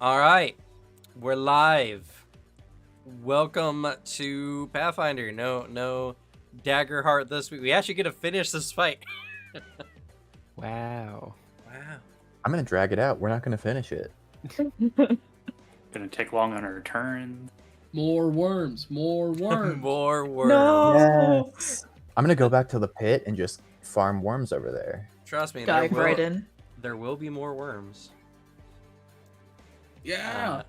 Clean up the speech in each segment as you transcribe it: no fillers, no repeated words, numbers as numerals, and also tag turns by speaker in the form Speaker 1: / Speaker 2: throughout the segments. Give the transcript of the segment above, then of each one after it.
Speaker 1: All right, we're live. Welcome to Pathfinder. No dagger heart this week. We actually get to finish this fight.
Speaker 2: Wow.
Speaker 1: Wow.
Speaker 3: I'm gonna drag it out. We're not gonna finish it.
Speaker 4: Gonna take long on her turn.
Speaker 5: More worms.
Speaker 1: More worms.
Speaker 6: No.
Speaker 3: Yes. I'm gonna go back to the pit and just farm worms over there.
Speaker 1: Trust me,
Speaker 6: Dive right in.
Speaker 1: there will be more worms.
Speaker 5: Yeah.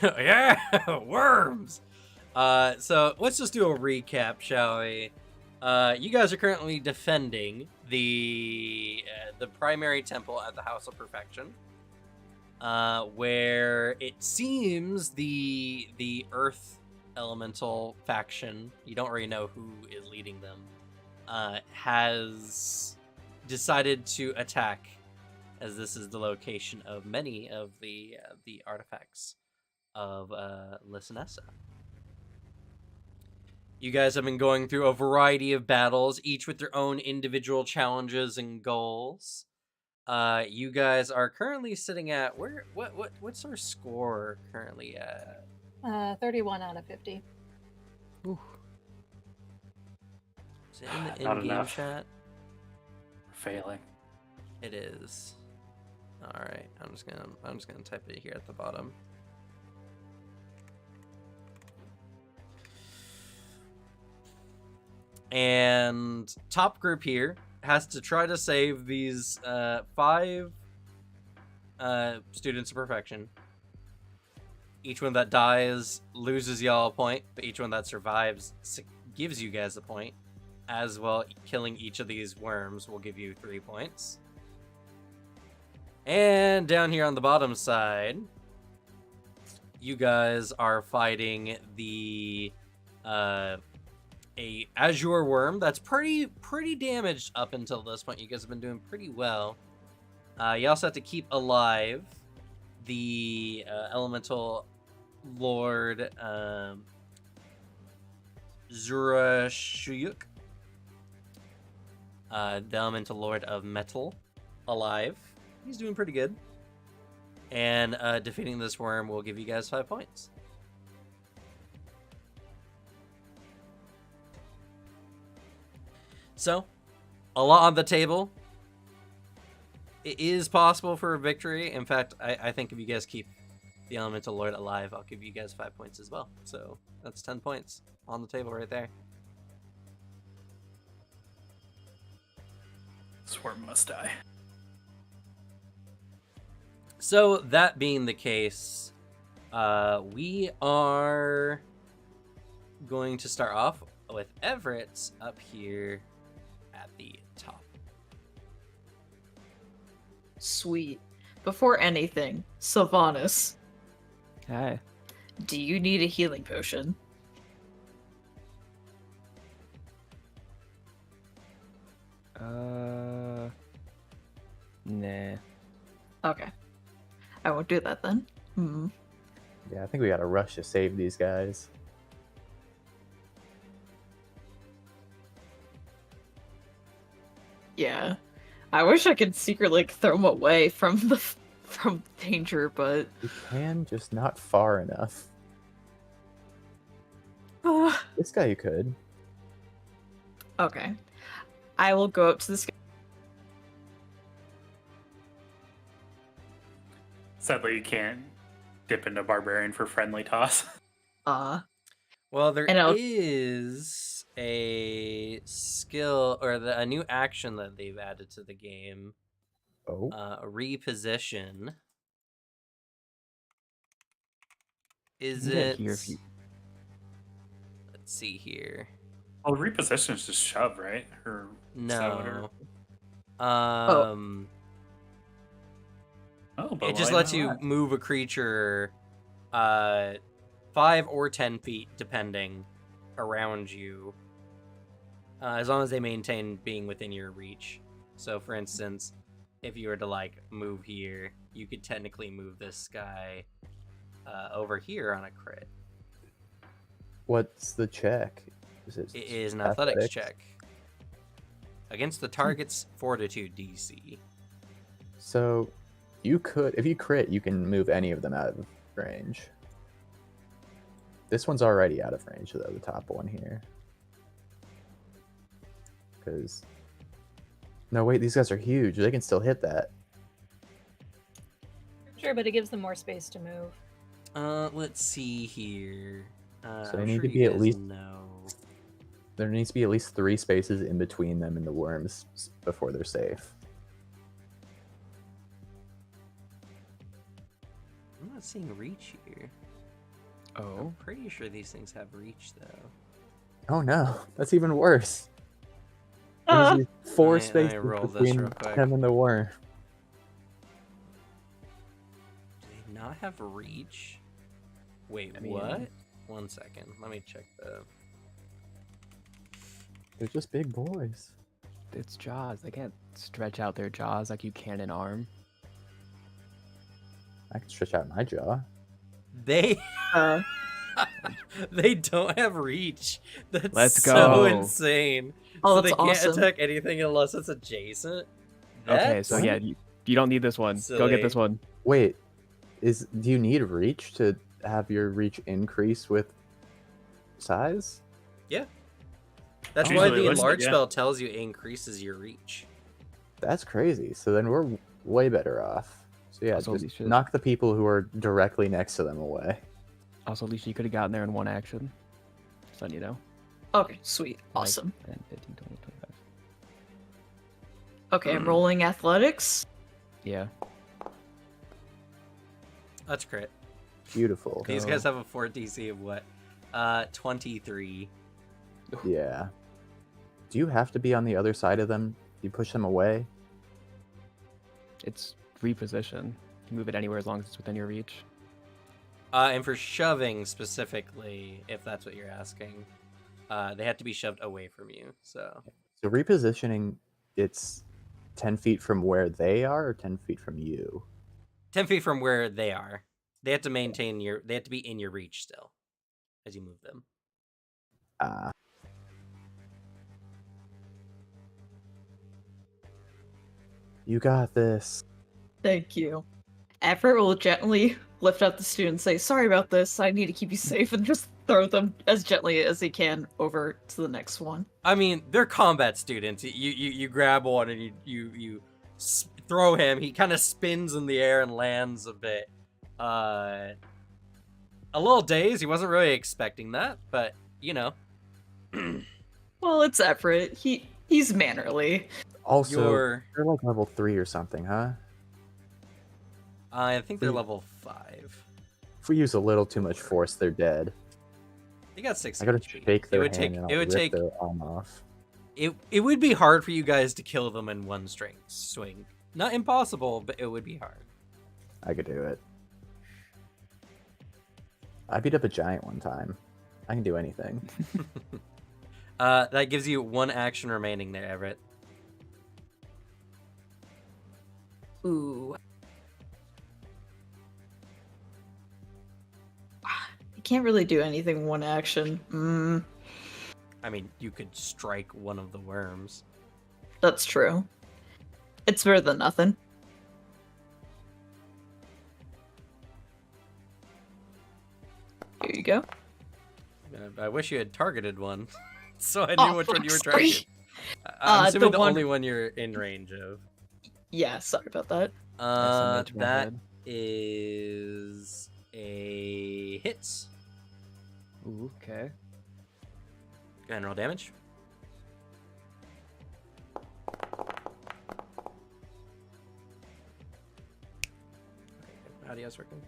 Speaker 1: Yeah, worms. So let's just do a recap, shall we? You guys are currently defending the primary temple at the House of Perfection, where it seems the Earth Elemental faction, you don't really know who is leading them, has decided to attack, as this is the location of many of the artifacts of Lisanessa. You guys have been going through a variety of battles, each with their own individual challenges and goals. You guys are currently sitting at what's our score currently at?
Speaker 6: 31 out of 50.
Speaker 1: Ooh. Is it in the
Speaker 4: Not
Speaker 1: in-game
Speaker 4: enough.
Speaker 1: chat?
Speaker 4: Failing.
Speaker 1: It is. All right, I'm just gonna type it here at the bottom. And top group here has to try to save these 5 students of perfection. Each one that dies loses y'all a point, but each one that survives gives you guys a point. As well, killing each of these worms will give you 3 points. And down here on the bottom side, you guys are fighting the a azure worm that's pretty damaged up until this point. You guys have been doing pretty well. You also have to keep alive the elemental lord Zurashuyuk, the elemental lord of metal, alive. He's doing pretty good. And defeating this worm will give you guys 5 points. So, a lot on the table. It is possible for a victory. In fact, I think if you guys keep the Elemental Lord alive, I'll give you guys 5 points as well. So, that's 10 points on the table right there.
Speaker 4: Swarm must die.
Speaker 1: So, that being the case, we are going to start off with Everett up here at the top.
Speaker 6: Sweet. Before anything, Sylvanas,
Speaker 2: Hi.
Speaker 6: do you need a healing potion?
Speaker 2: Nah.
Speaker 6: Okay. I won't do that then.
Speaker 3: Yeah, I think we gotta rush to save these guys.
Speaker 6: Yeah. I wish I could secretly throw them away from danger, but
Speaker 3: We can, just not far enough. This guy you could.
Speaker 6: okay. I will go up to this guy.
Speaker 4: Sadly, you can't dip into barbarian for friendly toss.
Speaker 1: Well, there
Speaker 6: And I'll-
Speaker 1: is a skill or a new action that they've added to the game.
Speaker 3: Oh,
Speaker 1: Reposition. Is
Speaker 2: You can
Speaker 1: it?
Speaker 2: hear if you-
Speaker 1: Let's see here.
Speaker 4: Well, reposition is just shove, right? Or is that what
Speaker 1: No.
Speaker 4: but
Speaker 1: It just
Speaker 4: why
Speaker 1: lets you
Speaker 4: not?
Speaker 1: move a creature 5 or 10 feet, depending, around you, as long as they maintain being within your reach. So, for instance, if you were to like move here, you could technically move this guy over here on a crit.
Speaker 3: what's the check?
Speaker 1: It is an athletics check against the target's fortitude DC.
Speaker 3: So, You could, if you crit, you can move any of them out of range. This one's already out of range, though, the top one here. Because... No, wait, these guys are huge. They can still hit that.
Speaker 5: Sure, but it gives them more space to move.
Speaker 1: Let's see here.
Speaker 3: So
Speaker 1: I'm
Speaker 3: they need
Speaker 1: sure
Speaker 3: to
Speaker 1: you
Speaker 3: be at
Speaker 1: guys
Speaker 3: least-
Speaker 1: know.
Speaker 3: There needs to be at least 3 spaces in between them and the worms before they're safe.
Speaker 1: I'm not seeing reach here.
Speaker 2: Oh.
Speaker 1: I'm pretty sure these things have reach, though.
Speaker 3: Oh no, that's even worse.
Speaker 6: Uh,
Speaker 3: There's 4
Speaker 1: I
Speaker 3: spaces
Speaker 1: rolled this
Speaker 3: between
Speaker 1: real quick.
Speaker 3: them and the worm.
Speaker 1: Do they not have reach? Wait,
Speaker 2: I mean-
Speaker 1: what? 1 second. Let me check the...
Speaker 3: They're just big boys.
Speaker 2: It's jaws. They can't stretch out their jaws like you can an arm.
Speaker 3: I can stretch out my jaw.
Speaker 1: They...
Speaker 6: uh,
Speaker 1: they don't have reach. That's
Speaker 2: Let's
Speaker 1: so
Speaker 2: go.
Speaker 1: insane.
Speaker 6: oh,
Speaker 1: So
Speaker 6: that's
Speaker 1: they can't
Speaker 6: awesome.
Speaker 1: attack anything unless it's adjacent?
Speaker 2: Okay, so
Speaker 1: That's
Speaker 2: yeah, you don't need this one. Go
Speaker 1: silly.
Speaker 2: get this one.
Speaker 3: Wait, do you need reach to have your reach increase with size?
Speaker 1: That's
Speaker 3: Oh,
Speaker 1: why
Speaker 4: usually
Speaker 1: the
Speaker 4: listed,
Speaker 1: enlarge
Speaker 4: yeah.
Speaker 1: spell tells you it increases your reach.
Speaker 3: That's crazy. So then we're way better off. So yeah,
Speaker 2: Also, we
Speaker 3: just
Speaker 2: should-
Speaker 3: knock the people who are directly next to them away.
Speaker 2: Also, Alicia, you could have gotten there in one action. Just letting you know.
Speaker 6: Okay, sweet,
Speaker 2: Like,
Speaker 6: awesome.
Speaker 2: 10, 15, 20, 25.
Speaker 6: Okay, I'm rolling athletics.
Speaker 2: Yeah.
Speaker 1: That's crit.
Speaker 3: Beautiful.
Speaker 1: These
Speaker 2: Go.
Speaker 1: guys have a fort DC of what? 23.
Speaker 3: Yeah. Do you have to be on the other side of them? You push them away?
Speaker 2: It's reposition. You can move it anywhere as long as it's within your reach.
Speaker 1: And for shoving specifically, if that's what you're asking, they have to be shoved away from you. So
Speaker 3: So repositioning, it's 10 feet from where they are or 10 feet from you?
Speaker 1: 10 feet from where they are. They have to maintain your. They have to be in your reach still, as you move them.
Speaker 3: Ah. You got this.
Speaker 6: Thank you. Everett will gently lift up the student and say, "Sorry about this. I need to keep you safe," and just throw them as gently as he can over to the next one.
Speaker 1: I mean, they're combat students. You grab one and you throw him. He kind of spins in the air and lands a bit. A little dazed. He wasn't really expecting that, but you know.
Speaker 6: Well, it's Everett. He's mannerly.
Speaker 3: Also,
Speaker 1: You're.
Speaker 3: they're like level 3 or something, huh?
Speaker 1: I think they're
Speaker 3: Hmm.
Speaker 1: level 5.
Speaker 3: If we use a little too much force, they're dead.
Speaker 1: They got 6
Speaker 3: I gotta
Speaker 1: HP.
Speaker 3: shake their
Speaker 1: it would
Speaker 3: hand
Speaker 1: take.
Speaker 3: and I'll
Speaker 1: It would
Speaker 3: rip
Speaker 1: take.
Speaker 3: their arm off.
Speaker 1: It would be hard for you guys to kill them in one straight swing. Not impossible, but it would be hard.
Speaker 3: I could do it. I beat up a giant one time. I can do anything.
Speaker 1: That gives you 1 action remaining there, Everett.
Speaker 6: Ooh. I can't really do anything one action.
Speaker 1: I mean, you could strike one of the worms.
Speaker 6: That's true. It's better than nothing. Here you go.
Speaker 1: I wish you had targeted one, so I knew
Speaker 6: Oh,
Speaker 1: which one you were
Speaker 6: fuck,
Speaker 1: targeting.
Speaker 6: sorry.
Speaker 1: I'm assuming
Speaker 6: the
Speaker 1: the
Speaker 6: one-
Speaker 1: only one you're in range of.
Speaker 6: Yeah, sorry about that.
Speaker 2: SMH to my
Speaker 1: That
Speaker 2: head.
Speaker 1: is a hit.
Speaker 2: Ooh, okay.
Speaker 1: Go ahead and roll damage. Audio's working.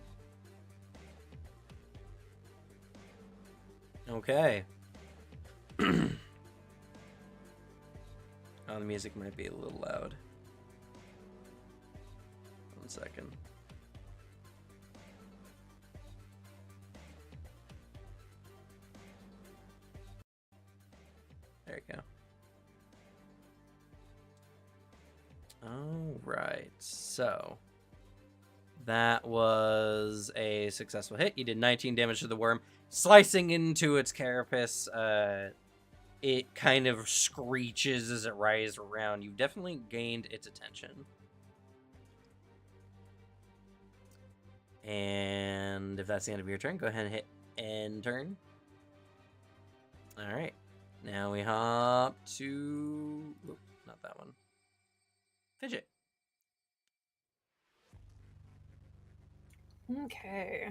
Speaker 1: Okay. Oh, the music might be a little loud. 1 second. There you go. All right, so that was a successful hit. You did 19 damage to the worm, slicing into its carapace. It kind of screeches as it rises around. You've definitely gained its attention. And if that's the end of your turn, go ahead and hit end turn. All right. Now we hop to... Oop, not that one. Fidget.
Speaker 5: Okay.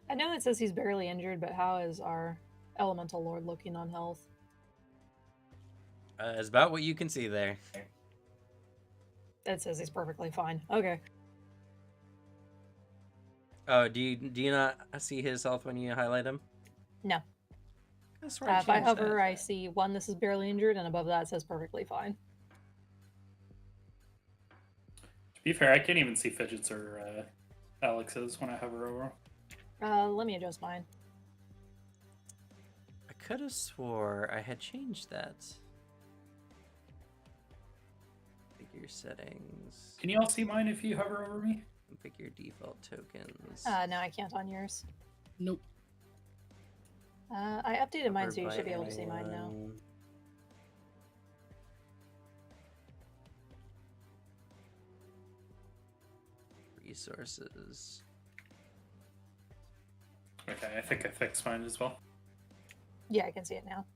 Speaker 5: I know it says he's barely injured, but how is our elemental lord looking on health?
Speaker 1: It's about what you can see there.
Speaker 5: It says he's perfectly fine. Okay.
Speaker 1: Oh, do you not see his health when you highlight him?
Speaker 5: No.
Speaker 1: That's where
Speaker 5: If I hover, I see one, this is barely injured, and above that it says perfectly fine.
Speaker 4: To be fair, I can't even see Fidget's or Alex's when I hover over.
Speaker 5: Let me adjust mine.
Speaker 1: I could have swore I had changed that. Figure settings.
Speaker 4: Can you all see mine if you hover over me?
Speaker 1: Pick your default tokens.
Speaker 5: No, I can't on yours.
Speaker 4: Nope.
Speaker 5: I updated mine, so you should be able to see mine now.
Speaker 1: Resources.
Speaker 4: Okay, I think I fixed mine as well.
Speaker 5: Yeah, I can see it now.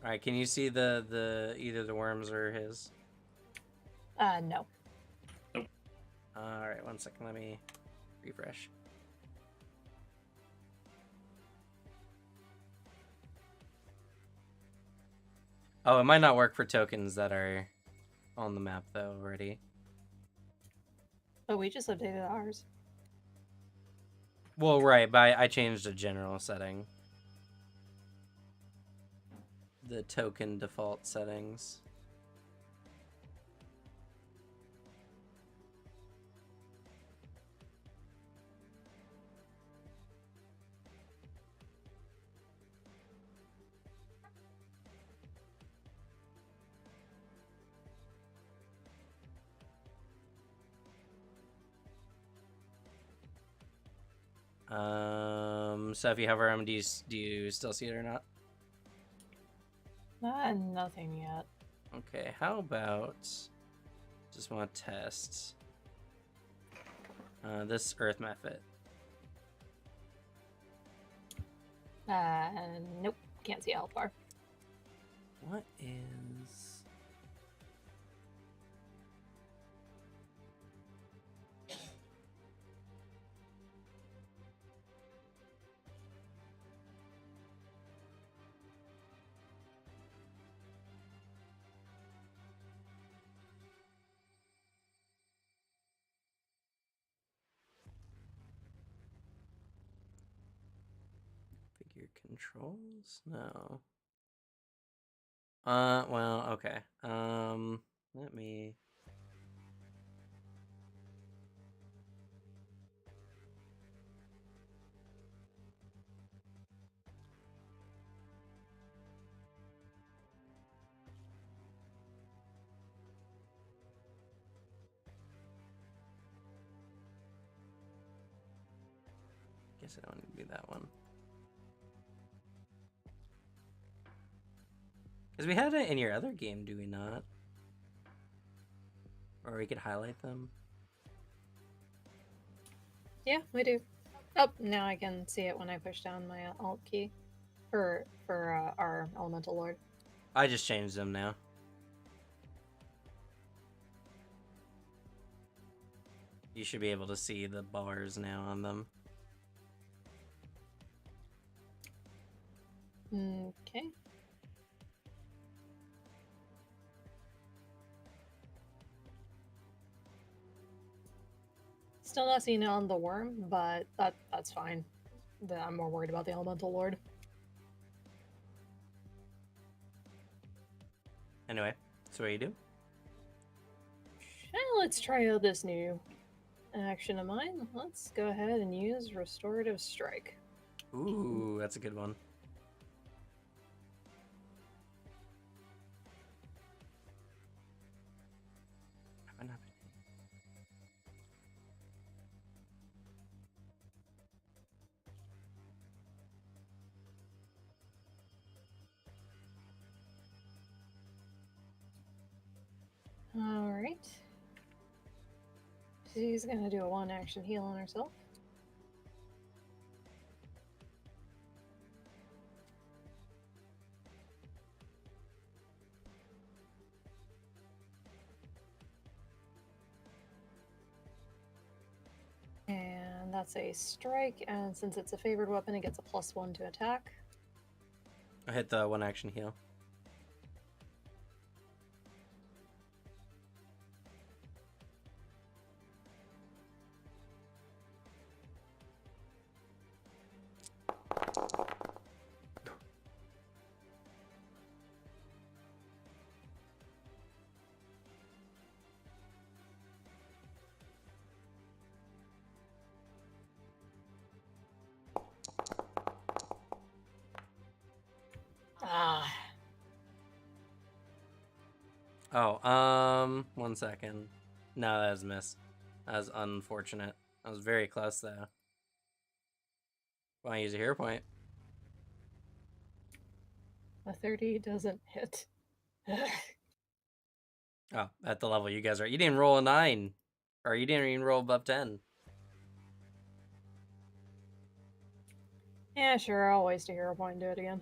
Speaker 1: All right, can you see the either the worms or his?
Speaker 5: No.
Speaker 4: Nope.
Speaker 1: All right, 1 second. Let me refresh. Oh, it might not work for tokens that are on the map though already.
Speaker 5: Oh, we just updated ours.
Speaker 1: Well, right, but I changed a general setting. The token default settings. So if you hover him, do you still see it or not?
Speaker 5: Nothing yet.
Speaker 1: Okay, how about just want to test this earth method.
Speaker 5: Nope. Can't see health bar.
Speaker 1: What is... Figure controls? No. Well, okay. Let me... Guess I don't need to do that one. Because we had it in your other game, do we not? Or we could highlight them.
Speaker 5: Yeah, we do. Oh, now I can see it when I push down my alt key for our elemental lord.
Speaker 1: I just changed them now. You should be able to see the bars now on them.
Speaker 5: Okay. Still not seeing it on the worm, but that's fine. I'm more worried about the elemental lord.
Speaker 1: Anyway, so what do you do?
Speaker 5: Well, let's try out this new action of mine. Let's go ahead and use Restorative Strike.
Speaker 1: Ooh, that's a good one.
Speaker 5: Alright. She's gonna do a 1-action heal on herself. And that's a strike, and since it's a favored weapon, it gets a +1 to attack.
Speaker 1: I hit the 1-action heal.
Speaker 5: Ah.
Speaker 1: Oh, 1 second. No, that was a miss. That was unfortunate. That was very close, though. Want to use a hero point?
Speaker 5: A 30 doesn't hit.
Speaker 1: Oh, at the level you guys are. You didn't roll a 9. Or you didn't even roll above 10.
Speaker 5: Yeah, sure, I'll waste a hero point and do it again.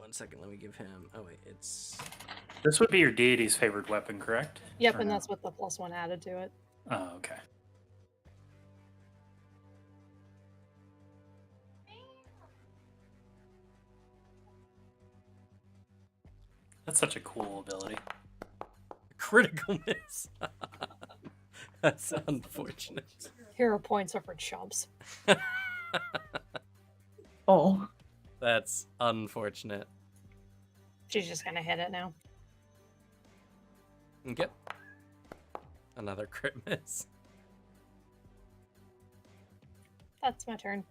Speaker 1: 1 second, let me give him... Oh, wait, it's...
Speaker 4: This would be your deity's favored weapon, correct?
Speaker 5: Yep,
Speaker 4: Or
Speaker 5: and
Speaker 4: no?
Speaker 5: that's what the +1 added to it.
Speaker 4: Oh, okay. That's such a cool ability.
Speaker 1: Critical miss. That's unfortunate.
Speaker 5: Hero points are for chumps.
Speaker 6: Oh.
Speaker 1: That's unfortunate.
Speaker 5: She's just gonna hit it now.
Speaker 1: Okay. Another crit miss.
Speaker 5: That's my turn.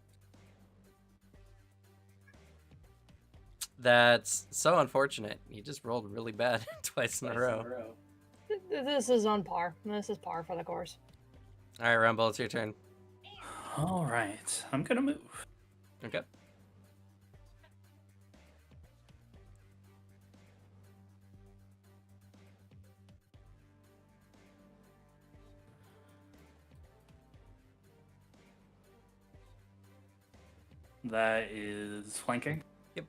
Speaker 1: That's so unfortunate. You just rolled really bad twice in a row.
Speaker 5: This is on par. This is par for the course.
Speaker 1: All right, Rumble, it's your turn.
Speaker 4: All right, I'm gonna move.
Speaker 1: Okay.
Speaker 4: That is flanking.
Speaker 1: Yep.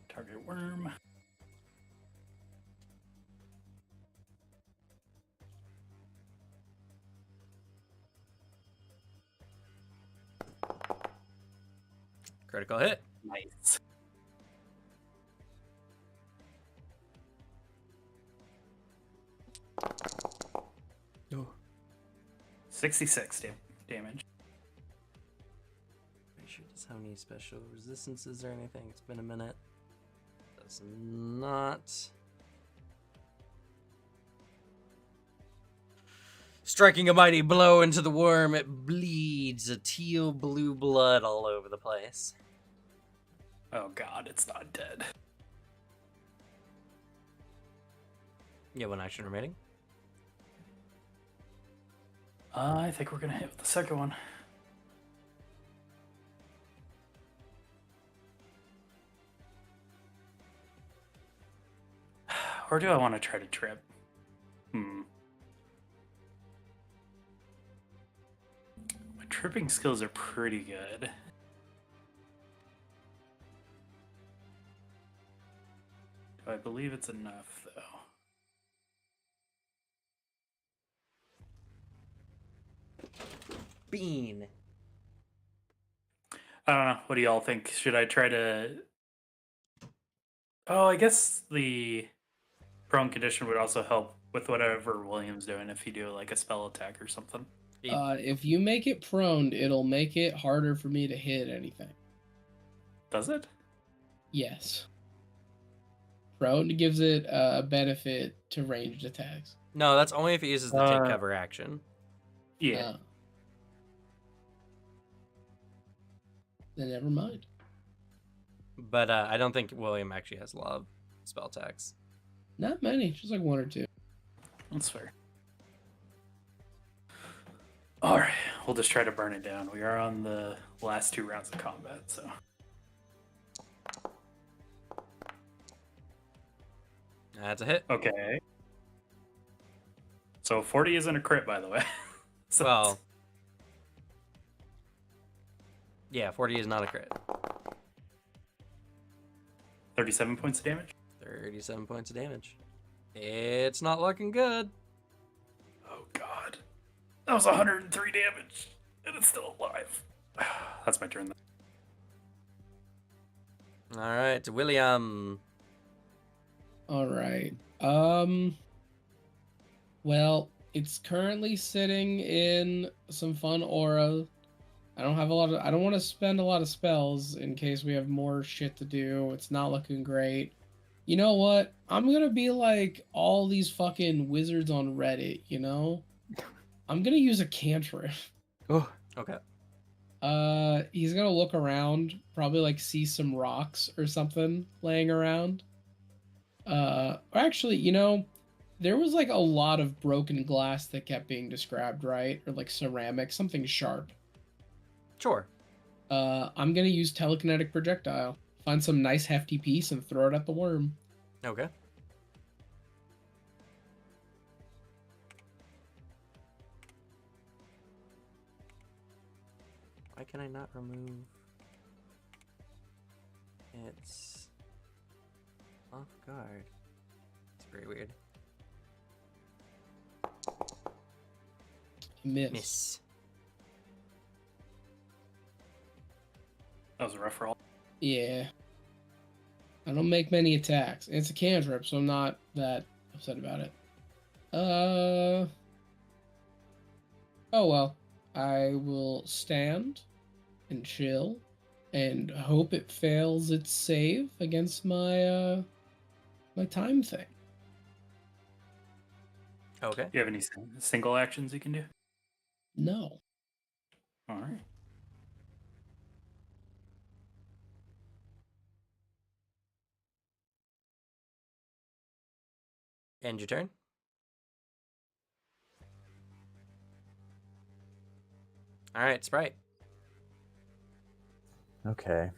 Speaker 4: Target worm.
Speaker 1: Critical hit.
Speaker 4: Nice.
Speaker 1: Oh.
Speaker 4: 66 damage.
Speaker 1: Make sure it does have any special resistances or anything. It's been a minute. Does not. Striking a mighty blow into the worm, it bleeds a teal blue blood all over the place.
Speaker 4: Oh god, it's not dead.
Speaker 1: You have 1 action remaining.
Speaker 4: I think we're gonna hit with the second one. Or do I want to try to trip? My tripping skills are pretty good. Do I believe it's enough, though?
Speaker 1: Bean.
Speaker 4: I don't know. What do y'all think? Should I try to... Oh, I guess the prone condition would also help with whatever William's doing if you do like a spell attack or something.
Speaker 7: If you make it prone, it'll make it harder for me to hit anything.
Speaker 4: Does it?
Speaker 7: Yes. Prone gives it a benefit to ranged attacks.
Speaker 1: No, that's only if it uses the take cover action.
Speaker 4: Yeah.
Speaker 7: Then never mind.
Speaker 1: But I don't think William actually has a lot of spell attacks.
Speaker 7: Not many, just like 1 or 2.
Speaker 4: That's fair. All right. we'll just try to burn it down. We are on the last 2 rounds of combat, so.
Speaker 1: That's a hit.
Speaker 4: Okay. So 40 isn't a crit, by the way. So
Speaker 1: Well, yeah, 40 is not a crit.
Speaker 4: 37 points of damage.
Speaker 1: 37 points of damage. It's not looking good.
Speaker 4: Oh god. That was 103 damage. And it's still alive. That's my turn then.
Speaker 1: All right, William.
Speaker 7: All right. Well, it's currently sitting in some fun aura. I don't want to spend a lot of spells in case we have more shit to do. It's not looking great. You know what? I'm gonna be like all these fucking wizards on Reddit, you know? I'm gonna use a cantrip.
Speaker 2: Oh,
Speaker 1: Okay.
Speaker 7: He's gonna look around, probably like see some rocks or something laying around. Or actually, you know, there was like a lot of broken glass that kept being described, right? Or like ceramic, something sharp.
Speaker 1: Sure.
Speaker 7: I'm gonna use telekinetic projectile. Find some nice hefty piece and throw it at the worm.
Speaker 1: Okay. Why can I not remove? It's off guard. It's very weird.
Speaker 7: Miss.
Speaker 1: Miss.
Speaker 4: That was a rough roll.
Speaker 7: Yeah. I don't make many attacks. It's a cantrip, so I'm not that upset about it. Oh well. I will stand and chill and hope it fails its save against my my time thing.
Speaker 1: Okay.
Speaker 4: Do you have any single actions you can do?
Speaker 7: No.
Speaker 4: All right.
Speaker 1: End your turn. All right, Sprite.
Speaker 3: Okay.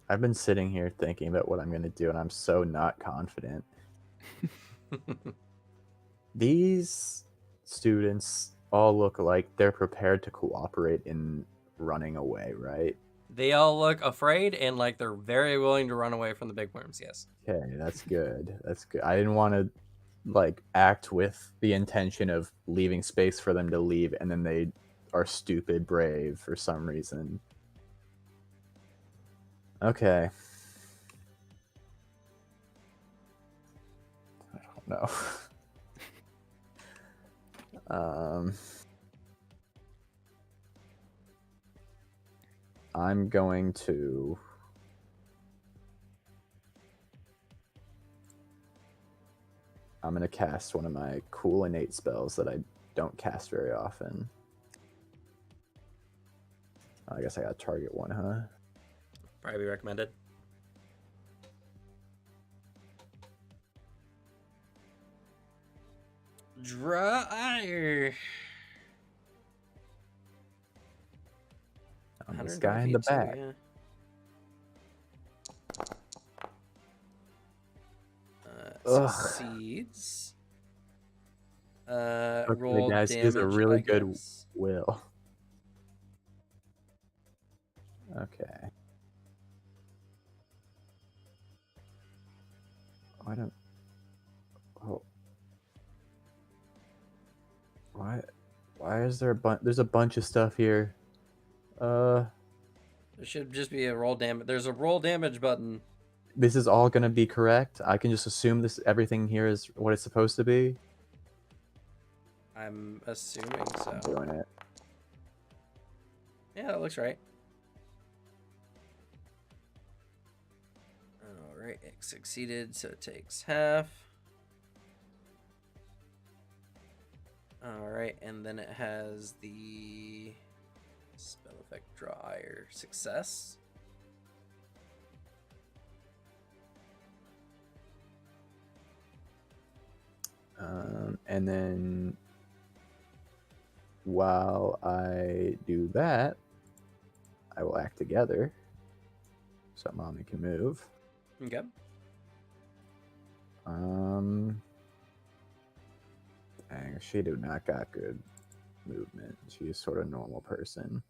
Speaker 3: I've been sitting here thinking about what I'm going to do, and I'm so not confident. These students all look like they're prepared to cooperate in running away, right?
Speaker 1: They all look afraid and like they're very willing to run away from the big worms. Yes.
Speaker 3: Okay, that's good. That's good. I didn't want to like act with the intention of leaving space for them to leave, and then they are stupid brave for some reason. Okay. I don't know. I'm going to cast one of my cool innate spells that I don't cast very often. I guess I got to target one, huh?
Speaker 1: Probably recommended. Dryer.
Speaker 3: This guy in the back.
Speaker 1: Yeah. Succeeds. Roll
Speaker 3: guys,
Speaker 1: damage.
Speaker 3: he has a really
Speaker 1: I
Speaker 3: good
Speaker 1: guess.
Speaker 3: will. Okay. I don't. Oh. Why? Why is there a bunch? There's a bunch of stuff here.
Speaker 1: There should just be a roll damage. There's a roll damage button.
Speaker 3: This is all gonna be correct. I can just assume everything here is what it's supposed to be.
Speaker 1: I'm assuming so.
Speaker 3: I'm doing it.
Speaker 1: Yeah, that looks right. Alright, it succeeded, so it takes half. Alright, and then it has the spell effect dryer success.
Speaker 3: And then while I do that, I will act together so mommy can move.
Speaker 1: Okay.
Speaker 3: Dang, she do not got good movement. She's sort of normal person.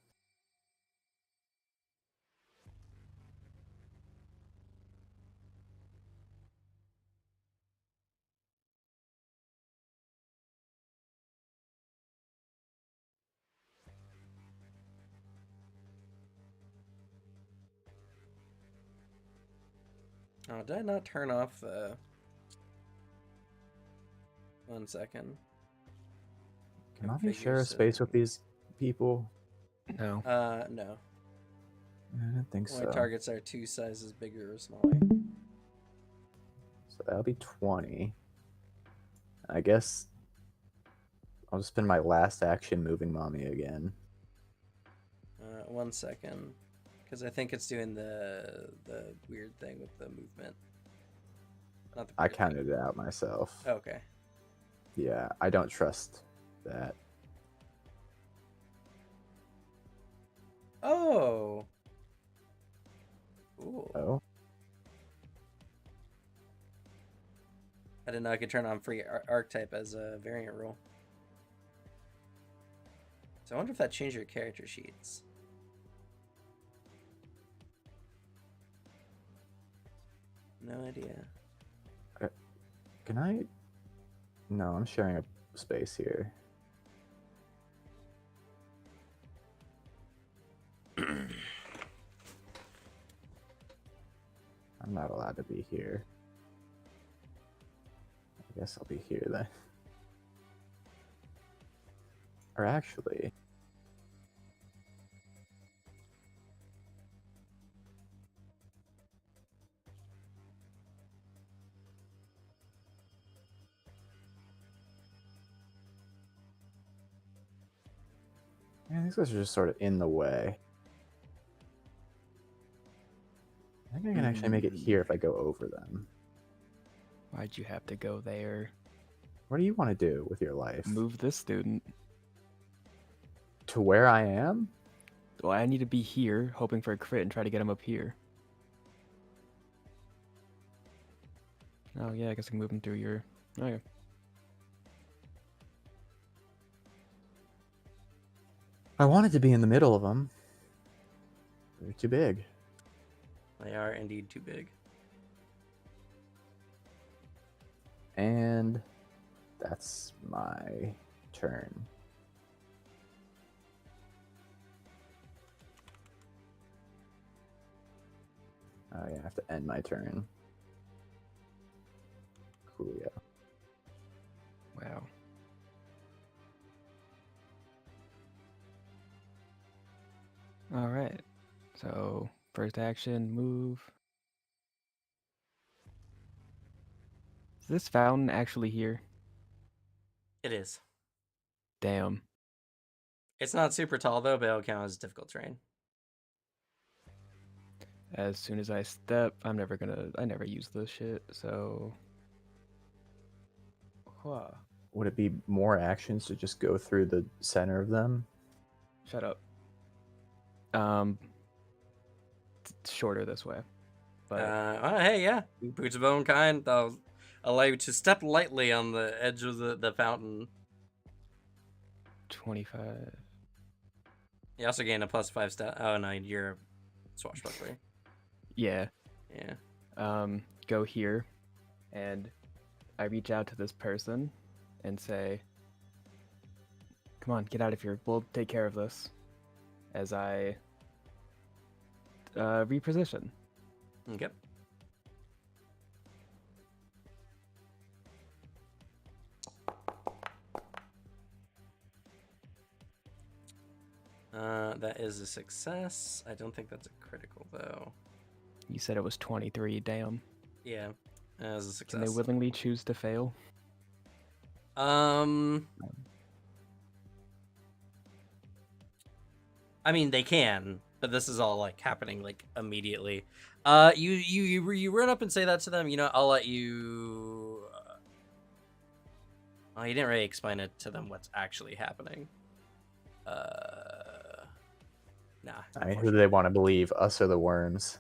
Speaker 1: Oh, did I not turn off the... 1 second.
Speaker 3: Can mommy
Speaker 1: Configure
Speaker 3: share a space with
Speaker 1: setting.
Speaker 3: these people?
Speaker 2: No.
Speaker 1: No.
Speaker 3: I don't think
Speaker 1: Only
Speaker 3: so.
Speaker 1: targets are 2 sizes bigger or smaller.
Speaker 3: So that'll be 20. I guess I'll just spend my last action moving mommy again.
Speaker 1: 1 second. Because I think it's doing the weird thing with the movement. Not the
Speaker 3: I
Speaker 1: weird thing.
Speaker 3: counted it out myself.
Speaker 1: Okay.
Speaker 3: Yeah, I don't trust that.
Speaker 1: Oh! Ooh.
Speaker 3: Oh,
Speaker 1: I didn't know I could turn on free archetype as a variant rule. So I wonder if that changed your character sheets. No idea.
Speaker 3: can I? No, I'm sharing a space here. I'm not allowed to be here. I guess I'll be here then. Or actually, man, these guys are just sort of in the way. I think I can actually make it here if I go over them.
Speaker 2: Why'd you have to go there?
Speaker 3: What do you want to do with your life?
Speaker 2: Move this student.
Speaker 3: To where I am?
Speaker 2: Well, I need to be here, hoping for a crit and try to get him up here. Oh yeah, I guess I can move him through your... Okay.
Speaker 3: I wanted to be in the middle of them. They're too big.
Speaker 1: They are indeed too big.
Speaker 3: And that's my turn. Oh yeah, I have to end my turn. Coolio.
Speaker 2: Wow. Alright. So, first action, move. Is this fountain actually here?
Speaker 1: It is.
Speaker 2: Damn.
Speaker 1: It's not super tall though, but it'll count as difficult terrain.
Speaker 2: As soon as I step, I never use this shit, so... Huh.
Speaker 3: Would it be more actions to just go through the center of them?
Speaker 2: Shut up. It's shorter this way. But
Speaker 1: Hey, yeah. Boots of own kind. They'll allow you to step lightly on the edge of the fountain.
Speaker 2: 25.
Speaker 1: You also gain a +5 stat. Oh no, you're a swashbuckler.
Speaker 2: Yeah.
Speaker 1: Yeah.
Speaker 2: Go here, and I reach out to this person and say, "Come on, get out of here. We'll take care of this." As I reposition.
Speaker 1: Okay. That is a success. I don't think that's a critical though.
Speaker 2: You said it was 23. Damn.
Speaker 1: Yeah, that was a success.
Speaker 2: Can they willingly choose to fail?
Speaker 1: I mean, they can, but this is all like happening like immediately. You run up and say that to them. You know, I'll let you. Oh, you didn't really explain it to them what's actually happening. Nah.
Speaker 3: I mean, who do they want to believe, us or the worms?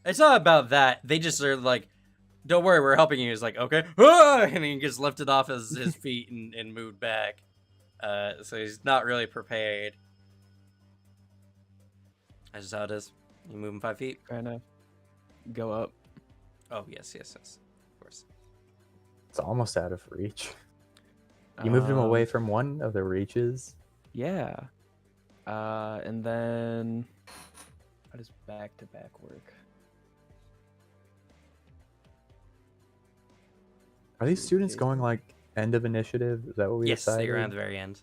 Speaker 1: It's not about that. They just are like, don't worry, we're helping you. He's like, okay. Ah! And he gets lifted off his feet and moved back. So he's not really prepared. That's just how it is. You move him 5 feet.
Speaker 2: Trying to go up.
Speaker 1: Oh, yes. Of course.
Speaker 3: It's almost out of reach. You moved him away
Speaker 2: Um,
Speaker 3: from one of the reaches.
Speaker 2: Yeah. And then how does back to back work?
Speaker 3: Are these students going like end of initiative? Is that what we
Speaker 1: Yes,
Speaker 3: decided?
Speaker 1: they're around the very end.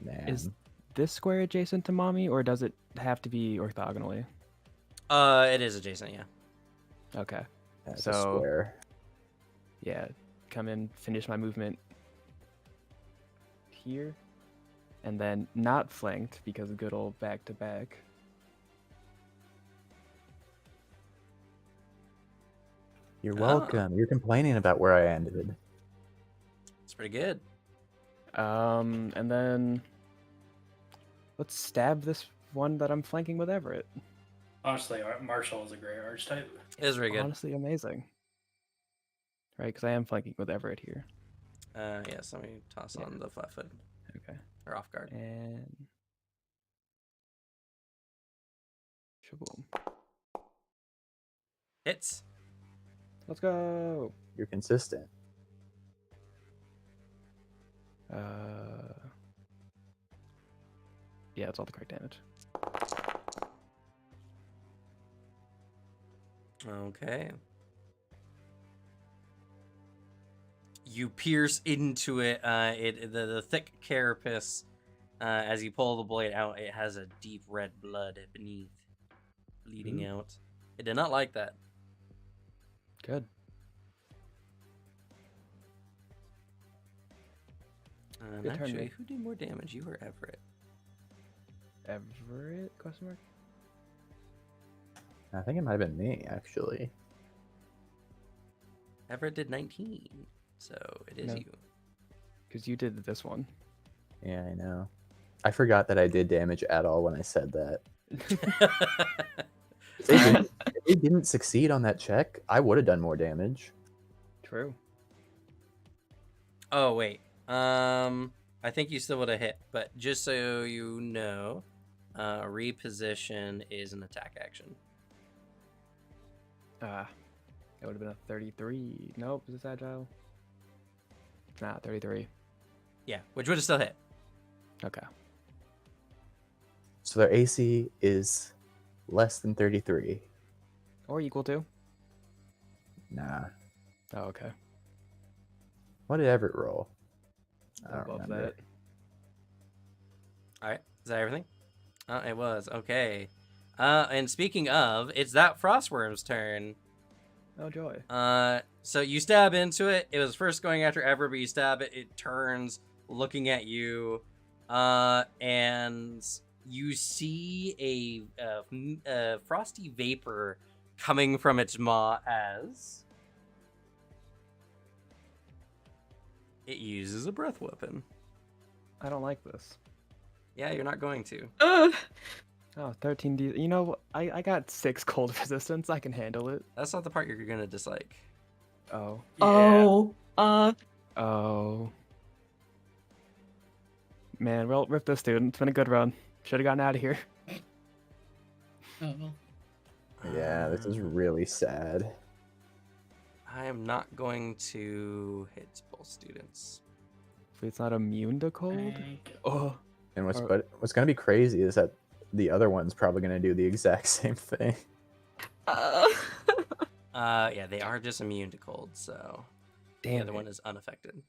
Speaker 3: Man.
Speaker 2: Is this square adjacent to mommy, or does it have to be orthogonally?
Speaker 1: It is adjacent, yeah.
Speaker 2: Okay.
Speaker 3: That's a
Speaker 2: so-
Speaker 3: square.
Speaker 2: Yeah. Come in, finish my movement here, and then not flanked because of good old back to back.
Speaker 3: You're
Speaker 1: Oh.
Speaker 3: welcome. You're complaining about where I ended.
Speaker 1: It's pretty good.
Speaker 2: And then let's stab this one that I'm flanking with Everett.
Speaker 4: Honestly, Marshall is a great archetype.
Speaker 1: It is very good.
Speaker 2: Honestly, amazing. Right, because I am flanking with Everett here.
Speaker 1: Yes, let me toss on the flat foot.
Speaker 2: Okay.
Speaker 1: Or off guard.
Speaker 2: And shaboom.
Speaker 1: Hits.
Speaker 2: Let's go.
Speaker 3: You're consistent.
Speaker 2: Yeah, it's all the correct damage.
Speaker 1: Okay. You pierce into it. The thick carapace. As you pull the blade out, it has a deep red blood beneath, bleeding out. It did not like that.
Speaker 2: Good.
Speaker 1: And
Speaker 2: Good turn,
Speaker 1: actually,
Speaker 2: Nick.
Speaker 1: who did more damage, you or Everett?
Speaker 2: Everett? Question mark.
Speaker 3: I think it might have been me, actually.
Speaker 1: Everett did 19, so it is
Speaker 2: No.
Speaker 1: you.
Speaker 2: Because you did this one.
Speaker 3: Yeah, I know. I forgot that I did damage at all when I said that. If they didn't succeed on that check, I would have done more damage.
Speaker 2: True.
Speaker 1: Oh wait. I think you still would have hit, but just so you know, reposition is an attack action.
Speaker 2: That would have been a 33. Nope, is this agile? Nah, 33.
Speaker 1: Yeah, which would have still hit.
Speaker 2: Okay.
Speaker 3: So their AC is less than 33.
Speaker 2: Or equal to.
Speaker 3: Nah.
Speaker 2: Oh, okay.
Speaker 3: What did Everett roll? I don't
Speaker 2: Above
Speaker 3: remember.
Speaker 2: that.
Speaker 1: All right, is that everything? It was okay. And speaking of, it's that frostworm's turn.
Speaker 2: Oh, joy.
Speaker 1: So you stab into it. It was first going after Everett, but you stab it. It turns, looking at you, and you see a frosty vapor coming from its maw as it uses a breath weapon.
Speaker 2: I don't like this.
Speaker 1: Yeah, you're not going to.
Speaker 2: Oh, 13D. You know, I got 6 cold resistance. I can handle it.
Speaker 1: That's not the part you're gonna dislike.
Speaker 2: Oh. Oh. Man, well, rip this dude. It's been a good run. Should have gotten out of here.
Speaker 7: Oh, well.
Speaker 3: Yeah, this is really sad.
Speaker 1: I am not going to hit both students.
Speaker 2: If it's not immune to cold. Oh.
Speaker 3: And what's
Speaker 2: Or-
Speaker 3: what's gonna be crazy is that the other one's probably gonna do the exact same thing.
Speaker 1: Yeah, they are just immune to cold, so the
Speaker 2: Damn
Speaker 1: other
Speaker 2: it.
Speaker 1: one is unaffected.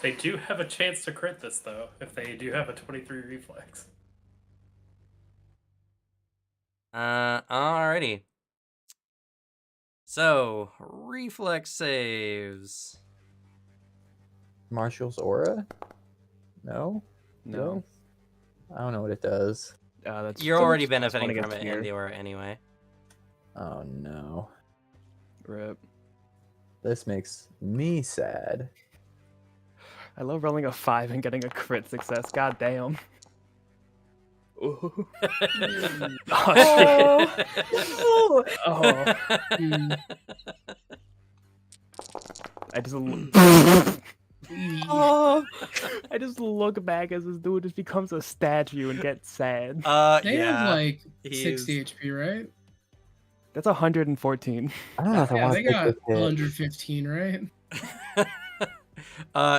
Speaker 4: They do have a chance to crit this, though, if they do have a 23 reflex.
Speaker 1: Alrighty. So, reflex saves.
Speaker 3: Marshall's aura? No?
Speaker 2: No.
Speaker 3: I don't know what it does.
Speaker 2: That's
Speaker 1: You're already benefiting
Speaker 2: against
Speaker 1: from it
Speaker 2: fear.
Speaker 1: in the aura anyway.
Speaker 3: Oh no.
Speaker 2: Rip.
Speaker 3: This makes me sad.
Speaker 2: I love rolling a 5 and getting a crit success. God damn. Ooh. Oh, shit.
Speaker 6: Oh,
Speaker 2: Oh. I just. Oh, I just look back as this dude just becomes a statue and get sad.
Speaker 7: They
Speaker 1: Yeah.
Speaker 7: have like
Speaker 1: he's-
Speaker 7: 60 HP, right?
Speaker 2: That's 114.
Speaker 3: I don't know if I
Speaker 7: Yeah,
Speaker 3: want
Speaker 7: they
Speaker 3: to take
Speaker 7: got
Speaker 3: this hit.
Speaker 7: 115, right?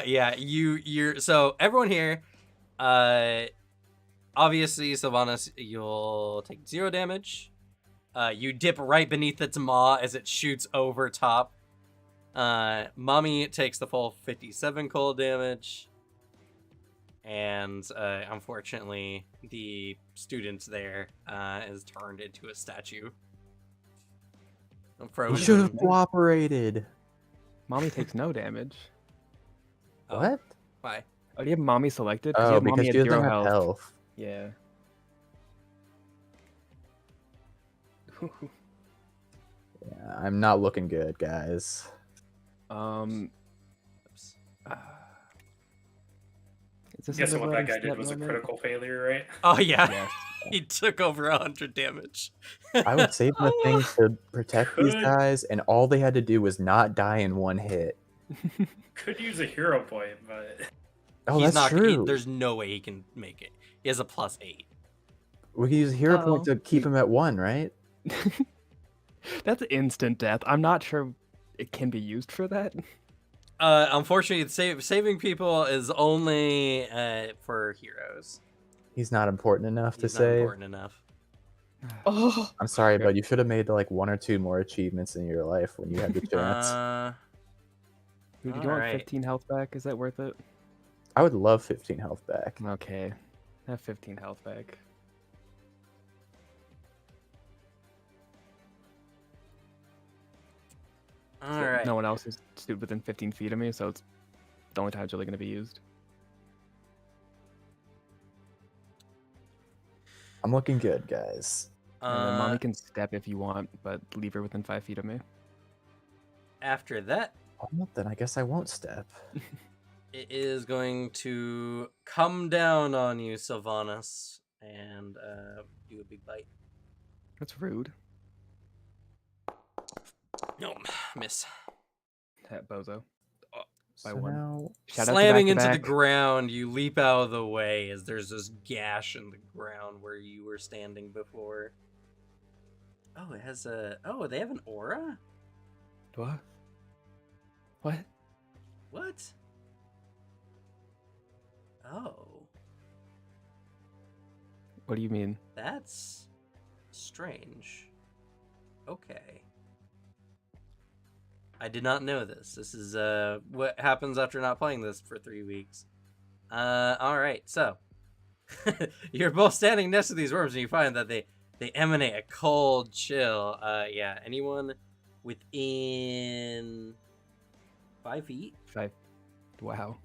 Speaker 1: Yeah, you're so everyone here, obviously Sylvanas, you'll take 0 damage. You dip right beneath its maw as it shoots over top. Mommy takes the full 57 cold damage. And unfortunately, the student there is turned into a statue.
Speaker 3: We
Speaker 1: Frozen.
Speaker 3: should have cooperated.
Speaker 2: Mommy takes no damage.
Speaker 1: Oh,
Speaker 3: What?
Speaker 1: Why?
Speaker 2: Oh, do you have mommy selected? You
Speaker 3: Oh,
Speaker 2: have
Speaker 3: because
Speaker 2: mommy
Speaker 3: she
Speaker 2: at
Speaker 3: doesn't
Speaker 2: 0
Speaker 3: have
Speaker 2: health.
Speaker 3: health.
Speaker 2: Yeah.
Speaker 3: Yeah, I'm not looking good, guys.
Speaker 2: Oops. Is this
Speaker 4: Guessing what that
Speaker 2: liberating
Speaker 4: guy did
Speaker 2: step
Speaker 4: was a
Speaker 2: moment?
Speaker 4: critical failure, right?
Speaker 1: Oh yeah,
Speaker 2: Yes.
Speaker 1: he took over 100 damage.
Speaker 3: I would save my things to protect these
Speaker 4: Could-
Speaker 3: guys, and all they had to do was not die in one hit.
Speaker 4: Could use a hero point, but
Speaker 3: Oh,
Speaker 1: He's
Speaker 3: that's
Speaker 1: not,
Speaker 3: true.
Speaker 1: there's no way he can make it. He has a +8.
Speaker 3: We can use a hero point
Speaker 6: Oh.
Speaker 3: to keep him at 1, right?
Speaker 2: That's instant death. I'm not sure it can be used for that.
Speaker 1: Unfortunately, saving people is only for heroes.
Speaker 3: He's not important enough to
Speaker 1: He's not
Speaker 3: save.
Speaker 1: important enough.
Speaker 6: oh,
Speaker 3: I'm sorry,
Speaker 2: Sure.
Speaker 3: but you should have made like 1 or 2 more achievements in your life when you had the chance.
Speaker 2: Dude, do you want
Speaker 1: Alright.
Speaker 2: 15 health back? Is that worth it?
Speaker 3: I would love 15 health back.
Speaker 2: Okay. I have 15 health back.
Speaker 1: All right.
Speaker 2: No one else is stood within 15 feet of me, so it's the only time it's really going to be used.
Speaker 3: I'm looking good, guys.
Speaker 2: And then mommy can step if you want, but leave her within 5 feet of me.
Speaker 1: After that,
Speaker 3: Oh, well, then I guess I won't step.
Speaker 1: it is going to come down on you, Sylvanas, and do a big bite.
Speaker 2: That's rude.
Speaker 1: No, miss.
Speaker 2: That bozo. By
Speaker 3: So
Speaker 2: one.
Speaker 3: now,
Speaker 2: Shout out to
Speaker 1: Slamming into the
Speaker 2: back-to-back.
Speaker 1: ground, you leap out of the way as there's this gash in the ground where you were standing before. Oh, it has a... Oh, they have an aura?
Speaker 2: What? What?
Speaker 1: What? Oh,
Speaker 2: What do you mean?
Speaker 1: that's strange. Okay. I did not know this. This is what happens after not playing this for 3 weeks. Alright, so you're both standing next to these worms and you find that they emanate a cold chill. Yeah, anyone within 5 feet?
Speaker 2: 5. Wow.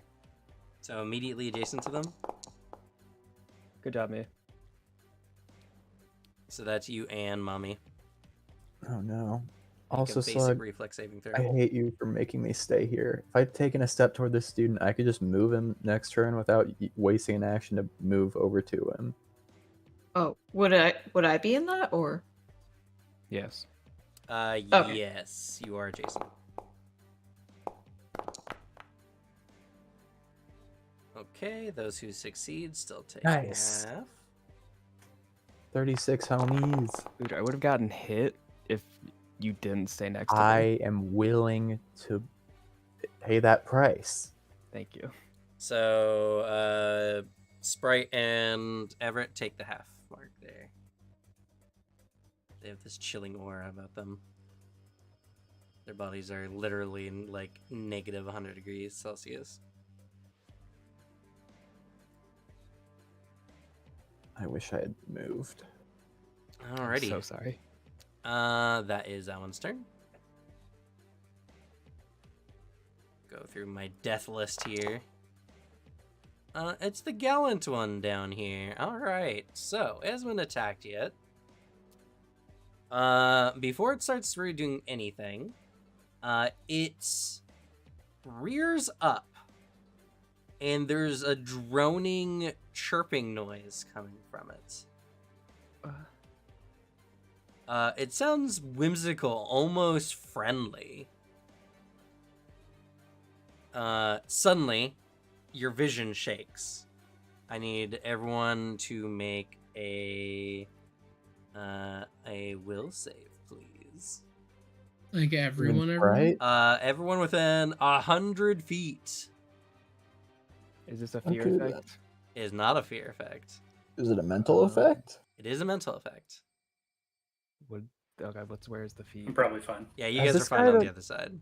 Speaker 1: So immediately adjacent to them.
Speaker 2: Good job, me.
Speaker 1: So that's you and Mommy.
Speaker 3: oh no.
Speaker 1: Make
Speaker 3: Also,
Speaker 1: a basic
Speaker 3: Slug,
Speaker 1: reflex saving throw.
Speaker 3: I hate you for making me stay here. If I'd taken a step toward this student, I could just move him next turn without wasting an action to move over to him.
Speaker 6: oh, would I be in that or?
Speaker 2: Yes.
Speaker 6: Okay.
Speaker 1: Yes, you are Jason. Okay, those who succeed still take
Speaker 3: Nice.
Speaker 1: half.
Speaker 3: 36 homies.
Speaker 2: Dude, I would have gotten hit if you didn't stay next to me.
Speaker 3: I am willing to pay that price.
Speaker 2: Thank you.
Speaker 1: So, Sprite and Everett take the half mark there. They have this chilling aura about them. Their bodies are literally in like negative 100 degrees Celsius.
Speaker 3: I wish I had moved.
Speaker 1: Alrighty.
Speaker 2: So sorry.
Speaker 1: That is that one's turn. Go through my death list here. It's the gallant one down here. Alright, so, it hasn't been attacked yet. Before it starts really doing anything, it rears up and there's a droning, chirping noise coming from it. It sounds whimsical, almost friendly. Suddenly, your vision shakes. I need everyone to make a will save, please.
Speaker 7: Like everyone,
Speaker 3: Right?
Speaker 1: Everyone within 100 feet.
Speaker 2: Is this a fear
Speaker 3: Okay,
Speaker 2: effect?
Speaker 1: Is not a fear effect.
Speaker 3: Is it a mental effect?
Speaker 1: It is a mental effect.
Speaker 2: Where's the feet?
Speaker 4: I'm probably fine.
Speaker 1: Yeah, you
Speaker 3: Has
Speaker 1: guys are
Speaker 3: this
Speaker 1: fine
Speaker 3: guy
Speaker 1: on
Speaker 3: that-
Speaker 1: the other side.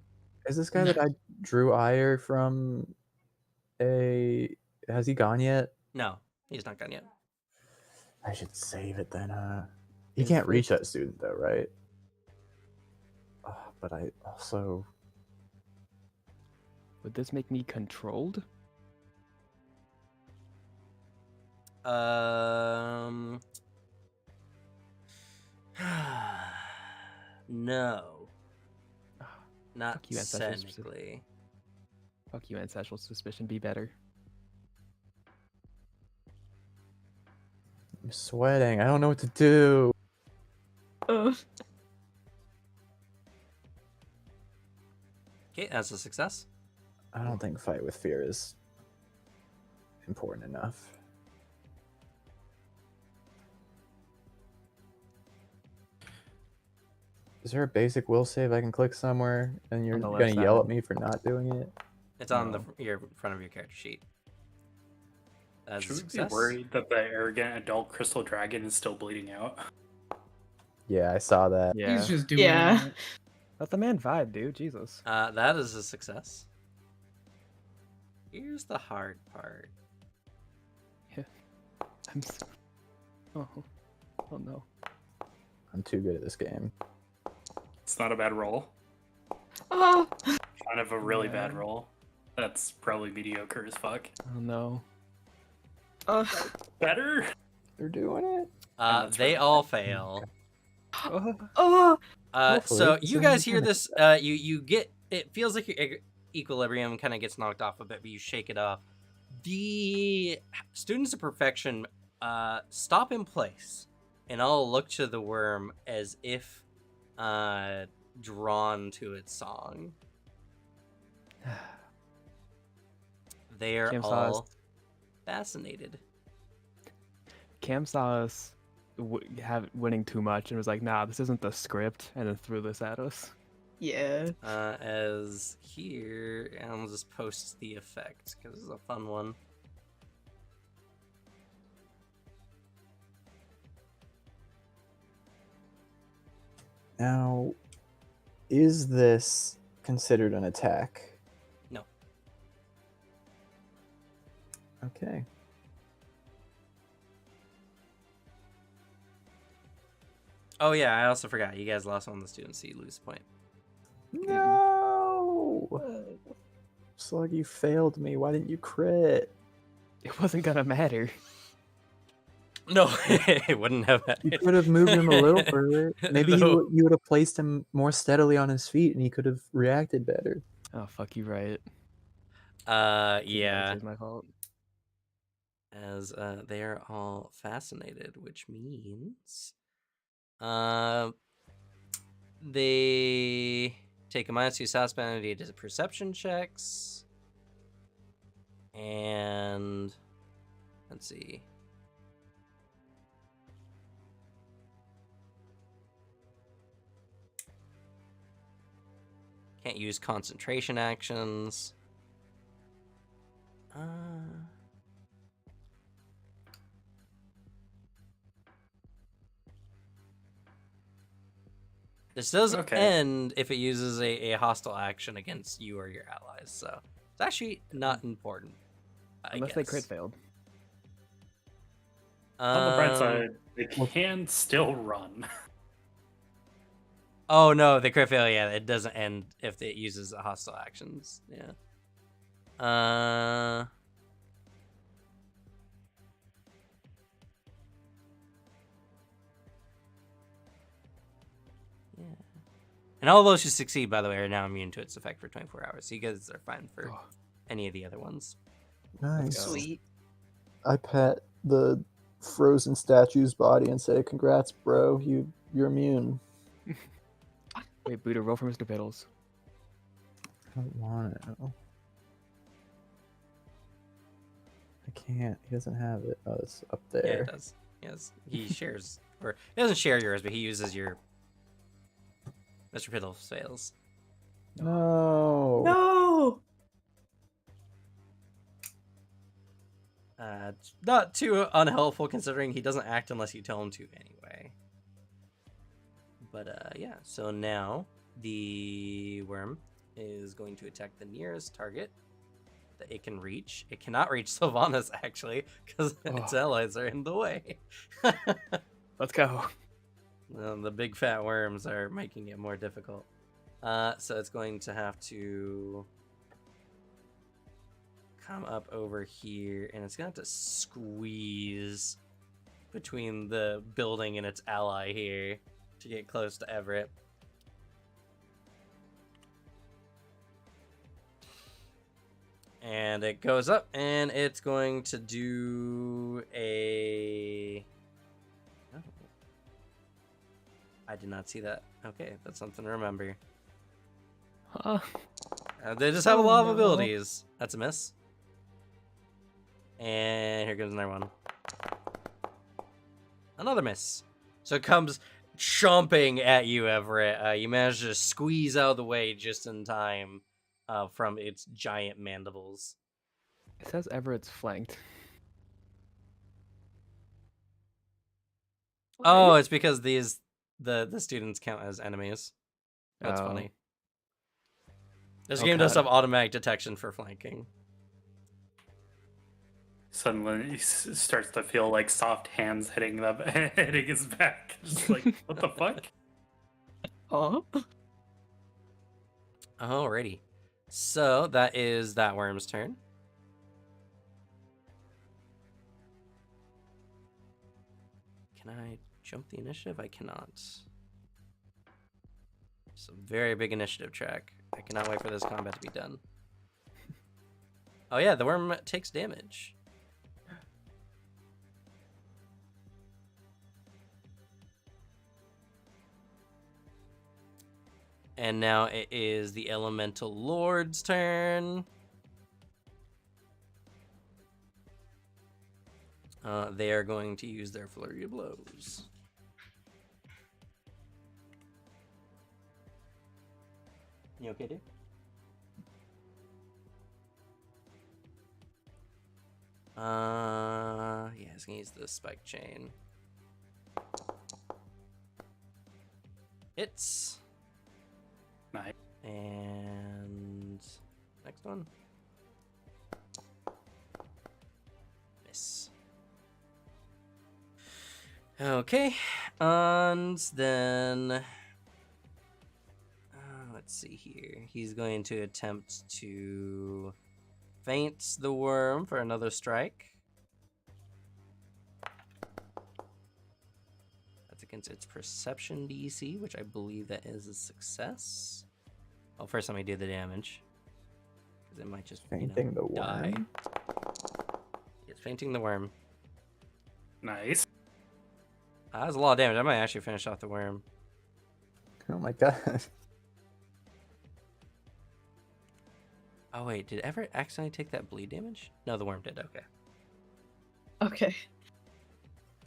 Speaker 3: Is this guy that I drew ire from a... Has he gone yet?
Speaker 1: No, he's not gone yet.
Speaker 3: I should save it then. He
Speaker 2: Is
Speaker 3: can't
Speaker 2: this-
Speaker 3: reach that student though, right? But I also...
Speaker 2: Would this make me controlled?
Speaker 1: No. Not
Speaker 2: Fuck you, ancestral
Speaker 1: technically.
Speaker 2: Fuck you, ancestral suspicion. Be better.
Speaker 3: I'm sweating. I don't know what to do.
Speaker 6: Uh,
Speaker 1: Okay, that's a success.
Speaker 3: I don't think fight with fear is important enough. Is there a basic will save I can click somewhere and you're
Speaker 2: On the
Speaker 3: gonna
Speaker 2: left
Speaker 3: yell
Speaker 2: side.
Speaker 3: at me for not doing it?
Speaker 1: It's on
Speaker 2: No.
Speaker 1: your front of your character sheet. That's a
Speaker 4: Should we be
Speaker 1: success.
Speaker 4: worried that the arrogant adult crystal dragon is still bleeding out?
Speaker 3: Yeah, I saw that.
Speaker 2: Yeah.
Speaker 7: He's just doing
Speaker 6: Yeah.
Speaker 7: it.
Speaker 2: Let the man vibe, dude. Jesus.
Speaker 1: That is a success. Here's the hard part.
Speaker 2: I'm so... Oh. Oh no.
Speaker 3: I'm too good at this game.
Speaker 4: It's not a bad roll.
Speaker 6: oh,
Speaker 4: Kind of a really bad
Speaker 2: Yeah.
Speaker 4: roll. That's probably mediocre as fuck.
Speaker 2: Oh no.
Speaker 4: Better?
Speaker 3: They're doing it?
Speaker 4: that's
Speaker 1: They
Speaker 4: really
Speaker 1: all fail.
Speaker 2: Oh.
Speaker 6: oh,
Speaker 3: Hopefully,
Speaker 1: So
Speaker 3: it's
Speaker 1: you
Speaker 3: in
Speaker 1: guys
Speaker 3: the
Speaker 1: hear
Speaker 3: corner.
Speaker 1: this. You get. It feels like your equilibrium kind of gets knocked off a bit, but you shake it off. The students of perfection stop in place and all look to the worm as if drawn to its song. They are
Speaker 2: Cam saw
Speaker 1: all
Speaker 2: us.
Speaker 1: fascinated.
Speaker 2: Cam saw us winning too much and was like, "Nah, this isn't the script," and then threw this at us.
Speaker 6: yeah.
Speaker 1: As here, and I'll just post the effect because it's a fun one.
Speaker 3: Now, is this considered an attack?
Speaker 1: No.
Speaker 3: Okay.
Speaker 1: Oh yeah, I also forgot. You guys lost one of the students, so you lose a point.
Speaker 3: No! Slug, you failed me. Why didn't you crit?
Speaker 2: It wasn't gonna matter.
Speaker 1: No, it wouldn't have.
Speaker 3: You could have moved him a little further. Maybe
Speaker 1: No.
Speaker 3: you would have placed him more steadily on his feet and he could have reacted better.
Speaker 2: Oh fuck you, right?
Speaker 1: Yeah.
Speaker 2: It's my fault.
Speaker 1: As they are all fascinated, which means they take a -2 sound penalty to perception checks, and let's see. Can't use concentration actions. This does
Speaker 4: Okay.
Speaker 1: end if it uses a hostile action against you or your allies, so it's actually not important. I
Speaker 2: Unless they
Speaker 1: guess.
Speaker 2: crit failed.
Speaker 4: On the bright
Speaker 1: Um,
Speaker 4: side, they can still run.
Speaker 1: Oh no, the crit fail. Yeah, it doesn't end if it uses hostile actions. Yeah. Yeah. And all those who succeed, by the way, are now immune to its effect for 24 hours. So you guys are fine for
Speaker 2: Oh.
Speaker 1: any of the other ones.
Speaker 3: Nice.
Speaker 2: go.
Speaker 6: Sweet.
Speaker 3: I pat the frozen statue's body and say, "Congrats, bro. You're immune."
Speaker 2: Wait, Buddha, roll for Mr. Piddles.
Speaker 3: I don't want it. I can't. He doesn't have it. Oh, it's up
Speaker 1: Yeah,
Speaker 3: there.
Speaker 1: it does. Yes, he shares, or he doesn't share yours, but he uses your. Mr. Piddle fails.
Speaker 3: No.
Speaker 6: No.
Speaker 1: It's not too unhelpful considering he doesn't act unless you tell him to anyway. But yeah, so now the worm is going to attack the nearest target that it can reach. It cannot reach Sylvanas actually, because its allies are in the way.
Speaker 2: Let's go.
Speaker 1: The big fat worms are making it more difficult. So it's going to have to come up over here, and it's going to have to squeeze between the building and its ally here to get close to Everett. And it goes up, and it's going to do a... Oh. I did not see that. Okay, that's something to remember.
Speaker 2: Huh?
Speaker 1: They just have a lot of
Speaker 2: no.
Speaker 1: abilities. That's a miss. And here goes another one. Another miss. So it comes chomping at you, Everett. You manage to squeeze out of the way just in time from its giant mandibles.
Speaker 2: It says Everett's flanked.
Speaker 1: Oh, it's because the students count as enemies. That's
Speaker 2: Oh.
Speaker 1: funny. This
Speaker 2: Oh,
Speaker 1: game does
Speaker 2: God.
Speaker 1: have automatic detection for flanking.
Speaker 4: Suddenly he starts to feel like soft hands hitting his back. Just like, what the fuck?
Speaker 6: Huh?
Speaker 1: Alrighty. So that is that worm's turn. Can I jump the initiative? I cannot. It's a very big initiative track. I cannot wait for this combat to be done. Oh yeah, the worm takes damage. And now it is the Elemental Lord's turn. They are going to use their flurry of blows. You okay, dude? Yeah, he's gonna use the spike chain. It's
Speaker 4: Nice.
Speaker 1: and next one. Miss. Okay, and then let's see here. He's going to attempt to feint the worm for another strike. That's against its perception DC, which I believe that is a success. Well, first let me do the damage, because it might just
Speaker 3: Fainting the
Speaker 1: die.
Speaker 3: worm.
Speaker 1: It's fainting the worm.
Speaker 4: Nice.
Speaker 1: That was a lot of damage. I might actually finish off the worm.
Speaker 3: Oh my god.
Speaker 1: Oh wait, did Everett accidentally take that bleed damage? No, the worm did. Okay.
Speaker 6: Okay.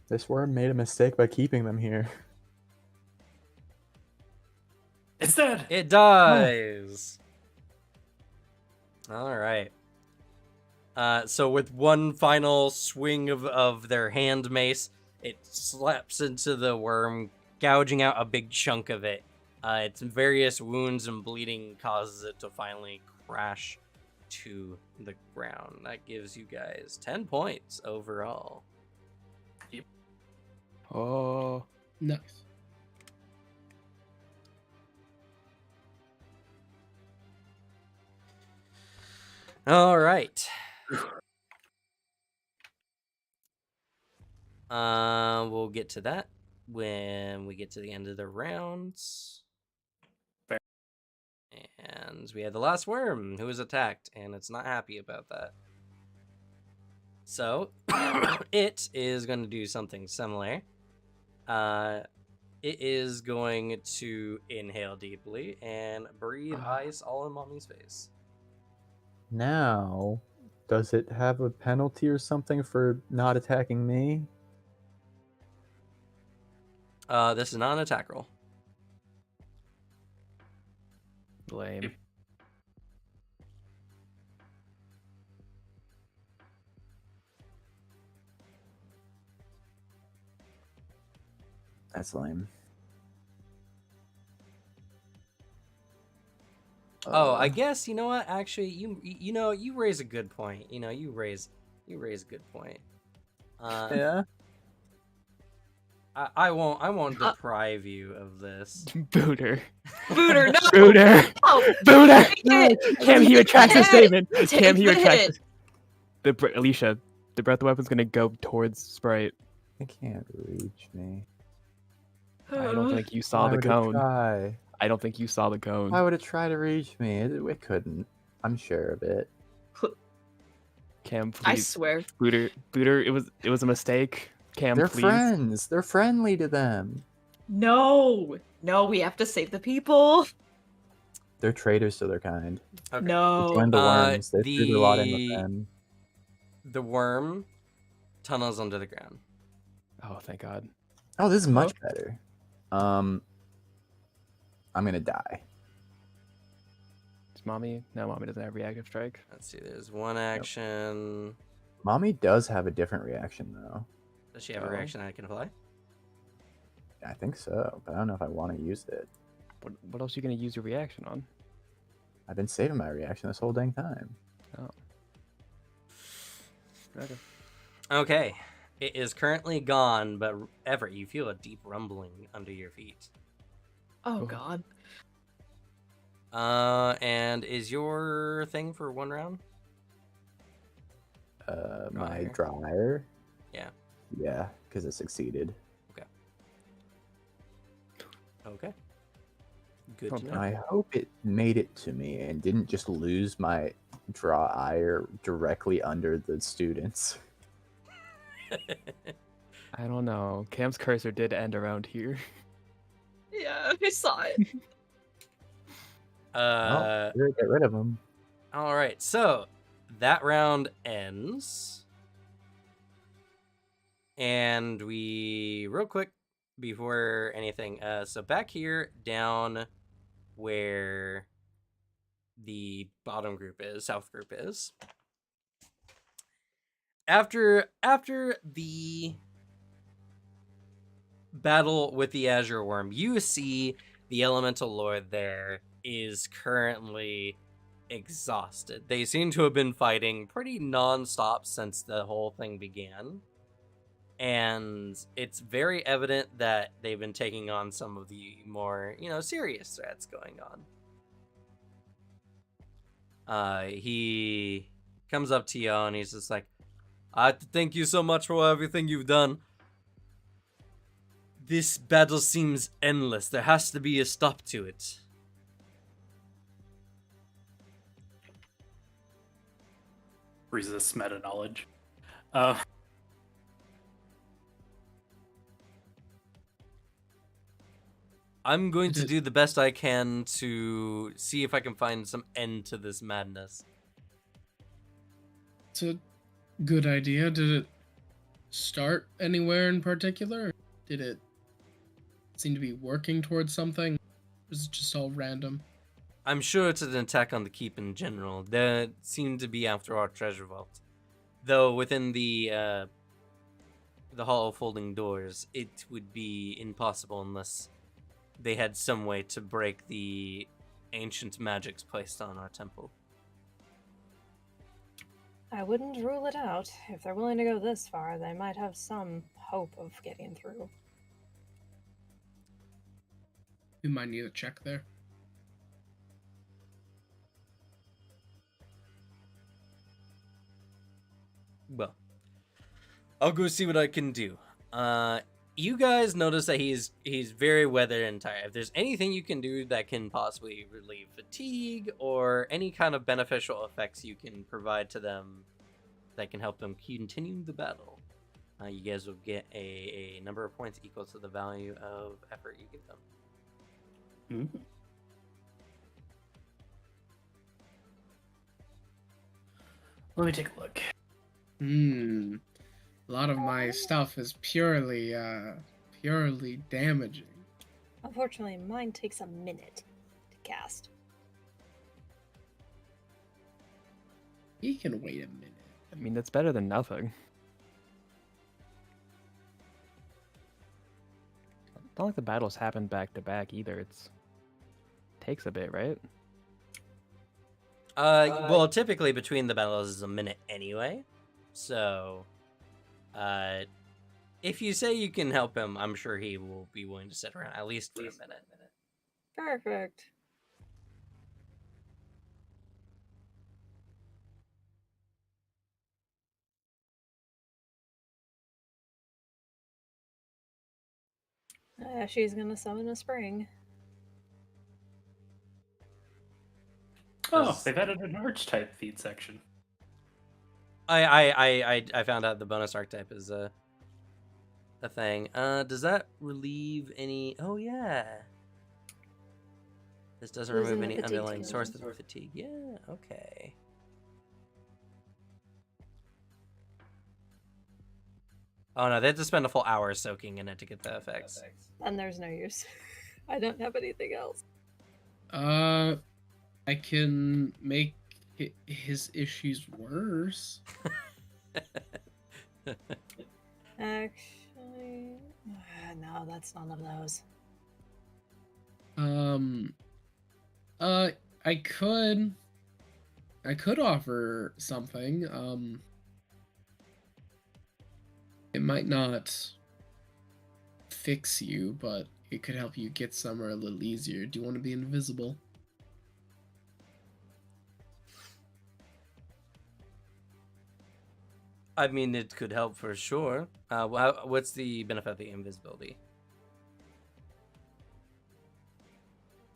Speaker 3: This worm made a mistake by keeping them here.
Speaker 4: It's dead.
Speaker 1: It dies. All right. So with one final swing of their hand mace, it slaps into the worm, gouging out a big chunk of it. Its various wounds and bleeding causes it to finally crash to the ground. That gives you guys 10 points overall.
Speaker 2: Oh.
Speaker 7: Nice.
Speaker 1: All right. We'll get to that when we get to the end of the rounds.
Speaker 4: Fair.
Speaker 1: And we had the last worm who was attacked, and it's not happy about that. So it is going to do something similar. It is going to inhale deeply and breathe ice all in Mommy's face.
Speaker 3: Now, does it have a penalty or something for not attacking me?
Speaker 1: This is not an attack roll.
Speaker 2: Lame.
Speaker 3: That's lame.
Speaker 1: Oh, I guess you know what? Actually, you raise a good point. You raise a good point.
Speaker 3: Yeah.
Speaker 1: I won't deprive you of this.
Speaker 2: Booter.
Speaker 6: Booter, no!
Speaker 2: Booter.
Speaker 6: Oh,
Speaker 2: Booter.
Speaker 6: take it!
Speaker 2: Cam, he retracts his
Speaker 6: Take
Speaker 2: statement.
Speaker 6: Take
Speaker 2: Cam, he
Speaker 6: the
Speaker 2: retracts.
Speaker 6: hit.
Speaker 2: Alicia, the breath weapon's gonna go towards Sprite.
Speaker 3: It can't reach me.
Speaker 2: I don't think you saw
Speaker 3: Why
Speaker 2: the
Speaker 3: would it
Speaker 2: cone.
Speaker 3: try?
Speaker 2: I don't think you saw the cone.
Speaker 3: Why would it try to reach me? It couldn't. I'm sure of it.
Speaker 2: Cam, please.
Speaker 6: I swear.
Speaker 2: Booter, it was a mistake. Cam,
Speaker 3: They're
Speaker 2: please.
Speaker 3: friends. They're friendly to them.
Speaker 6: No, we have to save the people.
Speaker 3: They're traitors to their kind.
Speaker 1: Okay.
Speaker 3: They
Speaker 6: No.
Speaker 3: joined the worms. They threw their lot in with them.
Speaker 1: The worm tunnels under the ground.
Speaker 2: Oh, thank God.
Speaker 3: Oh, this is much better. I'm gonna die.
Speaker 2: Is Mommy? No, Mommy doesn't have reactive strike.
Speaker 1: Let's see. There's one action.
Speaker 3: Mommy does have a different reaction though.
Speaker 1: Does she have a reaction I can apply?
Speaker 3: I think so, but I don't know if I want to use it.
Speaker 2: What else are you gonna use your reaction on?
Speaker 3: I've been saving my reaction this whole dang time.
Speaker 2: Oh. Okay.
Speaker 1: Okay. It is currently gone, but Everett, you feel a deep rumbling under your feet.
Speaker 6: Oh God.
Speaker 1: And is your thing for one round?
Speaker 3: My
Speaker 2: Dryer.
Speaker 3: dryer.
Speaker 1: Yeah.
Speaker 3: Yeah, because it succeeded.
Speaker 1: Okay. Good
Speaker 2: Oh,
Speaker 1: to know.
Speaker 3: I hope it made it to me and didn't just lose my draw ire directly under the students.
Speaker 2: I don't know. Cam's cursor did end around here.
Speaker 6: Yeah, I saw it.
Speaker 3: Well, we're gonna get rid of them.
Speaker 1: All right. So that round ends. And we, real quick, before anything, so back here, down where the bottom group is, south group is, after the battle with the Azure Worm, you see the Elemental Lord there is currently exhausted. They seem to have been fighting pretty non-stop since the whole thing began. And it's very evident that they've been taking on some of the more, serious threats going on. He comes up to you and he's just like, I have to thank you so much for everything you've done. This battle seems endless. There has to be a stop to it.
Speaker 4: Resist meta knowledge.
Speaker 1: I'm going to do the best I can to see if I can find some end to this madness.
Speaker 7: It's a good idea. Did it start anywhere in particular? Did it seem to be working towards something? Or is it just all random?
Speaker 1: I'm sure it's an attack on the keep in general. They seem to be after our treasure vault. Though within the Hall of Folding Doors, it would be impossible unless they had some way to break the ancient magics placed on our temple.
Speaker 5: I wouldn't rule it out. If they're willing to go this far, they might have some hope of getting through.
Speaker 7: We might need a check there.
Speaker 1: Well, I'll go see what I can do. You guys notice that he's very weathered and tired. If there's anything you can do that can possibly relieve fatigue or any kind of beneficial effects you can provide to them, that can help them continue the battle. You guys will get a number of points equal to the value of effort you give them.
Speaker 4: Mhm. Let me take a look.
Speaker 7: A lot of my stuff is purely damaging.
Speaker 5: Unfortunately, mine takes a minute to cast.
Speaker 7: He can wait a minute.
Speaker 2: I mean, that's better than nothing. It's not like the battles happen back to back either. It takes a bit, right?
Speaker 1: Well, typically between the battles is a minute anyway. So, if you say you can help him, I'm sure he will be willing to sit around at least for a minute.
Speaker 5: Perfect. She's gonna summon a spring.
Speaker 4: Oh, they've added an archetype feat section.
Speaker 1: I found out the bonus archetype is a thing. Does that relieve any? Oh yeah. This doesn't
Speaker 5: Losing
Speaker 1: remove
Speaker 5: the
Speaker 1: any
Speaker 5: fatigue
Speaker 1: underlying
Speaker 5: damage.
Speaker 1: source of the fatigue. Yeah. Okay. Oh no, they have to spend a full hour soaking in it to get the effects.
Speaker 5: And there's no use. I don't have anything else.
Speaker 7: I can make his issues worse.
Speaker 5: Actually, no, that's none of those.
Speaker 7: I could offer something. It might not fix you, but it could help you get somewhere a little easier. Do you want to be invisible?
Speaker 1: I mean, it could help for sure. What's the benefit of the invisibility?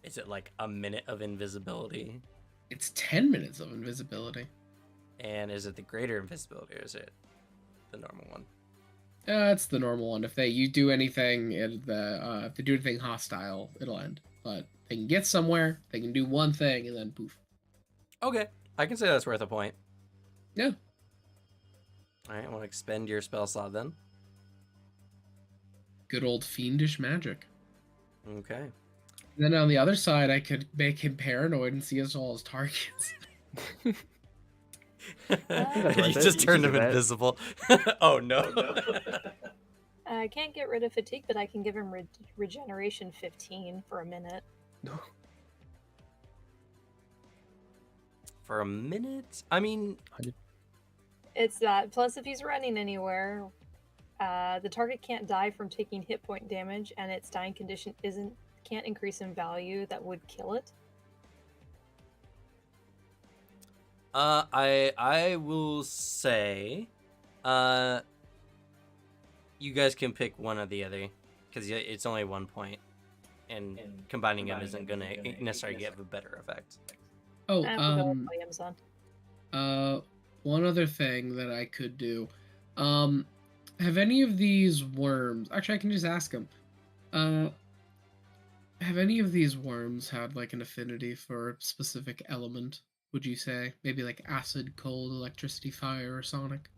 Speaker 1: Is it like a minute of invisibility?
Speaker 7: It's 10 minutes of invisibility.
Speaker 1: And is it the greater invisibility or is it the normal one?
Speaker 7: It's the normal one. If you do anything, if they do anything hostile, it'll end. But they can get somewhere, they can do one thing, and then poof.
Speaker 1: Okay, I can say that's worth a point.
Speaker 7: Yeah.
Speaker 1: Alright, I want to expend your spell slot then.
Speaker 7: Good old fiendish magic.
Speaker 1: Okay.
Speaker 7: And then on the other side, I could make him paranoid and see us all as targets.
Speaker 2: that's
Speaker 1: You
Speaker 2: worth it.
Speaker 1: just
Speaker 2: You
Speaker 1: turned
Speaker 2: should
Speaker 1: him
Speaker 2: do that.
Speaker 1: invisible. Oh no.
Speaker 5: I can't get rid of fatigue, but I can give him regeneration 15 for a minute.
Speaker 1: For a minute? I mean,
Speaker 5: It's that. Plus, if he's running anywhere, the target can't die from taking hit point damage, and its dying condition can't increase in value that would kill it.
Speaker 1: I will say, you guys can pick one or the other, because it's only 1 point, and combining them isn't gonna necessarily give a better effect.
Speaker 7: Oh,
Speaker 5: We'll go with Williams then.
Speaker 7: one other thing that I could do. Have any of these worms... Actually, I can just ask them. Have any of these worms had, like, an affinity for a specific element, would you say? Maybe, like, acid, cold, electricity, fire, or sonic?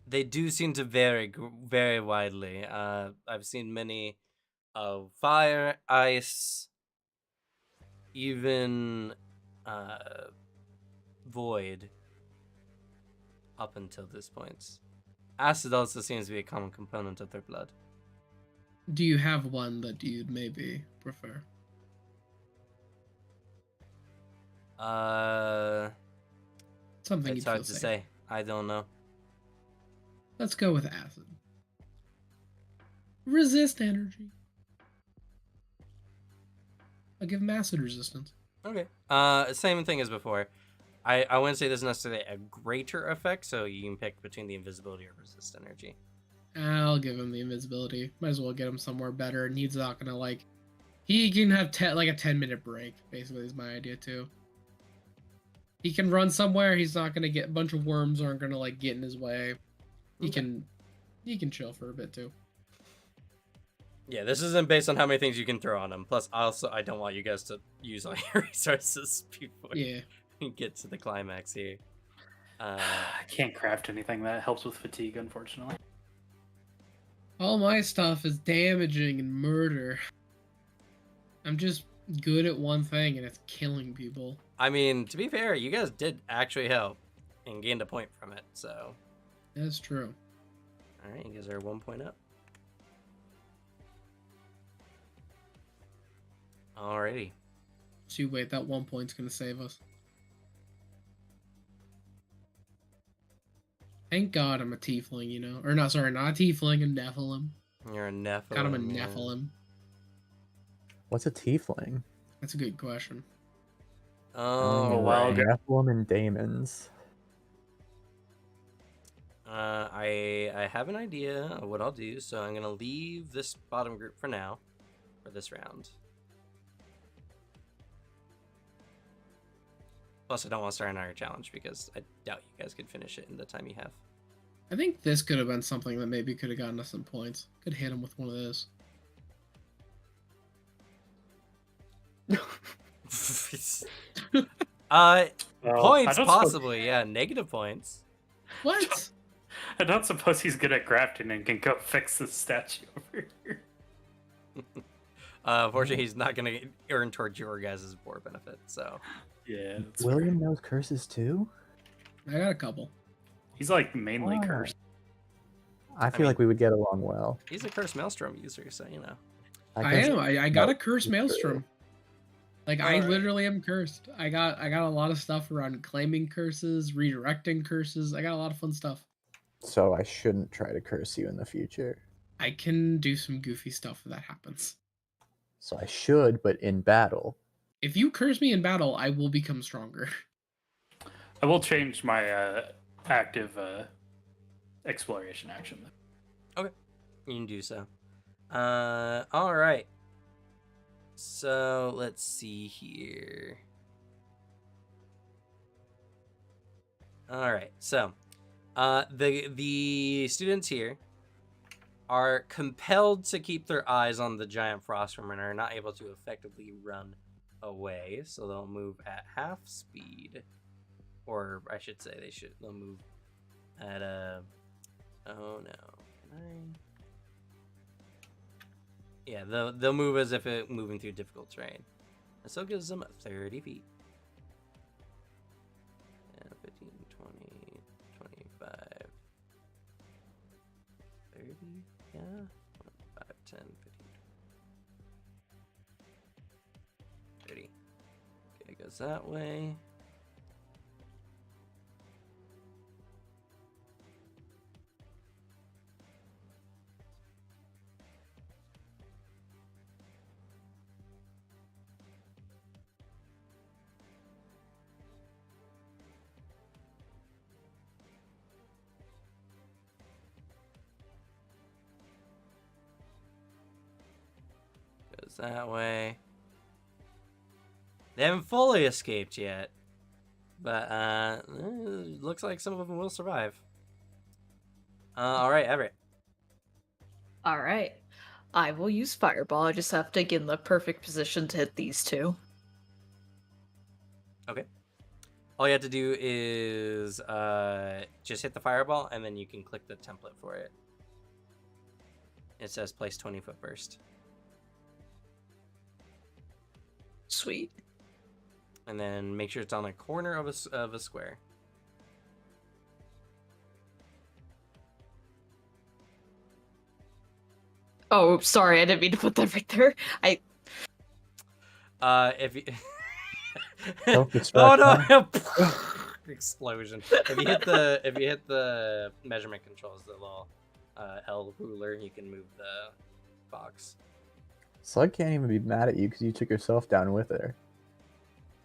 Speaker 1: They do seem to vary very widely. I've seen many of fire, ice, even void up until this point. Acid also seems to be a common component of their blood.
Speaker 7: Do you have one that you'd maybe prefer? Something
Speaker 1: It's
Speaker 7: you'd
Speaker 1: hard
Speaker 7: feel
Speaker 1: to
Speaker 7: safe.
Speaker 1: say. I don't know.
Speaker 7: Let's go with acid. Resist energy. I'll give him acid resistance.
Speaker 1: Okay. Same thing as before. I wouldn't say there's necessarily a greater effect, so you can pick between the invisibility or resist energy.
Speaker 7: I'll give him the invisibility. Might as well get him somewhere better, and he's not gonna, like... He can have like a 10-minute break, basically, is my idea, too. He can run somewhere. He's not gonna get a bunch of worms aren't gonna like get in his way. He can chill for a bit too.
Speaker 1: Yeah, this isn't based on how many things you can throw on him. Plus, also, I don't want you guys to use all your resources before you get to the climax here.
Speaker 4: I can't craft anything that helps with fatigue, unfortunately.
Speaker 7: All my stuff is damaging and murder. I'm just good at one thing, and it's killing people.
Speaker 1: I mean, to be fair, you guys did actually help and gained a point from it, so.
Speaker 7: That's true.
Speaker 1: Alright, you guys are 1 point up. Alrighty.
Speaker 7: So wait, that 1 point's gonna save us. Thank God I'm a tiefling, you know? Or not, sorry, not a tiefling, a Nephilim.
Speaker 1: You're a Nephilim.
Speaker 7: God, I'm a
Speaker 1: yeah.
Speaker 7: Nephilim.
Speaker 3: What's a tiefling?
Speaker 7: That's a good question.
Speaker 1: Oh,
Speaker 4: wow.
Speaker 1: right.
Speaker 3: Nephilim and daemons.
Speaker 1: I have an idea of what I'll do, so I'm gonna leave this bottom group for now, for this round. Plus, I don't want to start another challenge because I doubt you guys could finish it in the time you have.
Speaker 7: I think this could have been something that maybe could have gotten us some points. Could hit him with one of those.
Speaker 1: Points,
Speaker 4: I don't
Speaker 1: possibly, yeah. Negative points.
Speaker 7: What?
Speaker 4: I don't suppose he's good at crafting and can go fix the statue over here.
Speaker 1: Unfortunately, he's not going to earn towards your guys' war benefit, so.
Speaker 4: Yeah. That's
Speaker 3: William knows curses too?
Speaker 7: I got a couple.
Speaker 4: He's like mainly
Speaker 3: Wow.
Speaker 4: cursed.
Speaker 3: I feel like we would get along well.
Speaker 1: He's a Cursed Maelstrom user, so you know.
Speaker 7: I am. I got a
Speaker 3: No,
Speaker 7: cursed
Speaker 3: it's
Speaker 7: maelstrom. Like I
Speaker 1: Alright.
Speaker 7: literally am cursed. I got a lot of stuff around claiming curses, redirecting curses. I got a lot of fun stuff.
Speaker 3: So I shouldn't try to curse you in the future.
Speaker 7: I can do some goofy stuff if that happens.
Speaker 3: So I should, but in battle.
Speaker 7: If you curse me in battle, I will become stronger.
Speaker 4: I will change my active exploration action.
Speaker 1: You can do so. Alright. So, let's see here. Alright, so, the students here are compelled to keep their eyes on the giant frostworm and are not able to effectively run away, so they'll move at half speed. Or, I should say, they'll move at a... Oh no. 9... Yeah, they'll move as if it moving through difficult terrain. And so it gives them 30 feet. And 15, 20, 25, 30, yeah? 5, 10, 15, 30. Okay, it goes that way. Goes that way. They haven't fully escaped yet, but looks like some of them will survive. All right, Everett.
Speaker 6: All right. I will use Fireball. I just have to get in the perfect position to hit these two.
Speaker 1: Okay. All you have to do is just hit the fireball, and then you can click the template for it. It says place 20-foot burst.
Speaker 6: Sweet.
Speaker 1: And then make sure it's on a corner of a square.
Speaker 6: Oh, sorry, I didn't mean to put that right there.
Speaker 1: If you...
Speaker 3: Don't
Speaker 1: oh
Speaker 3: distract
Speaker 1: no! Explosion. If you hit the measurement controls, the little L ruler, you can move the box.
Speaker 3: Slug can't even be mad at you because you took yourself down with her.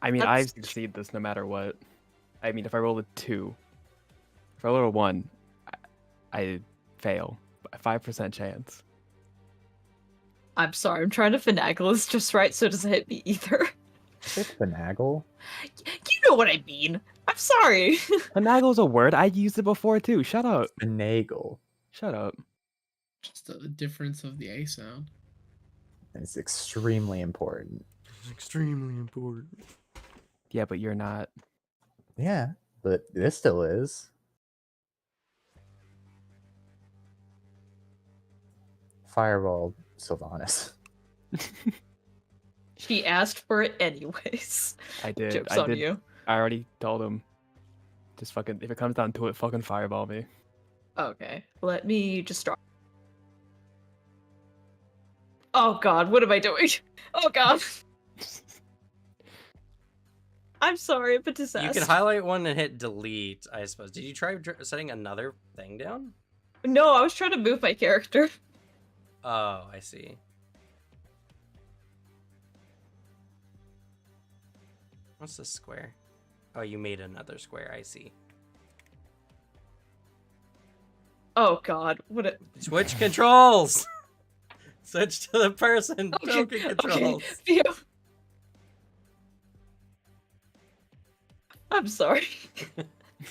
Speaker 2: I mean, I
Speaker 6: That's-
Speaker 2: succeed this no matter what. I mean, if I roll a 2, if I roll a 1, I fail. A 5% chance.
Speaker 6: I'm sorry, I'm trying to finagle this just right so it doesn't hit me either.
Speaker 3: Is it finagle?
Speaker 6: You know what I mean. I'm sorry.
Speaker 2: Finagle's a word. I used it before too. Shut up.
Speaker 3: Finagle.
Speaker 2: Shut up.
Speaker 7: Just a difference of the A sound.
Speaker 3: And it's extremely important.
Speaker 1: It's extremely important.
Speaker 2: Yeah, but you're not.
Speaker 3: Yeah, but this still is. Fireball Sylvanas.
Speaker 6: She asked for it anyways.
Speaker 2: I did.
Speaker 6: Joke's
Speaker 2: I
Speaker 6: on
Speaker 2: did.
Speaker 6: you.
Speaker 2: I already told him. Just fucking. If it comes down to it, fucking fireball me.
Speaker 6: Okay, let me just start. Oh god, what am I doing? Oh god. I'm sorry, I'm a
Speaker 1: You
Speaker 6: disaster.
Speaker 1: can highlight one and hit delete, I suppose. Did you try setting another thing down?
Speaker 6: No, I was trying to move my character.
Speaker 1: Oh, I see. What's this square? Oh, you made another square, I see.
Speaker 6: Oh god, what a...
Speaker 1: Switch controls! Switch to the person. Token controls.
Speaker 6: Phew. I'm sorry.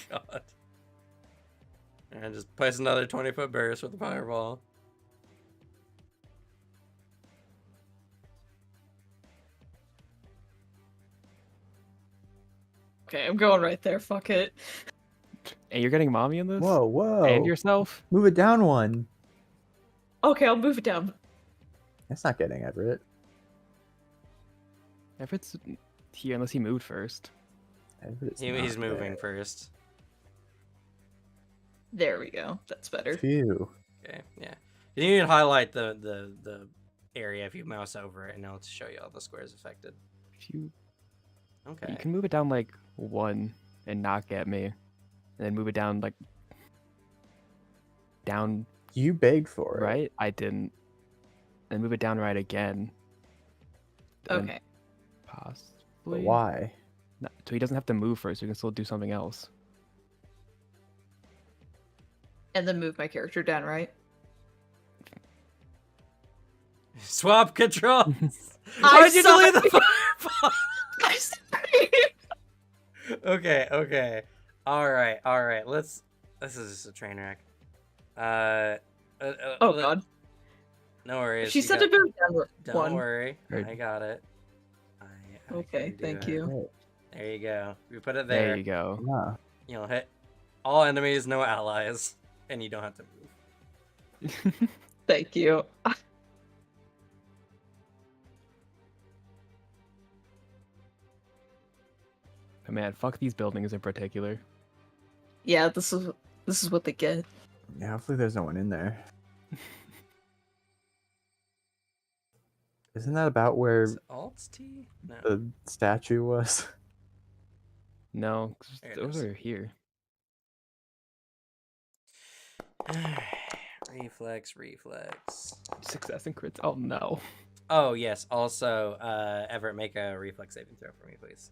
Speaker 1: God. And just place another 20-foot burst with the fireball.
Speaker 6: Okay, I'm going right there, fuck it.
Speaker 2: And you're getting mommy in this?
Speaker 3: Whoa, whoa.
Speaker 2: And yourself?
Speaker 3: Move it down one.
Speaker 6: Okay, I'll move it down.
Speaker 3: That's not getting Everett.
Speaker 2: If it's here, unless he moved first.
Speaker 3: Everett's
Speaker 1: He's
Speaker 3: not
Speaker 1: moving
Speaker 3: there.
Speaker 1: first.
Speaker 6: There we go, that's better.
Speaker 3: Phew.
Speaker 1: Okay, yeah. You can highlight the area if you mouse over it, and it'll show you all the squares affected.
Speaker 2: If you
Speaker 1: Okay.
Speaker 2: you can move it down like one and not get me, and then move it down like down
Speaker 3: You begged for it.
Speaker 2: right. I didn't. And move it down right again. and
Speaker 6: Okay.
Speaker 3: But
Speaker 2: Possibly.
Speaker 3: why?
Speaker 2: No, so he doesn't have to move first. We can still do something else.
Speaker 6: And then move my character down, right?
Speaker 1: Swap controls.
Speaker 6: I'm
Speaker 1: Why'd you delete the
Speaker 6: sorry.
Speaker 1: fireball?
Speaker 6: I'm sorry.
Speaker 1: Okay. All right. This is just a train wreck.
Speaker 6: Oh god.
Speaker 1: No worries.
Speaker 6: She
Speaker 1: you
Speaker 6: said
Speaker 1: got-
Speaker 6: to move down
Speaker 1: Don't
Speaker 6: one.
Speaker 1: worry.
Speaker 2: Heard.
Speaker 1: I got it. I
Speaker 6: Okay,
Speaker 1: can do
Speaker 6: thank
Speaker 1: it.
Speaker 6: you.
Speaker 1: There you go. We put it
Speaker 2: There
Speaker 1: there.
Speaker 2: you go.
Speaker 3: Yeah.
Speaker 1: You'll hit all enemies, no allies, and you don't have to move.
Speaker 6: Thank you.
Speaker 2: But man, fuck these buildings in particular.
Speaker 6: Yeah, this is what they get.
Speaker 3: Yeah, hopefully there's no one in there. Isn't that about where
Speaker 1: Is it Alt T? No.
Speaker 3: the statue was?
Speaker 2: No, 'cause
Speaker 1: There it
Speaker 2: those
Speaker 1: is.
Speaker 2: are here.
Speaker 1: Reflex.
Speaker 2: Success and crits. Oh no.
Speaker 1: Oh yes. Also, Everett, make a reflex saving throw for me, please.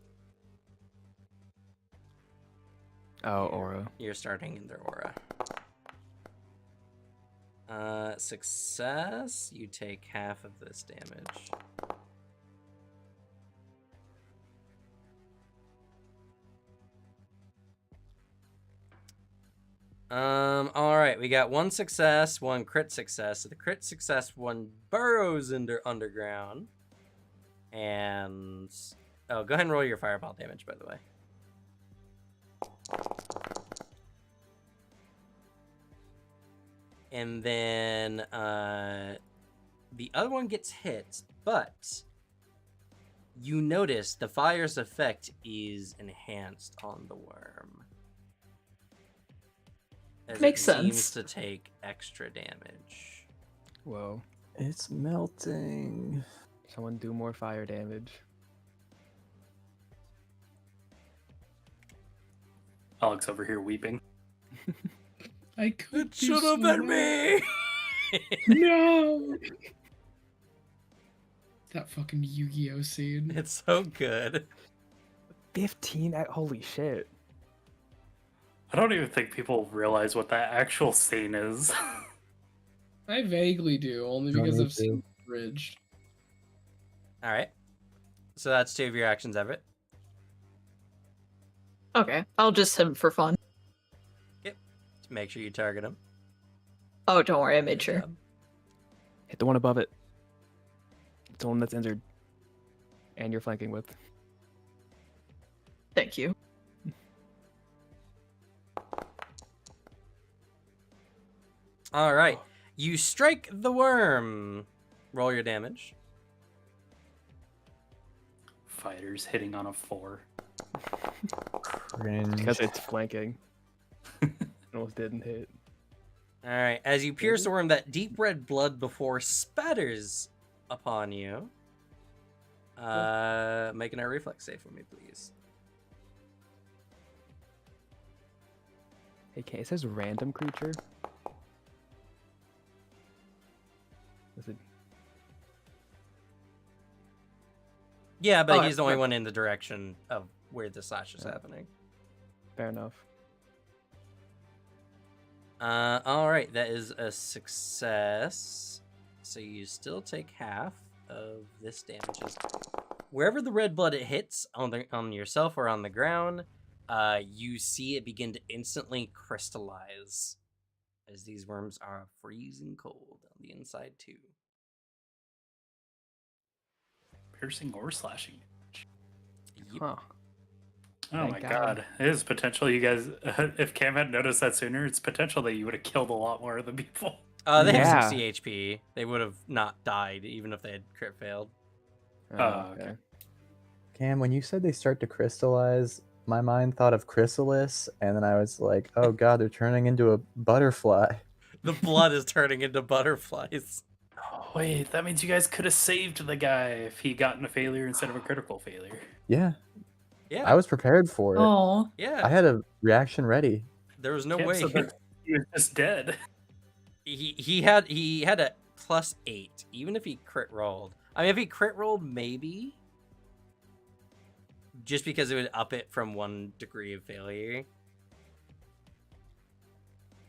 Speaker 2: Oh, aura.
Speaker 1: You're starting in their aura. Success. You take half of this damage. All right, we got one success, one crit success. So the crit success one burrows into underground, and oh, go ahead and roll your fireball damage, by the way. And then the other one gets hit, but you notice the fire's effect is enhanced on the worm. As
Speaker 6: Makes
Speaker 1: it
Speaker 6: sense.
Speaker 1: seems to take extra damage.
Speaker 2: Whoa.
Speaker 3: It's melting.
Speaker 2: Someone do more fire damage.
Speaker 4: Alex over here weeping.
Speaker 7: I could.
Speaker 1: It should have been me!
Speaker 7: No. That fucking Yu-Gi-Oh scene.
Speaker 1: It's so good.
Speaker 2: 15? Holy shit.
Speaker 4: I don't even think people realize what that actual scene is.
Speaker 7: I vaguely do, only
Speaker 3: Don't
Speaker 7: because
Speaker 3: need
Speaker 7: I've seen
Speaker 3: to.
Speaker 7: Bridge.
Speaker 1: Alright. So that's two of your actions, Everett.
Speaker 6: Okay, I'll just hit him for fun.
Speaker 1: Make sure you target him.
Speaker 6: Oh, don't worry, I made
Speaker 1: Good
Speaker 6: sure.
Speaker 1: job.
Speaker 2: Hit the one above it. It's the one that's injured. And you're flanking with.
Speaker 6: Thank you.
Speaker 1: All right. You strike the worm. Roll your damage.
Speaker 4: Fighters hitting on a 4.
Speaker 3: Cringe.
Speaker 2: Because it's flanking. Almost didn't hit.
Speaker 1: All right. As you pierce the worm, that deep red blood before spatters upon you. Making a reflex save for me, please.
Speaker 2: Hey, it says random creature. Is it?
Speaker 1: Yeah, but
Speaker 6: Oh,
Speaker 1: he's the only
Speaker 6: right.
Speaker 1: one in the direction of where the slash is happening.
Speaker 2: Fair enough.
Speaker 1: All right, that is a success. So you still take half of this damage. Wherever the red blood it hits on yourself or on the ground, you see it begin to instantly crystallize, as these worms are freezing cold on the inside too.
Speaker 4: Piercing or slashing.
Speaker 1: Yep.
Speaker 2: Huh.
Speaker 4: Oh
Speaker 2: Thank
Speaker 4: my
Speaker 2: God.
Speaker 4: god. It is potential you guys, if Cam had noticed that sooner, it's potential that you would have killed a lot more of the people.
Speaker 1: They
Speaker 2: Yeah.
Speaker 1: have 60 HP. They would have not died even if they had crit failed.
Speaker 4: Oh, okay.
Speaker 3: Cam, when you said they start to crystallize, my mind thought of chrysalis, and then I was like, oh god, they're turning into a butterfly.
Speaker 1: The blood is turning into butterflies.
Speaker 4: Oh, wait, that means you guys could have saved the guy if he gotten a failure instead of a critical failure.
Speaker 3: Yeah,
Speaker 1: Yeah.
Speaker 3: I was prepared for it.
Speaker 6: Oh,
Speaker 1: Yeah.
Speaker 3: I had a reaction ready.
Speaker 1: There was no
Speaker 4: Cam
Speaker 1: way.
Speaker 4: said that he was just dead.
Speaker 1: he had a +8 even if he crit rolled. I mean, if he crit rolled, maybe, just because it would up it from 1 degree of failure.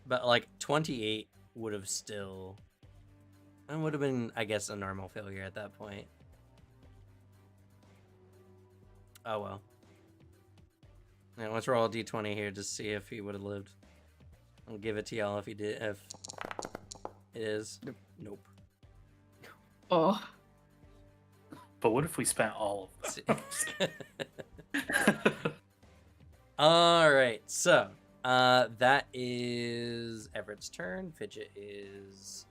Speaker 1: But like 28 would have still, and would have been, I guess, a normal failure at that point. Oh well. Yeah, let's roll a d20 here to see if he would have lived. I'll give it to y'all if he did. If it is, nope.
Speaker 6: oh.
Speaker 4: But what if we spent all of them?
Speaker 1: All right, so that is Everett's turn. Fidget is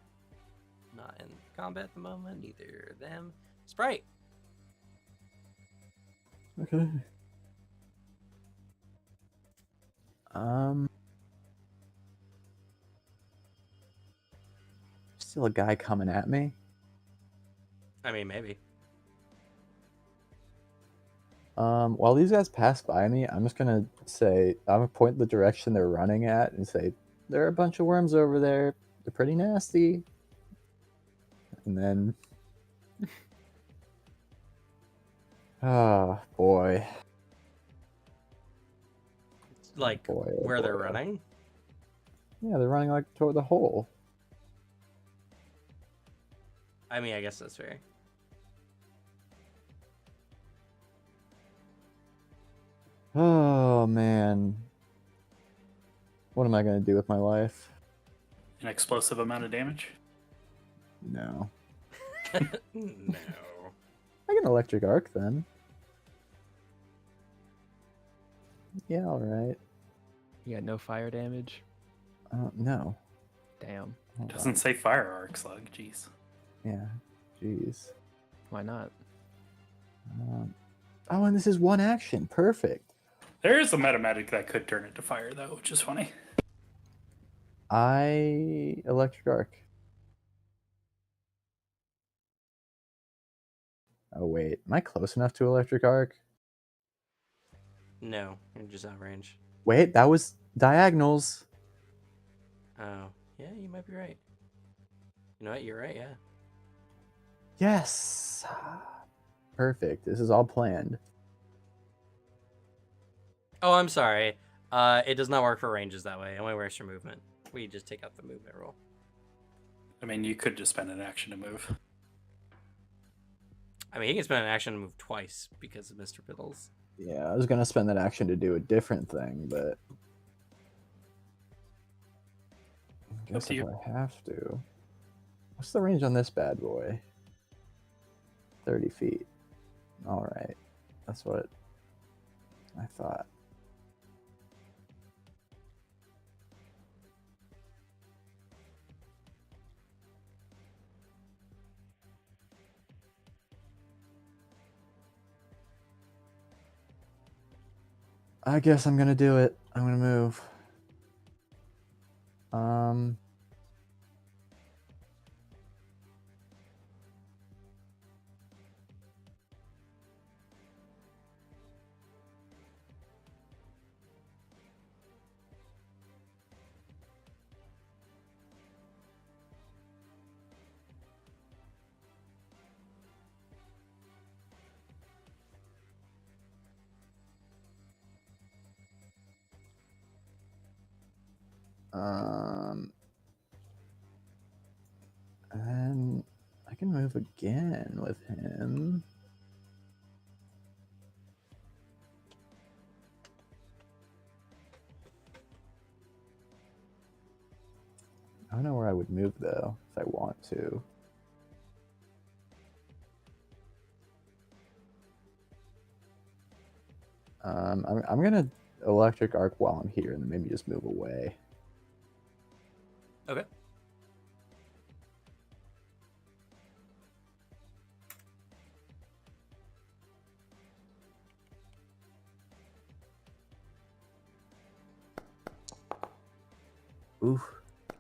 Speaker 1: not in combat at the moment. Neither of them. Sprite.
Speaker 3: Okay. Still a guy coming at me.
Speaker 1: I mean, maybe.
Speaker 3: While these guys pass by me, I'm just gonna say, I'm gonna point the direction they're running at and say, there are a bunch of worms over there. They're pretty nasty. And then, oh boy.
Speaker 1: Like
Speaker 3: Boy, oh
Speaker 1: where they're
Speaker 3: boy.
Speaker 1: running.
Speaker 3: Yeah, they're running like toward the hole.
Speaker 1: I mean, I guess that's fair.
Speaker 3: Oh man. What am I gonna do with my life?
Speaker 4: An explosive amount of damage?
Speaker 3: No.
Speaker 1: No.
Speaker 3: I get an electric arc then. Yeah, alright.
Speaker 2: You got no fire damage?
Speaker 3: No.
Speaker 2: Damn.
Speaker 3: Hold on.
Speaker 4: Doesn't say fire arc slug, jeez.
Speaker 3: Yeah. Jeez.
Speaker 2: Why not?
Speaker 3: Oh, and this is one action. Perfect.
Speaker 4: There is a metamagic that could turn it to fire, though, which is funny.
Speaker 3: I electric arc. Oh wait, am I close enough to electric arc?
Speaker 1: No, you're just out of range.
Speaker 3: Wait, that was diagonals.
Speaker 1: Oh, yeah, you might be right. You know what? You're right. Yeah.
Speaker 3: Yes. Perfect. This is all planned.
Speaker 1: Oh, I'm sorry. It does not work for ranges that way. It only works for movement. We just take out the movement roll.
Speaker 4: I mean, you could just spend an action to move.
Speaker 1: I mean, he can spend an action to move twice because of Mr. Piddles.
Speaker 3: Yeah, I was gonna spend that action to do a different thing, but I guess
Speaker 4: to
Speaker 3: if
Speaker 4: you.
Speaker 3: I have to. What's the range on this bad boy? 30 feet. All right, that's what I thought. I guess I'm gonna do it. I'm gonna move. Um, um, and I can move again with him. I don't know where I would move though, if I want to. I'm gonna electric arc while I'm here, and then maybe just move away.
Speaker 1: Okay.
Speaker 3: Oof.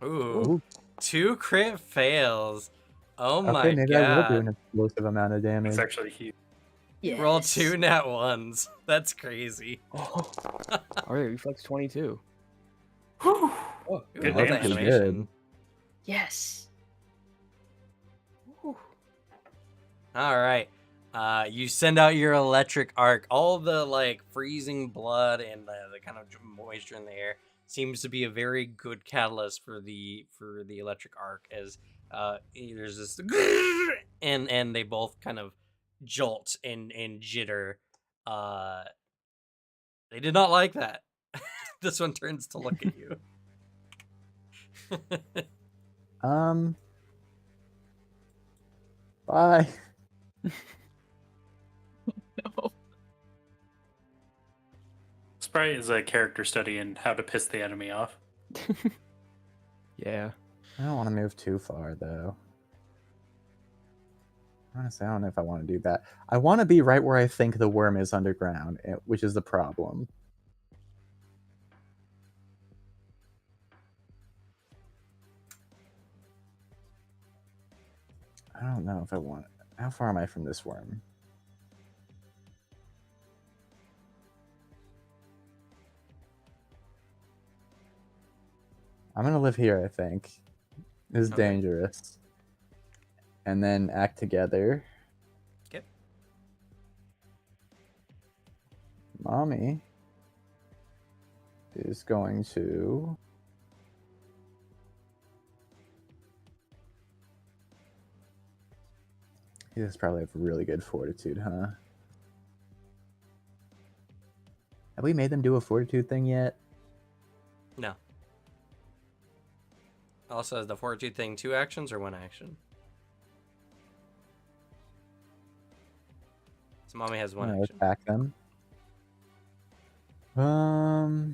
Speaker 1: Ooh.
Speaker 3: Ooh.
Speaker 1: 2 crit fails. Oh
Speaker 3: Okay,
Speaker 1: my
Speaker 3: maybe I will do an
Speaker 1: god.
Speaker 3: explosive amount of damage.
Speaker 4: It's actually huge.
Speaker 1: Roll 2 nat ones. That's crazy.
Speaker 2: Oh, all right, reflex 22.
Speaker 4: Whew.
Speaker 2: Oh,
Speaker 4: Good
Speaker 1: I love the
Speaker 4: damage.
Speaker 3: Pretty
Speaker 1: animation.
Speaker 6: Yes.
Speaker 2: Whew.
Speaker 1: All right. You send out your electric arc. All the like freezing blood and the kind of moisture in the air seems to be a very good catalyst for the electric arc. As there's this and they both kind of jolt and jitter. They did not like that. This one turns to look at you.
Speaker 3: Bye.
Speaker 6: No.
Speaker 4: Sprite is a character study in how to piss the enemy off.
Speaker 2: Yeah.
Speaker 3: I don't want to move too far though. Honestly, I don't know if I want to do that. I want to be right where I think the worm is underground, which is the problem. I don't know if I want. How far am I from this worm? I'm gonna live here, I think. This is
Speaker 1: Okay.
Speaker 3: dangerous. And then act together.
Speaker 1: Okay.
Speaker 3: Mommy is going to... He does probably have really good fortitude, huh? Have we made them do a fortitude thing yet?
Speaker 1: No. Also, is the fortitude thing 2 actions or 1 action? So mommy has 1
Speaker 3: Let's
Speaker 1: action.
Speaker 3: back them. I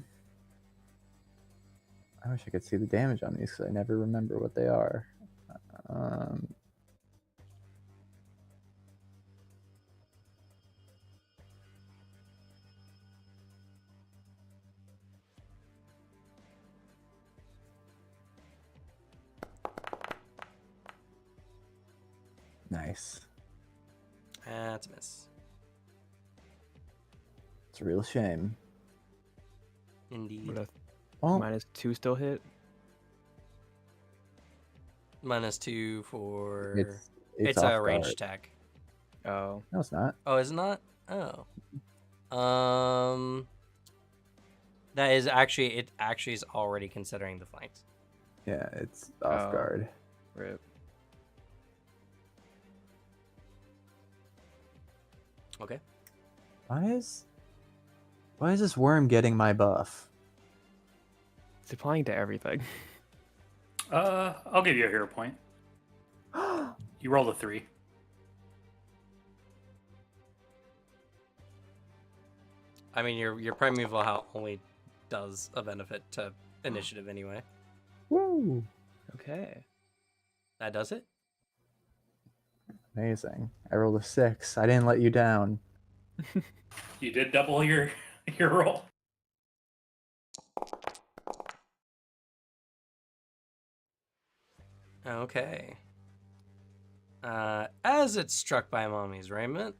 Speaker 3: wish I could see the damage on these because I never remember what they are. Nice.
Speaker 1: That's a miss.
Speaker 3: It's a real shame.
Speaker 1: Indeed.
Speaker 2: Would a
Speaker 3: Well,
Speaker 2: -2 still hit?
Speaker 1: -2 for...
Speaker 3: it's
Speaker 1: It's
Speaker 3: off
Speaker 1: a ranged
Speaker 3: guard.
Speaker 1: attack.
Speaker 2: Oh.
Speaker 3: No, it's not.
Speaker 1: Oh, is it not? Oh. That is actually... It actually is already considering the flanks.
Speaker 3: Yeah, it's off
Speaker 2: Oh.
Speaker 3: guard.
Speaker 2: Rip.
Speaker 1: Okay.
Speaker 3: Why is Why is this worm getting my buff?
Speaker 2: It's applying to everything.
Speaker 4: I'll give you a hero point. You rolled a 3.
Speaker 1: I mean, your primeval health only does a benefit to initiative anyway.
Speaker 3: Woo!
Speaker 2: Okay.
Speaker 1: That does it?
Speaker 3: Amazing. I rolled a 6. I didn't let you down.
Speaker 4: You did double your roll.
Speaker 1: Okay. As it's struck by Mommy's raiment,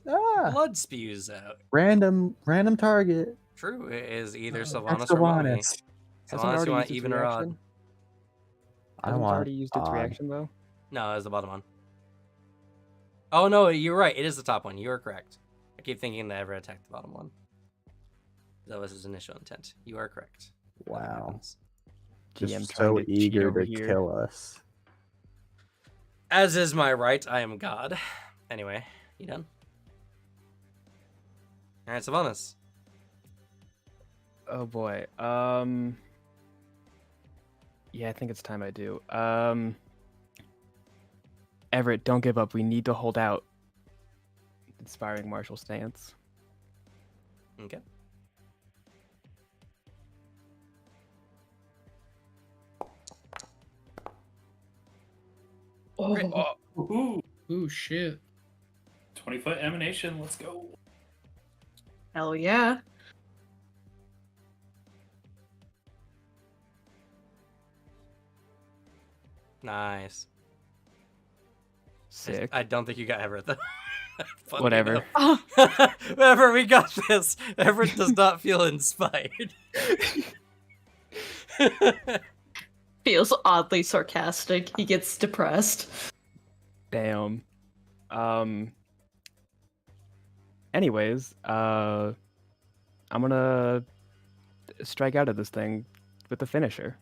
Speaker 3: Ah!
Speaker 1: blood spews out.
Speaker 3: Random target.
Speaker 1: True, it is either
Speaker 3: That's
Speaker 1: Sylvanas or Mommy.
Speaker 3: Sylvanas.
Speaker 2: Hasn't
Speaker 1: Sylvanas,
Speaker 2: already
Speaker 1: you want
Speaker 2: used its
Speaker 1: even or odd?
Speaker 2: reaction?
Speaker 3: I
Speaker 2: Hasn't
Speaker 3: want
Speaker 2: already used its
Speaker 3: odd.
Speaker 2: reaction though.
Speaker 1: No, it was the bottom one. Oh no, you're right. It is the top one. You are correct. I keep thinking that Everett attacked the bottom one. That was his initial intent. You are correct. Nothing
Speaker 3: Wow.
Speaker 1: happens.
Speaker 2: GM
Speaker 3: Just
Speaker 2: trying
Speaker 3: so
Speaker 2: to cheat
Speaker 3: eager
Speaker 2: over
Speaker 3: to
Speaker 2: here.
Speaker 3: kill us.
Speaker 1: As is my right, I am God. Anyway, you done? All right, Sylvanas.
Speaker 2: Oh boy. Yeah, I think it's time I do. Everett, don't give up. We need to hold out. Inspiring martial stance.
Speaker 1: Okay.
Speaker 6: Oh,
Speaker 4: Ooh,
Speaker 7: Ooh, shit.
Speaker 4: 20-foot emanation. Let's go.
Speaker 6: hell yeah.
Speaker 1: Nice.
Speaker 2: Sick.
Speaker 1: I don't think you got Everett though. Funny
Speaker 2: Whatever.
Speaker 1: enough.
Speaker 6: Oh,
Speaker 1: Whatever, we got this. Everett does not feel inspired.
Speaker 6: feels oddly sarcastic. He gets depressed.
Speaker 2: Damn. Anyways, I'm gonna strike out at this thing with the finisher.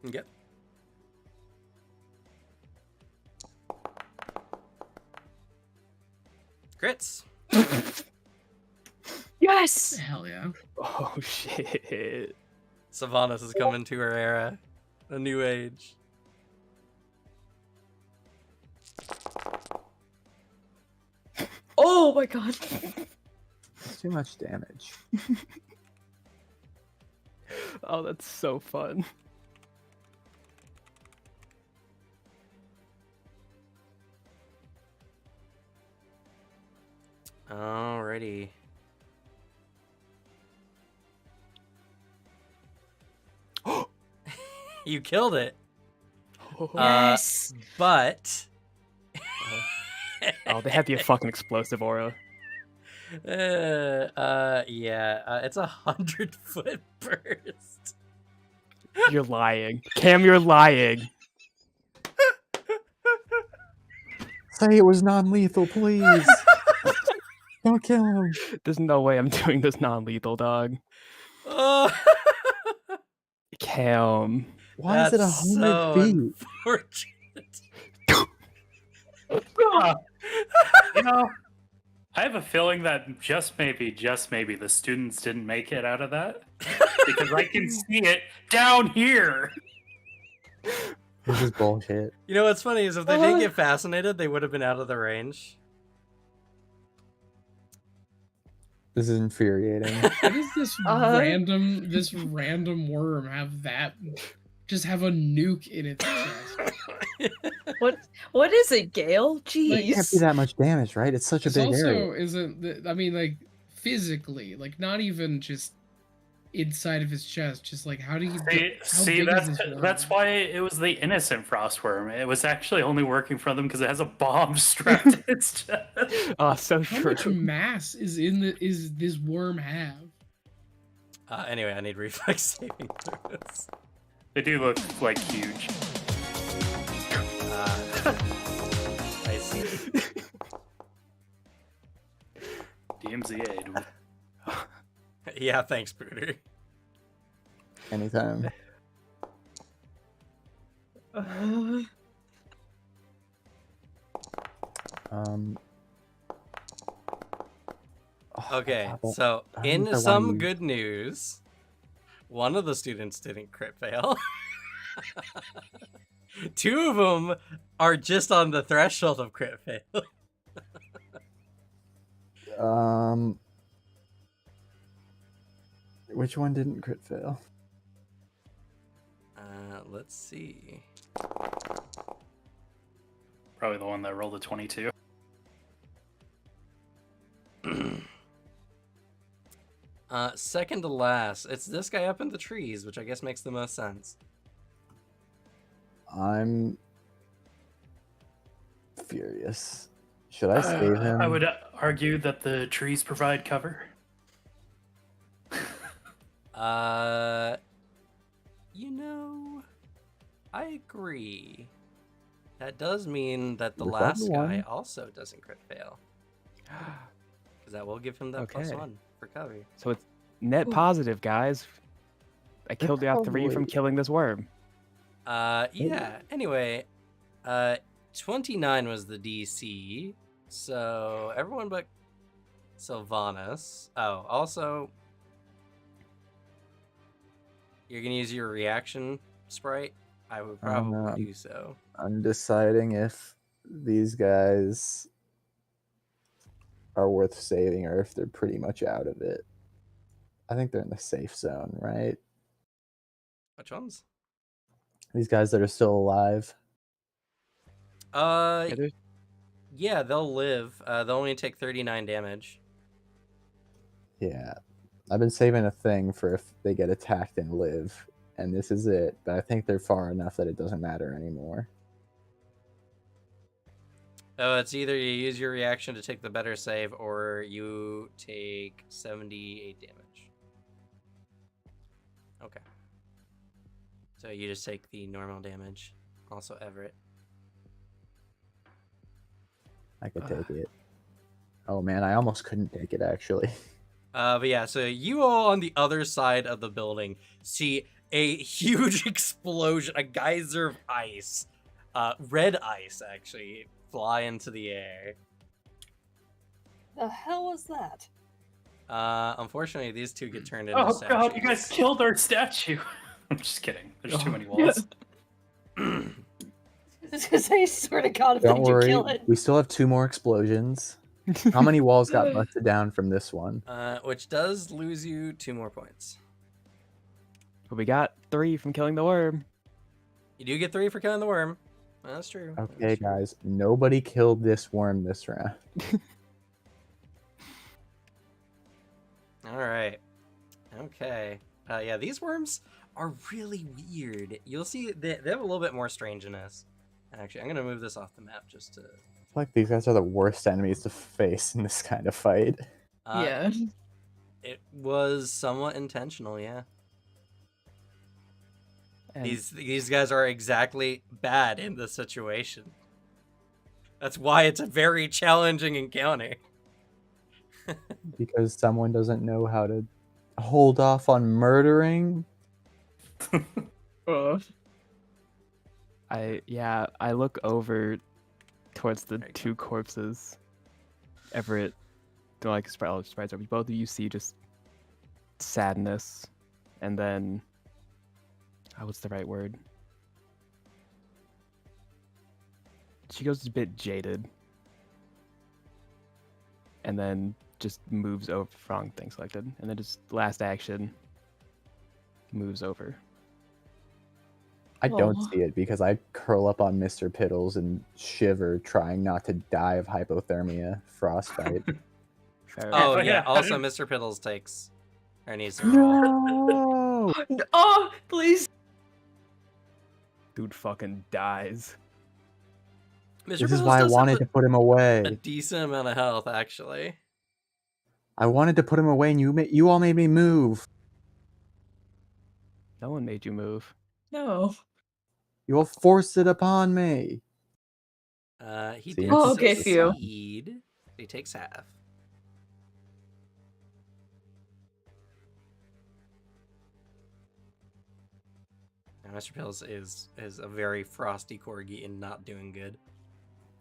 Speaker 1: Okay. Crits.
Speaker 6: Yes!
Speaker 7: Hell yeah.
Speaker 2: Oh shit.
Speaker 1: Sylvanas is coming to her era. A new age.
Speaker 6: Oh my god.
Speaker 3: It's too much damage.
Speaker 2: Oh, that's so fun.
Speaker 1: Alrighty. You killed it.
Speaker 6: Yes!
Speaker 1: But
Speaker 2: Oh, they have the fucking explosive aura.
Speaker 1: yeah, it's 100-foot burst.
Speaker 2: You're lying. Cam, you're lying.
Speaker 3: Say it was non-lethal, please. Don't kill him.
Speaker 2: There's no way I'm doing this non-lethal, dog.
Speaker 1: Oh,
Speaker 2: Cam.
Speaker 3: Why is it
Speaker 1: that's
Speaker 3: 100
Speaker 1: so
Speaker 3: feet?
Speaker 1: unfortunate.
Speaker 4: You know, I have a feeling that just maybe the students didn't make it out of that. Because I can see it down here.
Speaker 3: This is bullshit.
Speaker 1: You know what's funny is if they didn't get fascinated, they would have been out of the range.
Speaker 3: This is infuriating.
Speaker 7: Why does this
Speaker 6: Uh-huh.
Speaker 7: random worm have that? Just have a nuke in its chest.
Speaker 6: What is it, Gale?
Speaker 3: It can't be
Speaker 6: Jeez.
Speaker 3: that much damage, right? It's such a
Speaker 7: This
Speaker 3: big
Speaker 7: also
Speaker 3: area.
Speaker 7: isn't. I mean, like physically, like not even just inside of his chest. Just like how do you?
Speaker 4: See, that's why it was the innocent frostworm. It was actually only working for them because it has a bomb strapped to its chest.
Speaker 2: Oh, so
Speaker 7: How
Speaker 2: true.
Speaker 7: much mass is this worm have?
Speaker 1: Anyway, I need reflex saving through this.
Speaker 4: They do look like huge.
Speaker 1: I see.
Speaker 4: DMZA. Dude.
Speaker 1: Yeah, thanks, Booter.
Speaker 3: Anytime. Oh,
Speaker 1: Okay,
Speaker 3: God, well,
Speaker 1: so
Speaker 3: I don't know if I
Speaker 1: in
Speaker 3: wanna
Speaker 1: some
Speaker 3: use-
Speaker 1: good news, one of the students didn't crit fail. Two of them are just on the threshold of crit fail.
Speaker 3: Which one didn't crit fail?
Speaker 1: Let's see.
Speaker 4: Probably the one that rolled a 22.
Speaker 1: Second to last, it's this guy up in the trees, which I guess makes the most sense.
Speaker 3: I'm furious. Should I save him?
Speaker 4: I would argue that the trees provide cover.
Speaker 1: You know, I agree. That does mean that the
Speaker 3: You're
Speaker 1: last
Speaker 3: fighting
Speaker 1: guy
Speaker 3: one.
Speaker 1: also doesn't crit fail. Because that will give him that
Speaker 2: Okay.
Speaker 1: +1 for cover.
Speaker 2: So it's net positive, guys. I killed out 3 from
Speaker 3: probably-
Speaker 2: killing this worm.
Speaker 1: Yeah, anyway, 29 was the DC, so everyone but Sylvanas. Oh, also, you're gonna use your reaction sprite? I would probably do so.
Speaker 3: I'm deciding if these guys are worth saving or if they're pretty much out of it. I think they're in the safe zone, right?
Speaker 1: Which ones?
Speaker 3: These guys that are still alive.
Speaker 1: Uh,
Speaker 2: Yeah, there's-
Speaker 1: yeah, they'll live. They'll only take 39 damage.
Speaker 3: Yeah. I've been saving a thing for if they get attacked and live. And this is it. But I think they're far enough that it doesn't matter anymore.
Speaker 1: Oh, it's either you use your reaction to take the better save, or you take 78 damage. Okay. So you just take the normal damage. Also Everett.
Speaker 3: I could take it. Oh man, I almost couldn't take it actually.
Speaker 1: But yeah, so you all on the other side of the building see a huge explosion, a geyser of ice, red ice actually, fly into the air.
Speaker 5: The hell was that?
Speaker 1: Unfortunately, these two get turned into
Speaker 4: Oh
Speaker 1: statues.
Speaker 4: god, you guys killed our statue. I'm just kidding. There's too many walls.
Speaker 5: I swear to God, if
Speaker 3: Don't
Speaker 5: they do
Speaker 3: worry,
Speaker 5: kill it.
Speaker 3: we still have 2 more explosions. How many walls got busted down from this one?
Speaker 1: Which does lose you 2 more points.
Speaker 2: But we got 3 from killing the worm.
Speaker 1: You do get 3 for killing the worm. That's true.
Speaker 3: Okay,
Speaker 1: That's true.
Speaker 3: guys, nobody killed this worm this round.
Speaker 1: All right. Okay. Yeah, these worms are really weird. You'll see they have a little bit more strangeness. Actually, I'm gonna move this off the map just to.
Speaker 3: I feel like these guys are the worst enemies to face in this kind of fight.
Speaker 6: Yeah.
Speaker 1: It was somewhat intentional, yeah.
Speaker 2: And
Speaker 1: These guys are exactly bad in this situation. That's why it's a very challenging encounter.
Speaker 3: Because someone doesn't know how to hold off on murdering.
Speaker 2: I look over towards the
Speaker 1: There you go.
Speaker 2: 2 corpses. Everett, don't like sprites over. Both of you see just sadness, and then what's the right word? She goes a bit jaded, and then just moves over. Wrong thing selected, and then just last action moves over.
Speaker 3: I don't
Speaker 6: Aw.
Speaker 3: see it because I curl up on Mr. Piddles and shiver, trying not to die of hypothermia, frostbite.
Speaker 2: Fair
Speaker 1: Oh
Speaker 4: but
Speaker 1: yeah.
Speaker 4: yeah,
Speaker 1: Also, Mr. Piddles takes or needs to roll.
Speaker 3: No!
Speaker 6: Oh, please.
Speaker 2: Dude fucking dies.
Speaker 1: Mr.
Speaker 3: This is
Speaker 1: Piddles
Speaker 3: why I
Speaker 1: does have
Speaker 3: wanted to put him away.
Speaker 1: a decent amount of health, actually.
Speaker 3: I wanted to put him away, and you all made me move.
Speaker 2: No one made you move.
Speaker 6: No.
Speaker 3: You all forced it upon me.
Speaker 1: He
Speaker 3: See,
Speaker 1: did
Speaker 6: Oh, okay, Theo.
Speaker 1: succeed. He takes half. Now, Mr. Pills is a very frosty corgi and not doing good.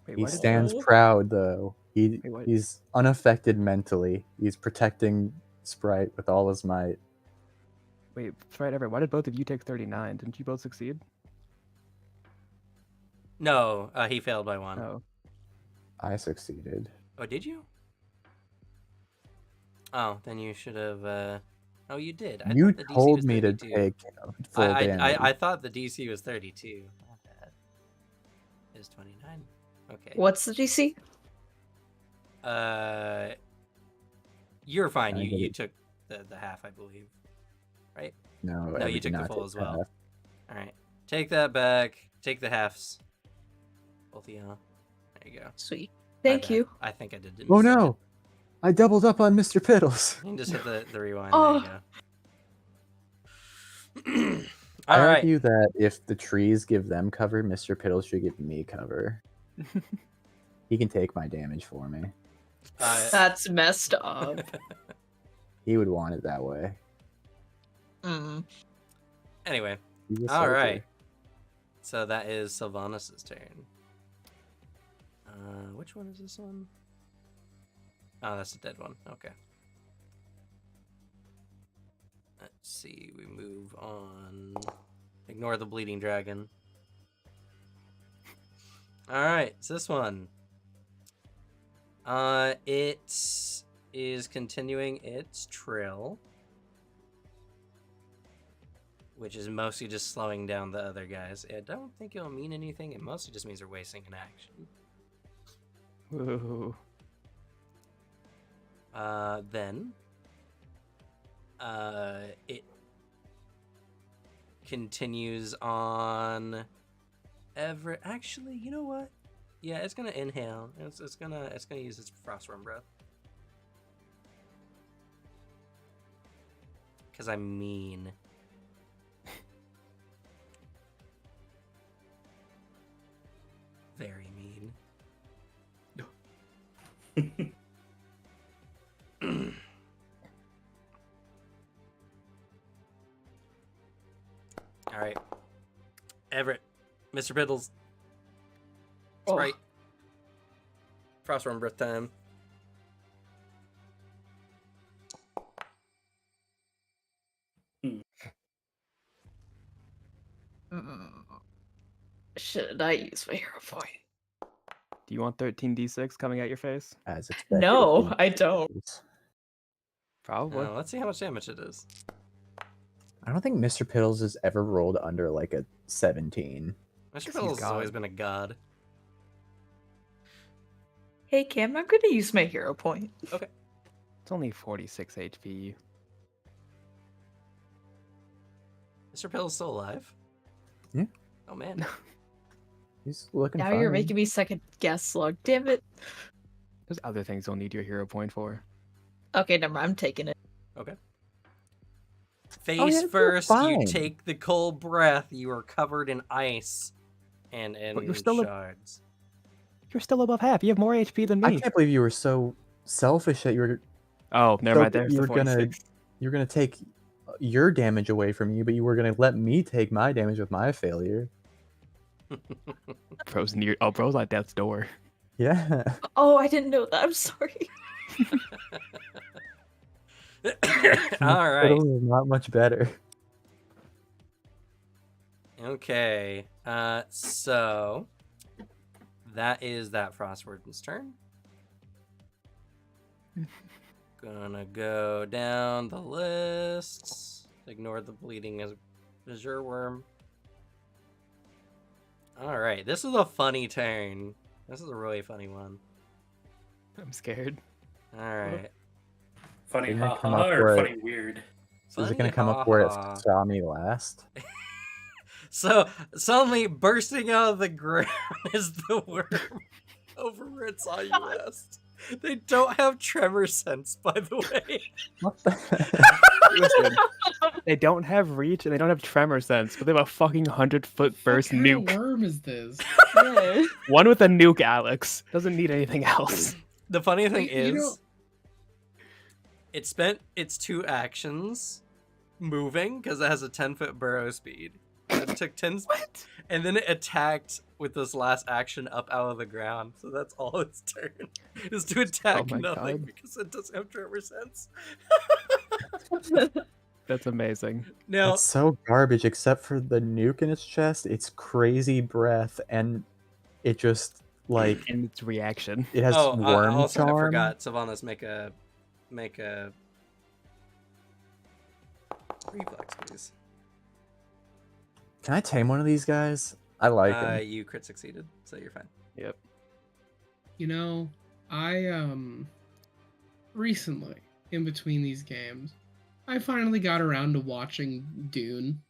Speaker 2: Wait,
Speaker 3: He
Speaker 2: why did
Speaker 3: stands
Speaker 7: Oh.
Speaker 3: proud, though.
Speaker 2: Wait, what?
Speaker 3: He's unaffected mentally. He's protecting Sprite with all his might.
Speaker 2: Wait, Sprite Everett, why did both of you take 39? Didn't you both succeed?
Speaker 1: No, he failed by 1.
Speaker 2: Oh.
Speaker 3: I succeeded.
Speaker 1: Oh, did you? Oh, then you should have. Oh, you did. I
Speaker 3: You
Speaker 1: thought the DC
Speaker 3: told
Speaker 1: was
Speaker 3: me to
Speaker 1: 32.
Speaker 3: take full damage.
Speaker 1: I thought the DC was 32. My bad. It was 29. Okay.
Speaker 6: What's the DC?
Speaker 1: You're fine.
Speaker 3: I get
Speaker 1: You
Speaker 3: it.
Speaker 1: took the half, I believe. Right?
Speaker 3: No,
Speaker 1: No,
Speaker 3: I
Speaker 1: you
Speaker 3: did
Speaker 1: took the
Speaker 3: not
Speaker 1: full
Speaker 3: take
Speaker 1: as well.
Speaker 3: half.
Speaker 1: All right. Take that back. Take the halves. Both of y'all. There you go.
Speaker 6: Sweet.
Speaker 1: My
Speaker 6: Thank
Speaker 1: bad.
Speaker 6: you.
Speaker 1: I think I did.
Speaker 3: Oh no! I doubled up on Mr. Piddles.
Speaker 1: You can just hit the rewind.
Speaker 6: Oh.
Speaker 1: There you go.
Speaker 3: I
Speaker 1: All right.
Speaker 3: argue that if the trees give them cover, Mr. Piddles should give me cover. He can take my damage for me.
Speaker 6: That's messed up.
Speaker 3: He would want it that way.
Speaker 6: Mm.
Speaker 1: Anyway.
Speaker 3: He's a
Speaker 1: All
Speaker 3: soldier.
Speaker 1: right. So that is Sylvanas' turn. Which one is this one? Oh, that's a dead one. Okay. Let's see. We move on. Ignore the bleeding dragon. All right. It's this one. It is continuing its trail, which is mostly just slowing down the other guys. I don't think it'll mean anything. It mostly just means they're wasting an action.
Speaker 2: Ooh.
Speaker 1: Then it continues on. Actually, you know what? Yeah, it's gonna inhale. It's gonna use its frostworm breath. Cause I'm mean. Very mean. All right, Everett, Mr. Piddles, Sprite, frostworm breath time.
Speaker 6: Should I use my hero point?
Speaker 2: Do you want 13d6 coming at your face?
Speaker 3: As expected.
Speaker 6: No, I don't.
Speaker 2: Probably.
Speaker 1: Let's see how much damage it is.
Speaker 3: I don't think Mr. Piddles has ever rolled under like a 17.
Speaker 1: Mr.
Speaker 2: he's
Speaker 1: Piddles has always
Speaker 2: God.
Speaker 1: been a god.
Speaker 6: Hey Cam, I'm gonna use my hero point.
Speaker 2: It's only 46 HP.
Speaker 1: Mr. Piddles still alive?
Speaker 3: Yeah.
Speaker 1: Oh man.
Speaker 3: He's looking
Speaker 6: Now
Speaker 3: fine.
Speaker 6: you're making me second guess slug. Damn it.
Speaker 2: There's other things you'll need your hero point for.
Speaker 6: Okay, never mind. I'm taking it.
Speaker 1: Okay. Face
Speaker 3: yeah, you're
Speaker 1: first,
Speaker 3: fine.
Speaker 1: you take the cold breath. You are covered in ice and in
Speaker 2: But you're still
Speaker 1: shards.
Speaker 2: You're still above half. You have more HP than
Speaker 3: I
Speaker 2: me.
Speaker 3: can't believe you were so selfish that you were
Speaker 2: Oh, never mind.
Speaker 3: so
Speaker 2: There's
Speaker 3: you
Speaker 2: the
Speaker 3: were gonna
Speaker 2: 46.
Speaker 3: you were gonna take your damage away from you, but you were gonna let me take my damage with my failure.
Speaker 2: Bro's near. Oh, bro's at death's door.
Speaker 3: Yeah.
Speaker 6: Oh, I didn't know that. I'm sorry.
Speaker 1: All right.
Speaker 3: Piddles is not much better.
Speaker 1: Okay. So that is that Frostwarden's turn. Gonna go down the list. Ignore the bleeding as Azure Worm. All right, this is a funny turn. This is a really funny one.
Speaker 2: I'm scared.
Speaker 1: All right.
Speaker 4: Funny
Speaker 3: Didn't it come
Speaker 4: haha
Speaker 3: up
Speaker 4: or
Speaker 3: where
Speaker 4: funny weird?
Speaker 3: Is it gonna
Speaker 1: Funny
Speaker 3: come up where it
Speaker 1: haha.
Speaker 3: saw me last?
Speaker 1: So suddenly bursting out of the ground is the worm over where it saw you last. They don't have tremor sense, by the way.
Speaker 3: What the
Speaker 2: Listen, they don't have reach and they don't have tremor sense, but they have a fucking 100-foot burst
Speaker 7: What kind of
Speaker 2: nuke.
Speaker 7: worm is this?
Speaker 6: Yeah.
Speaker 2: One with a nuke, Alex. Doesn't need anything else.
Speaker 1: The funny thing
Speaker 7: You know-
Speaker 1: is, it spent its 2 actions moving because it has a 10-foot burrow speed. It it took 10 and then it attacked with this last action up out of the ground. So that's all its turn is to attack
Speaker 2: my
Speaker 1: nothing
Speaker 2: God.
Speaker 1: because it doesn't have tremor sense.
Speaker 2: That's amazing.
Speaker 1: Now,
Speaker 3: That's so garbage, except for the nuke in its chest. It's crazy breath, and it just like
Speaker 2: And its reaction.
Speaker 3: it has
Speaker 1: oh,
Speaker 3: worm
Speaker 1: also I
Speaker 3: charm.
Speaker 1: forgot. Sylvanas, make a reflex, please.
Speaker 3: Can I tame one of these guys? I like him.
Speaker 1: You crit succeeded, so you're fine.
Speaker 2: Yep.
Speaker 7: You know, I recently, in between these games, I finally got around to watching Dune.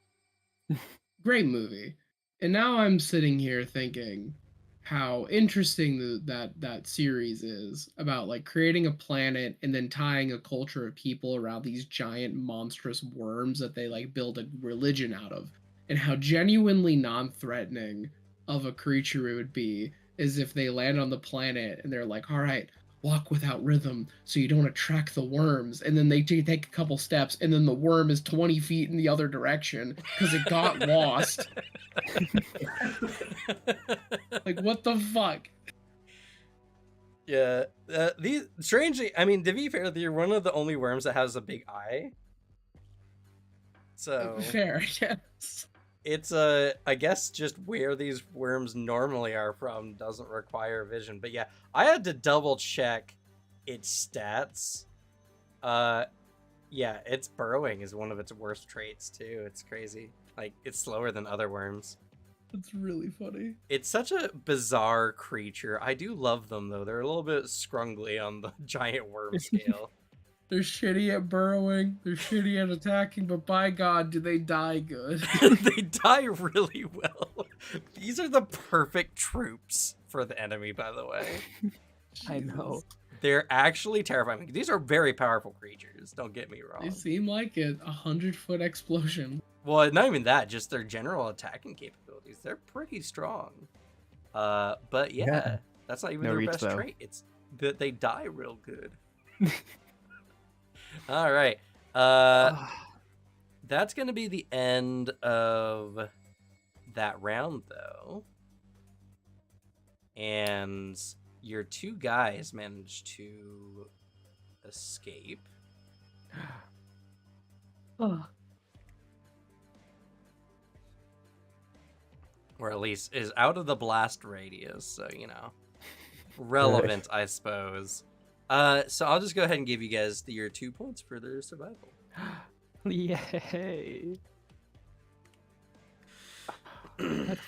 Speaker 7: Great movie. And now I'm sitting here thinking how interesting that series is about like creating a planet and then tying a culture of people around these giant monstrous worms that they like build a religion out of, and how genuinely non-threatening of a creature it would be is if they land on the planet and they're like, all right, walk without rhythm so you don't attract the worms, and then they take a couple steps and then the worm is 20 feet in the other direction because it got lost. Like, what the fuck?
Speaker 1: Yeah, these strangely, I mean, to be fair, you're one of the only worms that has a big eye. So
Speaker 7: Fair, yes.
Speaker 1: it's I guess just where these worms normally are from doesn't require vision. But yeah, I had to double check its stats. Yeah, its burrowing is one of its worst traits too. It's crazy. Like, it's slower than other worms.
Speaker 7: That's really funny.
Speaker 1: It's such a bizarre creature. I do love them though. They're a little bit scrungly on the giant worm scale.
Speaker 7: They're shitty at burrowing, they're shitty at attacking, but by God, do they die good.
Speaker 1: They die really well. These are the perfect troops for the enemy, by the way.
Speaker 2: I know.
Speaker 1: They're actually terrifying. These are very powerful creatures, don't get me
Speaker 7: They
Speaker 1: wrong.
Speaker 7: seem like it. 100-foot explosion.
Speaker 1: Well, not even that, just their general attacking capabilities. They're pretty strong. But yeah, that's not even
Speaker 2: No
Speaker 1: their
Speaker 2: reach,
Speaker 1: best
Speaker 2: though.
Speaker 1: trait. It's that they die real good. All right. That's going to be the end of that round, though. And your two guys managed to escape.
Speaker 6: Oh.
Speaker 1: Or at least is out of the blast radius, so, you know, relevant, I suppose. So I'll just go ahead and give you guys your 2 points for their survival.
Speaker 2: Yay.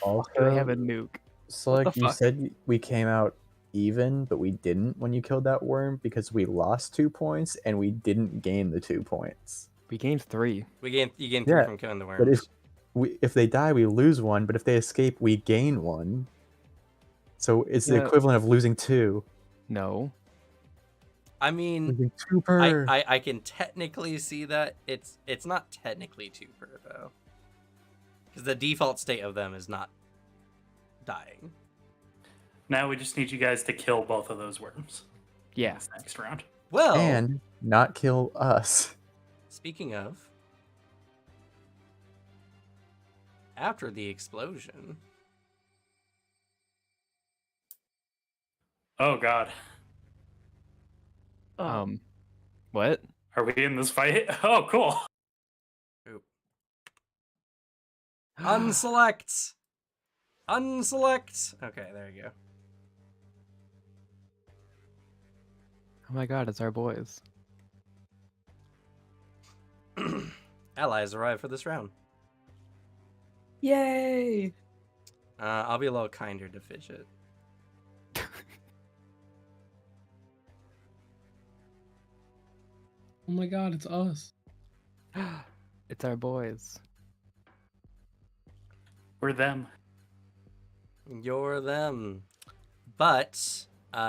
Speaker 3: Also,
Speaker 2: Do I have a nuke?
Speaker 3: so
Speaker 2: What
Speaker 3: like
Speaker 2: the
Speaker 3: you
Speaker 2: fuck?
Speaker 3: said, we came out even, but we didn't when you killed that worm because we lost 2 points and we didn't gain the 2 points.
Speaker 2: We gained 3.
Speaker 1: You gain 3
Speaker 3: Yeah,
Speaker 1: from killing the worms.
Speaker 3: But if they die, we lose 1. But if they escape, we gain 1. So it's the
Speaker 2: Yeah.
Speaker 3: equivalent of losing 2.
Speaker 2: No.
Speaker 1: I mean,
Speaker 3: Losing 2 per.
Speaker 1: I can technically see that. It's not technically 2 per, though. Because the default state of them is not dying.
Speaker 4: Now we just need you guys to kill both of those worms
Speaker 2: Yeah.
Speaker 4: this next round.
Speaker 1: Well,
Speaker 3: And not kill us.
Speaker 1: speaking of, after the explosion,
Speaker 4: Oh God,
Speaker 2: What?
Speaker 4: are we in this fight? Oh, cool.
Speaker 1: oop. Unselect. Unselect. Okay, there you
Speaker 2: Oh my god, it's our boys.
Speaker 1: go. Allies arrive for this round.
Speaker 6: Yay!
Speaker 1: I'll be a little kinder to Fidget.
Speaker 7: Oh my God, it's us.
Speaker 2: It's our boys.
Speaker 4: We're them.
Speaker 1: You're them. But,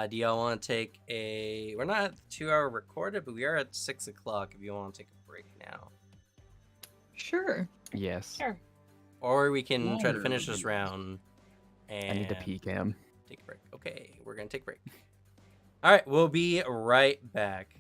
Speaker 1: do y'all want to take a... We're not at the 2-hour recorded, but we are at 6 o'clock if you want to take a break now.
Speaker 6: Sure.
Speaker 2: Yes.
Speaker 5: Sure.
Speaker 1: Or we can try to
Speaker 7: Water.
Speaker 1: finish this round and
Speaker 2: I need to pee, Cam.
Speaker 1: take a break. Okay, we're going to take a break. All right, we'll be right back.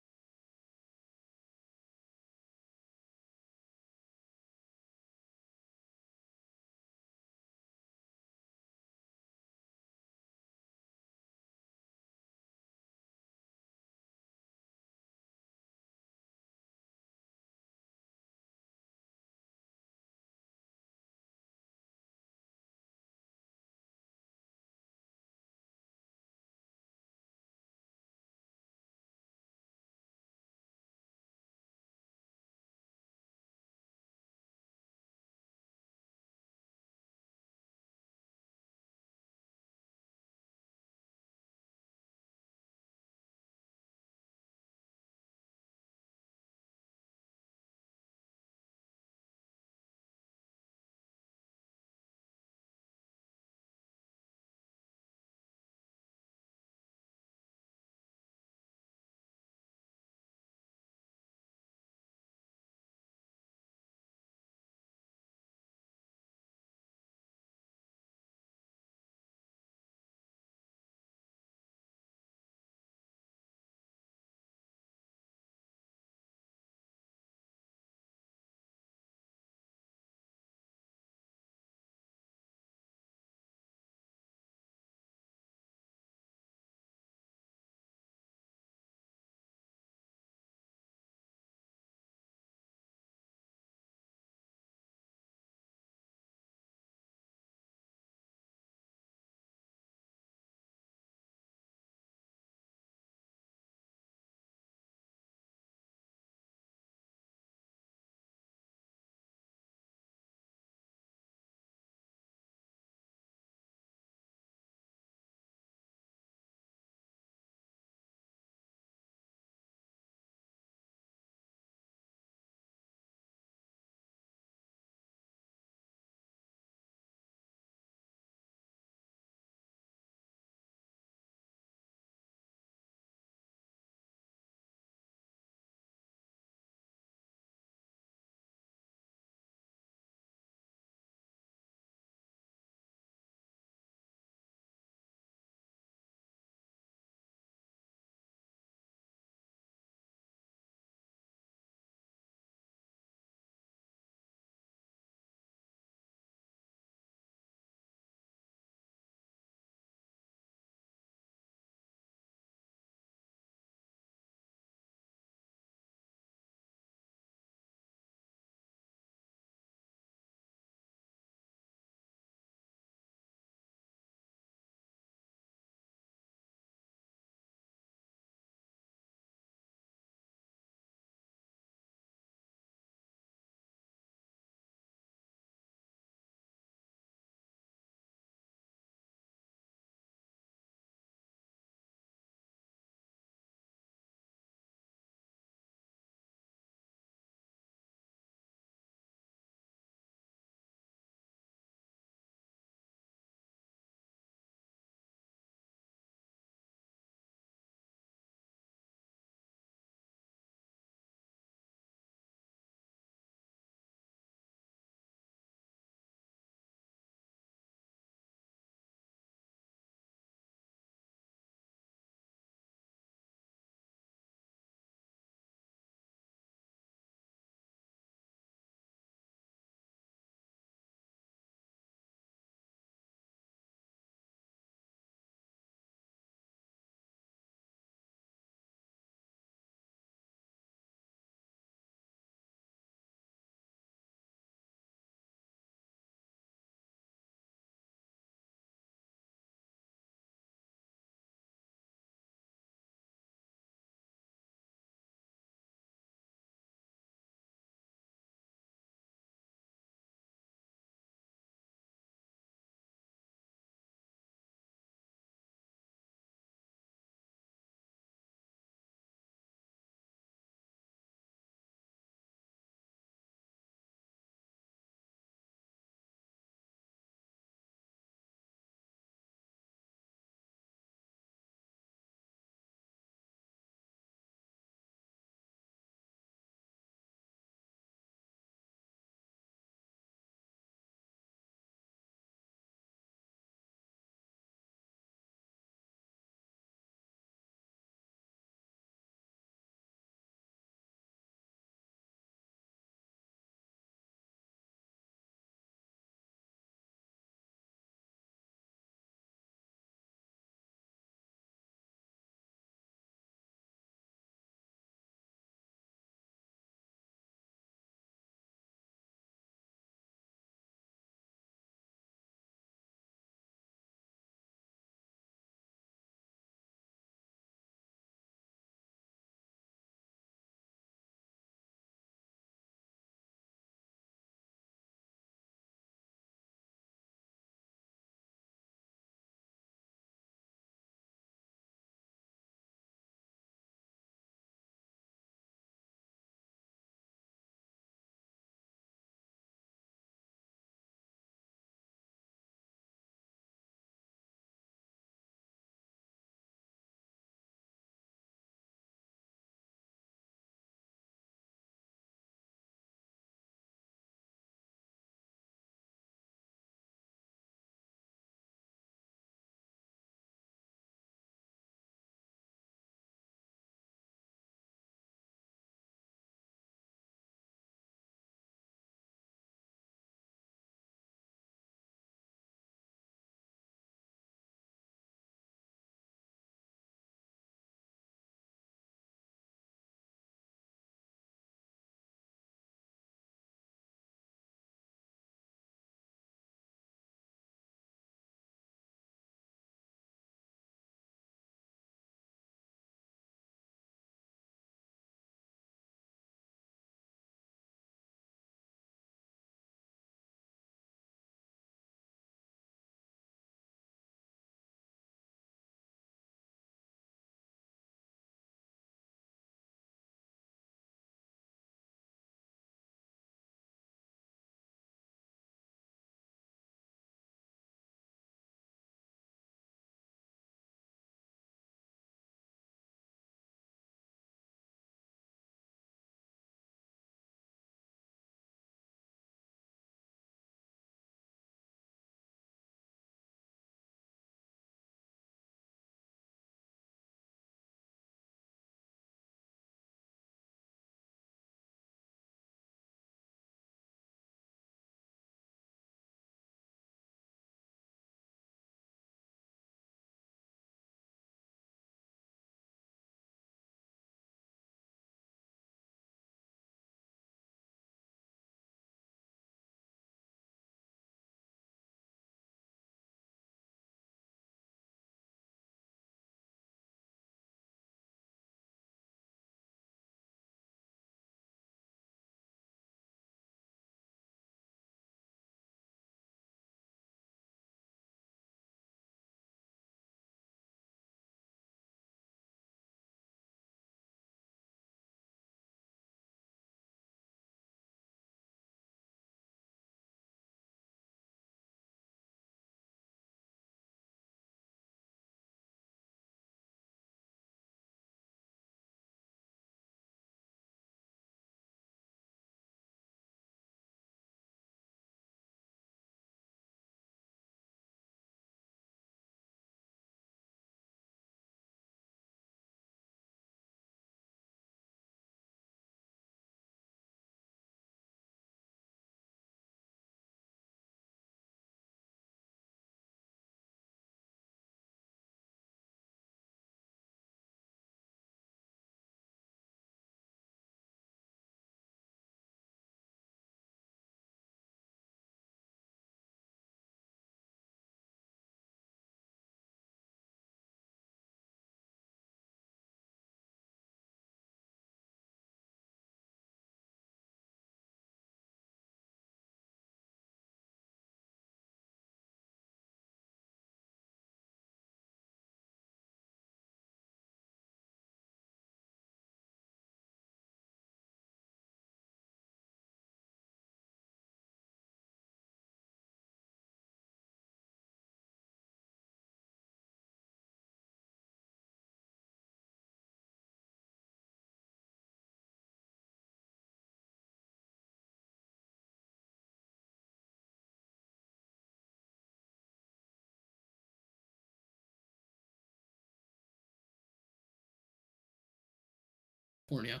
Speaker 7: California.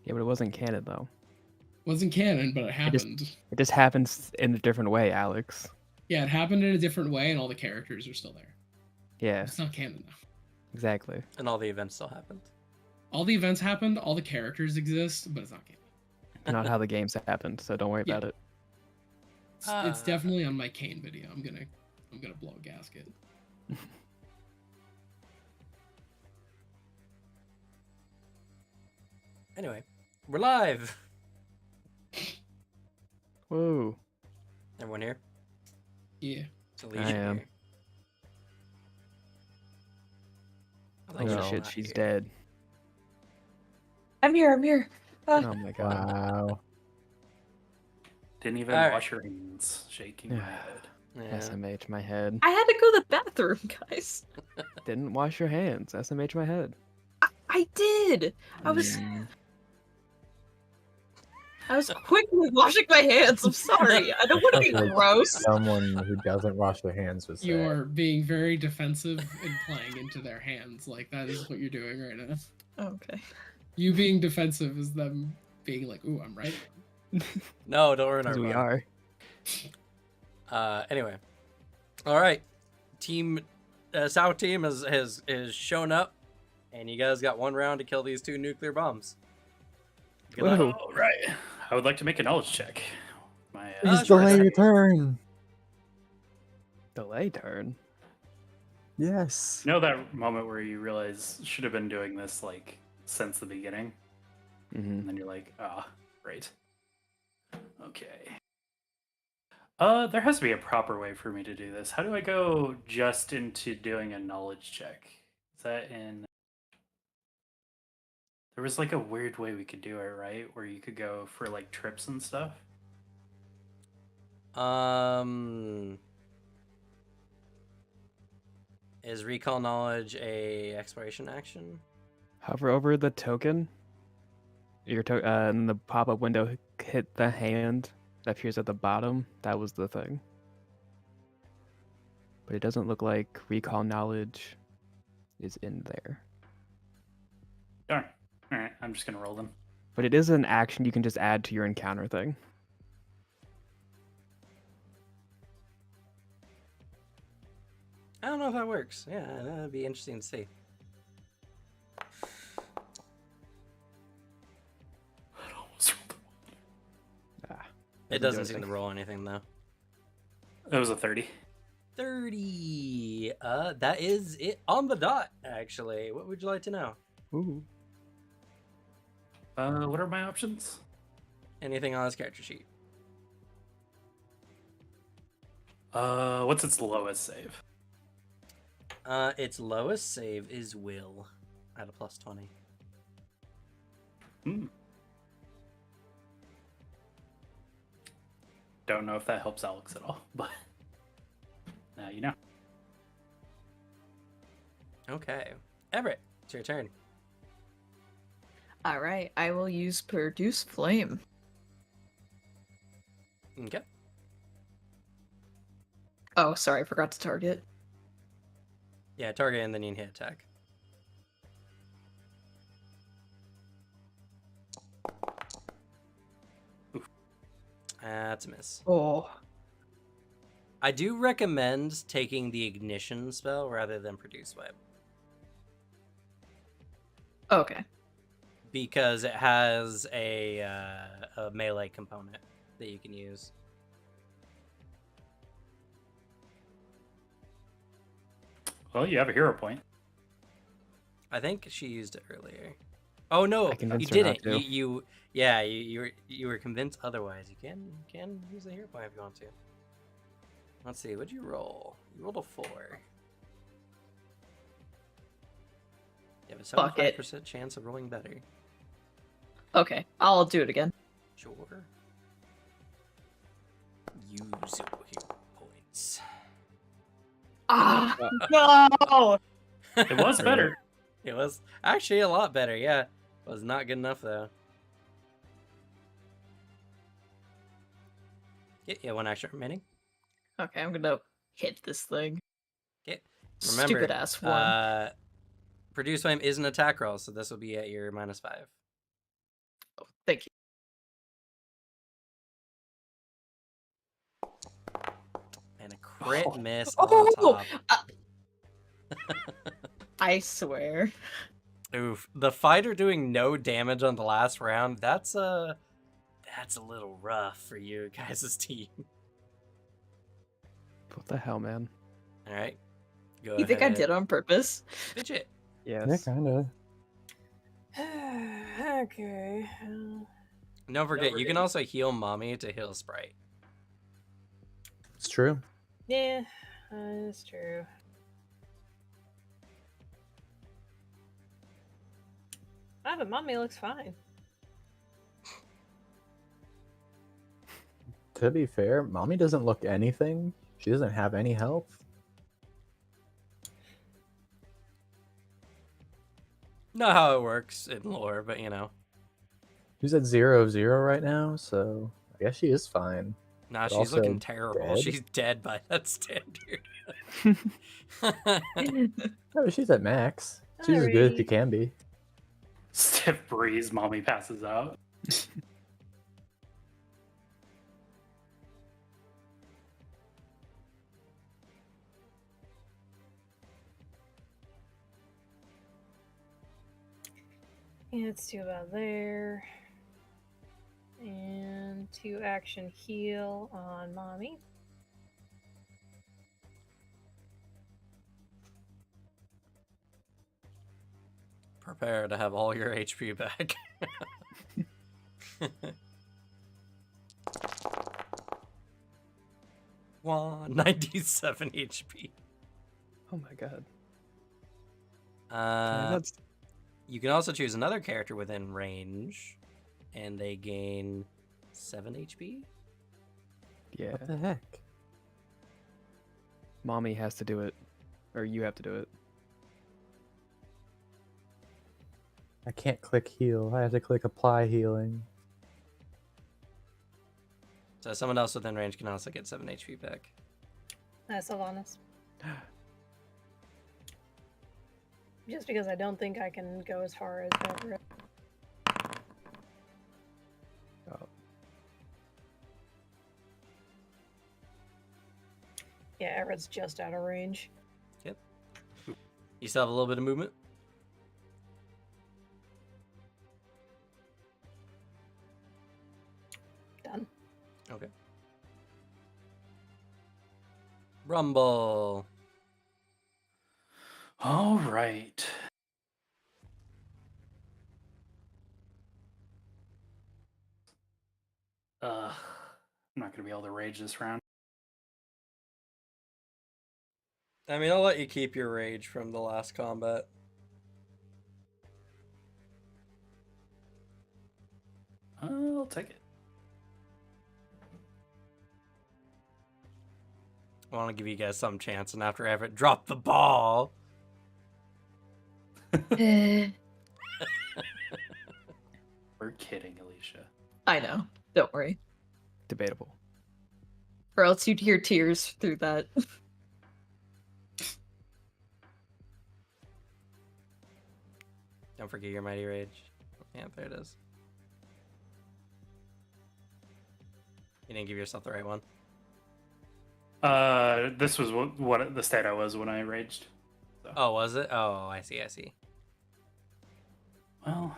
Speaker 2: Yeah, but it wasn't canon though.
Speaker 7: Wasn't canon, but it
Speaker 2: It just-
Speaker 7: happened.
Speaker 2: It just happens in a different way, Alex.
Speaker 7: Yeah, it happened in a different way, and all the characters are still there.
Speaker 2: Yeah,
Speaker 7: It's not canon now.
Speaker 2: exactly.
Speaker 1: And all the events still happened.
Speaker 7: All the events happened, all the characters exist, but it's not canon.
Speaker 2: Not how the games happened, so don't worry
Speaker 7: Yeah.
Speaker 2: about it.
Speaker 7: It's definitely on my Kane video. I'm gonna blow a gasket.
Speaker 1: Anyway, we're live.
Speaker 2: Whoa.
Speaker 1: Everyone here?
Speaker 7: Yeah.
Speaker 1: It's Alicia
Speaker 2: I am.
Speaker 1: here.
Speaker 2: Oh
Speaker 1: Alicia's
Speaker 2: shit,
Speaker 1: not
Speaker 2: she's
Speaker 1: here.
Speaker 2: dead.
Speaker 6: I'm here.
Speaker 2: Oh my god.
Speaker 3: Wow.
Speaker 4: Didn't even
Speaker 1: Alright.
Speaker 4: wash your hands. Shaking my head.
Speaker 1: Yeah.
Speaker 2: SMH my head.
Speaker 6: I had to go to the bathroom, guys.
Speaker 2: Didn't wash your hands. SMH my head.
Speaker 6: I did. I was
Speaker 2: Mm,
Speaker 6: quickly washing my hands. I'm sorry. I don't want to be
Speaker 3: Sounds like
Speaker 6: gross.
Speaker 3: Someone who doesn't wash their hands was
Speaker 7: You are being very defensive and playing into their hands. Like, that is what you're doing right now.
Speaker 6: Okay.
Speaker 7: You being defensive is them being like, ooh, I'm right.
Speaker 1: No, don't ruin our
Speaker 2: 'cause we
Speaker 1: fun.
Speaker 2: are.
Speaker 1: Anyway. Alright. Team South team has shown up, and you guys got one round to kill these 2 nuclear bombs. Good luck.
Speaker 2: Whoa.
Speaker 4: All right. I would like to make a knowledge check. My
Speaker 3: Please
Speaker 1: sure,
Speaker 3: delay
Speaker 1: it's
Speaker 3: your
Speaker 1: okay.
Speaker 3: turn.
Speaker 2: Delay turn.
Speaker 3: Yes.
Speaker 4: you know that moment where you realize should have been doing this like since the beginning,
Speaker 2: hmm
Speaker 4: and then you're like, great. Okay. There has to be a proper way for me to do this. How do I go just into doing a knowledge check? Is that in? There was like a weird way we could do it, right? Where you could go for like trips and stuff.
Speaker 1: Is recall knowledge a exploration action?
Speaker 2: Hover over the token. And the pop-up window hit the hand that appears at the bottom. That was the thing. But it doesn't look like recall knowledge is in there.
Speaker 4: Darn. All right, I'm just gonna roll them.
Speaker 2: But it is an action you can just add to your encounter thing.
Speaker 1: I don't know if that works. Yeah, that'd be interesting to see.
Speaker 2: Ah,
Speaker 1: It doesn't seem to roll anything though.
Speaker 4: It was a 30.
Speaker 1: 30. That is it on the dot, actually. What would you like to know?
Speaker 2: ooh.
Speaker 4: What are my options?
Speaker 1: Anything on this character sheet?
Speaker 4: What's its lowest save?
Speaker 1: Its lowest save is will at a plus 20.
Speaker 4: Don't know if that helps Alex at all, but now you know.
Speaker 1: Okay. Everett, it's your turn.
Speaker 6: All right. I will use produce flame.
Speaker 1: Okay.
Speaker 6: Oh, sorry. I forgot to target.
Speaker 1: Yeah, target and then you can hit attack. Oof. That's a miss.
Speaker 6: Oh.
Speaker 1: I do recommend taking the ignition spell rather than produce web,
Speaker 6: Okay.
Speaker 1: because it has a melee component that you can use.
Speaker 4: Well, you have a hero point.
Speaker 1: I think she used it earlier. Oh no,
Speaker 2: I
Speaker 1: you
Speaker 2: convinced her not
Speaker 1: didn't.
Speaker 2: to.
Speaker 1: You were convinced otherwise. You can use the hero point if you want to. Let's see. What'd you roll? You rolled a 4. You have a
Speaker 6: Fuck it.
Speaker 1: 75% chance of rolling better.
Speaker 6: Okay. I'll do it again.
Speaker 1: Sure. Use your hero points.
Speaker 6: Ah, no!
Speaker 4: It was better.
Speaker 1: It was actually a lot better. Yeah, it was not good enough though. Yeah, 1 action remaining.
Speaker 6: Okay, I'm gonna hit this thing.
Speaker 1: Okay. Remember,
Speaker 6: Stupid ass one.
Speaker 1: Produce flame is an attack roll, so this will be at your -5.
Speaker 6: Oh, thank you.
Speaker 1: And a crit
Speaker 4: Oh.
Speaker 1: miss
Speaker 6: Oh!
Speaker 1: on top.
Speaker 6: I swear.
Speaker 1: Oof. The fighter doing no damage on the last round, that's a little rough for you guys' team.
Speaker 2: What the hell, man?
Speaker 1: Alright. Go
Speaker 6: You think I
Speaker 1: ahead.
Speaker 6: did on purpose?
Speaker 1: Fidget.
Speaker 2: Yes.
Speaker 3: Yeah, kind of.
Speaker 5: Okay.
Speaker 1: Don't forget, you can also heal Mommy to heal Sprite.
Speaker 3: It's true.
Speaker 5: Yeah, that's true. But Mommy looks fine.
Speaker 3: To be fair, Mommy doesn't look anything. She doesn't have any health.
Speaker 1: Not how it works in lore, but you know.
Speaker 3: She's at 0-0 right now, so I guess she is fine.
Speaker 1: Nah,
Speaker 3: But
Speaker 1: she's
Speaker 3: also
Speaker 1: looking terrible.
Speaker 3: dead?
Speaker 1: She's dead by that standard.
Speaker 3: No, she's at max. She's as good as she
Speaker 5: Alrighty.
Speaker 3: can be.
Speaker 4: Stiff breeze, mommy passes out.
Speaker 5: Yeah, let's do about there. And 2 action heal on Mommy.
Speaker 1: Prepare to have all your HP back. 97 HP.
Speaker 2: Oh my god.
Speaker 1: That's... You can also choose another character within range, and they gain 7 HP.
Speaker 2: Yeah.
Speaker 3: What the heck?
Speaker 2: Mommy has to do it. Or you have to do it.
Speaker 3: I can't click heal. I have to click apply healing.
Speaker 1: So someone else within range can also get 7 HP back.
Speaker 5: That's Sylvanas. Just because I don't think I can go as far as Everett.
Speaker 2: Oh.
Speaker 5: Yeah, Everett's just out of range.
Speaker 1: Yep. You still have a little bit of movement?
Speaker 5: Done.
Speaker 1: Okay. Rumble.
Speaker 4: All right. I'm not gonna be able to rage this round.
Speaker 1: I mean, I'll let you keep your rage from the last combat.
Speaker 4: I'll take it.
Speaker 1: I want to give you guys some chance, and after Everett dropped the ball.
Speaker 6: Eh,
Speaker 4: We're kidding, Alicia.
Speaker 6: I know. Don't worry.
Speaker 2: Debatable.
Speaker 6: Or else you'd hear tears through that.
Speaker 1: Don't forget your mighty rage. Yeah, there it is. You didn't give yourself the right one.
Speaker 4: This was what the state I was when I raged. So.
Speaker 1: Oh, was it? Oh, I see, I see.
Speaker 4: Well,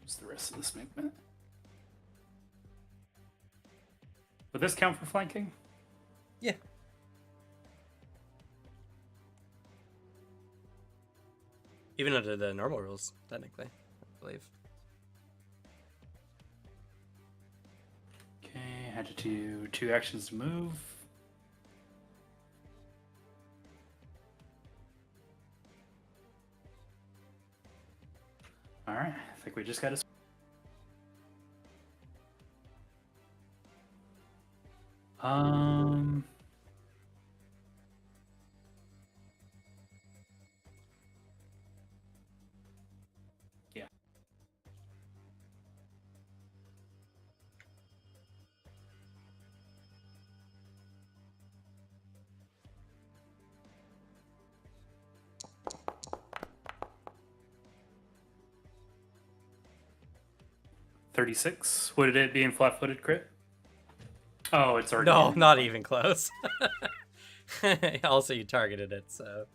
Speaker 4: use the rest of this movement. Would this count for flanking?
Speaker 1: Yeah. Even under the normal rules, technically, I believe.
Speaker 4: Okay, I had to do 2 actions to move. All right, I think we just got to. Yeah. 36. Would it be in flat-footed crit? Oh, it's already.
Speaker 1: No,
Speaker 4: in.
Speaker 1: not even close. Also, you targeted it, so.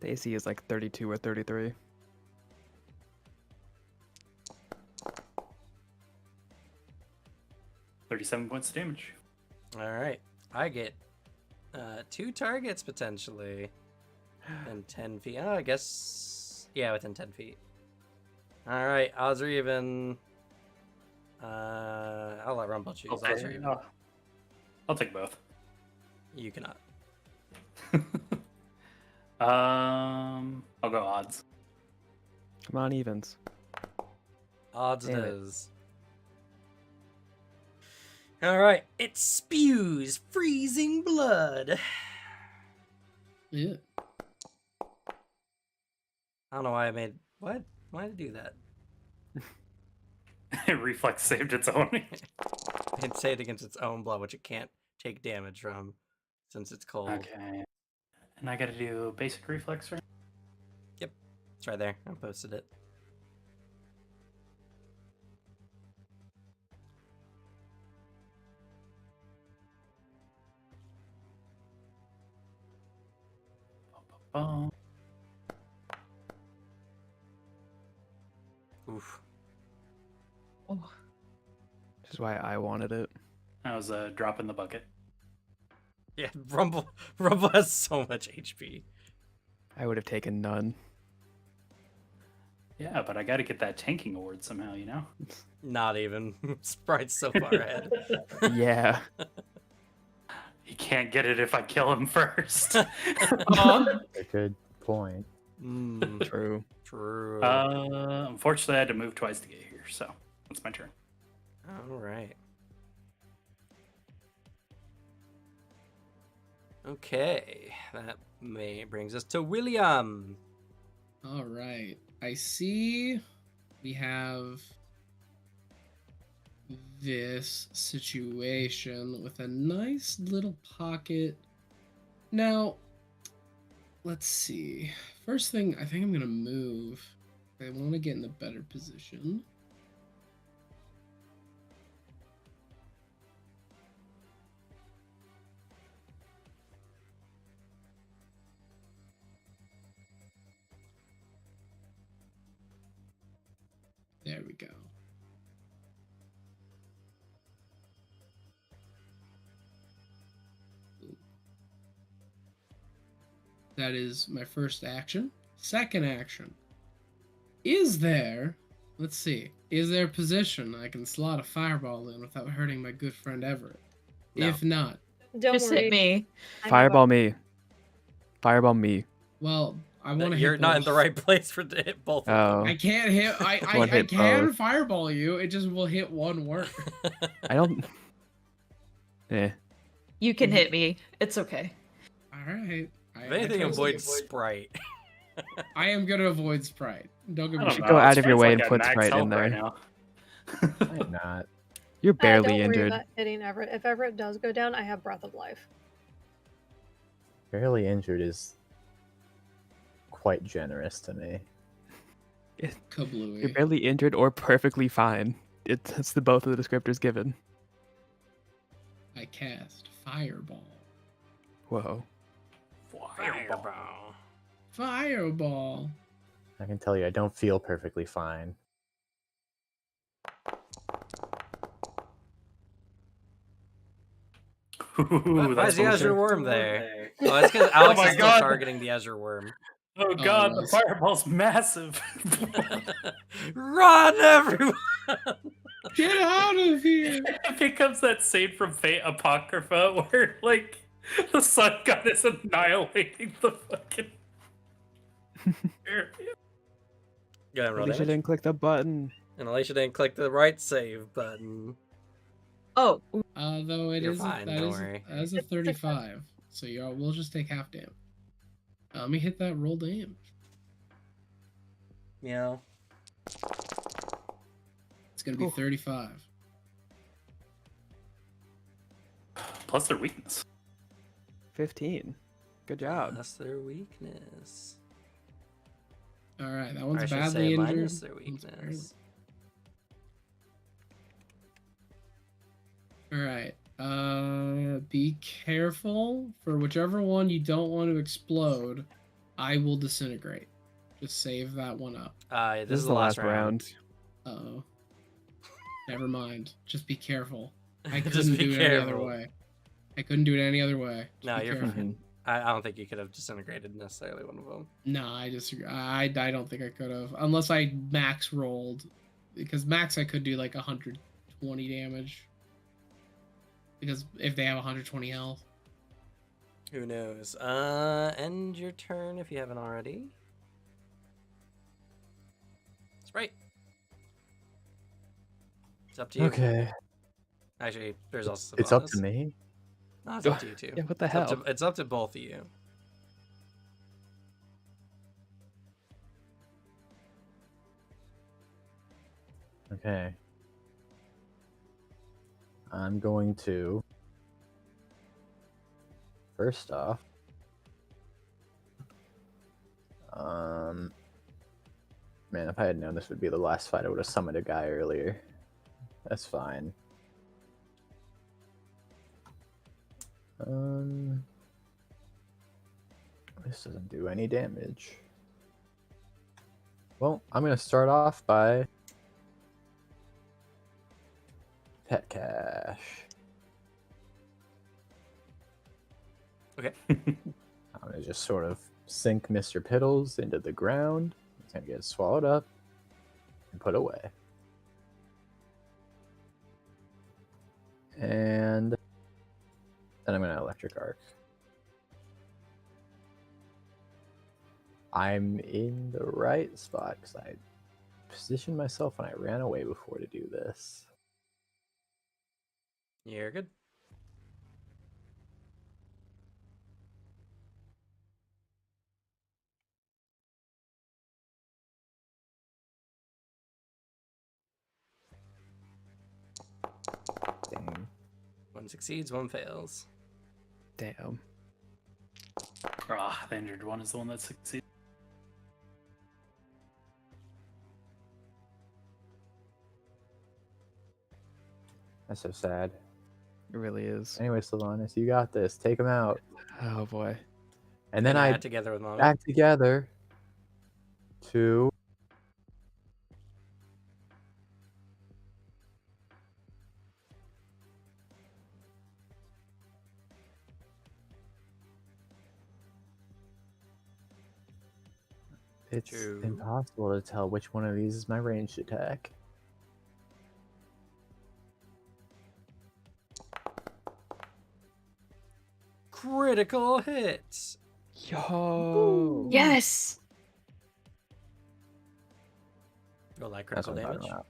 Speaker 2: The AC is like 32 or 33.
Speaker 4: $37 points of damage.
Speaker 1: All right, I get 2 targets potentially, and 10 feet. Oh, I guess within 10 feet. All right, odds are even. I'll let Rumble choose. Odds are even.
Speaker 4: I'll take both.
Speaker 1: You cannot.
Speaker 4: I'll go odds.
Speaker 2: Come on, evens.
Speaker 1: Odds it
Speaker 2: Damn it.
Speaker 1: is. All right, it spews freezing blood.
Speaker 7: Yeah.
Speaker 1: I don't know why I made what? Why did I do that?
Speaker 4: Reflex saved its own.
Speaker 1: It saved against its own blood, which it can't take damage from, since it's cold.
Speaker 4: Okay. And I gotta do basic reflex, right?
Speaker 1: Yep, it's right there. I posted it. Oof.
Speaker 6: Oh.
Speaker 2: Which is why I wanted it.
Speaker 4: That was a drop in the bucket.
Speaker 1: Yeah, Rumble has so much HP.
Speaker 2: I would have taken none.
Speaker 4: Yeah, but I gotta get that tanking award somehow, you know?
Speaker 1: Not even. Sprite's so far ahead.
Speaker 2: Yeah.
Speaker 4: He can't get it if I kill him first.
Speaker 3: A good point.
Speaker 2: True.
Speaker 1: True.
Speaker 4: Unfortunately, I had to move twice to get here, so that's my turn.
Speaker 1: All right. Okay, that brings us to William.
Speaker 7: All right. I see we have this situation with a nice little pocket. Now, let's see. First thing, I think I'm going to move. I want to get in a better position. There we go. That is my first action. Second action. Is there, let's see, is there a position I can slot a fireball in without hurting my good friend Everett?
Speaker 1: No.
Speaker 7: If not,
Speaker 5: Don't
Speaker 6: Just
Speaker 5: worry.
Speaker 6: hit me.
Speaker 5: I have
Speaker 2: Fireball me. Fireball me.
Speaker 7: well, I want to hit
Speaker 1: You're not in
Speaker 7: both.
Speaker 1: the right place to hit both of
Speaker 2: Oh.
Speaker 7: I can't hit.
Speaker 2: One
Speaker 7: I
Speaker 2: hit
Speaker 7: can
Speaker 2: both.
Speaker 7: fireball you. It just will hit one word.
Speaker 1: them.
Speaker 2: I don't. Eh.
Speaker 6: You can hit me. It's okay.
Speaker 7: All right.
Speaker 1: If anything,
Speaker 7: trust
Speaker 1: avoid
Speaker 7: you.
Speaker 1: Sprite.
Speaker 7: I am gonna avoid Sprite. Don't get
Speaker 4: I
Speaker 7: me
Speaker 4: don't
Speaker 2: should
Speaker 4: know.
Speaker 2: go out of your
Speaker 4: Sprite's
Speaker 2: way
Speaker 4: like
Speaker 2: and
Speaker 4: at
Speaker 2: put
Speaker 4: max
Speaker 2: Sprite in
Speaker 4: health right
Speaker 2: there.
Speaker 4: now.
Speaker 3: Might not.
Speaker 2: You're barely
Speaker 5: don't worry
Speaker 2: injured.
Speaker 5: about hitting Everett. If Everett does go down, I have Breath of Life.
Speaker 3: Barely injured is quite generous to me.
Speaker 2: You're
Speaker 7: Kablooey.
Speaker 2: barely injured or perfectly fine. It's the both of the descriptors given.
Speaker 7: I cast fireball.
Speaker 2: Whoa.
Speaker 1: Fireball.
Speaker 7: Fireball.
Speaker 3: I can tell you, I don't feel perfectly fine.
Speaker 4: Ooh,
Speaker 1: Why is
Speaker 4: that's
Speaker 1: the
Speaker 4: bullshit.
Speaker 1: Azure Worm there? Oh, that's because Alex
Speaker 4: my
Speaker 1: is still
Speaker 4: God.
Speaker 1: targeting the Azure Worm.
Speaker 4: Oh god,
Speaker 7: it
Speaker 4: the
Speaker 7: was.
Speaker 4: fireball's massive.
Speaker 1: Run, everyone!
Speaker 7: Get out of here!
Speaker 4: It becomes that scene from Fate Apocrypha where, like, the sun god is annihilating the fucking area.
Speaker 1: Go ahead and roll
Speaker 2: Alicia
Speaker 1: damage.
Speaker 2: didn't click the button.
Speaker 1: And Alicia didn't click the right save button.
Speaker 6: Oh,
Speaker 7: Though it
Speaker 1: You're
Speaker 7: is
Speaker 1: fine,
Speaker 7: that
Speaker 1: don't
Speaker 7: is
Speaker 1: worry.
Speaker 7: that is a 35. So we'll just take half damage. Let me hit that roll damage.
Speaker 1: Yeah.
Speaker 7: It's gonna be
Speaker 2: Ooh.
Speaker 7: 35.
Speaker 4: Plus their weakness.
Speaker 2: 15. Good job.
Speaker 1: That's their weakness.
Speaker 7: All right, that
Speaker 1: Or
Speaker 7: one's
Speaker 1: I should
Speaker 7: badly
Speaker 1: say
Speaker 7: injured.
Speaker 1: minus their
Speaker 7: One's very-
Speaker 1: weakness.
Speaker 7: All right. Be careful for whichever one you don't want to explode. I will disintegrate. Just save that one up.
Speaker 1: This is the last round.
Speaker 7: Uh-oh. Never mind. Just be careful. I
Speaker 1: Just
Speaker 7: couldn't
Speaker 1: be
Speaker 7: do it any other
Speaker 1: careful.
Speaker 7: way. I couldn't do it any other way. Just
Speaker 1: No,
Speaker 7: be
Speaker 1: you're
Speaker 7: careful.
Speaker 1: fine. I don't think you could have disintegrated necessarily one of them.
Speaker 7: No, I disagree. I don't think I could have. Unless I max rolled. Because max I could do like 120 damage. Because if they have 120 health.
Speaker 1: Who knows? End your turn if you haven't already. Sprite. It's up to you.
Speaker 3: Okay.
Speaker 1: Actually, there's also
Speaker 3: It's up
Speaker 1: bonus.
Speaker 3: to me.
Speaker 1: No, it's up to you too.
Speaker 2: Yeah, what the
Speaker 1: It's
Speaker 2: hell?
Speaker 1: It's up to both of you.
Speaker 3: Okay. I'm going to first off man, if I had known this would be the last fight, I would have summoned a guy earlier. That's fine. This doesn't do any damage. Well, I'm gonna start off by pet cash.
Speaker 1: Okay.
Speaker 3: I'm gonna just sort of sink Mr. Piddles into the ground. He's gonna get swallowed up and put away. And then I'm gonna electric arc. I'm in the right spot because I positioned myself when I ran away before to do this.
Speaker 1: You're good.
Speaker 2: Dang.
Speaker 1: One succeeds, one fails.
Speaker 2: Damn.
Speaker 4: The injured one is the one that succeeds.
Speaker 3: That's so sad.
Speaker 2: It really is.
Speaker 3: Anyway, Sylvanas, you got this. Take him out.
Speaker 2: Oh boy.
Speaker 3: And then
Speaker 1: Gonna
Speaker 3: I
Speaker 1: add together with Mommy.
Speaker 3: back together to it's
Speaker 1: True.
Speaker 3: impossible to tell which one of these is my ranged attack.
Speaker 1: Critical hits.
Speaker 2: Yo.
Speaker 6: Yes.
Speaker 1: Roll that
Speaker 3: That's
Speaker 1: critical
Speaker 3: what I'm talking
Speaker 1: damage.
Speaker 3: about.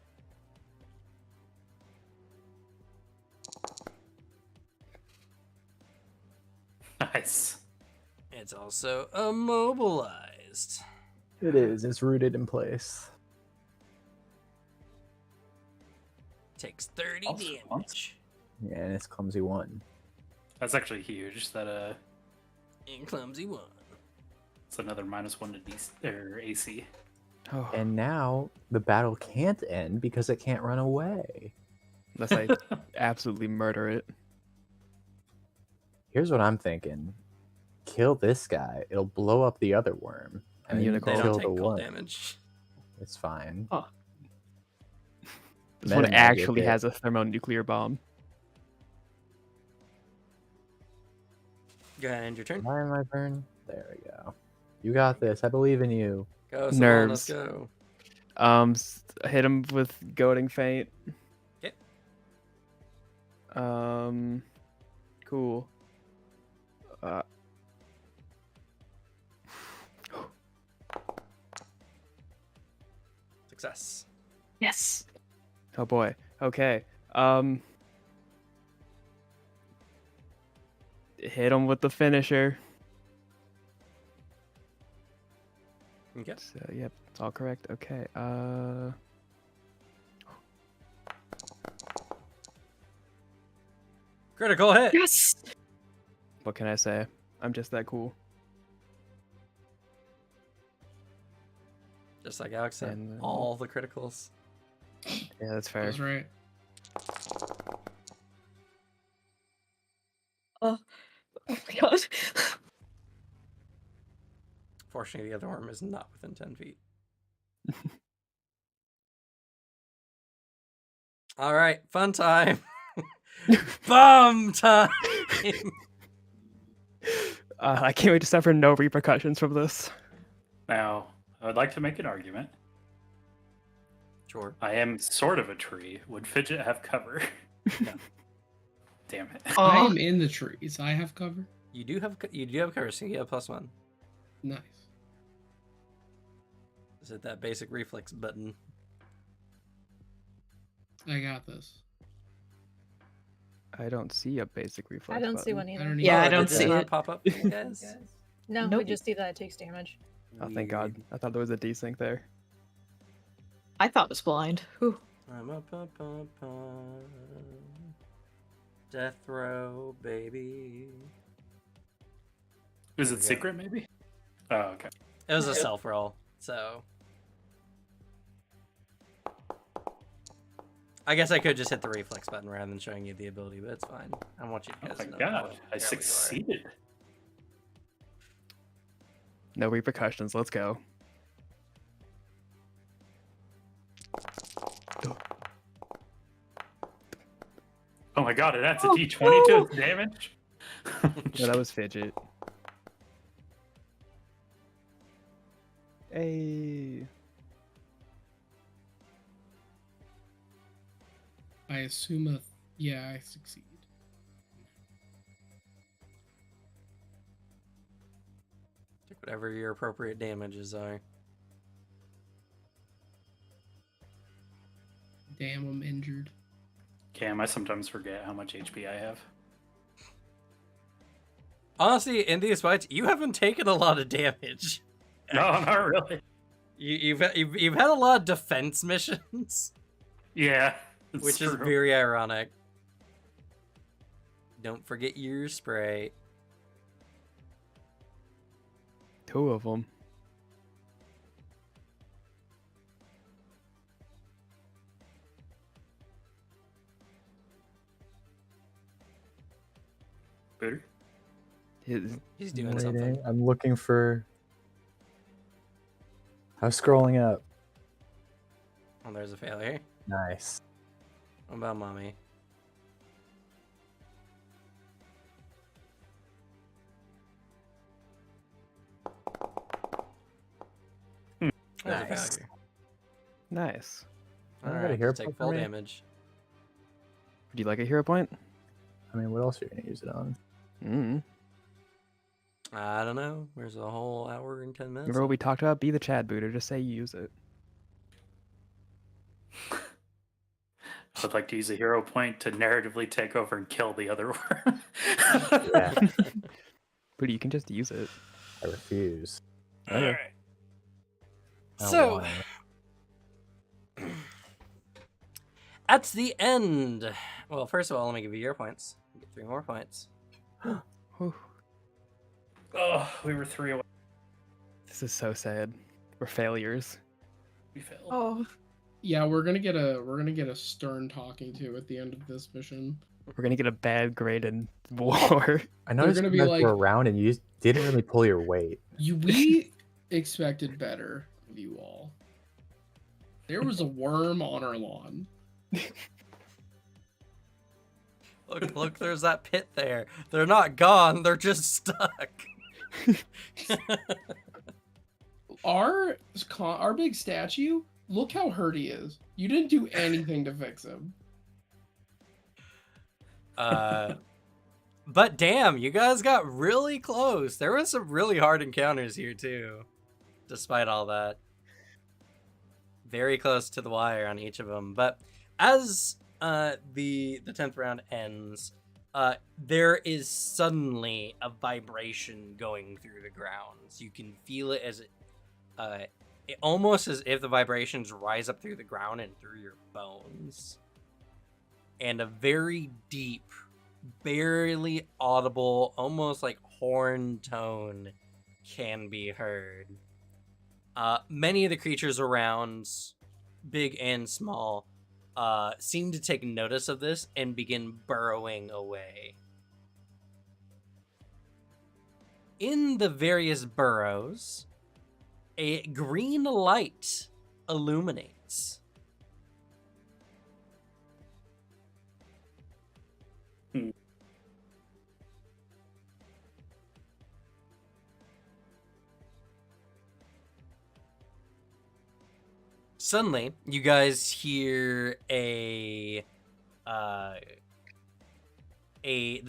Speaker 4: Nice.
Speaker 1: It's also immobilized.
Speaker 3: It is. It's rooted in place.
Speaker 1: Takes 30
Speaker 4: Also,
Speaker 1: damage.
Speaker 3: Yeah, and it's clumsy one.
Speaker 4: That's actually huge. That
Speaker 1: And clumsy one.
Speaker 4: it's another -1 to DC or AC.
Speaker 2: Oh,
Speaker 3: And now the battle can't end because it can't run away.
Speaker 2: unless I absolutely murder it.
Speaker 3: Here's what I'm thinking. Kill this guy. It'll blow up the other worm.
Speaker 2: And
Speaker 1: They
Speaker 2: Unicorn.
Speaker 3: kill
Speaker 1: don't
Speaker 3: the
Speaker 1: take cold
Speaker 3: one.
Speaker 1: damage.
Speaker 3: It's fine.
Speaker 6: Oh.
Speaker 2: This
Speaker 3: Meta
Speaker 2: one
Speaker 3: magic
Speaker 2: actually
Speaker 3: it.
Speaker 2: has a thermonuclear bomb.
Speaker 1: Go ahead, end your turn.
Speaker 3: Am I in my turn? There we go. You got this. I believe in you.
Speaker 1: Go, Simone, let's
Speaker 2: Nerves.
Speaker 1: go.
Speaker 2: Hit him with goading feint.
Speaker 1: Okay.
Speaker 2: Cool.
Speaker 1: Success.
Speaker 6: Yes.
Speaker 2: Oh boy. Okay. Hit him with the finisher.
Speaker 1: Okay.
Speaker 2: So, yep, it's all correct. Okay.
Speaker 1: Critical hit.
Speaker 6: Yes.
Speaker 2: What can I say? I'm just that cool.
Speaker 1: Just like Alex said,
Speaker 2: And then-
Speaker 1: all the criticals.
Speaker 2: Yeah, that's fair.
Speaker 7: That's right.
Speaker 6: Oh my god.
Speaker 1: Fortunately, the other worm is not within 10 feet. All right, fun time. Bomb time.
Speaker 2: I can't wait to suffer no repercussions from this.
Speaker 4: Now, I would like to make an argument.
Speaker 1: Sure.
Speaker 4: I am sort of a tree. Would Fidget have cover? No. Damn it.
Speaker 7: I
Speaker 6: Oh,
Speaker 7: am in the trees. I have cover.
Speaker 1: You do have cover, so you have +1.
Speaker 7: Nice.
Speaker 1: Just hit that basic reflex button.
Speaker 7: I got this.
Speaker 2: I don't see a basic reflex.
Speaker 5: I don't see
Speaker 2: button.
Speaker 5: one
Speaker 7: I
Speaker 5: either.
Speaker 7: don't
Speaker 6: Yeah, I
Speaker 1: Oh,
Speaker 6: don't
Speaker 1: did
Speaker 6: see
Speaker 1: not
Speaker 6: it.
Speaker 1: pop up for you guys?
Speaker 5: No, we
Speaker 6: Nope.
Speaker 5: just see that it takes damage.
Speaker 2: Oh, thank God. I thought there was a desync there.
Speaker 6: I thought it was blind. Whew.
Speaker 1: I'm up, up, up, up. Death row, baby.
Speaker 4: Is
Speaker 1: There
Speaker 4: it
Speaker 1: we go.
Speaker 4: secret, maybe? Oh, okay.
Speaker 1: It was a self roll, so. I guess I could just hit the reflex button rather than showing you the ability, but it's fine. I want you
Speaker 4: Oh
Speaker 1: guys
Speaker 4: my
Speaker 1: to know.
Speaker 4: god,
Speaker 1: how
Speaker 4: I
Speaker 1: fairly you are.
Speaker 4: succeeded.
Speaker 2: No repercussions. Let's go.
Speaker 4: Oh my god, it adds a d20 to its damage?
Speaker 2: No, that was Fidget. Hey.
Speaker 7: I assume yeah, I succeed.
Speaker 1: Take whatever your appropriate damages are.
Speaker 7: Damn, I'm injured.
Speaker 4: Cam, I sometimes forget how much HP I have.
Speaker 1: Honestly, in these fights, you haven't taken a lot of damage.
Speaker 4: No, not really.
Speaker 1: You've had a lot of defense missions,
Speaker 4: Yeah. it's
Speaker 1: which is
Speaker 4: true.
Speaker 1: very ironic. Don't forget your spray.
Speaker 2: 2 of them.
Speaker 4: Booter?
Speaker 1: He's doing
Speaker 3: Waiting.
Speaker 1: something.
Speaker 3: I'm looking for. I'm scrolling up.
Speaker 1: Oh, there's a failure.
Speaker 3: Nice.
Speaker 1: What about mommy? There's a
Speaker 3: Nice.
Speaker 1: failure.
Speaker 2: Nice.
Speaker 3: I got a
Speaker 1: Alright,
Speaker 3: hero
Speaker 1: take
Speaker 3: point
Speaker 1: full
Speaker 3: for me.
Speaker 1: damage.
Speaker 2: Do you like a hero point?
Speaker 3: I mean, what else are you gonna use it on?
Speaker 2: Mm.
Speaker 1: I don't know. There's a whole hour and 10 minutes.
Speaker 2: Remember what we talked about? Be the Chad booter. Just say you use it.
Speaker 4: I'd like to use a hero point to narratively take over and kill the other worm.
Speaker 3: Yeah,
Speaker 2: Booter, you can just use it.
Speaker 3: I refuse.
Speaker 1: Alright.
Speaker 3: I don't
Speaker 1: So,
Speaker 3: want it.
Speaker 1: at the end. Well, first of all, let me give you your points. You get 3 more points.
Speaker 2: Whew.
Speaker 4: Oh, we were 3 away.
Speaker 2: This is so sad. We're failures.
Speaker 4: We failed.
Speaker 6: Oh.
Speaker 7: Yeah, we're gonna get a stern talking to at the end of this mission.
Speaker 2: We're gonna get a bad grade in war.
Speaker 3: I noticed
Speaker 7: gonna
Speaker 3: you
Speaker 7: be
Speaker 3: guys
Speaker 7: like-
Speaker 3: were around and you didn't really pull your weight.
Speaker 7: We expected better of you all. There was a worm on our lawn.
Speaker 1: Look, there's that pit there. They're not gone, they're just stuck.
Speaker 7: Our big statue. Look how hurt he is. You didn't do anything to fix him.
Speaker 1: But damn, you guys got really close. There was some really hard encounters here too, despite all that. Very close to the wire on each of them. But as the 10th round ends, there is suddenly a vibration going through the grounds. You can feel it as it almost as if the vibrations rise up through the ground and through your bones. And a very deep, barely audible, almost like horn tone can be heard. Many of the creatures around, big and small, seem to take notice of this and begin burrowing away. In the various burrows, a green light illuminates. Suddenly, you guys hear the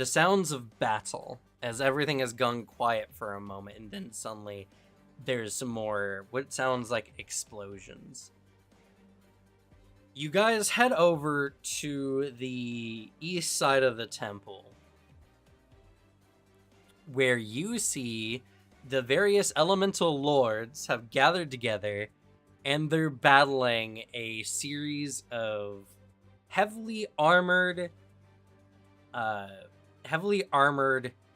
Speaker 1: sounds of battle as everything has gone quiet for a moment, and then suddenly there's some more what sounds like explosions. You guys head over to the east side of the temple, where you see the various elemental lords have gathered together, and they're battling a series of heavily armored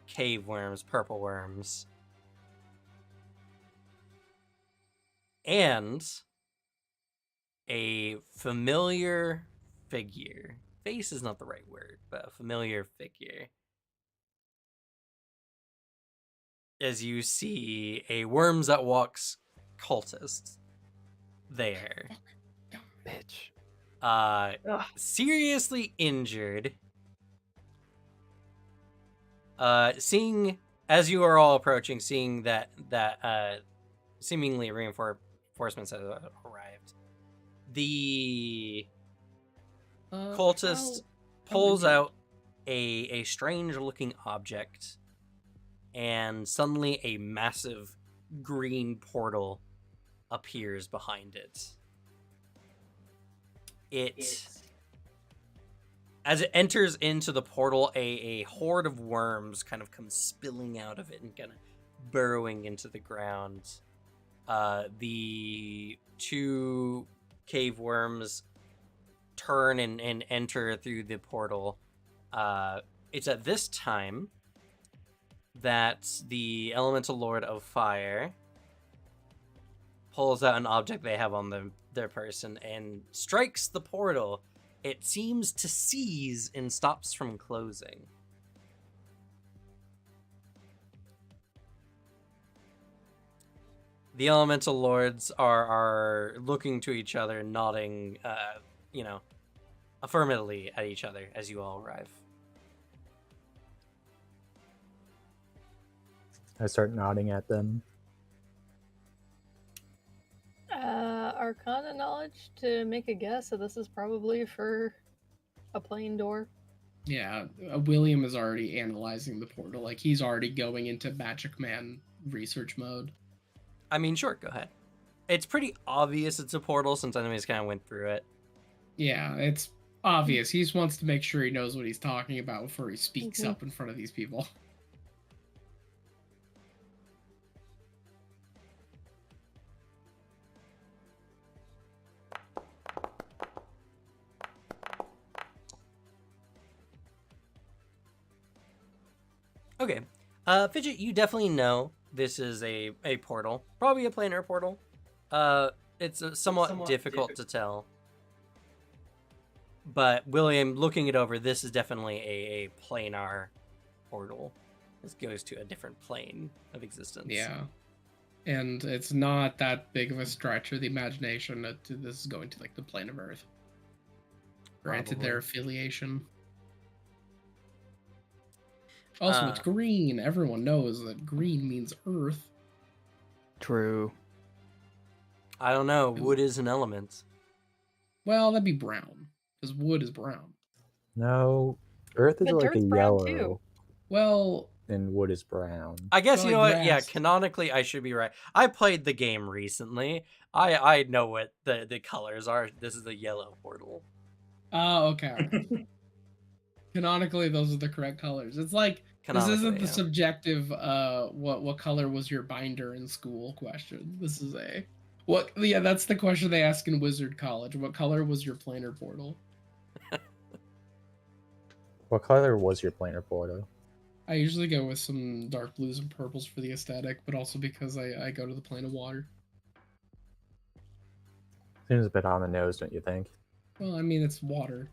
Speaker 1: cave worms, purple worms, and a familiar figure. Face is not the right word, but a familiar figure. As you see a Worms That Walks cultist there.
Speaker 2: Bitch.
Speaker 1: Seriously injured. Seeing, as you are all approaching, seeing that seemingly reinforcements have arrived, the cultist pulls out a strange looking object, and suddenly a massive green portal appears behind it. As it enters into the portal, a horde of worms kind of comes spilling out of it and kind of burrowing into the ground. The two cave worms turn and enter through the portal. It's at this time that the elemental lord of fire pulls out an object they have on their person and strikes the portal. It seems to seize and stops from closing. The elemental lords are looking to each other, nodding, affirmatively at each other as you all arrive.
Speaker 3: I start nodding at them.
Speaker 5: Arcana knowledge to make a guess, so this is probably for a plain door.
Speaker 7: Yeah, William is already analyzing the portal. Like, he's already going into Magic Man research mode.
Speaker 1: I mean, sure, go ahead. It's pretty obvious it's a portal since enemies kind of went through it.
Speaker 7: Yeah, it's obvious. He just wants to make sure he knows what he's talking about before he speaks up in front of these people.
Speaker 1: Okay. Fidget, you definitely know this is a portal. Probably a planar portal. It's somewhat difficult to tell. But William, looking it over, this is definitely a planar portal. This goes to a different plane of existence.
Speaker 7: Yeah. And it's not that big of a stretch of the imagination that this is going to, like, the plane of Earth. Granted their affiliation. Also, it's green. Everyone knows that green means Earth.
Speaker 2: True.
Speaker 1: I don't know. Wood is an element.
Speaker 7: Well, that'd be brown, because wood is brown.
Speaker 3: No, Earth is
Speaker 5: But
Speaker 3: like a
Speaker 5: dirt's brown,
Speaker 3: yellow,
Speaker 5: too.
Speaker 7: Well,
Speaker 3: and wood is brown.
Speaker 1: I guess,
Speaker 7: Well,
Speaker 1: you know
Speaker 7: like
Speaker 1: what? Yeah,
Speaker 7: grass.
Speaker 1: canonically, I should be right. I played the game recently. I know what the colors are. This is the yellow portal.
Speaker 7: oh, okay. All right. Canonically, those are the correct colors. It's like, this isn't the
Speaker 1: Yeah.
Speaker 7: subjective, what color was your binder in school question. This is that's the question they ask in Wizard College. What color was your planar portal?
Speaker 3: What color was your planar portal?
Speaker 7: I usually go with some dark blues and purples for the aesthetic, but also because I go to the plane of water.
Speaker 3: Seems a bit on the nose, don't you think?
Speaker 7: Well, I mean, it's water.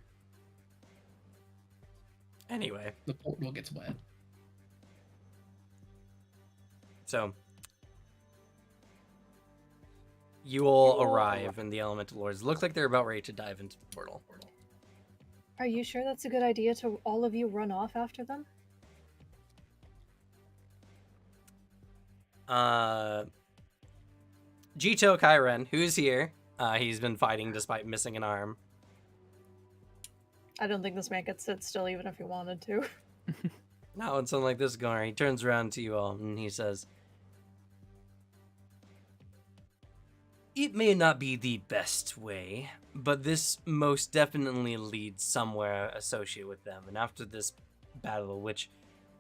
Speaker 1: Anyway,
Speaker 7: The portal gets wet.
Speaker 1: so you all arrive, and the Elemental Lords look like they're about ready to dive into the portal.
Speaker 5: Are you sure that's a good idea to all of you run off after them?
Speaker 1: Jito Kairen, who's here, he's been fighting despite missing an arm.
Speaker 5: I don't think this man could sit still even if he wanted to.
Speaker 1: Not when something like this is going on. He turns around to you all and he says, "It may not be the best way, but this most definitely leads somewhere associated with them. And after this battle, which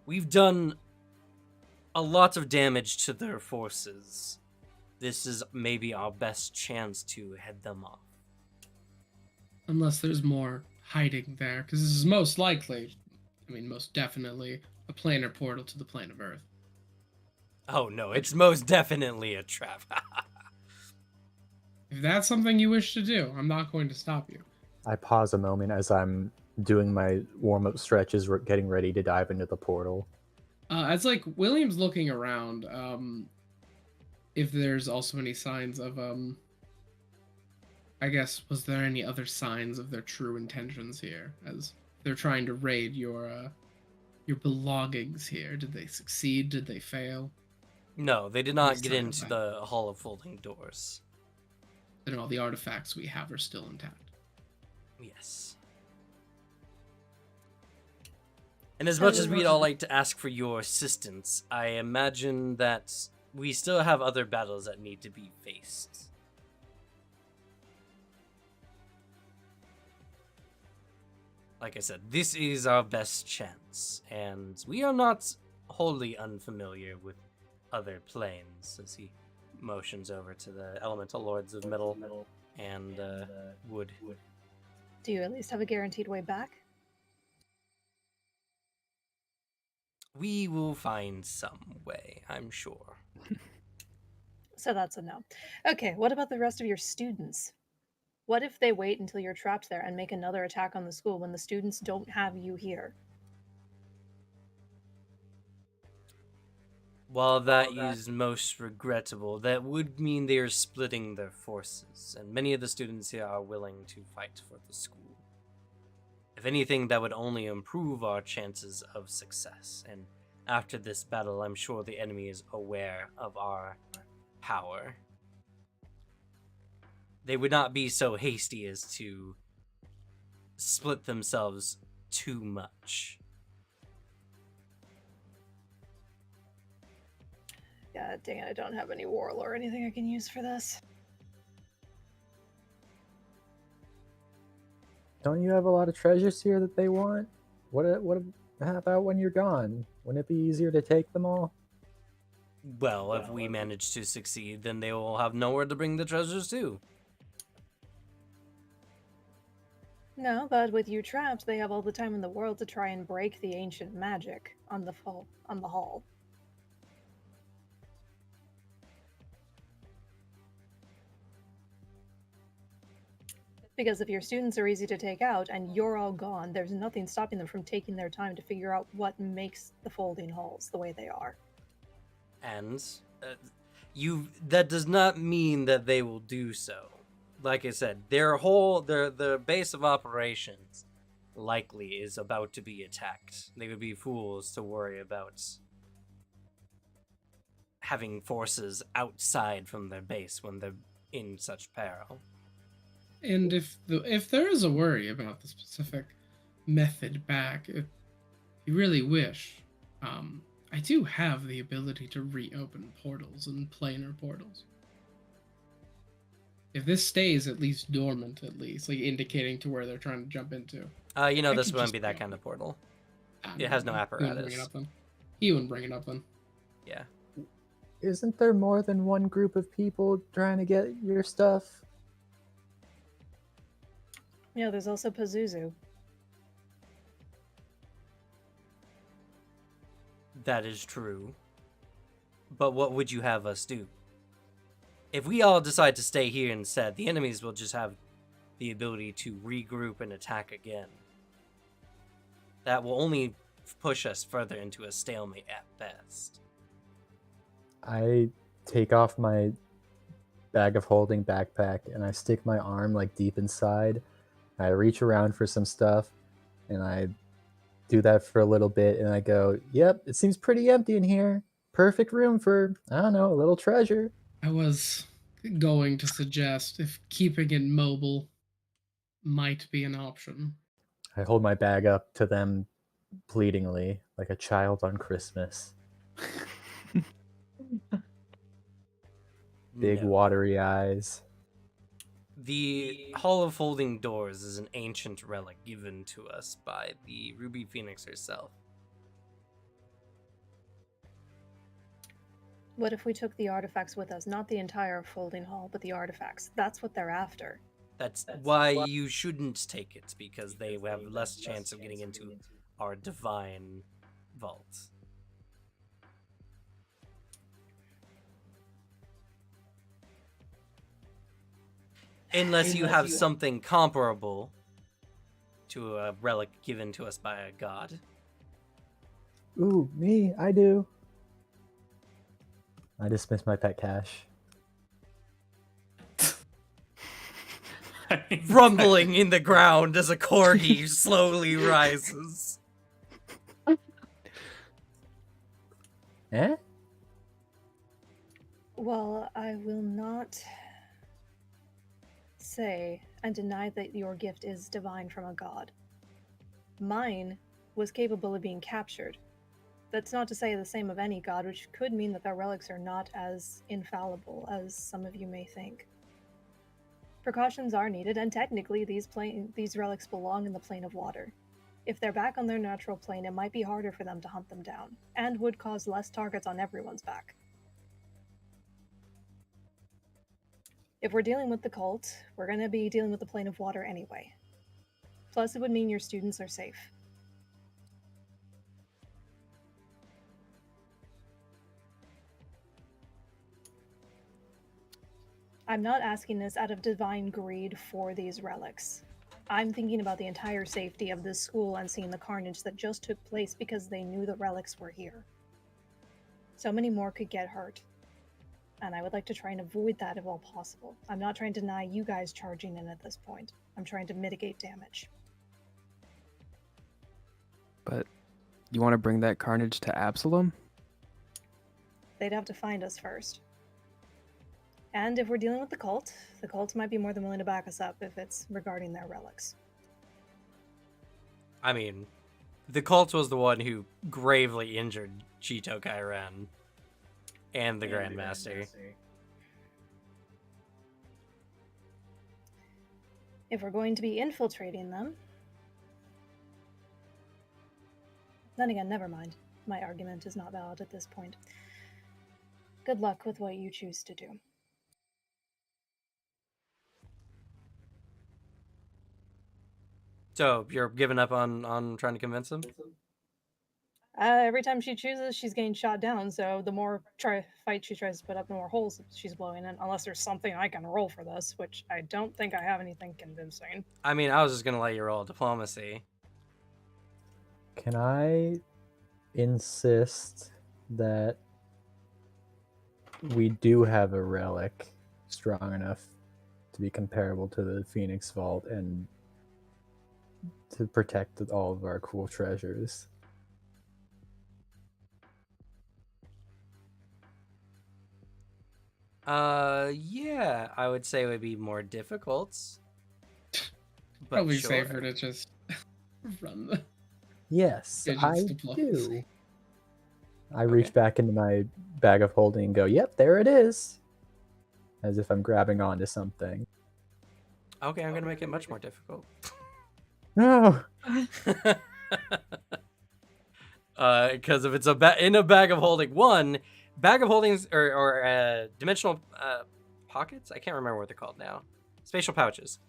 Speaker 1: we've done a lot of damage to their forces, this is maybe our best chance to head them off."
Speaker 7: Unless there's more hiding there, because this is most likely, I mean, most definitely, a planar portal to the plane of Earth.
Speaker 1: Oh no, it's most definitely a trap.
Speaker 7: If that's something you wish to do, I'm not going to stop you.
Speaker 3: I pause a moment as I'm doing my warm-up stretches, getting ready to dive into the portal.
Speaker 7: As like William's looking around, if there's also any signs of I guess, was there any other signs of their true intentions here as they're trying to raid your belongings here? Did they succeed? Did they fail?
Speaker 1: No, they did not
Speaker 7: He's
Speaker 1: get
Speaker 7: talking
Speaker 1: into
Speaker 7: about-
Speaker 1: the Hall of Folding Doors.
Speaker 7: Then all the artifacts we have are still intact.
Speaker 1: Yes. And as much as we'd all like to ask for your assistance, I imagine that we still have other battles that need to be faced. Like I said, this is our best chance, and we are not wholly unfamiliar with other planes, as he motions over to the Elemental Lords of Metal and Wood.
Speaker 5: Do you at least have a guaranteed way back?
Speaker 1: We will find some way, I'm sure.
Speaker 5: So that's a no. Okay, what about the rest of your students? What if they wait until you're trapped there and make another attack on the school when the students don't have you here?
Speaker 1: While that is most regrettable, that would mean they are splitting their forces, and many of the students here are willing to fight for the school. If anything, that would only improve our chances of success, and after this battle, I'm sure the enemy is aware of our power. They would not be so hasty as to split themselves too much.
Speaker 5: God dang it, I don't have any warlore or anything I can use for this.
Speaker 3: Don't you have a lot of treasures here that they want? What how about when you're gone? Wouldn't it be easier to take them all?
Speaker 1: Well, if we manage to succeed, then they will have nowhere to bring the treasures to.
Speaker 5: No, but with you trapped, they have all the time in the world to try and break the ancient magic on the hall. Because if your students are easy to take out and you're all gone, there's nothing stopping them from taking their time to figure out what makes the folding halls the way they are.
Speaker 1: And that does not mean that they will do so. Like I said, their base of operations likely is about to be attacked. They would be fools to worry about having forces outside from their base when they're in such peril.
Speaker 7: And if there is a worry about the specific method back, if you really wish, I do have the ability to reopen portals and planar portals. If this stays at least dormant, like indicating to where they're trying to jump into.
Speaker 1: This
Speaker 7: could
Speaker 1: won't
Speaker 7: just
Speaker 1: be that
Speaker 7: go.
Speaker 1: kind of portal.
Speaker 7: Ah,
Speaker 1: It has no
Speaker 7: He wouldn't bring
Speaker 1: apparatus.
Speaker 7: it up then. He wouldn't bring it up then.
Speaker 1: Yeah.
Speaker 3: Isn't there more than one group of people trying to get your stuff?
Speaker 5: Yeah, there's also Pazuzu.
Speaker 1: That is true. But what would you have us do? if we all decide to stay here instead, the enemies will just have the ability to regroup and attack again. That will only push us further into a stalemate at best.
Speaker 3: I take off my bag of holding backpack and I stick my arm like deep inside. I reach around for some stuff and I do that for a little bit and I go, yep, it seems pretty empty in here. Perfect room for, I don't know, a little treasure.
Speaker 7: I was going to suggest if keeping it mobile might be an option.
Speaker 3: I hold my bag up to them pleadingly, like a child on Christmas. Big
Speaker 1: No.
Speaker 3: watery eyes.
Speaker 1: The Hall of Folding Doors is an ancient relic given to us by the Ruby Phoenix herself.
Speaker 5: What if we took the artifacts with us? Not the entire folding hall, but the artifacts. That's what they're after.
Speaker 1: That's why you shouldn't take it, because they have less chance of getting into our divine vault. Unless you have something comparable to a relic given to us by a god.
Speaker 3: Ooh, me, I do. I dismiss my pet cache.
Speaker 1: Rumbling in the ground as a corgi slowly rises.
Speaker 3: Eh?
Speaker 5: Well, I will not say and deny that your gift is divine from a god. Mine was capable of being captured. That's not to say the same of any god, which could mean that their relics are not as infallible as some of you may think. Precautions are needed, and technically these relics belong in the plane of water. If they're back on their natural plane, it might be harder for them to hunt them down, and would cause less targets on everyone's back. If we're dealing with the cult, we're going to be dealing with the plane of water anyway. Plus, it would mean your students are safe. I'm not asking this out of divine greed for these relics. I'm thinking about the entire safety of this school and seeing the carnage that just took place because they knew the relics were here. So many more could get hurt. And I would like to try and avoid that if all possible. I'm not trying to deny you guys charging in at this point. I'm trying to mitigate damage.
Speaker 2: But you want to bring that carnage to Absalom?
Speaker 5: They'd have to find us first. And if we're dealing with the cult might be more than willing to back us up if it's regarding their relics.
Speaker 1: I mean, the cult was the one who gravely injured Chito Kairan and the Grandmaster.
Speaker 5: If we're going to be infiltrating them... Then again, never mind. My argument is not valid at this point. Good luck with what you choose to do.
Speaker 1: So, you're giving up on trying to convince him?
Speaker 5: Every time she chooses, she's getting shot down, so the more fight she tries to put up, the more holes she's blowing in, unless there's something I can roll for this, which I don't think I have anything convincing.
Speaker 1: I mean, I was just gonna let you roll diplomacy.
Speaker 3: Can I insist that we do have a relic strong enough to be comparable to the Phoenix Vault and to protect all of our cool treasures?
Speaker 1: Yeah, I would say it would be more difficult. But
Speaker 7: Probably
Speaker 1: sure.
Speaker 7: safer to just run the
Speaker 3: Yes,
Speaker 7: Gadget's
Speaker 3: I
Speaker 7: diplomacy.
Speaker 3: do. I reach back into my bag of holding and go, yep, there it is. As if I'm grabbing onto something.
Speaker 1: Okay, I'm gonna make it much more difficult.
Speaker 3: No!
Speaker 1: Because if it's in a bag of holding, bag of holdings or dimensional pockets, I can't remember what they're called now. Spatial pouches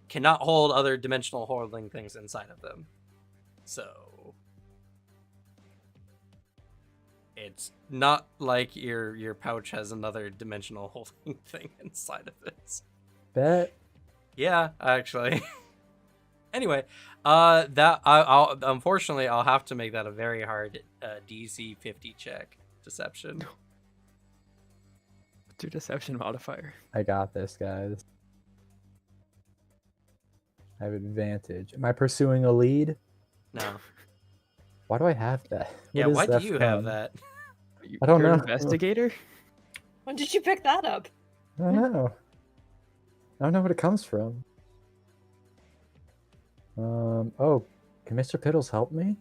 Speaker 1: cannot hold other dimensional holding things inside of them. So It's not like your pouch has another dimensional holding thing inside of it.
Speaker 3: Bet.
Speaker 1: Yeah, actually. Anyway, I'll unfortunately I'll have to make that a very hard DC 50 check. Deception.
Speaker 2: What's your deception modifier?
Speaker 3: I got this, guys. I have advantage. Am I pursuing a lead?
Speaker 1: No.
Speaker 3: Why do I have that?
Speaker 1: Yeah,
Speaker 3: What is
Speaker 1: why do
Speaker 3: that
Speaker 1: you have
Speaker 3: from?
Speaker 1: that?
Speaker 3: I don't
Speaker 2: You're
Speaker 3: know.
Speaker 2: Investigator?
Speaker 5: When did you pick that up?
Speaker 3: I don't know. I don't know what it comes from. Oh, can Mr. Piddles help me?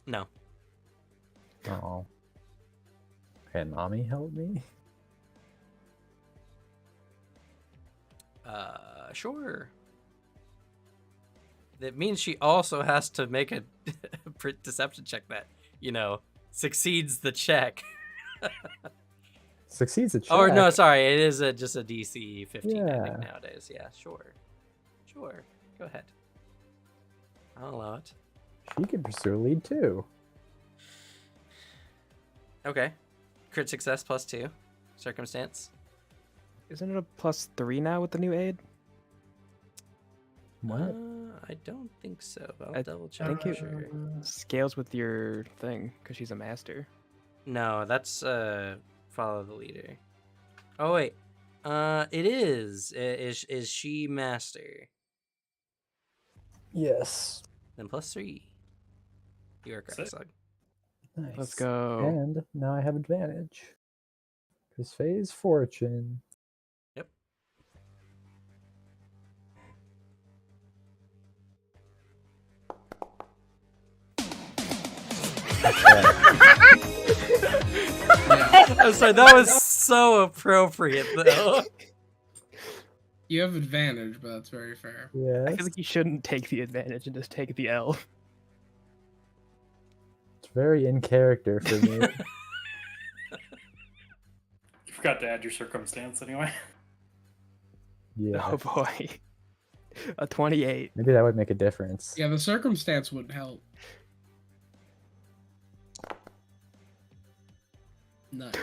Speaker 1: No.
Speaker 3: Oh. Can Mommy help me?
Speaker 1: Sure. That means she also has to make a deception check that, succeeds the check.
Speaker 3: Succeeds a check.
Speaker 1: Oh, no, sorry. It is just a DC 15, I think,
Speaker 3: Yeah.
Speaker 1: nowadays. Yeah, sure. Sure. Go ahead. I'll allow it.
Speaker 3: She can pursue a lead too.
Speaker 1: Okay. Crit success +2. Circumstance.
Speaker 2: Isn't it a +3 now with the new aid?
Speaker 3: What?
Speaker 1: I don't think so. But I'll
Speaker 2: I
Speaker 1: double check
Speaker 2: think
Speaker 1: for
Speaker 2: it
Speaker 1: sure.
Speaker 2: scales with your thing, because she's a master.
Speaker 1: No, that's follow the leader. Oh wait. It is. Is she master?
Speaker 3: Yes.
Speaker 1: Then +3. You are correct,
Speaker 4: Sick.
Speaker 1: Slug.
Speaker 3: Nice.
Speaker 2: Let's go.
Speaker 3: And now I have advantage. Because phase fortune.
Speaker 1: Yep. I'm sorry, that was so appropriate though.
Speaker 7: You have advantage, but that's very fair.
Speaker 3: Yes.
Speaker 2: I feel like you shouldn't take the advantage and just take the L.
Speaker 3: It's very in character for me.
Speaker 4: You forgot to add your circumstance anyway.
Speaker 3: Yeah.
Speaker 2: Oh boy. A 28.
Speaker 3: Maybe that would make a difference.
Speaker 7: Yeah, the circumstance would help. Nice.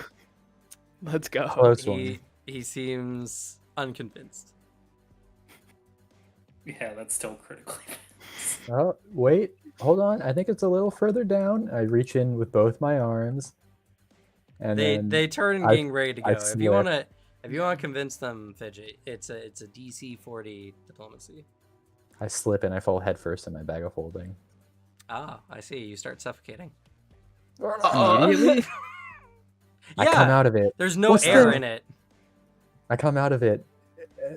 Speaker 2: Let's go.
Speaker 3: Close one.
Speaker 1: He seems unconvinced.
Speaker 4: Yeah, that's still critically.
Speaker 3: Oh, wait. Hold on. I think it's a little further down. I reach in with both my arms. And then
Speaker 1: They turn
Speaker 3: I-
Speaker 1: getting ready to go.
Speaker 3: I
Speaker 1: If you want
Speaker 3: slip.
Speaker 1: to convince them, Fidget, it's a DC 40 diplomacy.
Speaker 3: I slip and I fall headfirst in my bag of holding.
Speaker 1: Ah, I see. You start suffocating.
Speaker 2: Immediately?
Speaker 3: I come
Speaker 1: Yeah,
Speaker 3: out of it.
Speaker 1: there's no
Speaker 3: What's
Speaker 1: air
Speaker 3: that?
Speaker 1: in it.
Speaker 3: I come out of it.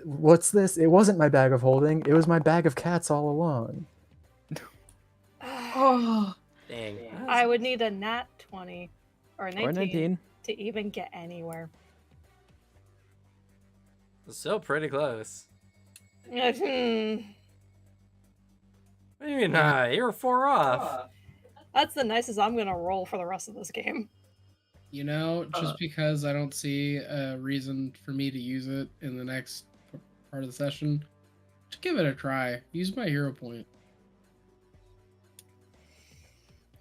Speaker 3: What's this? It wasn't my bag of holding. It was my bag of cats all along.
Speaker 6: Oh,
Speaker 1: Dang.
Speaker 5: I would need a nat 20 or a 19,
Speaker 2: Or 19.
Speaker 5: to even get anywhere.
Speaker 1: Still pretty close.
Speaker 5: Hmm.
Speaker 1: What do you mean, you were 4 off.
Speaker 5: That's the nicest I'm gonna roll for the rest of this game.
Speaker 7: You know, just because I don't see a reason for me to use it in the next part of the session, just give it a try. Use my hero point.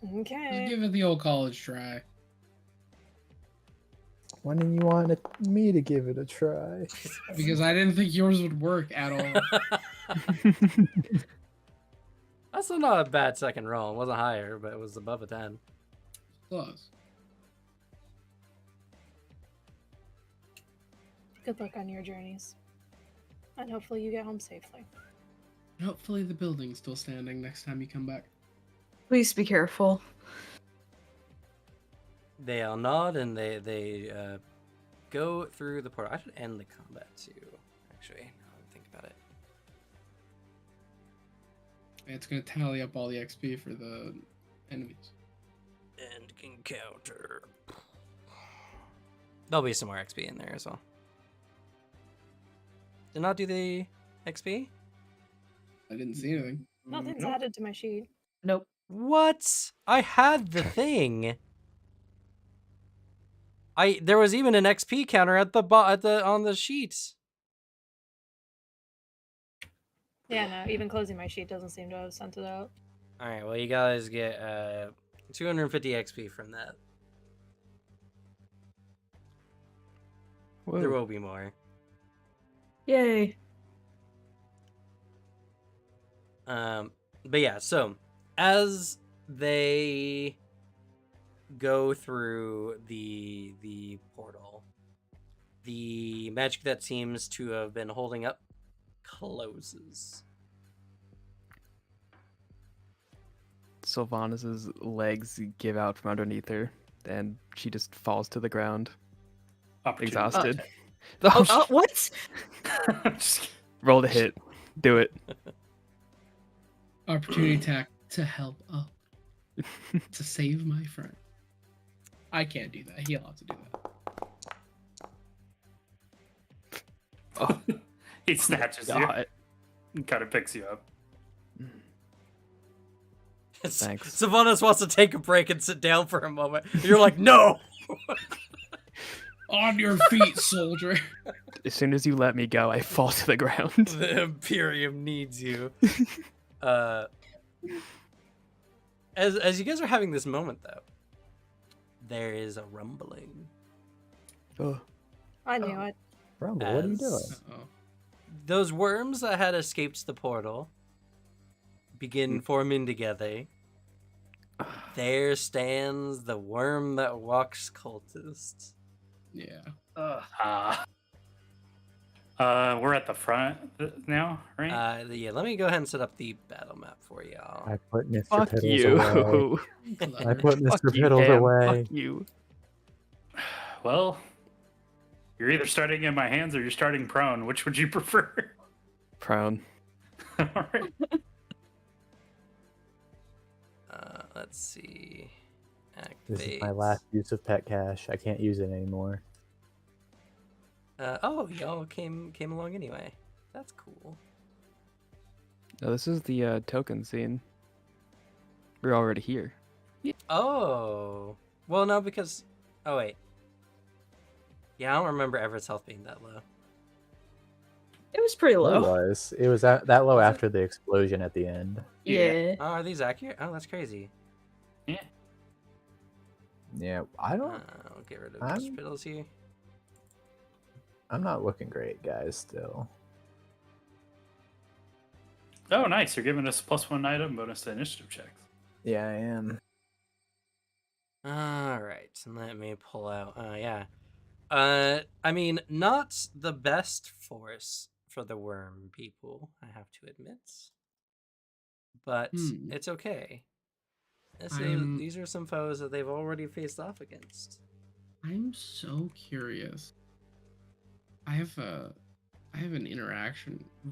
Speaker 7: Just
Speaker 5: Okay.
Speaker 7: give it the old college try.
Speaker 3: When do you want me to give it a try?
Speaker 7: Because I didn't think yours would work at all.
Speaker 1: That's still not a bad second roll. It wasn't higher, but it was above a 10.
Speaker 7: Close.
Speaker 5: Good luck on your journeys. And hopefully you get home safely.
Speaker 7: Hopefully the building's still standing next time you come back.
Speaker 6: please be careful.
Speaker 1: They all nod and they go through the portal. I should end the combat too, actually. Now that I think about it.
Speaker 7: It's gonna tally up all the XP for the enemies.
Speaker 1: End encounter. There'll be some more XP in there as well. Did not do the XP?
Speaker 7: I didn't see anything.
Speaker 5: Nothing's added to my sheet.
Speaker 6: Nope.
Speaker 1: What? I had the thing. There was even an XP counter at the on the sheet.
Speaker 5: Yeah, no, even closing my sheet doesn't seem to have sent it out.
Speaker 1: All right, well you guys get 250 XP from that. There
Speaker 2: Whoa.
Speaker 1: will be more.
Speaker 6: Yay.
Speaker 1: But yeah, so as they go through the portal, the magic that seems to have been holding up closes.
Speaker 2: Sylvanas' legs give out from underneath her, and she just falls to the ground,
Speaker 4: Opportunity
Speaker 2: exhausted.
Speaker 4: attack.
Speaker 6: Oh, what?
Speaker 4: Just kidding.
Speaker 2: Roll the hit. Do it.
Speaker 7: Opportunity attack to help up. To save my friend. I can't do that. He'll have to do that.
Speaker 4: He snatches you
Speaker 2: God.
Speaker 4: and kind of picks you up.
Speaker 2: Thanks.
Speaker 1: Sylvanas wants to take a break and sit down for a moment. You're like, no!
Speaker 7: On your feet, soldier.
Speaker 2: As soon as you let me go, I fall to the ground.
Speaker 1: The Imperium needs you. As you guys are having this moment, though, there is a rumbling.
Speaker 2: Oh.
Speaker 5: I knew it.
Speaker 3: Rumble, what are you doing?
Speaker 1: As
Speaker 7: Uh-oh.
Speaker 1: those worms that had escaped the portal begin forming together. There stands the worm that walks cultist.
Speaker 7: Yeah.
Speaker 4: We're at the front now, right?
Speaker 1: Yeah, let me go ahead and set up the battle map for y'all.
Speaker 3: I put Mr.
Speaker 2: Fuck
Speaker 3: Piddles
Speaker 2: you.
Speaker 3: away. I
Speaker 7: Clever.
Speaker 3: put
Speaker 2: Fuck
Speaker 3: Mr.
Speaker 2: you,
Speaker 3: Piddles
Speaker 2: Cam.
Speaker 3: away.
Speaker 2: Fuck you.
Speaker 4: Well, you're either starting in my hands or you're starting prone. Which would you prefer?
Speaker 2: Prone.
Speaker 4: All right.
Speaker 1: Let's see.
Speaker 3: This is my
Speaker 1: Activate.
Speaker 3: last use of pet cash. I can't use it anymore.
Speaker 1: Oh, y'all came along anyway. That's cool.
Speaker 2: No, this is the token scene. We're already here.
Speaker 1: Oh, well, no, because wait. Yeah, I don't remember Everett's health being that low.
Speaker 6: It was pretty
Speaker 3: It
Speaker 6: low.
Speaker 3: was. It was that low after the explosion at the end.
Speaker 6: Yeah.
Speaker 1: Oh, are these accurate? Oh, that's crazy.
Speaker 4: Yeah.
Speaker 3: Yeah, I don't.
Speaker 1: I'll get rid of
Speaker 3: I'm-
Speaker 1: Mr. Piddles here.
Speaker 3: I'm not looking great, guys. Still.
Speaker 4: Oh, nice. You're giving us +1 item bonus to initiative checks.
Speaker 3: Yeah, I am.
Speaker 1: All right, and let me pull out. Yeah. I mean, not the best force for the worm people, I have to admit, but it's okay. These are some foes that they've already faced off against.
Speaker 7: I'm so curious. I have an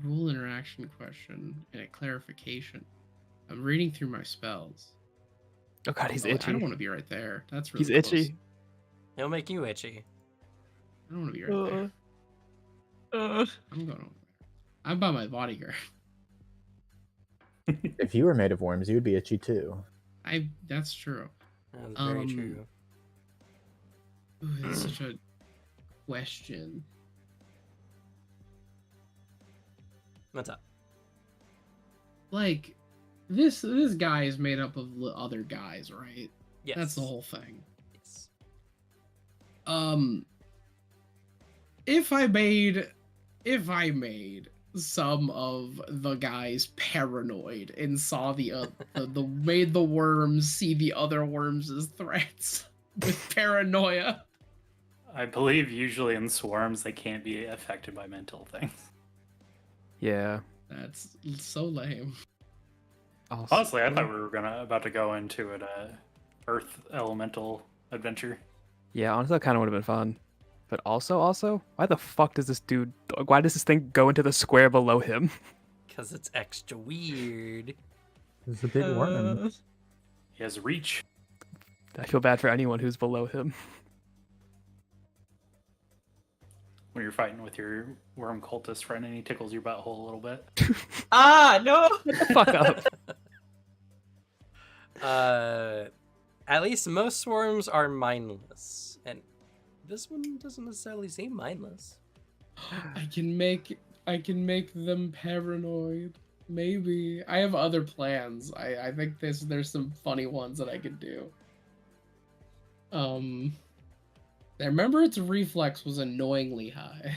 Speaker 7: rule interaction question and a clarification. I'm reading through my spells.
Speaker 2: Oh god, he's
Speaker 7: Oh, I
Speaker 2: itchy.
Speaker 7: don't want to be right there. That's really
Speaker 2: He's
Speaker 7: close.
Speaker 2: itchy.
Speaker 1: He'll make you itchy.
Speaker 7: I don't want to be right there. I'm going over there. I'm by my bodyguard.
Speaker 3: If you were made of worms, you'd be itchy too.
Speaker 7: That's true.
Speaker 1: That's very true.
Speaker 7: Ooh, that's such a question.
Speaker 1: What's up?
Speaker 7: Like, this guy is made up of other guys, right?
Speaker 1: Yes.
Speaker 7: That's the whole thing.
Speaker 1: Yes.
Speaker 7: If I made some of the guys paranoid and saw made the worms see the other worms as threats with paranoia.
Speaker 4: I believe usually in swarms they can't be affected by mental things.
Speaker 2: Yeah.
Speaker 7: That's so lame.
Speaker 2: Also,
Speaker 4: Honestly, I thought we were about to go into an Earth elemental adventure.
Speaker 2: Yeah, honestly, that kind of would have been fun. But also, why the fuck does this thing go into the square below him?
Speaker 1: Because it's extra weird.
Speaker 3: It's a big worm.
Speaker 4: He has reach.
Speaker 2: I feel bad for anyone who's below him.
Speaker 4: When you're fighting with your worm cultist friend and he tickles your butthole a little bit.
Speaker 6: Ah, no.
Speaker 2: Fuck up.
Speaker 1: At least most swarms are mindless, and this one doesn't necessarily seem mindless.
Speaker 7: I can make them paranoid. Maybe. I have other plans. I think there's some funny ones that I could do. I remember its reflex was annoyingly high.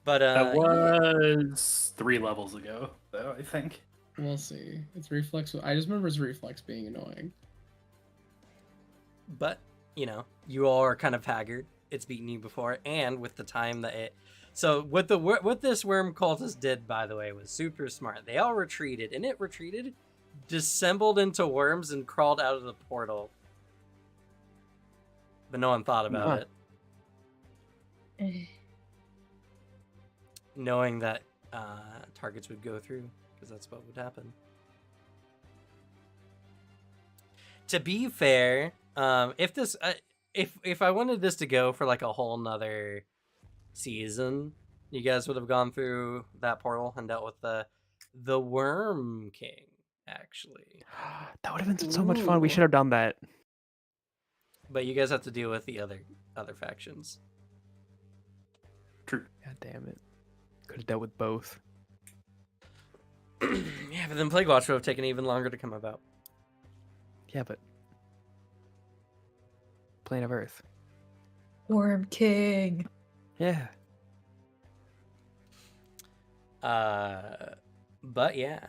Speaker 1: But
Speaker 4: That was 3 levels ago, though, I think.
Speaker 7: We'll see. Its reflex. I just remember its reflex being annoying.
Speaker 1: But, you all are kind of haggard. It's beaten you before, and with the time that it... So, what this worm cultist did, by the way, was super smart. They all retreated, and it retreated, dissembled into worms, and crawled out of the portal. But no one thought about it. Knowing that targets would go through, because that's what would happen. To be fair, if I wanted this to go for like a whole nother season, you guys would have gone through that portal and dealt with the Worm King, actually.
Speaker 2: That would have been so much fun. We should have done that.
Speaker 1: But you guys have to deal with the other factions.
Speaker 4: True.
Speaker 2: God damn it. Could have dealt with both.
Speaker 1: Yeah, but then Plague Watch would have taken even longer to come about.
Speaker 2: Yeah, but Plane of Earth.
Speaker 6: Worm King.
Speaker 2: Yeah.
Speaker 1: But yeah,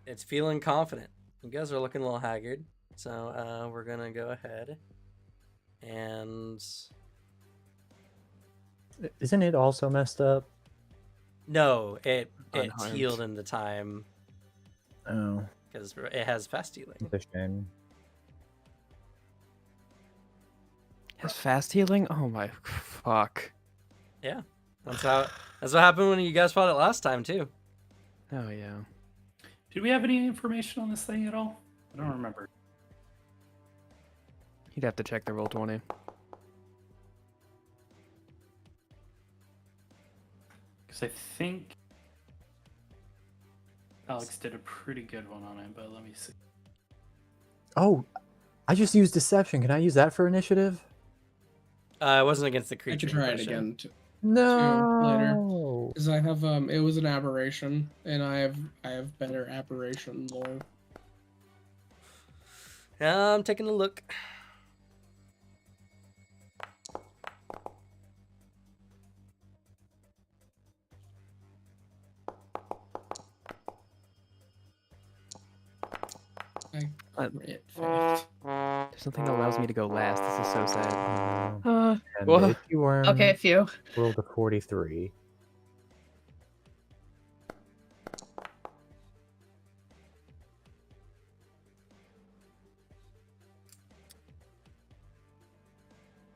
Speaker 1: it's feeling confident. You guys are looking a little haggard, so we're gonna go ahead and.
Speaker 3: Isn't it also messed up?
Speaker 1: No, it
Speaker 2: Unharmed.
Speaker 1: healed in the time
Speaker 3: Oh,
Speaker 1: because it has fast healing.
Speaker 3: it's a shame.
Speaker 2: Has fast healing? Oh my fuck.
Speaker 1: Yeah, that's what happened when you guys fought it last time too.
Speaker 2: Oh yeah.
Speaker 4: Did we have any information on this thing at all? I don't remember.
Speaker 2: You'd have to check the roll 20.
Speaker 4: Because I think Alex did a pretty good one on it, but let me see.
Speaker 3: Oh, I just used deception. Can I use that for initiative?
Speaker 1: It wasn't against the
Speaker 7: I
Speaker 1: creature.
Speaker 7: could try it
Speaker 1: impression.
Speaker 7: again too,
Speaker 3: No.
Speaker 7: because I have it was an aberration, and I have better aberration lore.
Speaker 1: I'm taking a look.
Speaker 2: Uh,
Speaker 7: Crit failed.
Speaker 2: There's nothing that allows me to go last. This is so sad.
Speaker 3: And
Speaker 2: Whoa.
Speaker 3: the itchy worm
Speaker 6: Okay, a few.
Speaker 3: rolled a 43.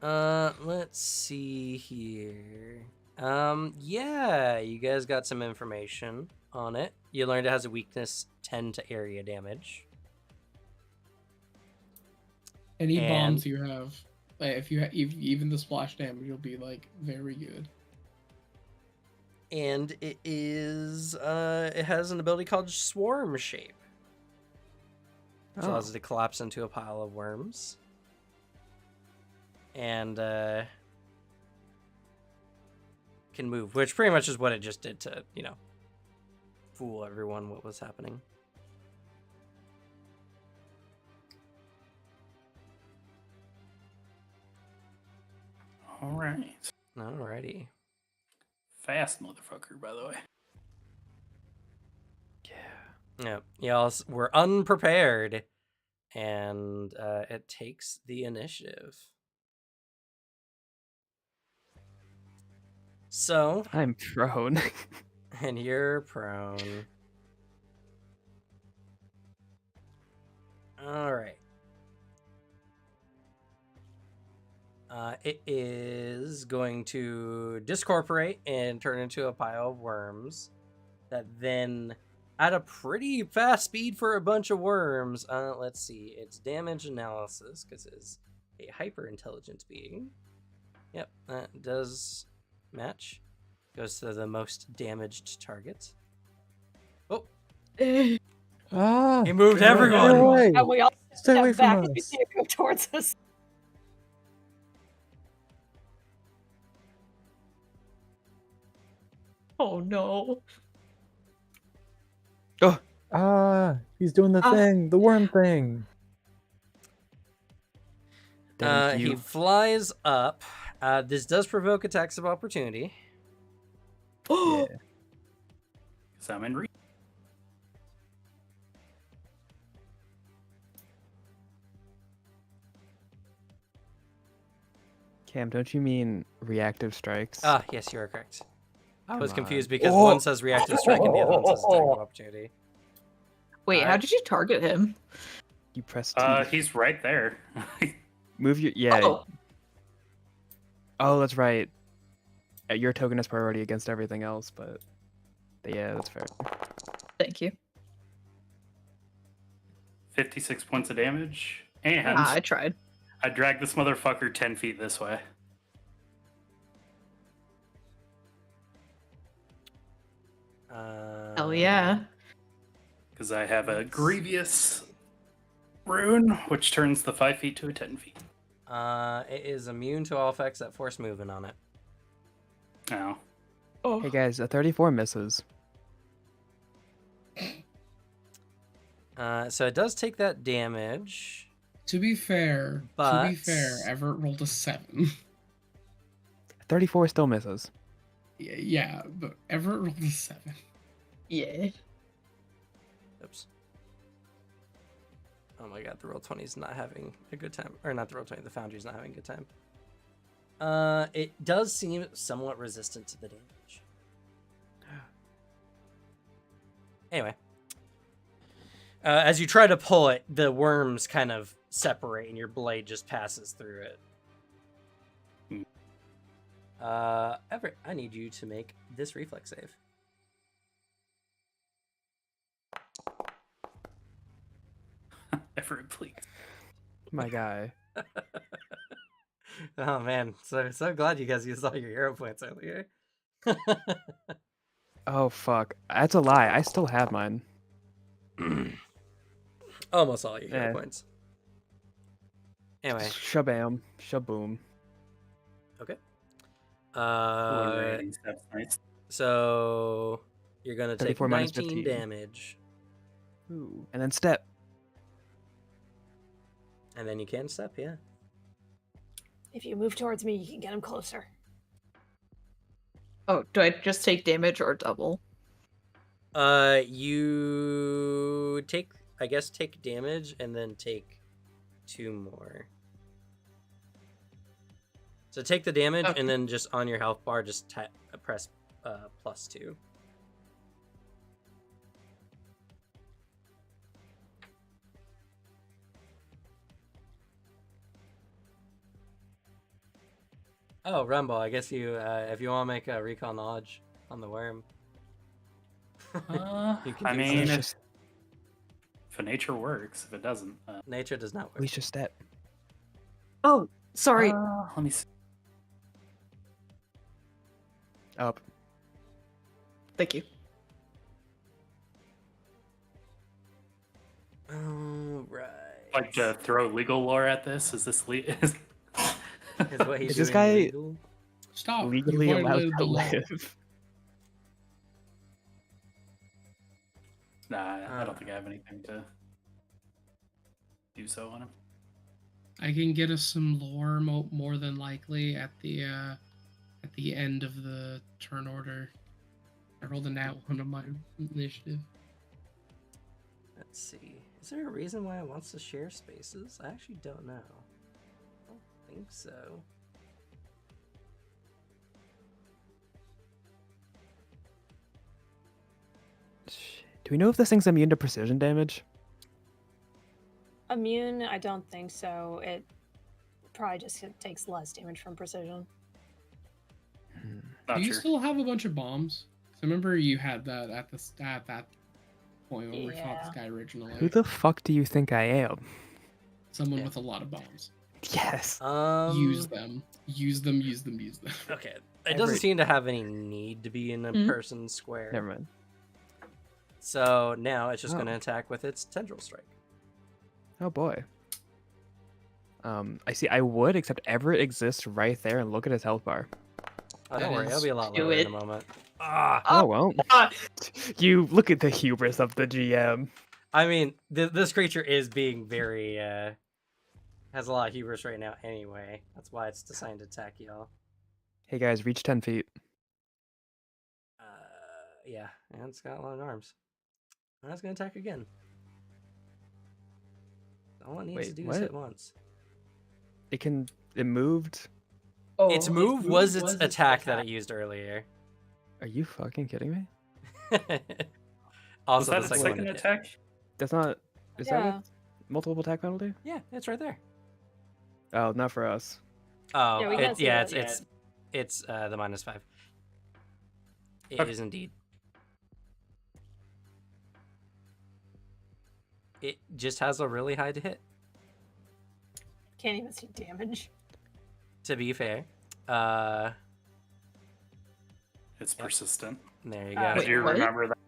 Speaker 1: Let's see here. Yeah, you guys got some information on it. You learned it has a weakness 10 to area damage.
Speaker 7: Any
Speaker 1: And-
Speaker 7: bombs you have, like, if you even the splash damage, will be like very good.
Speaker 1: And it has an ability called Swarm Shape. Which
Speaker 2: Oh.
Speaker 1: allows it to collapse into a pile of worms. And can move, which pretty much is what it just did to, fool everyone what was happening.
Speaker 4: All right.
Speaker 1: Alrighty.
Speaker 4: Fast motherfucker, by the way.
Speaker 1: Yeah, y'all were unprepared, and it takes the initiative. So,
Speaker 2: I'm prone.
Speaker 1: and you're prone. All right. It is going to discorporate and turn into a pile of worms that then, at a pretty fast speed for a bunch of worms, let's see, it's damage analysis, because it's a hyper-intelligent being. Yep, that does match. Goes to the most damaged target. Oh,
Speaker 3: Ah!
Speaker 1: he moved
Speaker 3: Stay
Speaker 1: everyone!
Speaker 3: away!
Speaker 5: And we all
Speaker 3: Stay away
Speaker 5: step back
Speaker 3: from
Speaker 5: as we
Speaker 3: us!
Speaker 5: see it go towards us.
Speaker 6: Oh no.
Speaker 3: Ah! He's doing the
Speaker 6: Ah.
Speaker 3: thing! The worm thing!
Speaker 2: Thank
Speaker 1: He
Speaker 2: you.
Speaker 1: flies up. This does provoke attacks of opportunity.
Speaker 2: Yeah.
Speaker 4: Because I'm in reach.
Speaker 2: Cam, don't you mean reactive strikes?
Speaker 1: Ah, yes, you are correct. I was
Speaker 2: Come on.
Speaker 1: confused because
Speaker 3: Oh!
Speaker 1: one says reactive strike and the other one says attack of opportunity.
Speaker 6: Wait, how
Speaker 1: Alright.
Speaker 6: did you target him?
Speaker 2: You press T.
Speaker 4: He's right there.
Speaker 2: Move your yeah.
Speaker 6: Oh,
Speaker 2: Oh, that's right. Your token has priority against everything else, but yeah, that's fair.
Speaker 6: thank you.
Speaker 4: 56 points of damage. And
Speaker 6: Ah, I tried.
Speaker 4: I drag this motherfucker 10 feet this way.
Speaker 6: Hell yeah.
Speaker 4: Because I have a grievous rune, which turns the 5 feet to a 10 feet.
Speaker 1: It is immune to all effects that force movement on it.
Speaker 4: Oh.
Speaker 6: Oh,
Speaker 2: Hey guys, a 34 misses.
Speaker 1: So it does take that damage.
Speaker 7: To be fair,
Speaker 1: But-
Speaker 7: Everett rolled a 7.
Speaker 2: 34 still misses.
Speaker 7: Yeah, but Everett rolled a 7.
Speaker 6: yeah.
Speaker 1: Oops. Oh my god, the Roll20 is not having a good time. Or not the Roll20, the Foundry's not having a good time. It does seem somewhat resistant to the damage. Anyway. As you try to pull it, the worms kind of separate and your blade just passes through it. Everett, I need you to make this reflex save.
Speaker 4: Everett, please.
Speaker 2: My guy.
Speaker 1: Oh man, so glad you guys used all your hero points earlier.
Speaker 2: Oh fuck. That's a lie. I still have mine.
Speaker 1: Almost all your hero
Speaker 2: Yeah.
Speaker 1: points. Anyway,
Speaker 2: Shabam. Shaboom.
Speaker 1: okay.
Speaker 4: That's nice.
Speaker 1: So you're gonna take
Speaker 2: 34 minus
Speaker 1: 19
Speaker 2: 15.
Speaker 1: damage,
Speaker 2: Ooh. And then step.
Speaker 1: and then you can step. Yeah.
Speaker 5: If you move towards me, you can get him closer.
Speaker 6: Oh, do I just take damage or double?
Speaker 1: You take, I guess, take damage and then take 2 more. So take the damage
Speaker 6: Okay.
Speaker 1: and then just on your health bar, just press +2. Oh, Rumble, I guess you, if you want to make a recall knowledge on the worm. You can
Speaker 4: I
Speaker 1: do
Speaker 4: mean,
Speaker 1: so.
Speaker 2: Just
Speaker 4: if nature works, if it doesn't.
Speaker 1: Nature does not work.
Speaker 2: Alicia step.
Speaker 6: Oh, sorry.
Speaker 4: Let me see.
Speaker 2: Up.
Speaker 6: Thank you.
Speaker 1: Oh, right.
Speaker 4: Like to throw legal lore at this? Is this
Speaker 1: Is what he's
Speaker 2: Is this
Speaker 1: doing
Speaker 2: guy-
Speaker 1: legal?
Speaker 7: Stop. You
Speaker 2: Legally allowed
Speaker 7: violated
Speaker 2: to
Speaker 7: the law.
Speaker 2: live.
Speaker 4: Nah, I don't think I have anything to do so on him.
Speaker 7: I can get us some lore more than likely at the end of the turn order. I rolled a nat 1 on my initiative.
Speaker 1: Let's see. Is there a reason why it wants to share spaces? I actually don't know. I don't think so.
Speaker 2: Do we know if this thing's immune to precision damage?
Speaker 5: Immune, I don't think so. It probably just takes less damage from precision.
Speaker 4: Not
Speaker 7: Do you
Speaker 4: sure.
Speaker 7: still have a bunch of bombs? 'Cause I remember you had that at that point when we fought this
Speaker 5: Yeah.
Speaker 7: guy originally.
Speaker 2: Who the fuck do you think I am?
Speaker 7: Someone
Speaker 1: Yeah.
Speaker 7: with a lot of bombs.
Speaker 2: Yes.
Speaker 7: Use them. Use them. Use them. Use them.
Speaker 1: Okay. It doesn't
Speaker 2: Every-
Speaker 1: seem to have any need to be in a
Speaker 6: Mhm.
Speaker 1: person square.
Speaker 2: Never mind.
Speaker 1: So now it's just
Speaker 2: Oh.
Speaker 1: going to attack with its tendril strike.
Speaker 2: Oh boy. I see. I would, except Everett exists right there, and look at his health bar.
Speaker 1: Oh,
Speaker 7: That
Speaker 1: don't worry. It'll
Speaker 7: is-
Speaker 1: be a lot
Speaker 6: do
Speaker 1: lower in
Speaker 6: it.
Speaker 1: a moment. Ah,
Speaker 2: Oh well.
Speaker 6: Ah.
Speaker 2: You look at the hubris of the GM.
Speaker 1: I mean, this creature is being very has a lot of hubris right now anyway. That's why it's designed to attack y'all.
Speaker 2: Hey guys, reach 10 feet.
Speaker 1: Yeah, and it's got long arms. And it's gonna attack again. All it needs to
Speaker 2: Wait,
Speaker 1: do is
Speaker 2: what?
Speaker 1: hit once.
Speaker 2: It moved?
Speaker 6: Oh,
Speaker 1: Its move was its attack that it used earlier.
Speaker 2: Are you fucking kidding me?
Speaker 1: Also,
Speaker 4: Was
Speaker 1: the
Speaker 4: that its
Speaker 1: second
Speaker 4: second
Speaker 1: one.
Speaker 4: attack?
Speaker 2: That's not... Is that
Speaker 5: Yeah.
Speaker 2: a multiple attack penalty?
Speaker 1: Yeah, it's right there.
Speaker 2: Oh, not for us.
Speaker 1: Oh,
Speaker 5: Yeah, we can't see that.
Speaker 1: it's the -5. It
Speaker 4: Okay.
Speaker 1: is indeed. It just has a really high to hit.
Speaker 5: Can't even see damage.
Speaker 1: To be fair,
Speaker 4: It's persistent.
Speaker 1: there you
Speaker 5: Uh,
Speaker 1: go.
Speaker 4: I do
Speaker 6: what?
Speaker 4: remember that.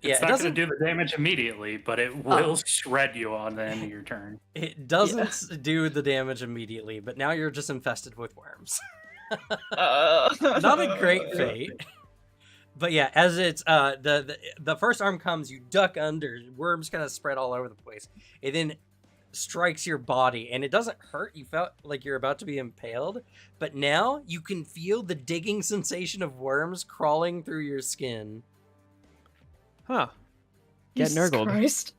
Speaker 1: Yeah,
Speaker 4: It's
Speaker 1: it
Speaker 4: not going
Speaker 1: doesn't.
Speaker 4: to do the damage immediately, but it will shred you on the end of your turn.
Speaker 1: It doesn't do the damage immediately, but now you're just infested with worms. Not a great fate. But yeah, as it's the first arm comes, you duck under, worms kind of spread all over the place. It then strikes your body, and it doesn't hurt. You felt like you're about to be impaled, but now you can feel the digging sensation of worms crawling through your skin.
Speaker 2: Huh. Get
Speaker 6: Jesus
Speaker 2: nurgled.
Speaker 6: Christ.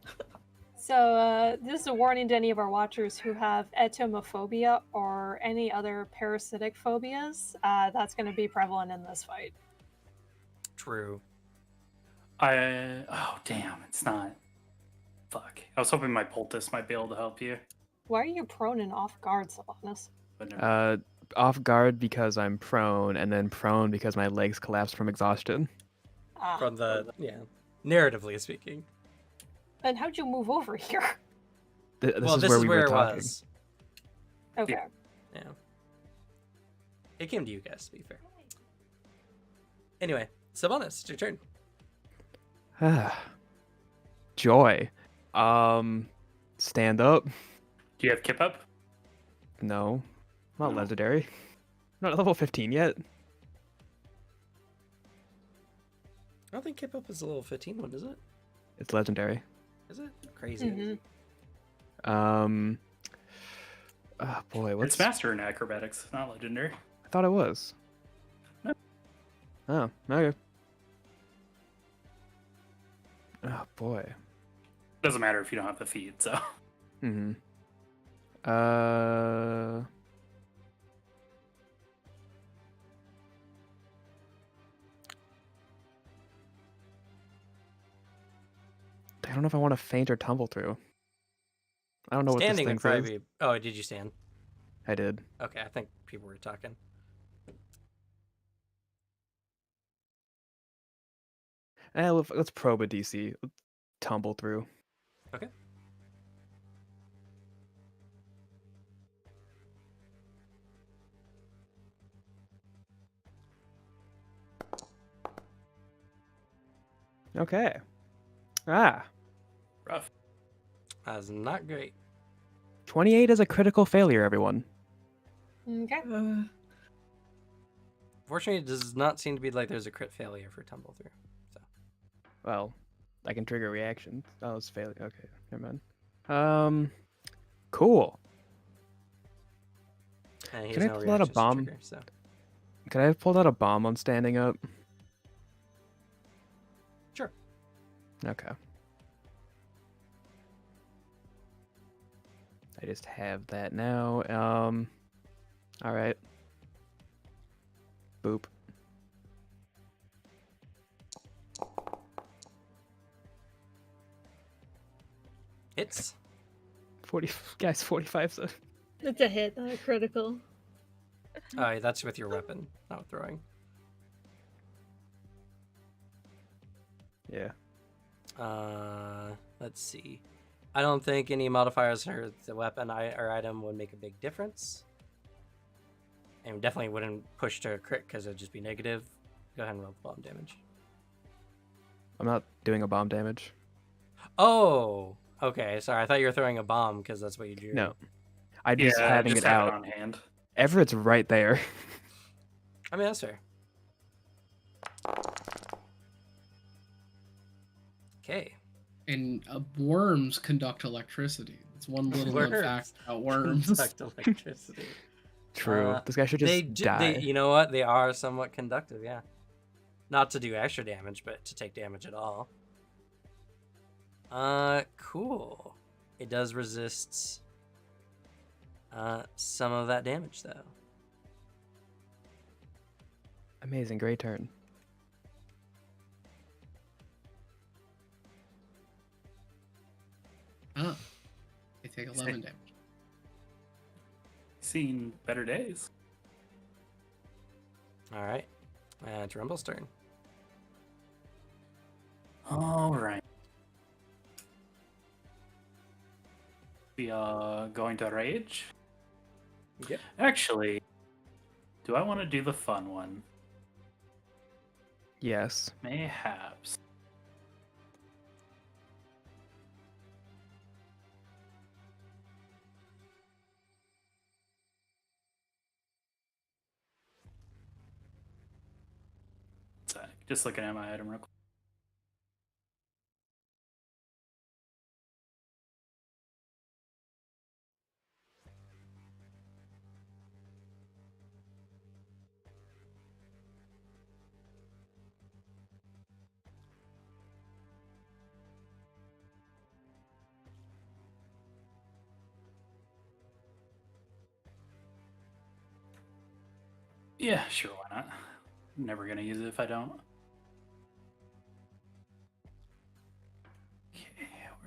Speaker 5: So this is a warning to any of our watchers who have entomophobia or any other parasitic phobias. That's going to be prevalent in this fight.
Speaker 1: True.
Speaker 4: Oh, damn, it's not. Fuck. I was hoping my poultice might be able to help you.
Speaker 5: Why are you prone and off guard, Sylvanas?
Speaker 4: But never.
Speaker 2: Off guard because I'm prone, and then prone because my legs collapsed from exhaustion.
Speaker 1: From the narratively speaking.
Speaker 5: Then how'd you move over here?
Speaker 2: This
Speaker 1: Well,
Speaker 2: is
Speaker 1: this
Speaker 2: where
Speaker 1: is
Speaker 2: we
Speaker 1: where
Speaker 2: were
Speaker 1: it
Speaker 2: talking.
Speaker 1: was.
Speaker 5: Okay.
Speaker 1: Yeah. It came to you guys, to be fair. Anyway, Sylvanas, it's your turn.
Speaker 2: Joy. Stand up.
Speaker 4: Do you have kip up?
Speaker 2: No. Not
Speaker 4: No.
Speaker 2: legendary. Not level 15 yet.
Speaker 1: I don't think Kip Up is a level 15 one, is it?
Speaker 2: It's legendary.
Speaker 1: Is it? Crazy.
Speaker 5: Mhm.
Speaker 2: Oh boy, what's
Speaker 4: It's master in acrobatics, not legendary.
Speaker 2: I thought it was.
Speaker 4: No.
Speaker 2: Oh, okay. Oh boy.
Speaker 4: Doesn't matter if you don't have the feed, so.
Speaker 2: Mm-hmm. I don't know if I want to faint or tumble through. I don't know
Speaker 1: Standing
Speaker 2: what
Speaker 1: would
Speaker 2: this
Speaker 1: probably
Speaker 2: thing is.
Speaker 1: be... Oh, did you stand?
Speaker 2: I did.
Speaker 1: Okay, I think people were talking.
Speaker 2: Let's probe a DC. Tumble through.
Speaker 1: Okay.
Speaker 2: Okay. Ah.
Speaker 4: Rough.
Speaker 1: That's not great.
Speaker 2: 28 is a critical failure, everyone.
Speaker 5: Okay.
Speaker 1: Fortunately, it does not seem to be like there's a crit failure for tumble through. So
Speaker 2: Well, I can trigger a reaction. Oh, it's failure. Okay, never mind. Cool.
Speaker 1: and he
Speaker 2: Can
Speaker 1: has
Speaker 2: I
Speaker 1: no
Speaker 2: pull out a
Speaker 1: reactions to
Speaker 2: bomb?
Speaker 1: trigger, so.
Speaker 2: Could I have pulled out a bomb on standing up?
Speaker 1: Sure.
Speaker 2: Okay. I just have that now. All right. Boop.
Speaker 1: Hits.
Speaker 2: 40 guys, 45. So
Speaker 5: It's a hit, not a critical.
Speaker 1: Oh, that's with your weapon, not with throwing.
Speaker 2: yeah.
Speaker 1: Let's see. I don't think any modifiers for the weapon or item would make a big difference. And definitely wouldn't push to a crit because it'd just be negative. Go ahead and roll bomb damage.
Speaker 2: I'm not doing a bomb damage.
Speaker 1: Oh, okay. Sorry, I thought you were throwing a bomb because that's what you drew.
Speaker 2: No. I'm just
Speaker 4: Yeah,
Speaker 2: having
Speaker 4: just
Speaker 2: it
Speaker 4: have
Speaker 2: out.
Speaker 4: on hand.
Speaker 2: Everett's right there.
Speaker 1: I mean, that's fair. Okay.
Speaker 7: And worms conduct electricity. It's one little known fact about worms.
Speaker 1: Conduct electricity.
Speaker 2: True. This guy should just die.
Speaker 1: You know what? They are somewhat conductive, yeah. Not to do extra damage, but to take damage at all. Cool. It does resist some of that damage, though.
Speaker 2: Amazing. Great turn.
Speaker 7: Oh, they take 11 damage.
Speaker 4: Seen better days.
Speaker 1: All right. It's Rumble's turn.
Speaker 4: All right. We are going to rage.
Speaker 1: Yep.
Speaker 4: Actually, do I want to do the fun one?
Speaker 2: Yes.
Speaker 4: Mayhaps. Just looking at my item real quick. Yeah, sure, why not? I'm never gonna use it if I don't. Okay,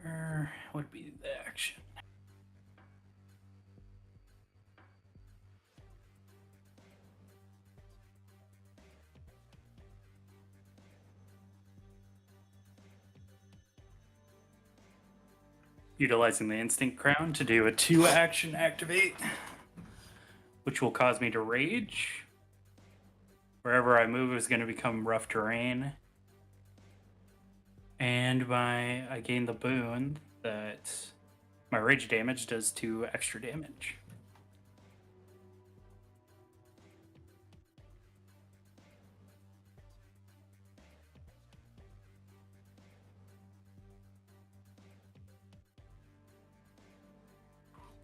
Speaker 4: where would be the action? Utilizing the Instinct Crown to do a 2-action activate, which will cause me to rage. Wherever I move is going to become rough terrain. And I gain the boon that my rage damage does 2 extra damage.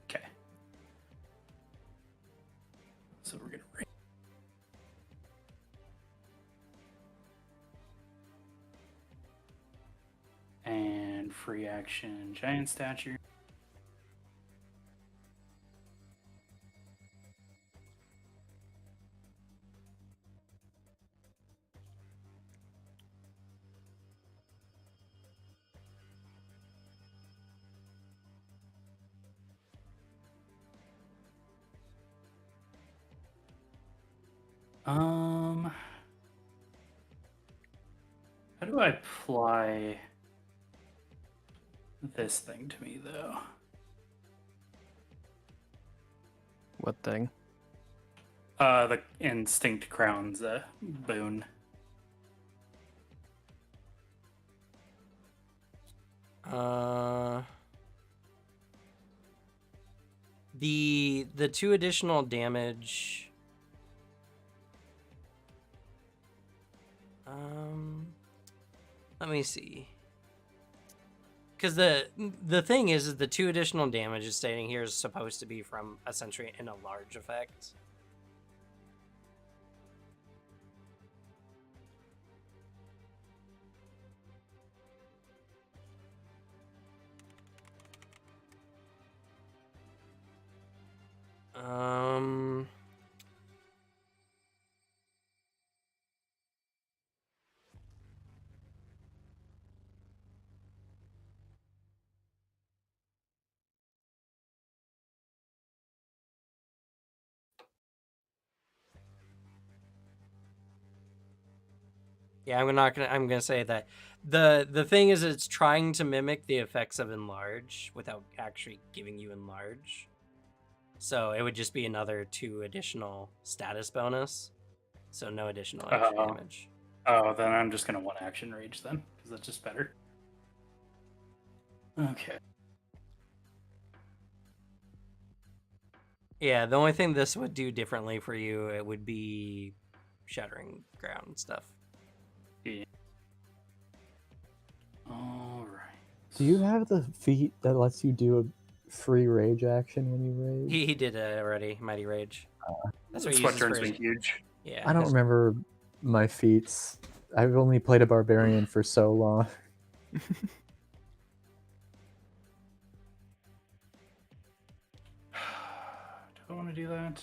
Speaker 4: Okay. So we're going to rage. And free action giant stature. How do I apply this thing to me, though?
Speaker 2: What thing?
Speaker 4: The Instinct Crown's boon.
Speaker 1: The 2 additional damage. Let me see. Because the thing is the 2 additional damage is stating here is supposed to be from a sentry and a large effect. Yeah, I'm gonna say that the thing is it's trying to mimic the effects of enlarge without actually giving you enlarge. So it would just be another 2 additional status bonus. So no additional extra damage.
Speaker 4: Oh, then I'm just gonna 1-action rage then, because that's just better. Okay.
Speaker 1: Yeah, the only thing this would do differently for you, it would be shattering ground stuff.
Speaker 4: Yeah. All right.
Speaker 3: Do you have the feat that lets you do a free rage action when you rage?
Speaker 1: He did it already. Mighty Rage. That's what he
Speaker 4: what
Speaker 1: uses
Speaker 4: turns
Speaker 1: for
Speaker 4: me
Speaker 1: his...
Speaker 4: huge.
Speaker 1: Yeah.
Speaker 3: I don't remember my feats. I've only played a barbarian for so long.
Speaker 4: Do I want to do that?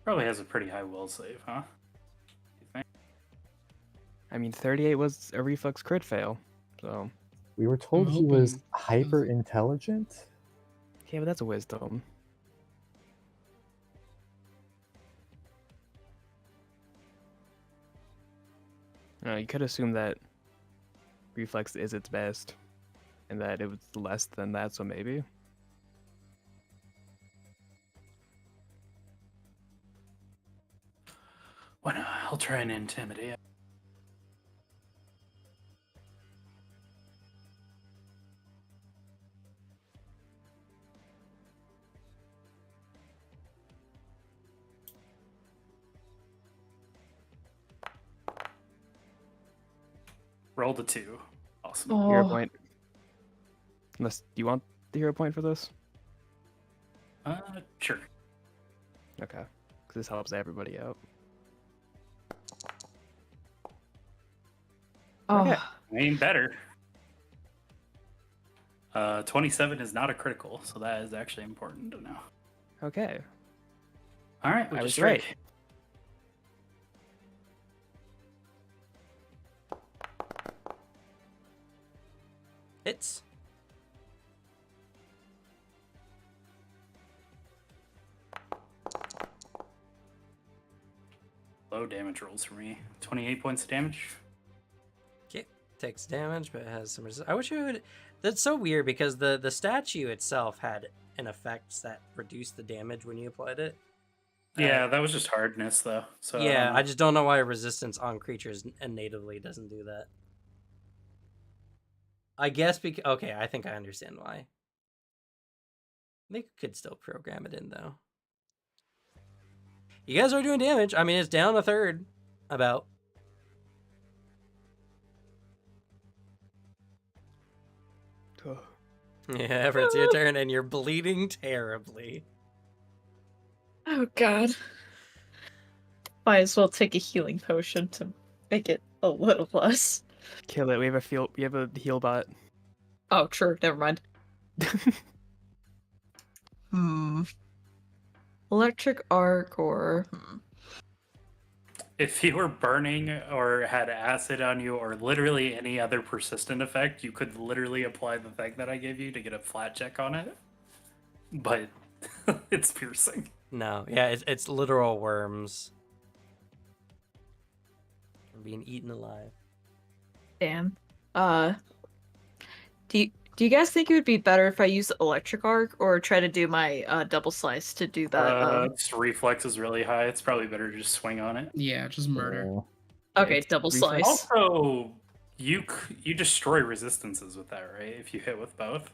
Speaker 4: Probably has a pretty high will save, huh? You think?
Speaker 2: I mean, 38 was a reflex crit fail, so
Speaker 3: We were told he
Speaker 7: hoping
Speaker 3: was
Speaker 7: this-
Speaker 3: hyper intelligent.
Speaker 2: yeah, but that's a wisdom. You could assume that reflex is its best, and that it was less than that, so maybe.
Speaker 4: Why not? I'll try and intimidate. Rolled a 2. Awesome.
Speaker 2: Hero
Speaker 6: Oh,
Speaker 2: point. Unless, do you want the hero point for this?
Speaker 4: Sure.
Speaker 2: Okay, because this helps everybody out.
Speaker 6: oh.
Speaker 2: Okay.
Speaker 4: I mean, better. 27 is not a critical, so that is actually important to know.
Speaker 2: Okay.
Speaker 4: All right,
Speaker 2: I
Speaker 4: which
Speaker 2: was
Speaker 4: is right.
Speaker 1: Hits.
Speaker 4: Low damage rolls for me. 28 points of damage.
Speaker 1: Okay. Takes damage, but it has some resist. I wish it would... That's so weird because the statue itself had an effect that reduced the damage when you applied it.
Speaker 4: Yeah, that was just hardness, though. So
Speaker 1: Yeah,
Speaker 4: I
Speaker 1: I just don't know why resistance on creatures natively doesn't do that. I guess because... Okay, I think I understand why. They could still program it in, though. You guys are doing damage. I mean, it's down a third, about. Yeah, Everett, it's your turn, and you're bleeding terribly.
Speaker 6: Oh god. Might as well take a healing potion to make it a little less.
Speaker 2: Kill it. We have a heal bot.
Speaker 6: Oh, true. Never mind. Electric arc or
Speaker 4: if you were burning or had acid on you or literally any other persistent effect, you could literally apply the thing that I gave you to get a flat check on it. But it's piercing.
Speaker 1: No, yeah, it's literal worms. They're being eaten alive.
Speaker 6: damn. Do you guys think it would be better if I use electric arc or try to do my double slice to do that?
Speaker 4: Its reflex is really high. It's probably better to just swing on it.
Speaker 7: Yeah, just murder.
Speaker 6: Okay,
Speaker 2: it's
Speaker 6: double
Speaker 2: reflex.
Speaker 6: slice.
Speaker 4: Also, you destroy resistances with that, right? If you hit with both.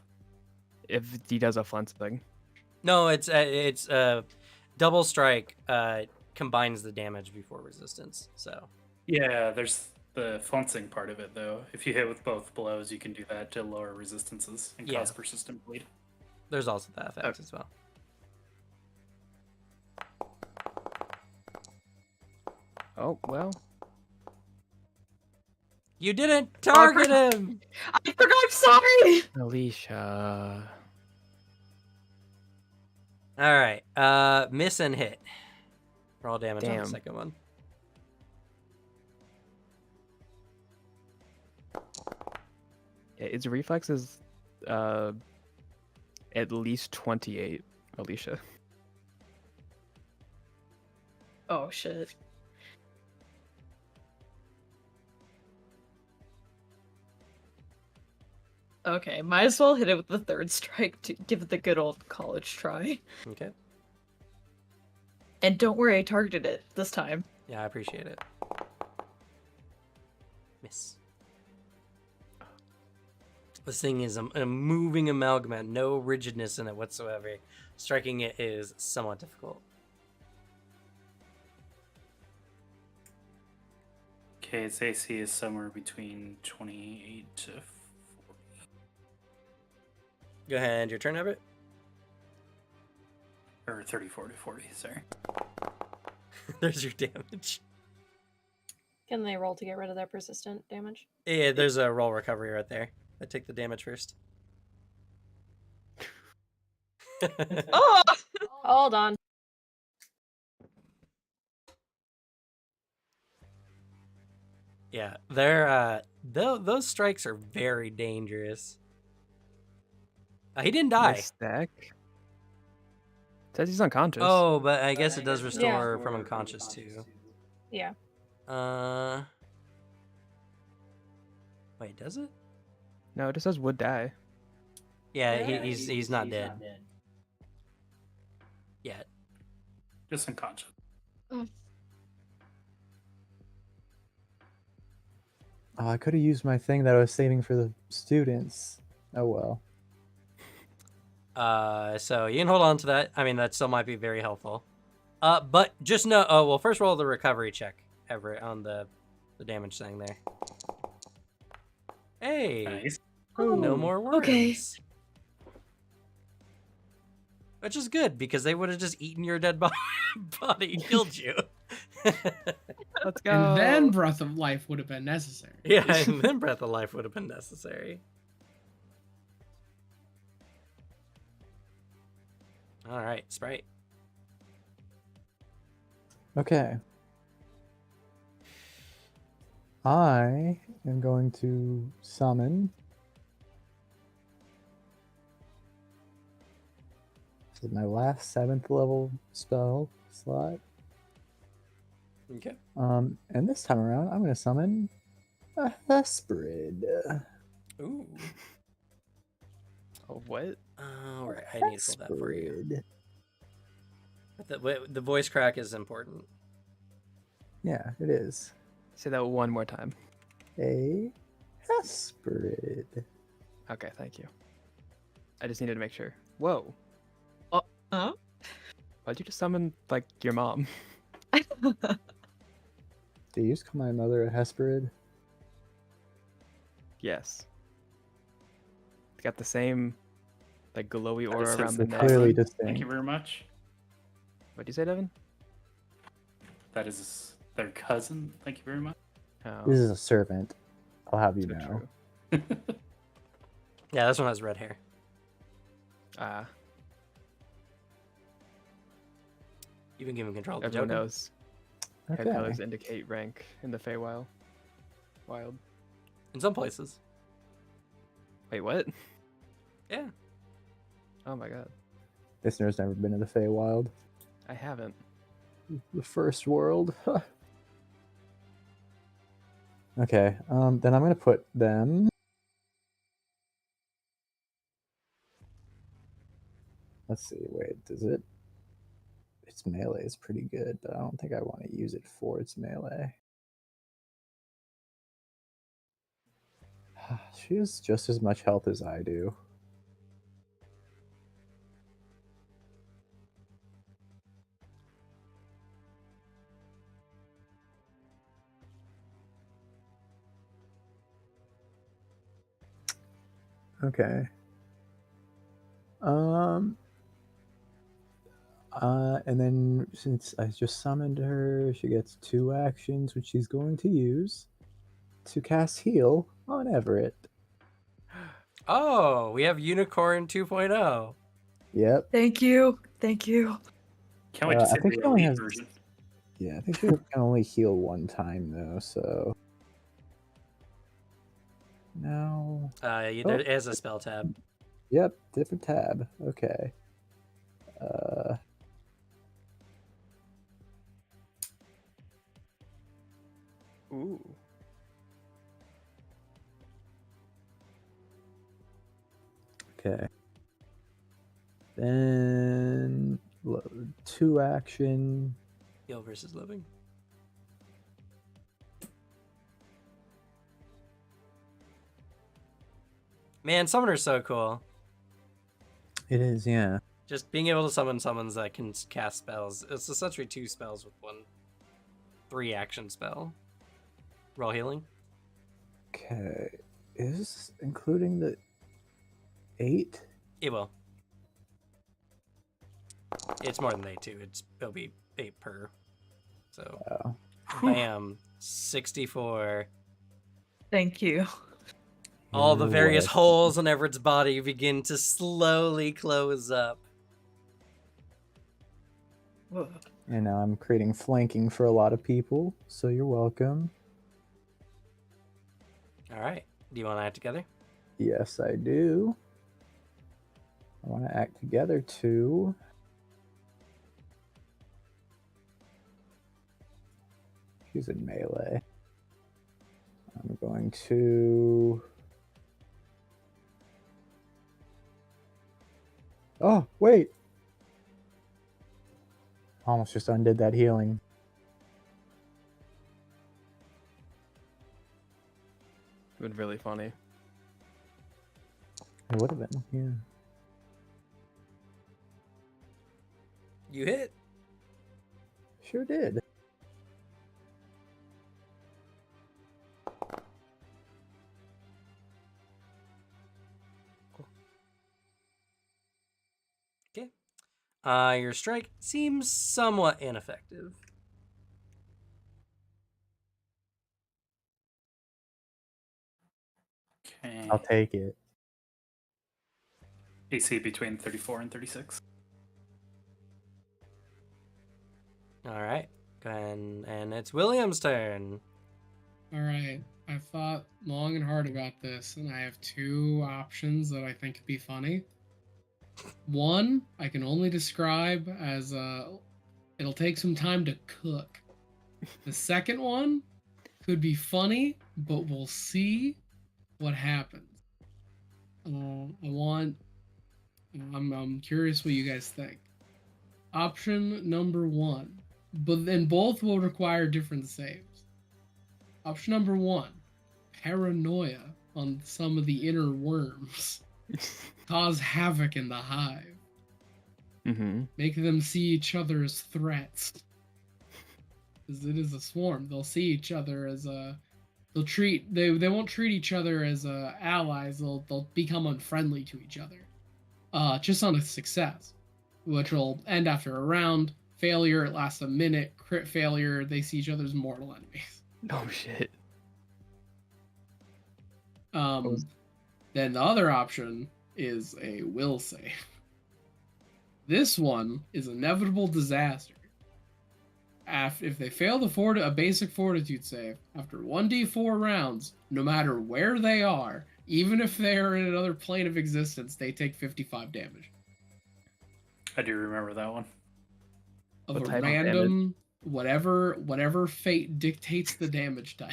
Speaker 2: If he does a flint thing.
Speaker 1: No, it's double strike combines the damage before resistance. So
Speaker 4: Yeah, there's the fluncing part of it, though. If you hit with both blows, you can do that to lower resistances and
Speaker 1: Yeah.
Speaker 4: cause persistent bleed.
Speaker 1: there's also that effect as well.
Speaker 2: Oh, well.
Speaker 1: You didn't target him.
Speaker 6: I forgot. I'm sorry.
Speaker 2: Alicia.
Speaker 1: All right, miss and hit. Roll damage on the
Speaker 2: Damn.
Speaker 1: second one.
Speaker 2: Yeah, its reflex is at least 28, Alicia.
Speaker 6: Oh shit. Okay, might as well hit it with the third strike to give it the good old college try.
Speaker 1: Okay.
Speaker 6: And don't worry, I targeted it this time.
Speaker 1: Yeah, I appreciate it. Miss. This thing is a moving amalgam, no rigidness in it whatsoever. Striking it is somewhat difficult.
Speaker 4: Okay, its AC is somewhere between 28 to 40.
Speaker 1: Go ahead, your turn, Everett.
Speaker 4: Or 34 to 40, sorry.
Speaker 1: There's your damage.
Speaker 5: Can they roll to get rid of their persistent damage?
Speaker 1: Yeah, there's a roll recovery right there. I take the damage first.
Speaker 6: Oh!
Speaker 5: Hold on.
Speaker 1: Yeah, they're those strikes are very dangerous. He didn't die.
Speaker 2: Nice stack. Says he's unconscious.
Speaker 1: Oh, but I guess it does restore from unconscious too.
Speaker 5: Yeah.
Speaker 1: Wait, does it?
Speaker 2: No, it just says would die.
Speaker 1: Yeah, he's not dead yet.
Speaker 4: Just unconscious.
Speaker 3: Oh, I could have used my thing that I was saving for the students. Oh well.
Speaker 1: So you can hold on to that. I mean, that still might be very helpful. But just know. Oh well, first roll the recovery check, Everett, on the damage thing there. Hey,
Speaker 4: Nice.
Speaker 1: no more worms.
Speaker 6: Okay.
Speaker 1: Which is good because they would have just eaten your dead body and killed you.
Speaker 2: Let's go.
Speaker 7: And then Breath of Life would have been necessary.
Speaker 1: Yeah, and then Breath of Life would have been necessary. All right, Sprite.
Speaker 3: Okay. I am going to summon. This is my last 7th level spell slot.
Speaker 1: Okay.
Speaker 3: And this time around, I'm going to summon a Hesprid.
Speaker 1: Ooh.
Speaker 2: Oh, what?
Speaker 1: All right, I need to pull that for you.
Speaker 3: Hesprid.
Speaker 1: But the voice crack is important.
Speaker 3: Yeah, it is.
Speaker 2: Say that one more time.
Speaker 3: A Hesprid.
Speaker 2: Okay, thank you. I just needed to make sure. Whoa.
Speaker 6: Huh?
Speaker 2: Why'd you just summon, like, your mom?
Speaker 3: Do you just call my mother a Hesprid?
Speaker 2: Yes. It's got the same, like, glowy
Speaker 4: That
Speaker 2: aura
Speaker 4: is
Speaker 2: around the
Speaker 3: It's
Speaker 2: neck.
Speaker 3: clearly
Speaker 4: Thank
Speaker 3: distinct.
Speaker 4: you very much.
Speaker 2: What'd you say, Devin?
Speaker 4: That is their cousin. Thank you very much.
Speaker 2: Oh,
Speaker 3: This is a servant. I'll have you
Speaker 2: so
Speaker 3: know.
Speaker 2: true.
Speaker 1: Yeah, this one has red hair.
Speaker 2: Ah,
Speaker 1: You can give him control of the
Speaker 2: everyone
Speaker 1: Joker.
Speaker 2: knows. Hair
Speaker 3: Okay.
Speaker 2: colors indicate rank in the Feywild. Wild.
Speaker 1: In some places.
Speaker 2: Wait, what?
Speaker 1: Yeah.
Speaker 2: Oh my god.
Speaker 3: Listener's never been to the Feywild.
Speaker 2: I haven't.
Speaker 3: The first world. Okay, then I'm gonna put them. Let's see, wait, does it? Its melee is pretty good, but I don't think I want to use it for its melee. She has just as much health as I do. Okay. And then since I just summoned her, she gets 2 actions, which she's going to use to cast heal on Everett.
Speaker 1: Oh, we have Unicorn 2.0.
Speaker 3: Yep.
Speaker 6: Thank you. Thank you.
Speaker 4: Can't wait
Speaker 3: I
Speaker 4: to see
Speaker 3: think
Speaker 4: the
Speaker 3: she only
Speaker 4: elite
Speaker 3: has-
Speaker 4: version.
Speaker 3: Yeah, I think she can only heal 1 time though, so. No.
Speaker 1: It has a spell tab.
Speaker 3: Yep, different tab. Okay.
Speaker 2: Ooh.
Speaker 3: Okay. Then 2 action.
Speaker 1: Heal versus living. Man, Summoner's so cool.
Speaker 3: It is, yeah.
Speaker 1: Just being able to summon summons that can cast spells. It's essentially 2 spells with 1 3-action spell. roll healing.
Speaker 3: Okay. Is this including the 8?
Speaker 1: It will. It's more than 8 too. It'll be 8 per. So,
Speaker 3: Oh.
Speaker 1: bam, 64.
Speaker 6: Thank you.
Speaker 1: All the
Speaker 3: You're
Speaker 1: various
Speaker 3: welcome.
Speaker 1: holes in Everett's body begin to slowly close up.
Speaker 3: And now I'm creating flanking for a lot of people, so you're welcome.
Speaker 1: All right. Do you want to act together?
Speaker 3: Yes, I do. I want to act together too. She's in melee. I'm going to... Oh, wait! Almost just undid that healing.
Speaker 2: It would be really funny.
Speaker 3: It would have been, yeah.
Speaker 1: You hit.
Speaker 3: Sure did.
Speaker 1: Okay. Your strike seems somewhat ineffective.
Speaker 4: Okay.
Speaker 3: I'll take it.
Speaker 4: AC between 34 and 36.
Speaker 1: All right. Go ahead and it's William's turn.
Speaker 7: All right. I've thought long and hard about this, and I have two options that I think could be funny. One, I can only describe as it'll take some time to cook. The second one could be funny, but we'll see what happens. I'm curious what you guys think. Option number one, but then both will require different saves. Option number one, paranoia on some of the inner worms. Cause havoc in the hive.
Speaker 2: Mm-hmm.
Speaker 7: Make them see each other as threats. Because it is a swarm. They'll see each other as they won't treat each other as allies. They'll become unfriendly to each other. Just on a success, which will end after a round. Failure, it lasts a minute. Crit failure, they see each other as mortal enemies.
Speaker 2: Oh shit.
Speaker 7: Then the other option is a will save. This one is inevitable disaster. If they fail a basic fortitude save, after 1d4 rounds, no matter where they are, even if they are in another plane of existence, they take 55 damage.
Speaker 4: I do remember that one.
Speaker 7: Of
Speaker 2: What
Speaker 7: a
Speaker 2: type of
Speaker 7: random, whatever fate dictates the damage type.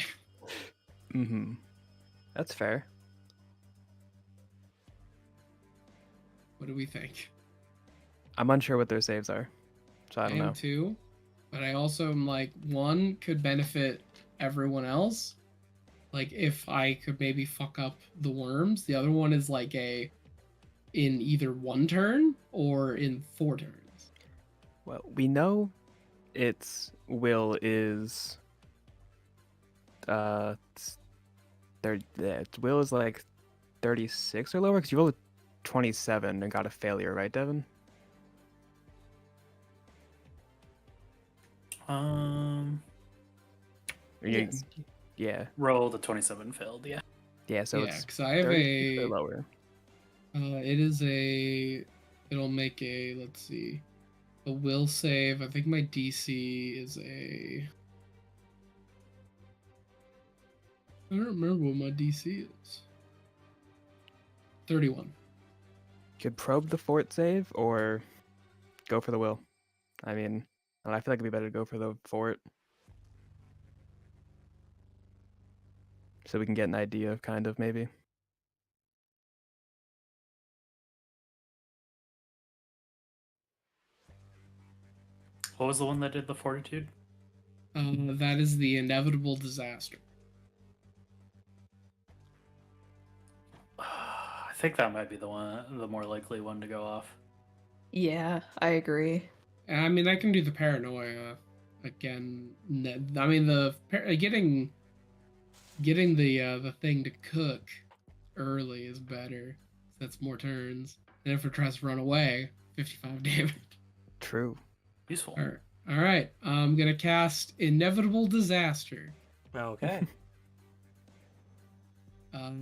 Speaker 2: Mm-hmm. That's fair.
Speaker 7: What do we think?
Speaker 2: I'm unsure what their saves are, so I
Speaker 7: I
Speaker 2: don't
Speaker 7: am
Speaker 2: know.
Speaker 7: too, but I also am like, one could benefit everyone else. Like if I could maybe fuck up the worms. The other one is like in either one turn or in 4 turns.
Speaker 2: Well, we know its will is its will is like 36 or lower because you rolled a 27 and got a failure, right, Devin? Or you-
Speaker 6: Yes.
Speaker 2: Yeah.
Speaker 4: Rolled a 27, failed, yeah.
Speaker 2: Yeah, so
Speaker 7: yeah,
Speaker 2: it's
Speaker 7: because I have
Speaker 2: 36 or lower.
Speaker 7: It'll make a, let's see, a will save. I think my DC is I don't remember what my DC is. 31.
Speaker 2: Could probe the fort save or go for the will. I mean, I feel like it'd be better to go for the fort. So we can get an idea of kind of maybe.
Speaker 4: What was the one that did the fortitude?
Speaker 7: That is the inevitable disaster.
Speaker 4: I think that might be the more likely one to go off.
Speaker 6: Yeah, I agree.
Speaker 7: I mean, I can do the paranoia again. I mean, getting getting the thing to cook early is better. That's more turns. And if it tries to run away, 55 damage.
Speaker 2: True.
Speaker 4: Useful.
Speaker 7: All right. I'm gonna cast Inevitable Disaster.
Speaker 1: Okay.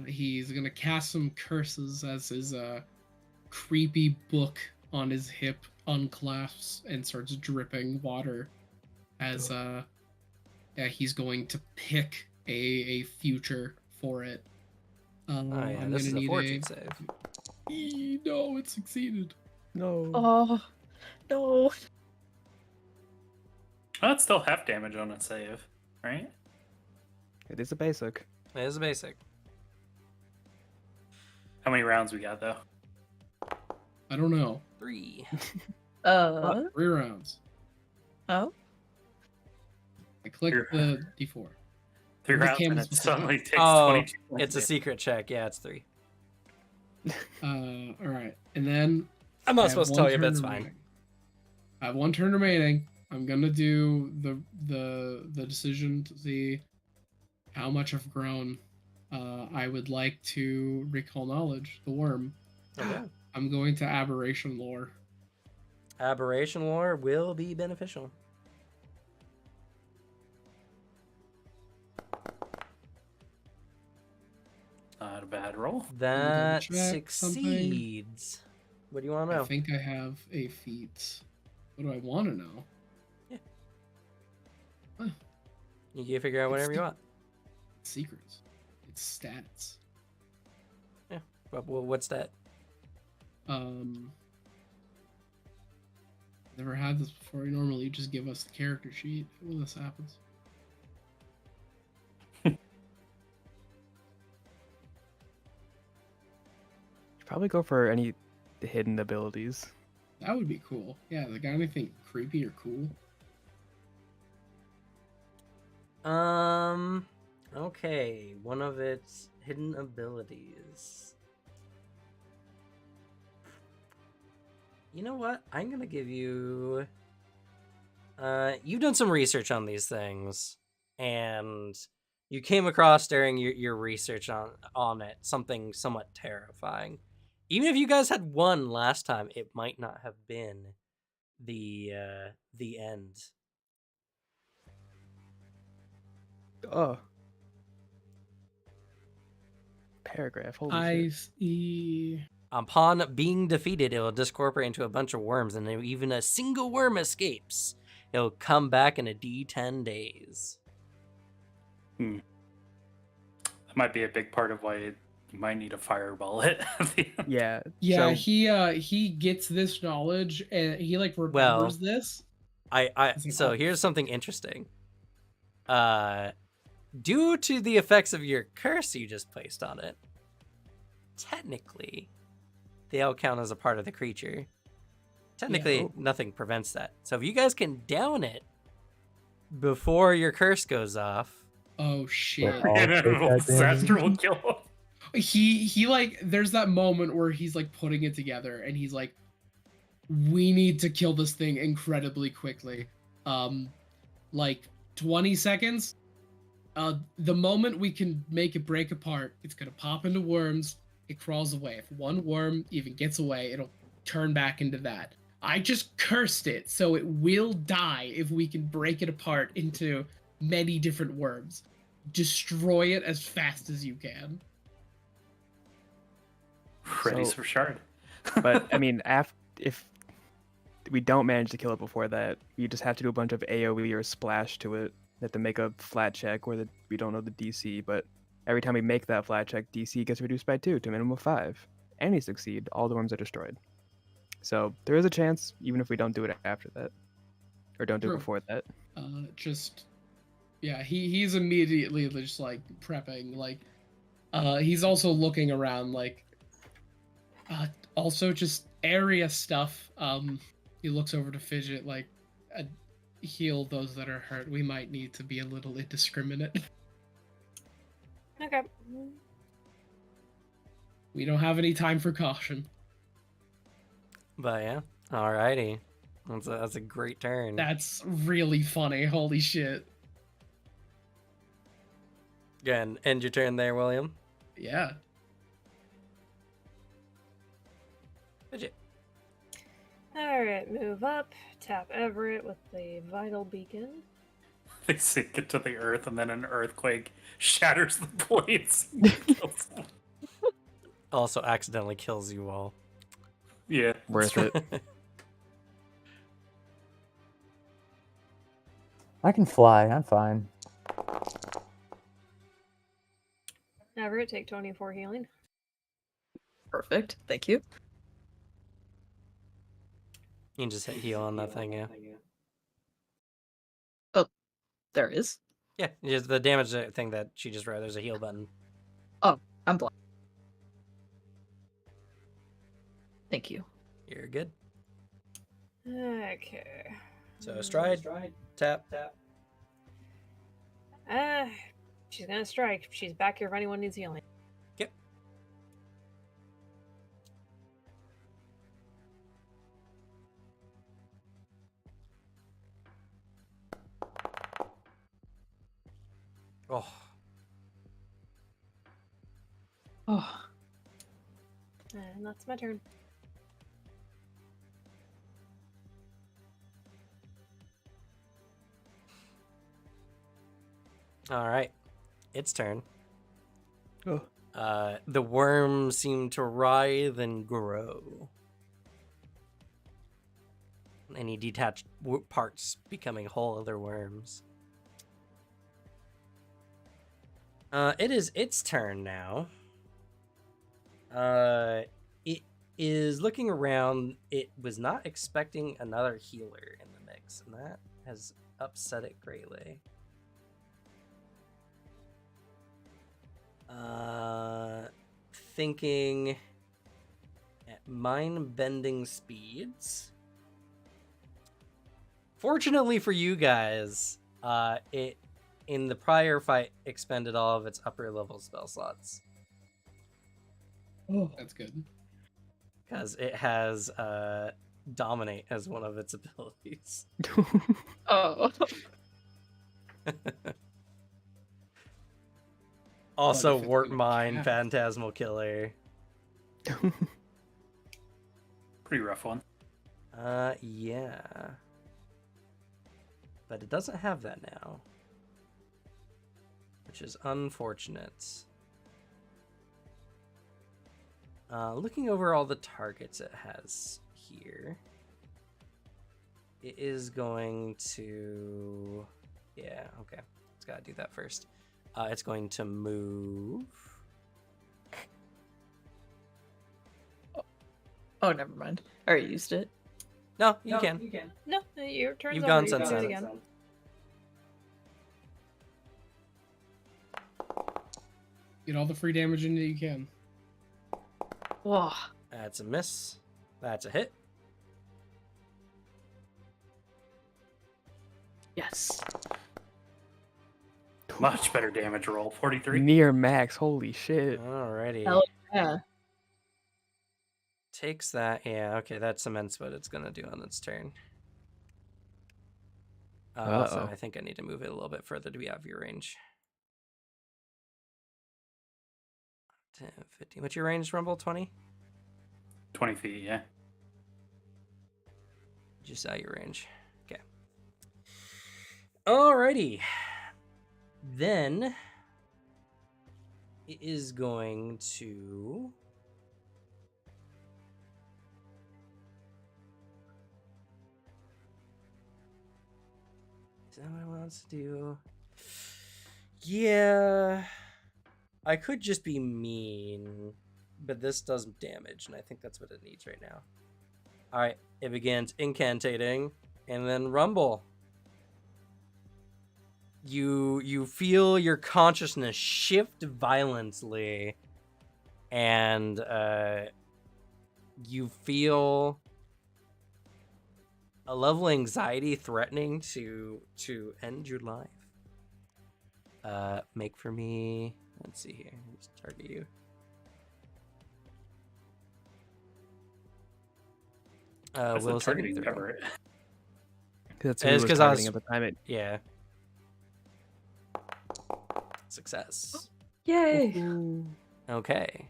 Speaker 7: He's gonna cast some curses as his creepy book on his hip unclasps and starts dripping water. As he's going to pick a future for it.
Speaker 1: Oh yeah,
Speaker 7: I'm
Speaker 1: this
Speaker 7: gonna
Speaker 1: is a
Speaker 7: need
Speaker 1: fortune save.
Speaker 7: No, it succeeded.
Speaker 2: No.
Speaker 6: Oh, no.
Speaker 4: That's still half damage on a save, right?
Speaker 2: It is a basic.
Speaker 1: It is a basic.
Speaker 4: How many rounds we got though?
Speaker 7: I don't know.
Speaker 1: 3.
Speaker 7: 3 rounds.
Speaker 6: Oh.
Speaker 7: I clicked the D4.
Speaker 4: 3
Speaker 7: The
Speaker 4: rounds and
Speaker 7: canvas
Speaker 4: it
Speaker 7: was
Speaker 4: suddenly takes
Speaker 1: Oh,
Speaker 4: 22 points
Speaker 1: it's a
Speaker 4: of
Speaker 1: secret check. Yeah, it's 3.
Speaker 7: All right, and then
Speaker 1: I'm
Speaker 7: I
Speaker 1: not
Speaker 7: have
Speaker 1: supposed to
Speaker 7: one
Speaker 1: tell you, but
Speaker 7: turn
Speaker 1: it's
Speaker 7: remaining.
Speaker 1: fine.
Speaker 7: I have 1 turn remaining. I'm gonna do the decision to see how much I've grown. I would like to recall knowledge, the worm.
Speaker 1: Okay.
Speaker 7: I'm going to aberration lore.
Speaker 1: Aberration lore will be beneficial.
Speaker 4: Not a bad roll.
Speaker 1: That
Speaker 7: check something.
Speaker 1: succeeds. What do you want to know?
Speaker 7: I think I have a feat. What do I want to know?
Speaker 1: You can figure out whatever you want.
Speaker 7: Secrets. It's stats.
Speaker 1: Well, what's that?
Speaker 7: Never had this before. Normally, you just give us the character sheet when this happens.
Speaker 2: Should probably go for any hidden abilities.
Speaker 7: That would be cool. Yeah, they got anything creepy or cool?
Speaker 1: Okay. One of its hidden abilities. You know what? I'm gonna give you. You've done some research on these things, and you came across during your research on it something somewhat terrifying. Even if you guys had won last time, it might not have been the end.
Speaker 2: Oh. Paragraph. Holy
Speaker 7: I
Speaker 2: shit.
Speaker 7: see.
Speaker 1: Upon being defeated, it will discorporate into a bunch of worms, and if even a single worm escapes, it'll come back in a D10 days.
Speaker 4: That might be a big part of why you might need a fireball it at the end.
Speaker 2: Yeah.
Speaker 7: Yeah,
Speaker 2: so-
Speaker 7: he gets this knowledge and he like remembers this.
Speaker 1: So here's something interesting. Due to the effects of your curse you just placed on it, technically, they all count as a part of the creature. Technically, nothing prevents that. So if you guys can down it before your curse goes off,
Speaker 7: Oh shit.
Speaker 3: I'll take that
Speaker 4: Disaster will kill him.
Speaker 7: He like there's that moment where he's like putting it together and he's like, we need to kill this thing incredibly quickly. Like 20 seconds. The moment we can make it break apart, it's gonna pop into worms. It crawls away. If one worm even gets away, it'll turn back into that. I just cursed it, so it will die if we can break it apart into many different worms. Destroy it as fast as you can.
Speaker 4: Ready
Speaker 2: So-
Speaker 4: for shard.
Speaker 2: But I mean, if we don't manage to kill it before that, you just have to do a bunch of AoE or splash to it. You have to make a flat check where we don't know the DC, but every time we make that flat check, DC gets reduced by 2 to a minimum of 5. And we succeed, all the worms are destroyed. So there is a chance, even if we don't do it after that, or don't do it
Speaker 7: True.
Speaker 2: before that.
Speaker 7: He's immediately just like prepping, like he's also looking around, like also just area stuff. He looks over to Fidget, like heal those that are hurt. We might need to be a little indiscriminate.
Speaker 5: Okay.
Speaker 7: We don't have any time for caution.
Speaker 1: but yeah, alrighty. That's a great turn.
Speaker 7: That's really funny. Holy shit.
Speaker 1: Again, end your turn there, William.
Speaker 7: Yeah.
Speaker 1: Fidget.
Speaker 5: Alright, move up. Tap Everett with the vital beacon.
Speaker 4: They sink into the earth, and then an earthquake shatters the points. And kills them.
Speaker 1: Also accidentally kills you all.
Speaker 4: Yeah.
Speaker 2: Worth it.
Speaker 3: I can fly. I'm fine.
Speaker 5: Everett, take 24 healing.
Speaker 6: Perfect. Thank you.
Speaker 1: You can just hit heal on that thing, yeah.
Speaker 6: There is.
Speaker 1: Yeah, just the damage thing that she just wrote. There's a heal button.
Speaker 6: I'm blind. Thank you.
Speaker 1: You're good.
Speaker 5: Okay.
Speaker 1: So stride, tap.
Speaker 5: She's gonna strike. She's back here if anyone needs healing.
Speaker 1: Yep. Oh,
Speaker 6: Oh,
Speaker 5: And that's my turn.
Speaker 1: all right. Its turn.
Speaker 2: Oh.
Speaker 1: The worms seem to writhe and grow. Any detached parts becoming whole other worms. It is its turn now. It is looking around. It was not expecting another healer in the mix, and that has upset it greatly. Thinking at mind-bending speeds. Fortunately for you guys, it in the prior fight expended all of its upper level spell slots
Speaker 7: That's good.
Speaker 1: because it has dominate as one of its abilities.
Speaker 6: oh.
Speaker 1: Also,
Speaker 7: if it's
Speaker 1: Wart
Speaker 7: gonna
Speaker 1: Mine,
Speaker 7: cast.
Speaker 1: Phantasmal Killer.
Speaker 4: Pretty rough one.
Speaker 1: Yeah. But it doesn't have that now. Which is unfortunate. Looking over all the targets it has here, it is going to... Yeah, okay. It's got to do that first. It's going to move.
Speaker 6: Oh, never mind. I already used it.
Speaker 1: No, you can.
Speaker 5: No, your turn's
Speaker 1: You've
Speaker 5: over.
Speaker 1: gone
Speaker 5: You can do
Speaker 1: sunset.
Speaker 5: it again.
Speaker 7: Get all the free damage in that you can.
Speaker 6: Whoa.
Speaker 1: That's a miss. That's a hit.
Speaker 6: Yes.
Speaker 4: Much better damage roll. 43.
Speaker 2: Near max. Holy shit.
Speaker 1: Alrighty.
Speaker 6: Hell yeah.
Speaker 1: Takes that. Yeah, okay, that cements what it's going to do on its turn. Also,
Speaker 2: Uh-oh.
Speaker 1: I think I need to move it a little bit further to be out of your range. 10, 15. What's your range, Rumble? 20?
Speaker 4: 20 feet, yeah.
Speaker 1: Just out of your range. Okay. Alrighty. Then it is going to... Is that what it wants to do? Yeah. I could just be mean, but this does damage, and I think that's what it needs right now. Alright, it begins incantating, and then Rumble. You feel your consciousness shift violently, and you feel a level of anxiety threatening to end your life. Make for me. Let's see here. Let's target you.
Speaker 4: That's
Speaker 1: Will
Speaker 4: the
Speaker 1: saving
Speaker 4: targeting
Speaker 1: throw.
Speaker 4: Everett.
Speaker 2: That's
Speaker 1: It's
Speaker 2: who was
Speaker 1: 'cause I
Speaker 2: targeting
Speaker 1: was-
Speaker 2: at the time.
Speaker 1: Yeah. Success.
Speaker 6: Yay!
Speaker 2: Ooh.
Speaker 1: Okay.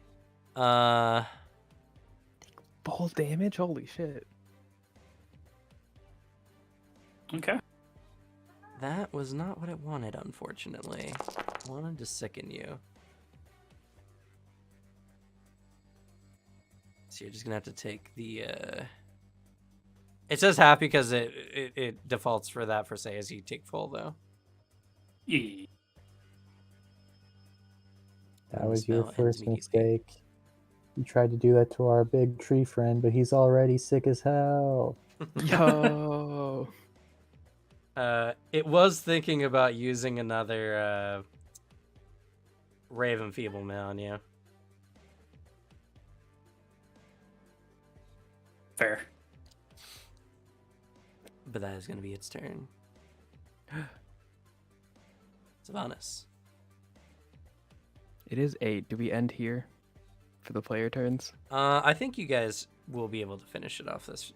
Speaker 2: Full damage? Holy shit.
Speaker 4: Okay.
Speaker 1: That was not what it wanted, unfortunately. It wanted to sicken you. So you're just gonna have to take the It says half because it defaults for that for say as you take full though.
Speaker 4: Yeah.
Speaker 3: That
Speaker 1: And the
Speaker 3: was your
Speaker 1: spell ends
Speaker 3: first
Speaker 1: immediately.
Speaker 3: mistake. You tried to do that to our big tree friend, but he's already sick as hell.
Speaker 2: Yo.
Speaker 1: It was thinking about using another Raven Feeblement on you.
Speaker 4: Fair.
Speaker 1: But that is going to be its turn. Sylvanas.
Speaker 2: It is 8. Do we end here for the player turns?
Speaker 1: I think you guys will be able to finish it off this,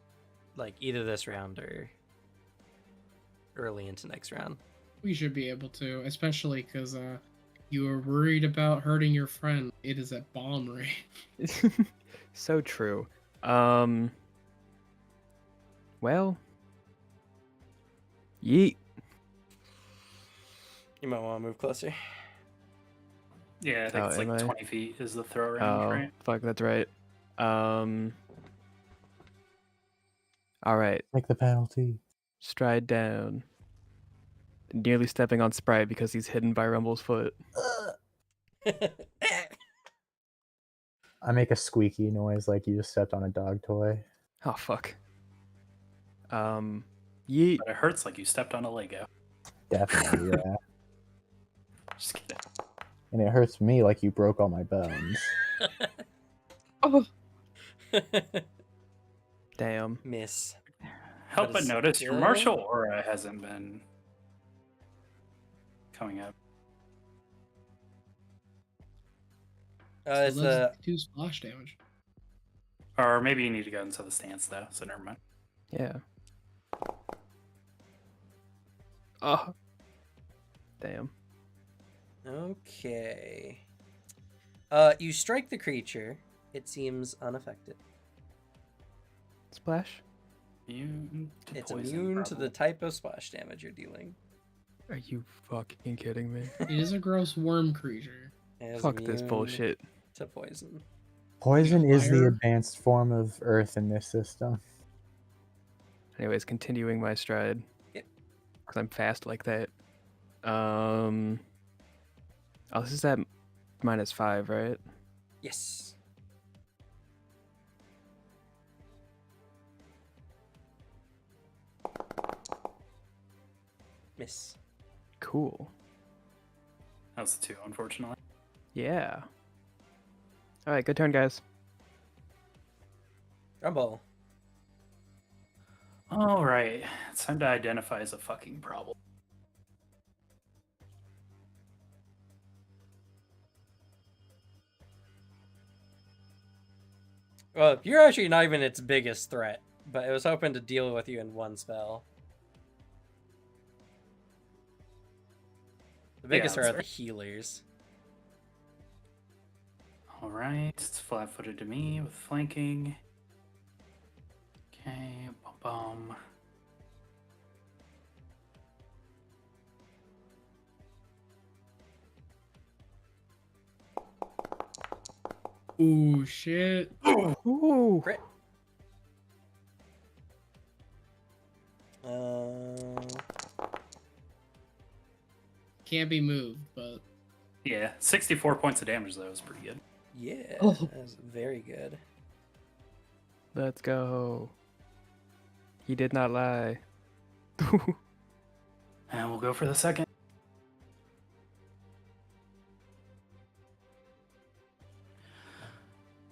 Speaker 1: like either this round or early into next round.
Speaker 7: We should be able to, especially because you were worried about hurting your friend. It is at bomb range.
Speaker 2: So true. Well. Yeet.
Speaker 1: You might want to move closer.
Speaker 4: Yeah, I think
Speaker 2: Oh,
Speaker 4: it's like
Speaker 2: am I?
Speaker 4: 20 feet is the throw range,
Speaker 2: Oh,
Speaker 4: right?
Speaker 2: fuck, that's right. Alright.
Speaker 3: Take the penalty.
Speaker 2: Stride down. Nearly stepping on Sprite because he's hidden by Rumble's foot.
Speaker 3: I make a squeaky noise like you just stepped on a dog toy.
Speaker 2: Oh, fuck. Yeet.
Speaker 4: But it hurts like you stepped on a Lego.
Speaker 3: Definitely, yeah.
Speaker 4: Just kidding.
Speaker 3: And it hurts me like you broke all my bones.
Speaker 6: Oh,
Speaker 2: Damn.
Speaker 1: Miss.
Speaker 4: Help
Speaker 1: That
Speaker 4: but
Speaker 1: is
Speaker 4: notice your
Speaker 1: good.
Speaker 4: martial aura hasn't been coming up.
Speaker 1: It's the
Speaker 7: 2 splash damage.
Speaker 4: Or maybe you need to go into the stance though, so never mind.
Speaker 2: Yeah. Oh. Damn.
Speaker 1: okay. You strike the creature. It seems unaffected.
Speaker 2: Splash?
Speaker 4: Immune to
Speaker 1: It's
Speaker 4: poison,
Speaker 1: immune to the
Speaker 4: probably.
Speaker 1: type of splash damage you're dealing.
Speaker 2: Are you fucking kidding me?
Speaker 7: It is a gross worm creature.
Speaker 1: It is
Speaker 2: Fuck this
Speaker 1: immune
Speaker 2: bullshit.
Speaker 1: to poison.
Speaker 3: Poison is the
Speaker 7: Fire?
Speaker 3: advanced form of earth in this system.
Speaker 2: Anyways, continuing my stride.
Speaker 1: Yep.
Speaker 2: Because I'm fast like that. Oh, this is at -5, right?
Speaker 1: Yes. Miss.
Speaker 2: Cool.
Speaker 4: That was the 2, unfortunately.
Speaker 2: Yeah. Alright, good turn, guys.
Speaker 1: Rumble.
Speaker 4: Alright. It's time to identify as a fucking problem.
Speaker 1: Well, you're actually not even its biggest threat, but it was hoping to deal with you in one spell. The biggest
Speaker 4: that's
Speaker 1: are the
Speaker 4: fair.
Speaker 1: healers.
Speaker 4: Alright, it's flat-footed to me with flanking. Okay, bum.
Speaker 7: Ooh, shit.
Speaker 2: Ooh.
Speaker 1: Crit.
Speaker 7: Can't be moved, but
Speaker 4: Yeah, 64 points of damage though is pretty good.
Speaker 1: Yeah,
Speaker 6: Oh.
Speaker 1: that was very good.
Speaker 2: Let's go. He did not lie.
Speaker 4: And we'll go for the second.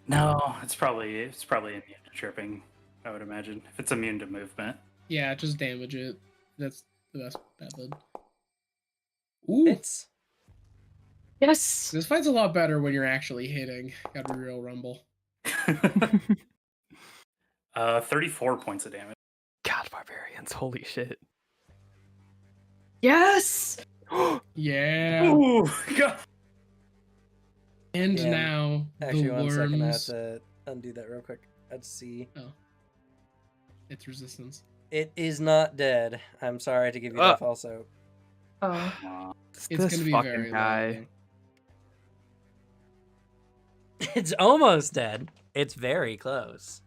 Speaker 4: No, it's probably immune to tripping, I would imagine. If it's immune to movement.
Speaker 7: yeah, just damage it. That's the best method. Ooh,
Speaker 1: It's
Speaker 6: yes.
Speaker 7: this fight's a lot better when you're actually hitting. Gotta be real, Rumble.
Speaker 4: 34 points of damage.
Speaker 2: God, barbarians. Holy shit.
Speaker 6: Yes.
Speaker 7: Yeah.
Speaker 4: Ooh, God.
Speaker 7: And
Speaker 1: Yeah,
Speaker 7: now
Speaker 1: Actually,
Speaker 7: the
Speaker 1: 1 second. I have
Speaker 7: worms.
Speaker 1: to undo that real quick. Let's see.
Speaker 7: Oh, it's resistance.
Speaker 1: It is not dead. I'm sorry to give you
Speaker 2: Ah.
Speaker 1: that false hope.
Speaker 6: Oh.
Speaker 7: It's
Speaker 2: This
Speaker 7: gonna be
Speaker 2: fucking
Speaker 7: very
Speaker 2: guy.
Speaker 7: low.
Speaker 1: It's almost dead. It's very close.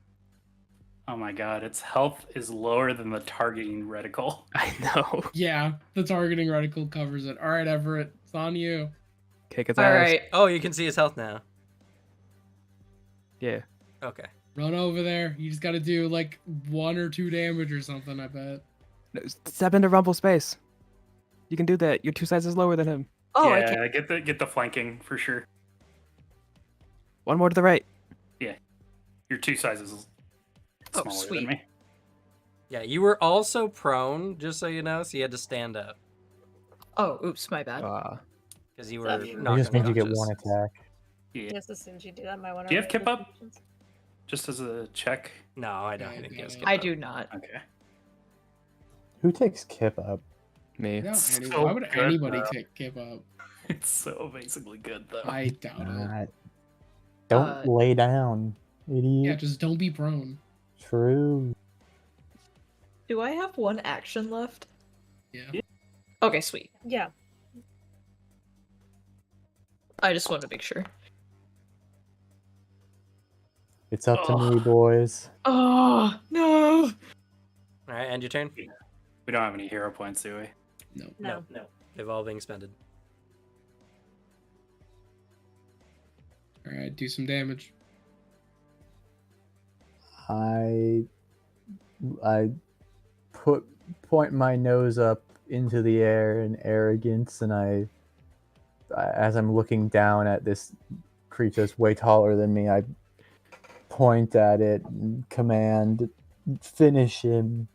Speaker 4: Oh my god, its health is lower than the targeting reticle.
Speaker 2: I know.
Speaker 7: Yeah, the targeting reticle covers it. All right, Everett, it's on you.
Speaker 2: Kick his
Speaker 6: All
Speaker 2: ass.
Speaker 6: right.
Speaker 1: Oh, you can see his health now.
Speaker 2: Yeah.
Speaker 1: Okay.
Speaker 7: Run over there. You just got to do like 1 or 2 damage or something. I bet.
Speaker 2: No, step into rumble space. You can do that. You're 2 sizes lower than him.
Speaker 6: Oh,
Speaker 4: yeah,
Speaker 6: I can't.
Speaker 4: get the flanking for sure.
Speaker 2: 1 more to the right.
Speaker 4: You're 2 sizes
Speaker 6: Oh,
Speaker 4: smaller
Speaker 6: sweet.
Speaker 4: than me.
Speaker 1: Yeah, you were also prone, just so you know, so you had to stand up
Speaker 6: Oh, oops, my bad.
Speaker 1: because you were
Speaker 6: That
Speaker 3: It
Speaker 1: knocked
Speaker 3: just means you get
Speaker 1: unconscious.
Speaker 3: 1 attack.
Speaker 4: Yeah.
Speaker 5: Yes, as soon as you do that, my one.
Speaker 4: Do you have Kip Up? Just as a check.
Speaker 1: No, I don't.
Speaker 7: Yeah,
Speaker 1: I didn't
Speaker 7: I
Speaker 1: get
Speaker 7: got it.
Speaker 1: skip
Speaker 6: I
Speaker 1: up.
Speaker 6: do not.
Speaker 4: Okay.
Speaker 3: Who takes Kip up?
Speaker 2: Me.
Speaker 7: No,
Speaker 4: So
Speaker 7: why would
Speaker 4: good,
Speaker 7: anybody
Speaker 4: though.
Speaker 7: give up?
Speaker 4: It's so basically good though.
Speaker 7: I doubt it.
Speaker 3: Don't lay down,
Speaker 7: Yeah,
Speaker 3: idiot.
Speaker 7: just don't be prone.
Speaker 3: True.
Speaker 6: Do I have 1 action left?
Speaker 7: Yeah.
Speaker 6: Okay, sweet.
Speaker 5: Yeah.
Speaker 6: I just wanted to make sure.
Speaker 3: It's up to
Speaker 4: Oh.
Speaker 3: me, boys.
Speaker 6: Oh, no.
Speaker 1: All right, end your turn.
Speaker 4: We don't have any hero points, do we?
Speaker 7: No.
Speaker 5: No.
Speaker 1: They've all been expended.
Speaker 7: All right, do some damage.
Speaker 3: I point my nose up into the air in arrogance, and I as I'm looking down at this creature that's way taller than me, I point at it and command, finish him.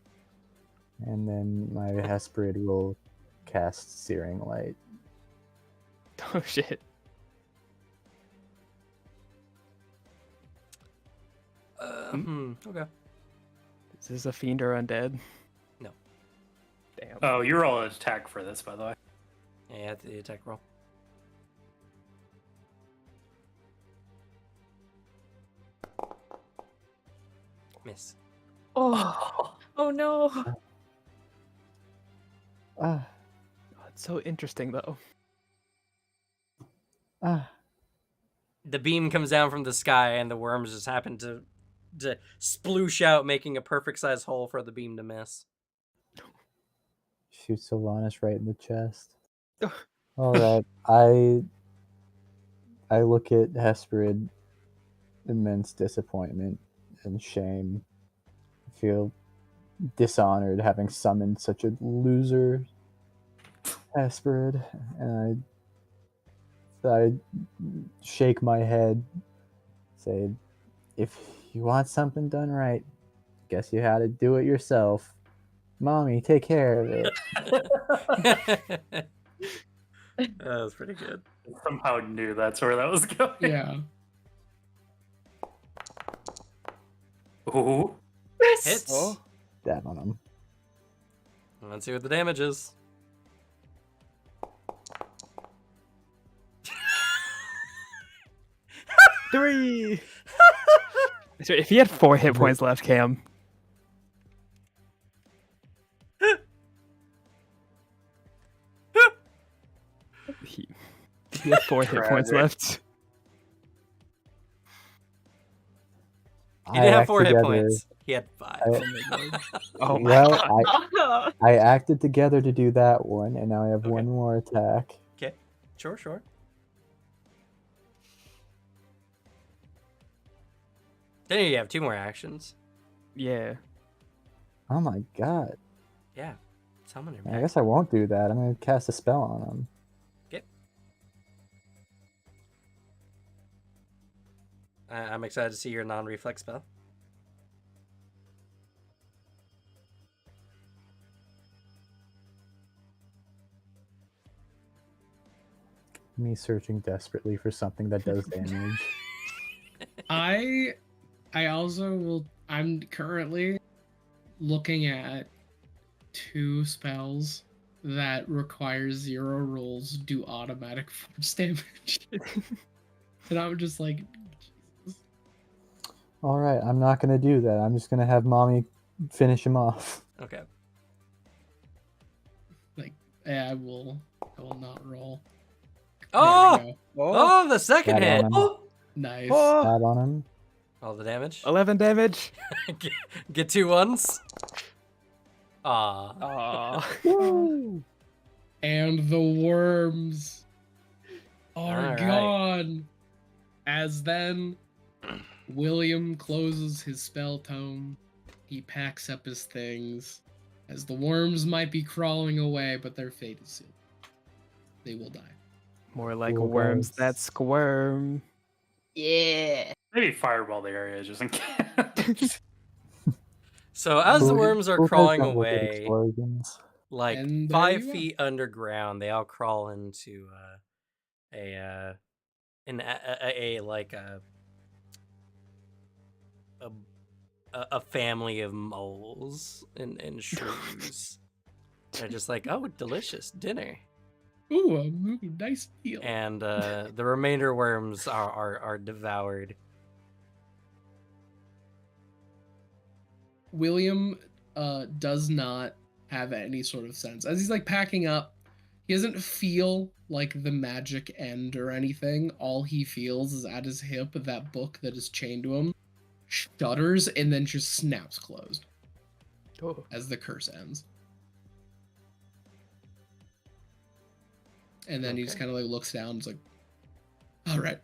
Speaker 3: And then my Hesprid will cast Searing Light.
Speaker 2: Oh shit.
Speaker 1: Okay.
Speaker 2: Is this a fiend or undead?
Speaker 1: No.
Speaker 2: Damn.
Speaker 4: Oh, you roll an attack for this, by the way.
Speaker 1: Yeah, you have the attack roll. Miss.
Speaker 6: Oh. Oh no.
Speaker 3: Ah,
Speaker 2: Oh, it's so interesting though.
Speaker 3: ah.
Speaker 1: The beam comes down from the sky, and the worms just happen to sploosh out, making a perfect size hole for the beam to miss.
Speaker 3: Shoot Sylvanas right in the chest.
Speaker 2: Ugh.
Speaker 3: All right, I look at Hesprid, immense disappointment and shame. I feel dishonored having summoned such a loser, Hesprid, and I shake my head, say, if you want something done right, guess you had to do it yourself. Mommy, take care of it.
Speaker 1: That was pretty good.
Speaker 4: I somehow knew that's where that was going.
Speaker 7: Yeah.
Speaker 4: Ooh.
Speaker 6: Yes.
Speaker 1: Hits.
Speaker 2: Oh.
Speaker 3: Stab on him.
Speaker 1: Let's see what the damage is.
Speaker 2: Three. So if he had 4 hit points left, Cam. He had 4 hit points
Speaker 4: Tragic.
Speaker 2: left.
Speaker 1: He didn't have
Speaker 3: act
Speaker 1: 4 hit
Speaker 3: together-
Speaker 1: points. He had 5.
Speaker 2: Oh my
Speaker 3: well,
Speaker 2: god.
Speaker 3: I acted together to do that one, and now I have
Speaker 1: Okay.
Speaker 3: one more attack.
Speaker 1: Okay, sure. Then you have 2 more actions.
Speaker 2: Yeah.
Speaker 3: Oh my god.
Speaker 1: Yeah, summon him.
Speaker 3: I guess I won't do that. I'm going to cast a spell on him.
Speaker 1: Okay. I'm excited to see your non-reflex spell.
Speaker 3: Me searching desperately for something that does damage.
Speaker 7: I also will. I'm currently looking at 2 spells that requires 0 rolls do automatic force damage. And I'm just like, Jesus.
Speaker 3: All right, I'm not gonna do that. I'm just gonna have mommy finish him off.
Speaker 1: Okay.
Speaker 7: Like, yeah, I will not roll.
Speaker 1: Oh!
Speaker 7: There we go.
Speaker 1: Oh, the second
Speaker 3: Stab
Speaker 1: hit.
Speaker 3: on him.
Speaker 7: Nice.
Speaker 2: Oh,
Speaker 3: Stab on him.
Speaker 1: All the damage.
Speaker 2: 11 damage.
Speaker 1: Get 2 ones. Ah.
Speaker 2: Aw.
Speaker 3: Woo!
Speaker 7: And the worms are
Speaker 1: All right.
Speaker 7: gone. As then, William closes his spell tome. He packs up his things. As the worms might be crawling away, but their fate is sealed. They will die.
Speaker 2: More like
Speaker 3: Cool,
Speaker 2: worms
Speaker 3: guys.
Speaker 2: that squirm.
Speaker 6: Yeah.
Speaker 4: Maybe fireball the area just in case.
Speaker 1: So as the
Speaker 3: Cool-
Speaker 1: worms are
Speaker 3: cool guys
Speaker 1: crawing
Speaker 3: don't look at
Speaker 1: away,
Speaker 3: explosions.
Speaker 1: like
Speaker 7: And there
Speaker 1: 5
Speaker 7: you are.
Speaker 1: feet underground, they all crawl into a family of moles and shrews. They're just like, oh, delicious dinner.
Speaker 7: Ooh, a nice meal.
Speaker 1: And the remainder worms are devoured.
Speaker 7: William does not have any sort of sense. As he's like packing up, he doesn't feel like the magic end or anything. All he feels is at his hip that book that is chained to him shudders and then just snaps closed
Speaker 2: Oh.
Speaker 7: as the curse ends. And then he just
Speaker 1: Okay.
Speaker 7: kind of like looks down and is like, all right,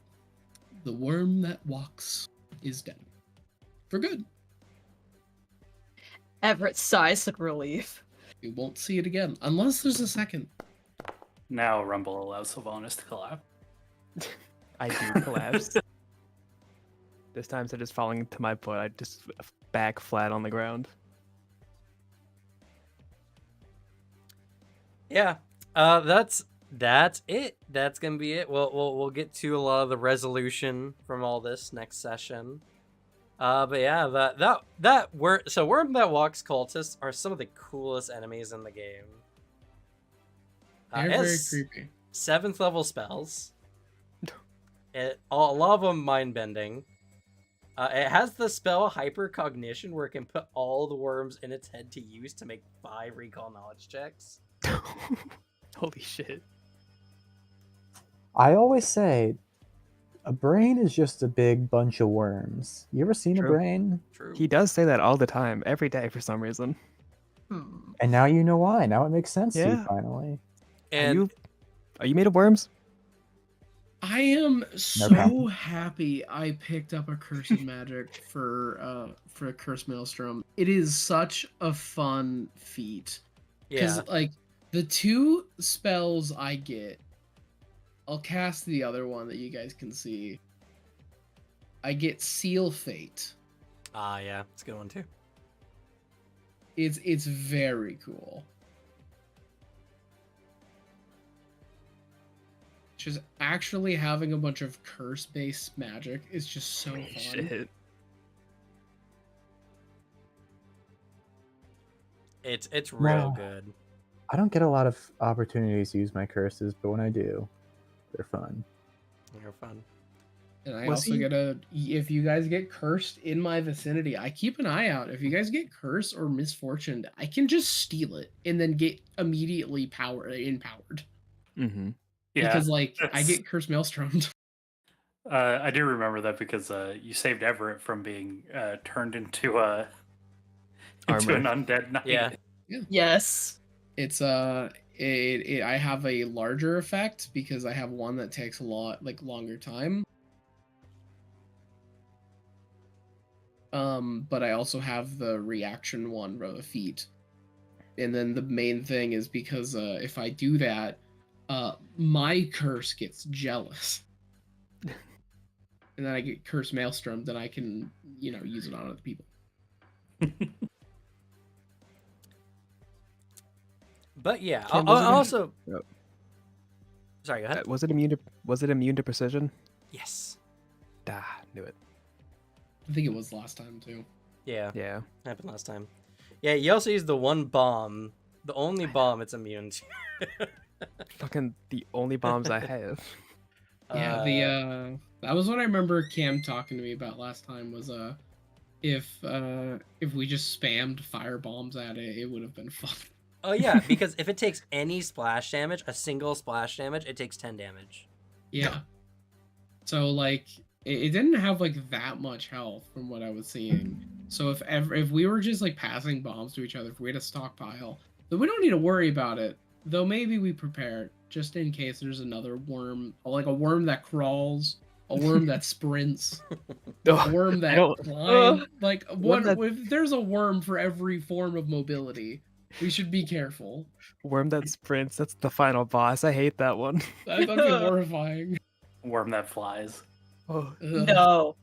Speaker 7: the worm that walks is dead. For good.
Speaker 6: Everett sighs in relief.
Speaker 7: We won't see it again unless there's a second.
Speaker 4: Now Rumble allows Sylvanas to collapse.
Speaker 2: I do collapse. This time, instead of just falling to my foot, I just back flat on the ground.
Speaker 1: Yeah, that's it. That's gonna be it. We'll get to a lot of the resolution from all this next session. But yeah, Worm That Walks cultists are some of the coolest enemies in the game.
Speaker 7: They're
Speaker 1: It
Speaker 7: very
Speaker 1: has
Speaker 7: creepy.
Speaker 1: 7th level spells. A lot of them mind bending. It has the spell Hypercognition, where it can put all the worms in its head to use to make 5 recall knowledge checks.
Speaker 2: Holy shit.
Speaker 3: I always say, a brain is just a big bunch of worms. You ever seen
Speaker 2: True.
Speaker 3: a brain?
Speaker 1: True.
Speaker 2: He does say that all the time, every day for some reason.
Speaker 3: And now you know why. Now it makes sense to you
Speaker 2: Yeah.
Speaker 3: finally.
Speaker 1: And
Speaker 2: Are you made of worms?
Speaker 7: I am so
Speaker 3: comment.
Speaker 7: happy I picked up a Cursed Magic for Curse Maelstrom. It is such a fun feat. Because
Speaker 1: yeah,
Speaker 7: like the 2 spells I get, I'll cast the other one that you guys can see. I get Seal Fate.
Speaker 1: yeah, it's a good one too.
Speaker 7: It's very cool. Just actually having a bunch of curse-based magic is just so
Speaker 2: Holy
Speaker 7: fun.
Speaker 2: shit.
Speaker 1: It's real
Speaker 3: Wow.
Speaker 1: good.
Speaker 3: I don't get a lot of opportunities to use my curses, but when I do, they're fun.
Speaker 1: They're fun.
Speaker 7: And I
Speaker 2: Was
Speaker 7: also
Speaker 2: he-
Speaker 7: get if you guys get cursed in my vicinity, I keep an eye out. If you guys get cursed or misfortuned, I can just steal it and then get immediately empowered.
Speaker 2: Mm-hmm.
Speaker 4: Yeah,
Speaker 7: Because like I
Speaker 4: that's-
Speaker 7: get cursed maelstromed.
Speaker 4: I do remember that because you saved Everett from being turned into an
Speaker 2: Armor.
Speaker 4: undead knight.
Speaker 1: Yeah.
Speaker 6: Yes.
Speaker 7: It's I have a larger effect because I have one that takes a lot longer time. But I also have the reaction one for the feat. And then the main thing is because if I do that, my curse gets jealous. And then I get curse maelstrom, then I can, use it on other people.
Speaker 1: But yeah,
Speaker 2: Kim,
Speaker 1: I'll
Speaker 2: was it-
Speaker 1: also.
Speaker 2: Yep.
Speaker 1: Sorry, go ahead.
Speaker 2: Was it immune to precision?
Speaker 1: Yes.
Speaker 2: Knew it.
Speaker 7: I think it was last time too.
Speaker 1: Yeah,
Speaker 2: Yeah.
Speaker 1: happened last time. Yeah, you also use the one bomb The only bomb it's immune to.
Speaker 2: Fucking the only bombs I have.
Speaker 7: Yeah, that was what I remember Cam talking to me about last time was if we just spammed fire bombs at it, it would have been fun.
Speaker 1: Oh yeah, because if it takes any splash damage, a single splash damage, it takes 10 damage.
Speaker 7: Yeah. So like it didn't have like that much health from what I was seeing. So if we were just like passing bombs to each other, if we had a stockpile, then we don't need to worry about it. Though maybe we prepare just in case there's another worm, like a worm that crawls, a worm that sprints, a worm that climbs. Like if there's a worm for every form of mobility, we should be careful.
Speaker 2: Worm that sprints, that's the final boss. I hate that one.
Speaker 7: That'd be horrifying.
Speaker 4: Worm that flies.
Speaker 2: Oh,
Speaker 6: No.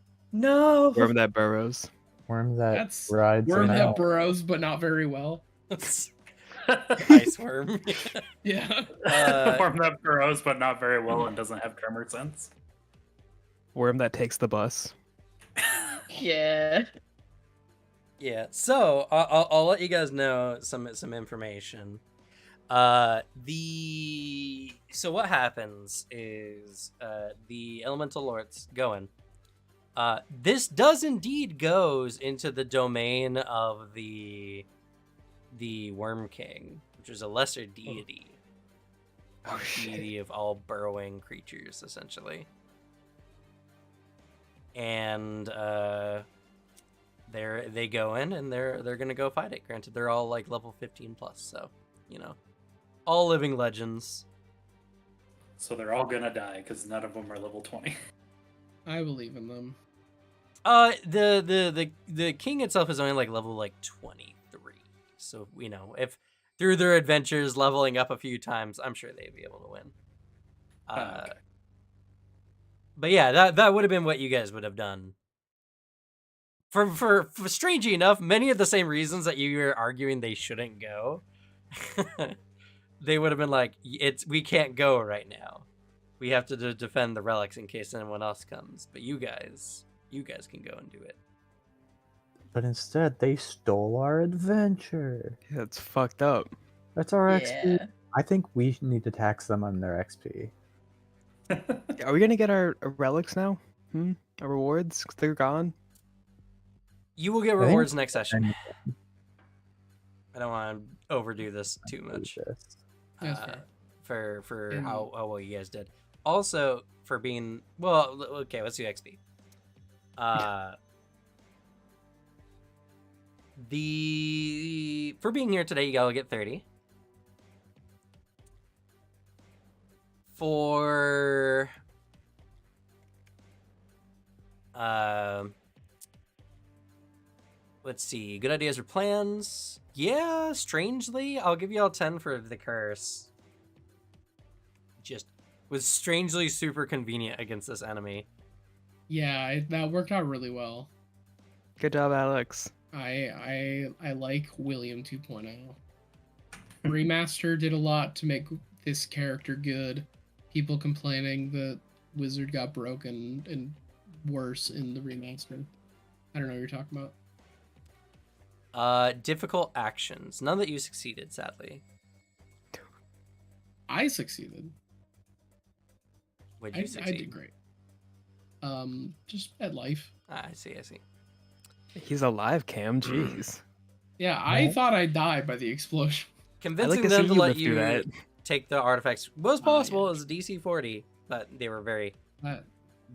Speaker 2: worm that burrows.
Speaker 3: Worm that
Speaker 7: That's
Speaker 3: rides.
Speaker 7: worm
Speaker 3: an
Speaker 7: that
Speaker 3: owl.
Speaker 7: burrows, but not very well.
Speaker 1: Ice worm.
Speaker 7: Yeah.
Speaker 4: Worm that burrows, but not very well and doesn't have tremor sense.
Speaker 2: Worm that takes the bus.
Speaker 6: Yeah.
Speaker 1: Yeah, so I'll let you guys know some information. So what happens is the elemental lords go in. This does indeed goes into the domain of the Worm King, which is a lesser deity.
Speaker 2: Oh,
Speaker 1: Deity of all burrowing creatures, essentially. And they go in and they're gonna go fight it. Granted, they're all like level 15 plus, so you know, all living legends.
Speaker 4: So they're all gonna die because none of them are level 20.
Speaker 7: I believe in them.
Speaker 1: The king itself is only like level like 23, so you know, if through their adventures leveling up a few times, I'm sure they'd be able to win.
Speaker 4: Okay.
Speaker 1: But yeah, that would have been what you guys would have done. For strangely enough, many of the same reasons that you were arguing they shouldn't go, they would have been like, we can't go right now. We have to defend the relics in case anyone else comes. But you guys can go and do it.
Speaker 3: But instead, they stole our adventure.
Speaker 2: Yeah, it's fucked up.
Speaker 3: That's our
Speaker 6: Yeah.
Speaker 3: XP. I think we need to tax them on their XP.
Speaker 2: Are we gonna get our relics now? Our rewards? 'Cause they're gone.
Speaker 1: You will get
Speaker 3: I think-
Speaker 1: rewards next session. I don't want to overdo this too much.
Speaker 7: That's fair.
Speaker 1: For
Speaker 7: And-
Speaker 1: how well you guys did. Also, for being well, okay, let's do XP. For being here today, you gotta get 30. For let's see, good ideas or plans. Yeah, strangely, I'll give you all 10 for the curse. Just was strangely super convenient against this enemy.
Speaker 7: Yeah, that worked out really well.
Speaker 2: Good job, Alex.
Speaker 7: I like William 2.0. Remaster did a lot to make this character good. People complaining that Wizard got broken and worse in the remaster. I don't know what you're talking about.
Speaker 1: Difficult actions. None that you succeeded, sadly.
Speaker 7: I succeeded.
Speaker 1: Would you
Speaker 7: I
Speaker 1: succeed?
Speaker 7: did great. Just at life.
Speaker 1: I see.
Speaker 2: He's alive, Cam. Jeez.
Speaker 7: Yeah, I thought I died by the explosion.
Speaker 1: Convincing
Speaker 2: to
Speaker 1: them
Speaker 2: see
Speaker 1: to
Speaker 2: you
Speaker 1: let
Speaker 2: live through
Speaker 1: you
Speaker 2: that.
Speaker 1: take the artifacts was possible
Speaker 7: yeah.
Speaker 1: as a DC 40, but they were very,
Speaker 7: But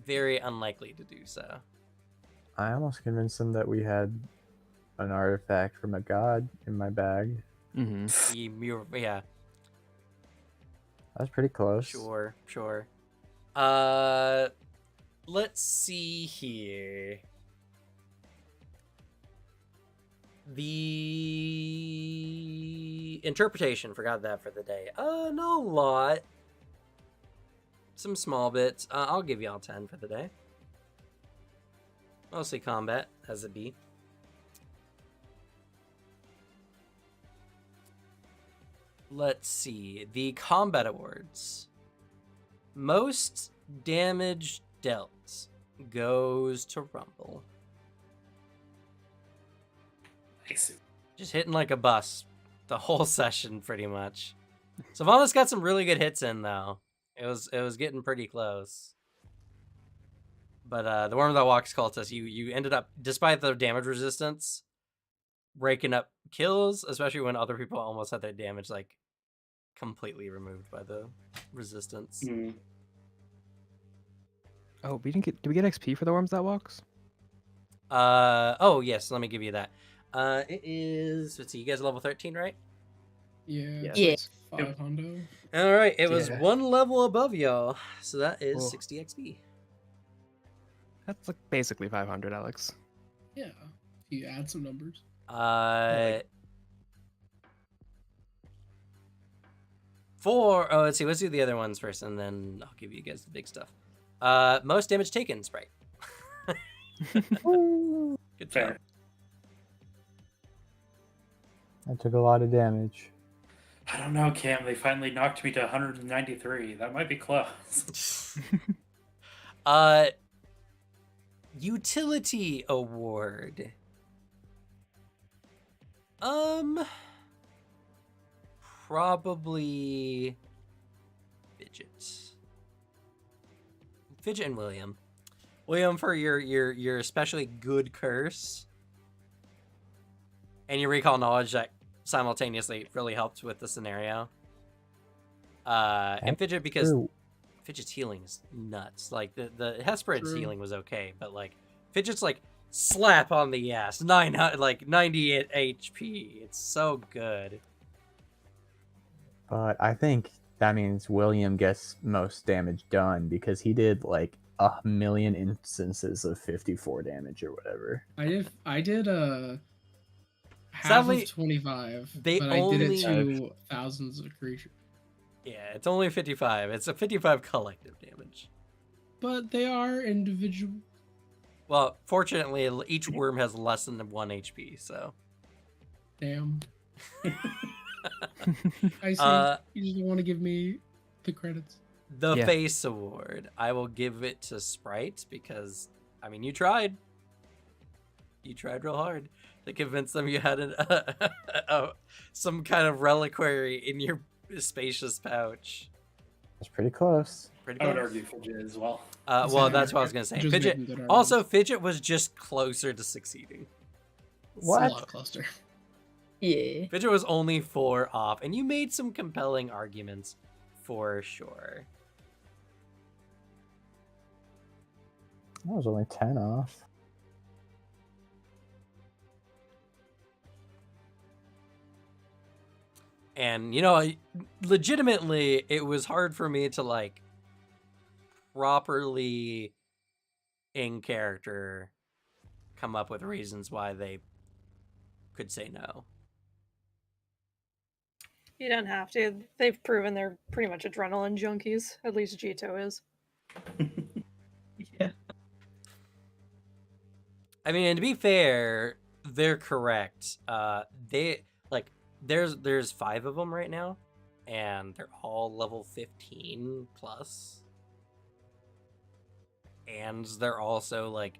Speaker 1: very unlikely to do so.
Speaker 3: I almost convinced them that we had an artifact from a god in my bag.
Speaker 1: Yeah,
Speaker 3: That was pretty close.
Speaker 1: sure. Let's see here. The interpretation, forgot that for the day. Not a lot. Some small bits. I'll give y'all 10 for the day. Mostly combat, as it be. Let's see. The combat awards. Most damage dealt goes to Rumble.
Speaker 4: Nice.
Speaker 1: Just hitting like a bus. the whole session pretty much. Sylvanas got some really good hits in though. It was getting pretty close. But the Worm That Walks cultist, you ended up, despite the damage resistance, raking up kills, especially when other people almost had their damage like completely removed by the resistance.
Speaker 2: Oh, we didn't get. Did we get XP for the Worms That Walks?
Speaker 1: Oh yes, let me give you that. It is, let's see, you guys are level 13, right?
Speaker 7: Yeah.
Speaker 6: Yeah.
Speaker 7: It's 500.
Speaker 1: All right, it was
Speaker 3: Yeah.
Speaker 1: one level above y'all, so that is
Speaker 2: Cool.
Speaker 1: 60 XP.
Speaker 2: That's like basically 500, Alex.
Speaker 7: Yeah. If you add some numbers.
Speaker 1: Let's see, let's do the other ones first, and then I'll give you guys the big stuff. Most damage taken, Sprite. Good
Speaker 4: Fair.
Speaker 1: job.
Speaker 3: I took a lot of damage.
Speaker 4: I don't know, Cam. They finally knocked me to 193. That might be close.
Speaker 1: Utility award. Probably Fidget and William. William, for your especially good curse and your recall knowledge that simultaneously really helped with the scenario. And Fidget, because
Speaker 3: True.
Speaker 1: Fidget's healing is nuts. Like the Hesperid's
Speaker 7: True.
Speaker 1: healing was okay, but like Fidget's like slap on the ass, 900, like 98 HP. It's so good.
Speaker 3: But I think that means William gets most damage done because he did like 1,000,000 instances of 54 damage or whatever.
Speaker 7: I did half
Speaker 1: Sadly,
Speaker 7: of 25,
Speaker 1: they
Speaker 7: but I did it
Speaker 1: only-
Speaker 7: to thousands of creatures.
Speaker 1: Yeah, it's only 55. It's a 55 collective damage.
Speaker 7: But they are individual.
Speaker 1: Well, fortunately, each worm has less than 1 HP, so.
Speaker 7: Damn. I see. You just don't want to give me the credits.
Speaker 1: The
Speaker 2: Yeah.
Speaker 1: Face Award, I will give it to Sprite because, I mean, you tried. You tried real hard to convince them you had some kind of reliquary in your spacious pouch.
Speaker 3: It's pretty close.
Speaker 1: Pretty
Speaker 4: I would
Speaker 1: close.
Speaker 4: argue Fidget as well.
Speaker 1: Well, that's what I was gonna say.
Speaker 7: Just
Speaker 1: Fidget.
Speaker 7: making good
Speaker 1: Also,
Speaker 7: arguments.
Speaker 1: Fidget was just closer to succeeding.
Speaker 7: It's
Speaker 3: What?
Speaker 7: a lot closer.
Speaker 6: Yeah.
Speaker 1: Fidget was only 4 off, and you made some compelling arguments for sure.
Speaker 3: I was only 10 off.
Speaker 1: And you know, legitimately, it was hard for me to like properly in character come up with reasons why they could say no.
Speaker 5: You don't have to. They've proven they're pretty much adrenaline junkies. At least Jito is.
Speaker 6: Yeah.
Speaker 1: I mean, and to be fair, they're correct. They like there's 5 of them right now, and they're all level 15 plus, and they're also like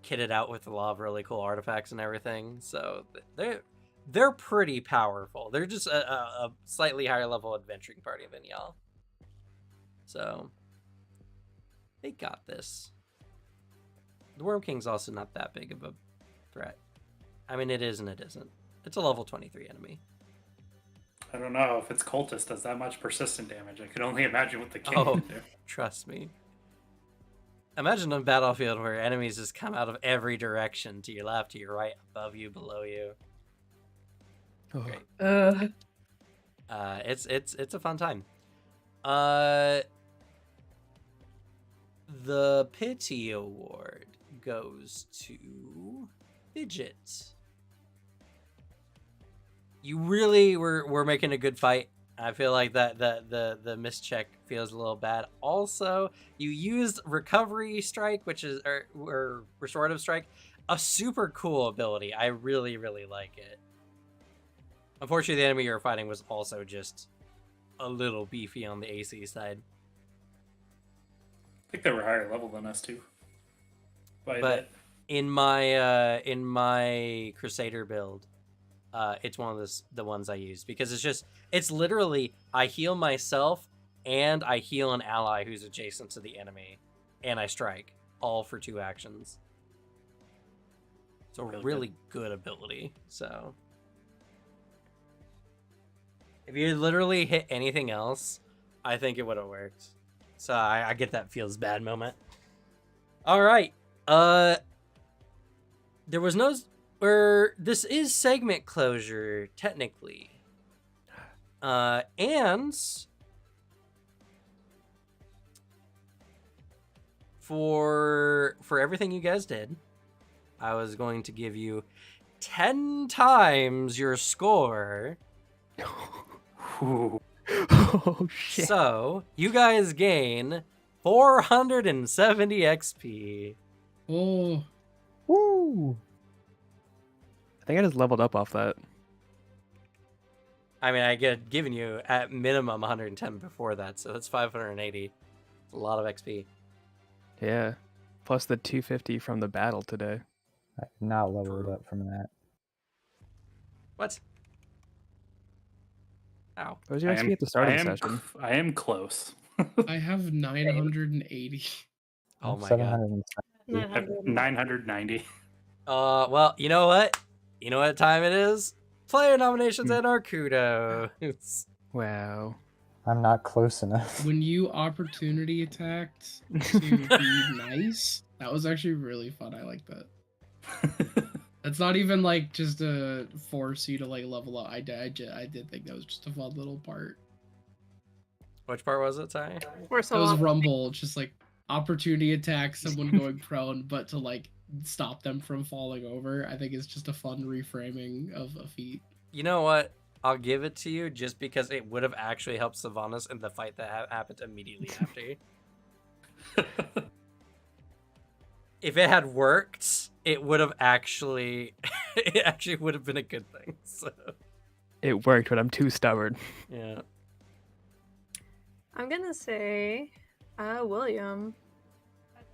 Speaker 1: kitted out with a lot of really cool artifacts and everything. So they're pretty powerful. They're just a slightly higher level adventuring party than y'all. So they got this. The Worm King's also not that big of a threat. I mean, it is and it isn't. It's a level 23 enemy.
Speaker 4: I don't know if its cultist does that much persistent damage. I could only imagine what the king
Speaker 1: Oh.
Speaker 4: would do.
Speaker 1: Trust me. Imagine a battlefield where enemies just come out of every direction, to your left, to your right, above you, below you.
Speaker 2: Oh,
Speaker 1: Great.
Speaker 6: Uh,
Speaker 1: It's a fun time. The Pity Award goes to Fidget. You really were making a good fight. I feel like that the mischeck feels a little bad. Also, you used Recovery Strike, which is or Restorative Strike, a super cool ability. I really like it. Unfortunately, the enemy you were fighting was also just a little beefy on the AC side.
Speaker 4: I think they were higher level than us too. By a
Speaker 1: But
Speaker 4: bit.
Speaker 1: in my Crusader build, it's one of the ones I use because it's literally I heal myself and I heal an ally who's adjacent to the enemy, and I strike, all for 2 actions. It's a really good ability. So if you literally hit anything else, I think it would have worked. So I get that feels bad moment. All right. There was no, this is segment closure technically. And for everything you guys did, I was going to give you 10 times your score.
Speaker 2: Oh shit!
Speaker 1: So you guys gain 470 XP.
Speaker 7: Oh,
Speaker 3: Woo!
Speaker 2: I think I just leveled up off that.
Speaker 1: I mean, I get given you at minimum 110 before that, so that's 580. It's a lot of XP.
Speaker 2: Yeah, plus the 250 from the battle today.
Speaker 3: I did not leveled up from that.
Speaker 1: What? Ow.
Speaker 2: What was your XP at the start of the session?
Speaker 4: I am close.
Speaker 7: I have 980.
Speaker 1: Oh my god.
Speaker 3: 770.
Speaker 4: 990.
Speaker 1: Well, you know what? You know what time it is? Player nominations and our kudos.
Speaker 2: Wow.
Speaker 3: I'm not close enough.
Speaker 7: When you opportunity attacked to be nice, that was actually really fun. I like that. That's not even like just to force you to like level up. I did think that was just a fun little part.
Speaker 1: Which part was it, Ty?
Speaker 5: We're
Speaker 7: That was Rumble, just like opportunity attack someone going prone, but to like stop them from falling over. I think it's just a fun reframing of a feat.
Speaker 1: You know what? I'll give it to you just because it would have actually helped Sylvanas in the fight that happened immediately after. If it had worked, it would have actually would have been a good thing. So
Speaker 2: It worked, but I'm too stubborn.
Speaker 1: yeah.
Speaker 5: I'm gonna say, William.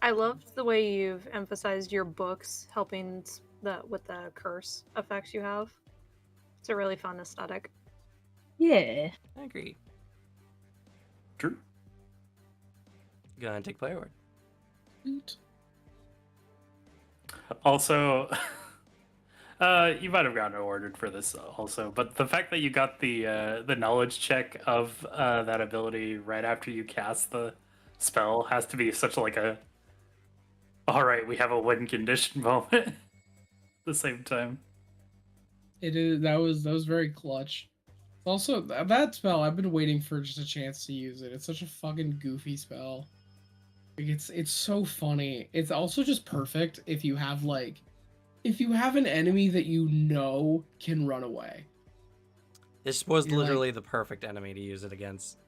Speaker 5: I loved the way you've emphasized your books helping with the curse effects you have. It's a really fun aesthetic.
Speaker 6: Yeah.
Speaker 1: I agree.
Speaker 4: True.
Speaker 1: Go ahead and take player word.
Speaker 4: Also, you might have gotten awarded for this also, but the fact that you got the knowledge check of that ability right after you cast the spell has to be such like a all right, we have a win condition moment at the same time.
Speaker 7: It is that was very clutch. Also, that spell, I've been waiting for just a chance to use it. It's such a fucking goofy spell. Like, it's so funny. It's also just perfect if you have an enemy that you know can run away.
Speaker 1: This was
Speaker 7: You're
Speaker 1: literally the perfect enemy to use it against.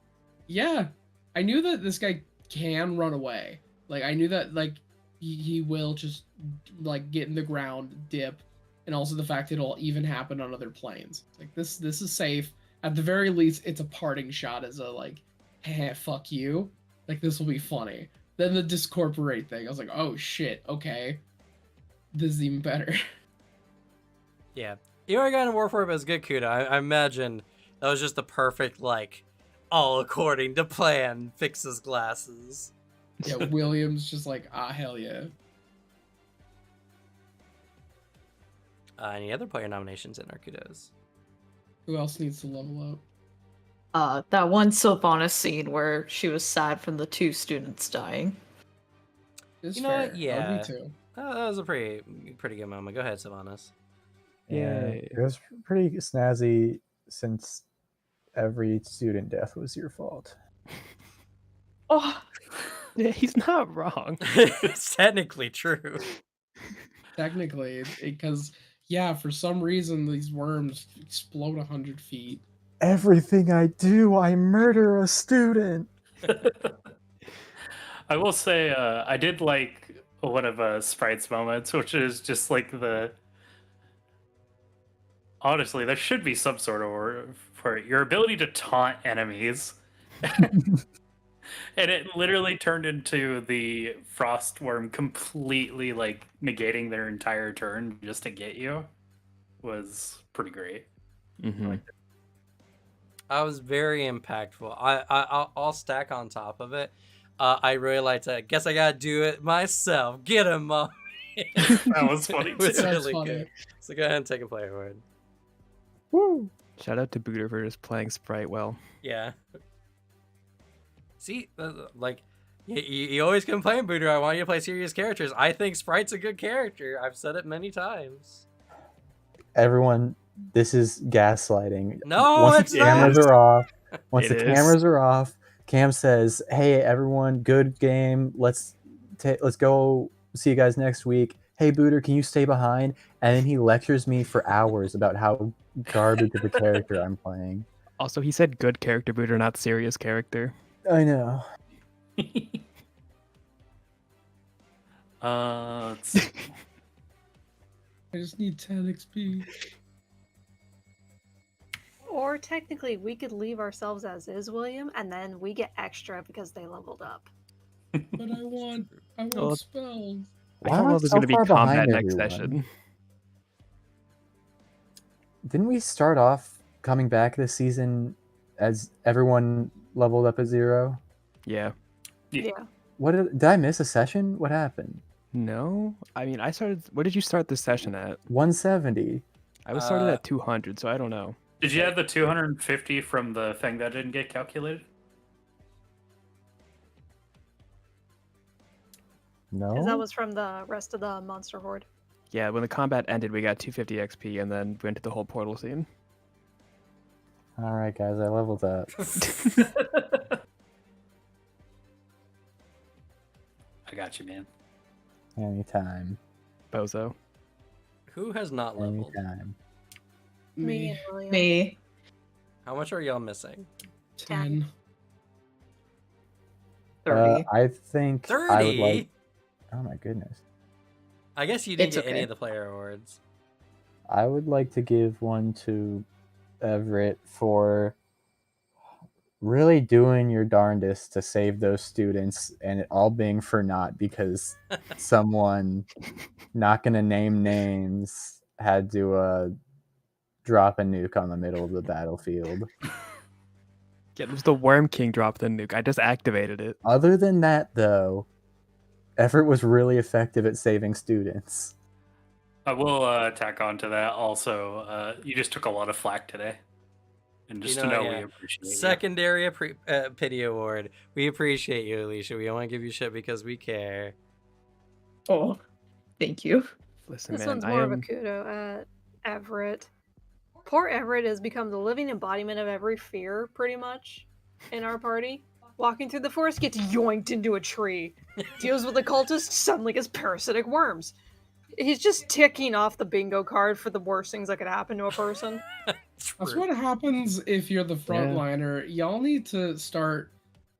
Speaker 7: Yeah, I knew that this guy can run away. Like, I knew that like he will just like get in the ground, dip, and also the fact it'll even happen on other planes. Like this is safe. At the very least, it's a parting shot as a like, hey, fuck you. Like this will be funny. Then the discorporate thing, I was like, oh shit, okay, this is even better.
Speaker 1: Yeah. You already got in War for it, but it's good, Kuda. I imagine that was just the perfect, like, all according to plan, fixes glasses.
Speaker 7: Yeah, William's just like, ah, hell yeah.
Speaker 1: Any other player nominations in our kudos?
Speaker 7: Who else needs to level up?
Speaker 6: That one Sylvanas scene where she was sad from the 2 students dying.
Speaker 7: It's
Speaker 1: You know
Speaker 7: fair.
Speaker 1: what? Yeah.
Speaker 7: Me too.
Speaker 1: That was a pretty good moment. Go ahead, Sylvanas.
Speaker 3: Yeah,
Speaker 2: Yay.
Speaker 3: it was pretty snazzy since every student death was your fault.
Speaker 6: Oh,
Speaker 2: Yeah, he's not wrong.
Speaker 1: It's technically true.
Speaker 7: Technically, because yeah, for some reason these worms explode 100 feet.
Speaker 3: Everything I do, I murder a student.
Speaker 4: I will say I did like one of Sprite's moments, which is just like honestly, there should be some sort of order for it. Your ability to taunt enemies. And it literally turned into the frost worm completely like negating their entire turn just to get you, was pretty great.
Speaker 2: Mm-hmm.
Speaker 1: I was very impactful. I'll stack on top of it. I really liked it. Guess I gotta do it myself. Get him, mom.
Speaker 4: That was funny
Speaker 1: It was
Speaker 4: too.
Speaker 7: That's
Speaker 1: really
Speaker 7: funny.
Speaker 1: good. So go ahead and take a player word.
Speaker 3: Woo!
Speaker 2: Shout out to Booter for just playing Sprite well.
Speaker 1: Yeah. See, like, you always complain, Booter. I want you to play serious characters. I think Sprite's a good character. I've said it many times.
Speaker 3: Everyone, this is gaslighting.
Speaker 1: No,
Speaker 3: Once
Speaker 1: it's
Speaker 3: the cameras
Speaker 2: not.
Speaker 3: are off, once
Speaker 2: It
Speaker 3: the
Speaker 2: is.
Speaker 3: cameras are off, Cam says, "Hey everyone, good game. Let's go see you guys next week. Hey Booter, can you stay behind?" And then he lectures me for hours about how garbage of a character I'm playing.
Speaker 2: Also, he said good character, Booter, not serious character.
Speaker 3: I know.
Speaker 4: Let's see.
Speaker 7: I just need 10 XP.
Speaker 5: Or technically, we could leave ourselves as is, William, and then we get extra because they leveled up.
Speaker 7: But I want
Speaker 2: Well,
Speaker 7: spells.
Speaker 2: I
Speaker 3: Why
Speaker 2: don't
Speaker 3: am
Speaker 2: know
Speaker 3: I
Speaker 2: if there's
Speaker 3: so
Speaker 2: going to be
Speaker 3: far
Speaker 2: combat
Speaker 3: behind
Speaker 2: next
Speaker 3: everyone?
Speaker 2: session.
Speaker 3: Didn't we start off coming back this season as everyone leveled up at 0?
Speaker 2: Yeah.
Speaker 4: Yeah.
Speaker 3: What did I miss a session? What happened?
Speaker 2: No? I mean, I started... What did you start the session at?
Speaker 3: 170.
Speaker 2: I was started at 200, so I don't know.
Speaker 4: Did you have the 250 from the thing that didn't get calculated?
Speaker 3: No.
Speaker 5: Because that was from the rest of the monster horde.
Speaker 2: Yeah, when the combat ended, we got 250 XP and then went to the whole portal scene.
Speaker 3: All right, guys, I leveled up.
Speaker 4: I got you, man.
Speaker 3: Anytime.
Speaker 2: Bozo.
Speaker 1: Who has not leveled?
Speaker 3: Anytime.
Speaker 5: Me and William.
Speaker 6: Me.
Speaker 1: How much are y'all missing?
Speaker 7: 10.
Speaker 6: 30.
Speaker 3: I think
Speaker 1: 30?
Speaker 3: I would like. Oh my goodness.
Speaker 1: I guess you didn't
Speaker 6: It's
Speaker 1: get any
Speaker 6: okay.
Speaker 1: of the player awards.
Speaker 3: I would like to give one to Everett for really doing your darndest to save those students, and it all being for naught because someone, not gonna name names, had to drop a nuke on the middle of the battlefield.
Speaker 2: Yeah, it was the Worm King dropped the nuke. I just activated it.
Speaker 3: Other than that, though, Everett was really effective at saving students.
Speaker 4: I will tack on to that also. You just took a lot of flack today. And just to know we appreciate
Speaker 1: Secondary pity award. We appreciate you, Alicia. We don't want to give you shit because we care.
Speaker 6: Oh, thank you.
Speaker 2: Listen,
Speaker 5: This
Speaker 2: man,
Speaker 5: one's
Speaker 2: I
Speaker 5: more of a
Speaker 2: am...
Speaker 5: kudo at Everett. Poor Everett has become the living embodiment of every fear, pretty much, in our party. Walking through the forest, gets yoinked into a tree. Deals with the cultists, suddenly gets parasitic worms. He's just ticking off the bingo card for the worst things that could happen to a person.
Speaker 7: That's
Speaker 1: True.
Speaker 7: what happens if you're the frontliner. Y'all need to start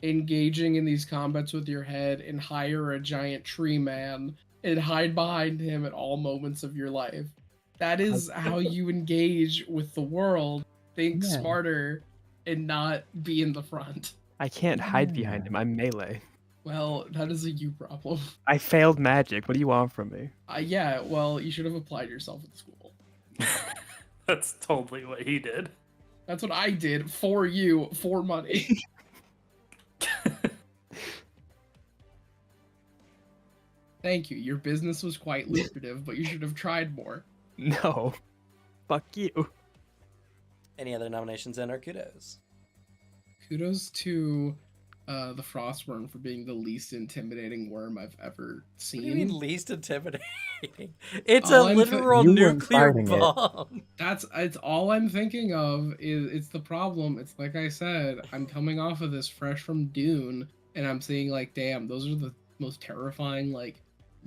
Speaker 7: engaging in these combats with your head and hire a giant tree man and hide behind him at all moments of your life. That is how you engage with the world. Think
Speaker 3: Yeah.
Speaker 7: smarter and not be in the front.
Speaker 2: I can't hide behind him. I'm melee.
Speaker 7: Well, that is a you problem.
Speaker 2: I failed magic. What do you want from me?
Speaker 7: Yeah, well, you should have applied yourself at school.
Speaker 4: That's totally what he did.
Speaker 7: That's what I did for you, for money. Thank you. Your business was quite lucrative, but you should have tried more.
Speaker 2: No. Fuck you.
Speaker 1: Any other nominations in our kudos?
Speaker 7: Kudos to the Frostworm for being the least intimidating worm I've ever
Speaker 1: What
Speaker 7: seen.
Speaker 1: do you mean least intimidating? It's
Speaker 7: All
Speaker 1: a
Speaker 7: I'm
Speaker 1: literal
Speaker 3: You weren't
Speaker 1: nuclear
Speaker 3: fighting it.
Speaker 1: bomb.
Speaker 7: It's all I'm thinking of is it's the problem. It's like I said, I'm coming off of this fresh from Dune, and I'm seeing like, damn, those are the most terrifying like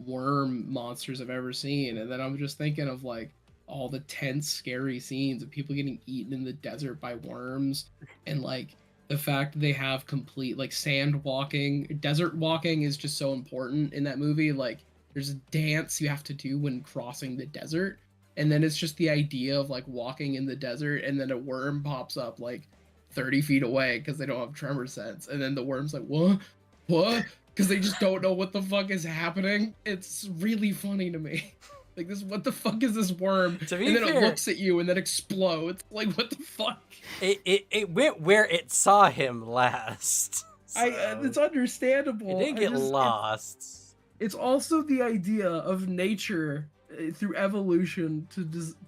Speaker 7: worm monsters I've ever seen. And then I'm just thinking of like all the tense, scary scenes of people getting eaten in the desert by worms, and like the fact that they have complete like sand walking, desert walking is just so important in that movie. Like there's a dance you have to do when crossing the desert, and then it's just the idea of like walking in the desert and then a worm pops up like 30 feet away because they don't have tremor sense, and then the worm's like what because they just don't know what the fuck is happening. It's really funny to me. Like this, what the fuck is this worm?
Speaker 1: To be
Speaker 7: And then
Speaker 1: fair-
Speaker 7: it looks at you and then explodes. Like what the fuck?
Speaker 1: It went where it saw him last. So
Speaker 7: It's understandable.
Speaker 1: it didn't get lost.
Speaker 7: It's also the idea of nature through evolution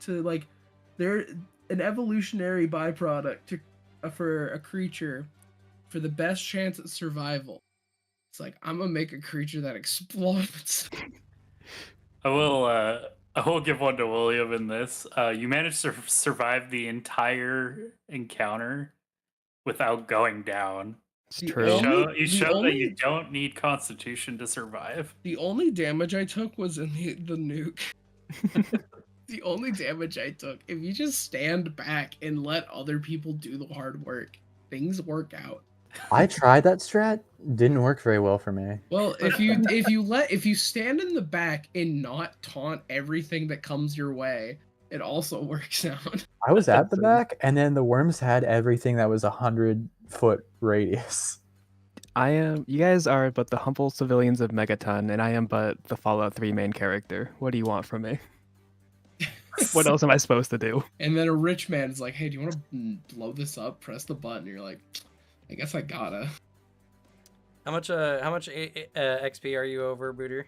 Speaker 7: to like they're an evolutionary byproduct for a creature for the best chance at survival. It's like I'm gonna make a creature that explodes.
Speaker 4: I will give one to William in this. You managed to survive the entire encounter without going down.
Speaker 2: It's
Speaker 7: The
Speaker 2: true.
Speaker 7: only-
Speaker 4: You
Speaker 7: the
Speaker 4: show that
Speaker 7: only-
Speaker 4: you don't need Constitution to survive.
Speaker 7: The only damage I took was in the nuke. The only damage I took. If you just stand back and let other people do the hard work, things work out.
Speaker 3: I tried that strat. Didn't work very well for me.
Speaker 7: Well, if you stand in the back and not taunt everything that comes your way, it also works out.
Speaker 3: I was at the back, and then the worms had everything that was 100-foot radius.
Speaker 2: You guys are but the humble civilians of Megaton, and I am but the Fallout 3 main character. What do you want from me? What else am I supposed to do?
Speaker 7: And then a rich man's like, "Hey, do you want to blow this up? Press the button." You're like, "I guess I gotta."
Speaker 1: How much XP are you over, Booter?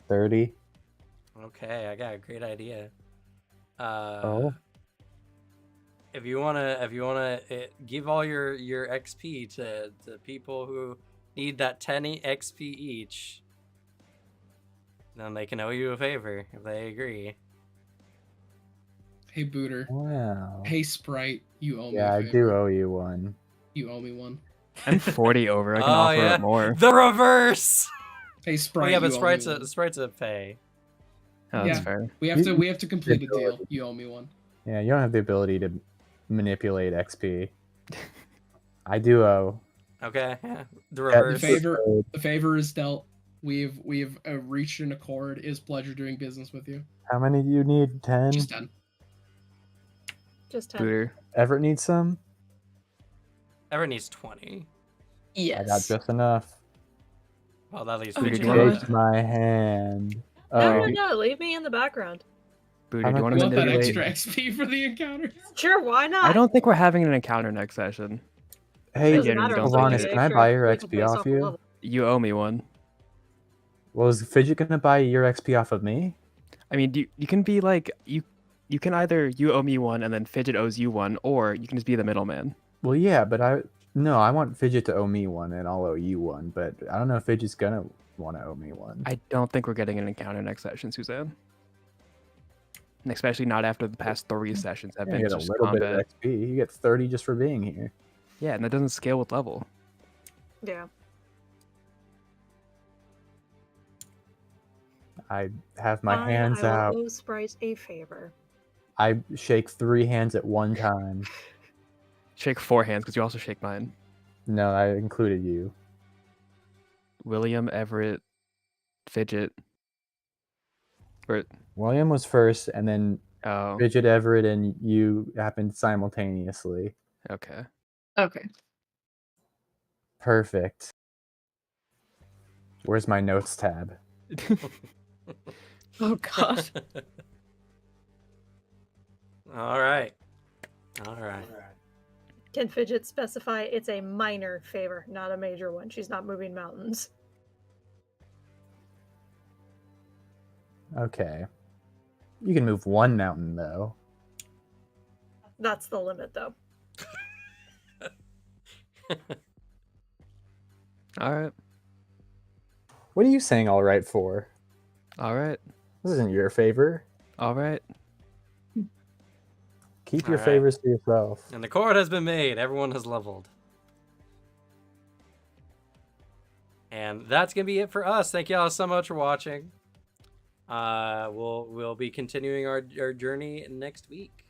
Speaker 3: 30.
Speaker 1: Okay, I got a great idea.
Speaker 3: Oh.
Speaker 1: If you wanna give all your XP to people who need that 10 XP each, then they can owe you a favor if they agree.
Speaker 7: Hey, Booter.
Speaker 3: Wow.
Speaker 7: Hey, Sprite. You owe me.
Speaker 3: Yeah,
Speaker 7: a
Speaker 3: I
Speaker 7: favor.
Speaker 3: do owe you one.
Speaker 7: You owe me one.
Speaker 2: I'm 40 over. I can
Speaker 1: Oh,
Speaker 2: offer
Speaker 1: yeah.
Speaker 2: it more.
Speaker 1: The reverse.
Speaker 7: Hey,
Speaker 1: Oh,
Speaker 7: Sprite.
Speaker 1: yeah, but
Speaker 7: you owe me
Speaker 1: Sprite's
Speaker 7: one.
Speaker 1: a pay.
Speaker 2: Oh, that's
Speaker 7: Yeah.
Speaker 2: fair.
Speaker 7: We have to complete a deal. You owe me one.
Speaker 3: Yeah, you don't have the ability to manipulate XP. I do owe.
Speaker 1: Okay, yeah. The
Speaker 3: Yeah,
Speaker 1: reverse.
Speaker 7: The favor is dealt. We've reached an accord. It is a pleasure doing business with you.
Speaker 3: How many do you need? 10?
Speaker 7: Just done.
Speaker 5: Just 10.
Speaker 2: Booter.
Speaker 3: Everett needs some?
Speaker 1: Everett needs 20.
Speaker 6: Yes.
Speaker 3: I got just enough.
Speaker 1: Well, that leaves
Speaker 6: Oh,
Speaker 1: Fidget
Speaker 6: God.
Speaker 1: Toilet.
Speaker 3: Shake my hand.
Speaker 5: No,
Speaker 3: Oh,
Speaker 5: no, leave me in the background.
Speaker 2: Booter,
Speaker 3: How
Speaker 2: do you want
Speaker 3: much
Speaker 2: to
Speaker 7: You want that
Speaker 2: manipulate?
Speaker 7: extra XP for the encounter?
Speaker 5: Sure, why not?
Speaker 2: I don't think we're having an encounter next session.
Speaker 3: hey,
Speaker 5: Doesn't
Speaker 2: Yeah,
Speaker 5: matter,
Speaker 2: you don't
Speaker 5: I'm
Speaker 3: Alanis,
Speaker 5: doing
Speaker 3: can I
Speaker 5: extra
Speaker 3: buy your
Speaker 5: extra
Speaker 3: XP
Speaker 5: based
Speaker 3: off
Speaker 5: a
Speaker 3: you?
Speaker 5: level.
Speaker 2: You owe me one.
Speaker 3: well, is Fidget gonna buy your XP off of me?
Speaker 2: I mean, you can be like you can either you owe me one and then Fidget owes you one, or you can just be the middleman.
Speaker 3: Well, yeah, but I want Fidget to owe me one, and I'll owe you one. But I don't know if Fidget's gonna want to owe me one.
Speaker 2: I don't think we're getting an encounter next session, Suzanne. And especially not after the past 3 sessions have
Speaker 3: Yeah,
Speaker 2: been
Speaker 3: you get a
Speaker 2: just
Speaker 3: little bit
Speaker 2: combat.
Speaker 3: of XP. You get 30 just for being here.
Speaker 2: Yeah, and that doesn't scale with level.
Speaker 5: Yeah.
Speaker 3: I have my hands
Speaker 5: I
Speaker 3: out.
Speaker 5: will owe Sprite a favor.
Speaker 3: I shake 3 hands at one time.
Speaker 2: Shake 4 hands because you also shake mine.
Speaker 3: No, I included you.
Speaker 2: William, Everett, Fidget. Or
Speaker 3: William was first, and then
Speaker 2: oh,
Speaker 3: Fidget, Everett, and you happened simultaneously.
Speaker 2: okay.
Speaker 6: Okay.
Speaker 3: Perfect. Where's my notes tab?
Speaker 6: Oh god.
Speaker 1: All right.
Speaker 5: Can Fidget specify it's a minor favor, not a major one? She's not moving mountains.
Speaker 3: Okay. You can move one mountain, though.
Speaker 5: That's the limit, though.
Speaker 2: All right.
Speaker 3: What are you saying all right for?
Speaker 2: All right.
Speaker 3: This isn't your favor.
Speaker 2: All right.
Speaker 3: Keep your
Speaker 1: All right.
Speaker 3: favors to yourself.
Speaker 1: And the cord has been made. Everyone has leveled. And that's gonna be it for us. Thank y'all so much for watching. We'll be continuing our journey next week.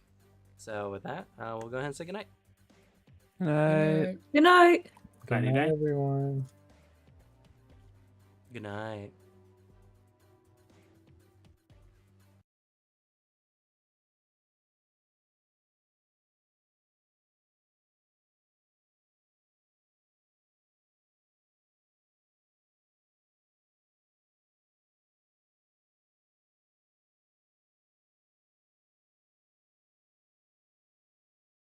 Speaker 1: So with that, we'll go ahead and say goodnight.
Speaker 2: Good night.
Speaker 6: Good night.
Speaker 3: Good
Speaker 4: Nighty
Speaker 3: night,
Speaker 4: night.
Speaker 3: everyone.
Speaker 1: Good night.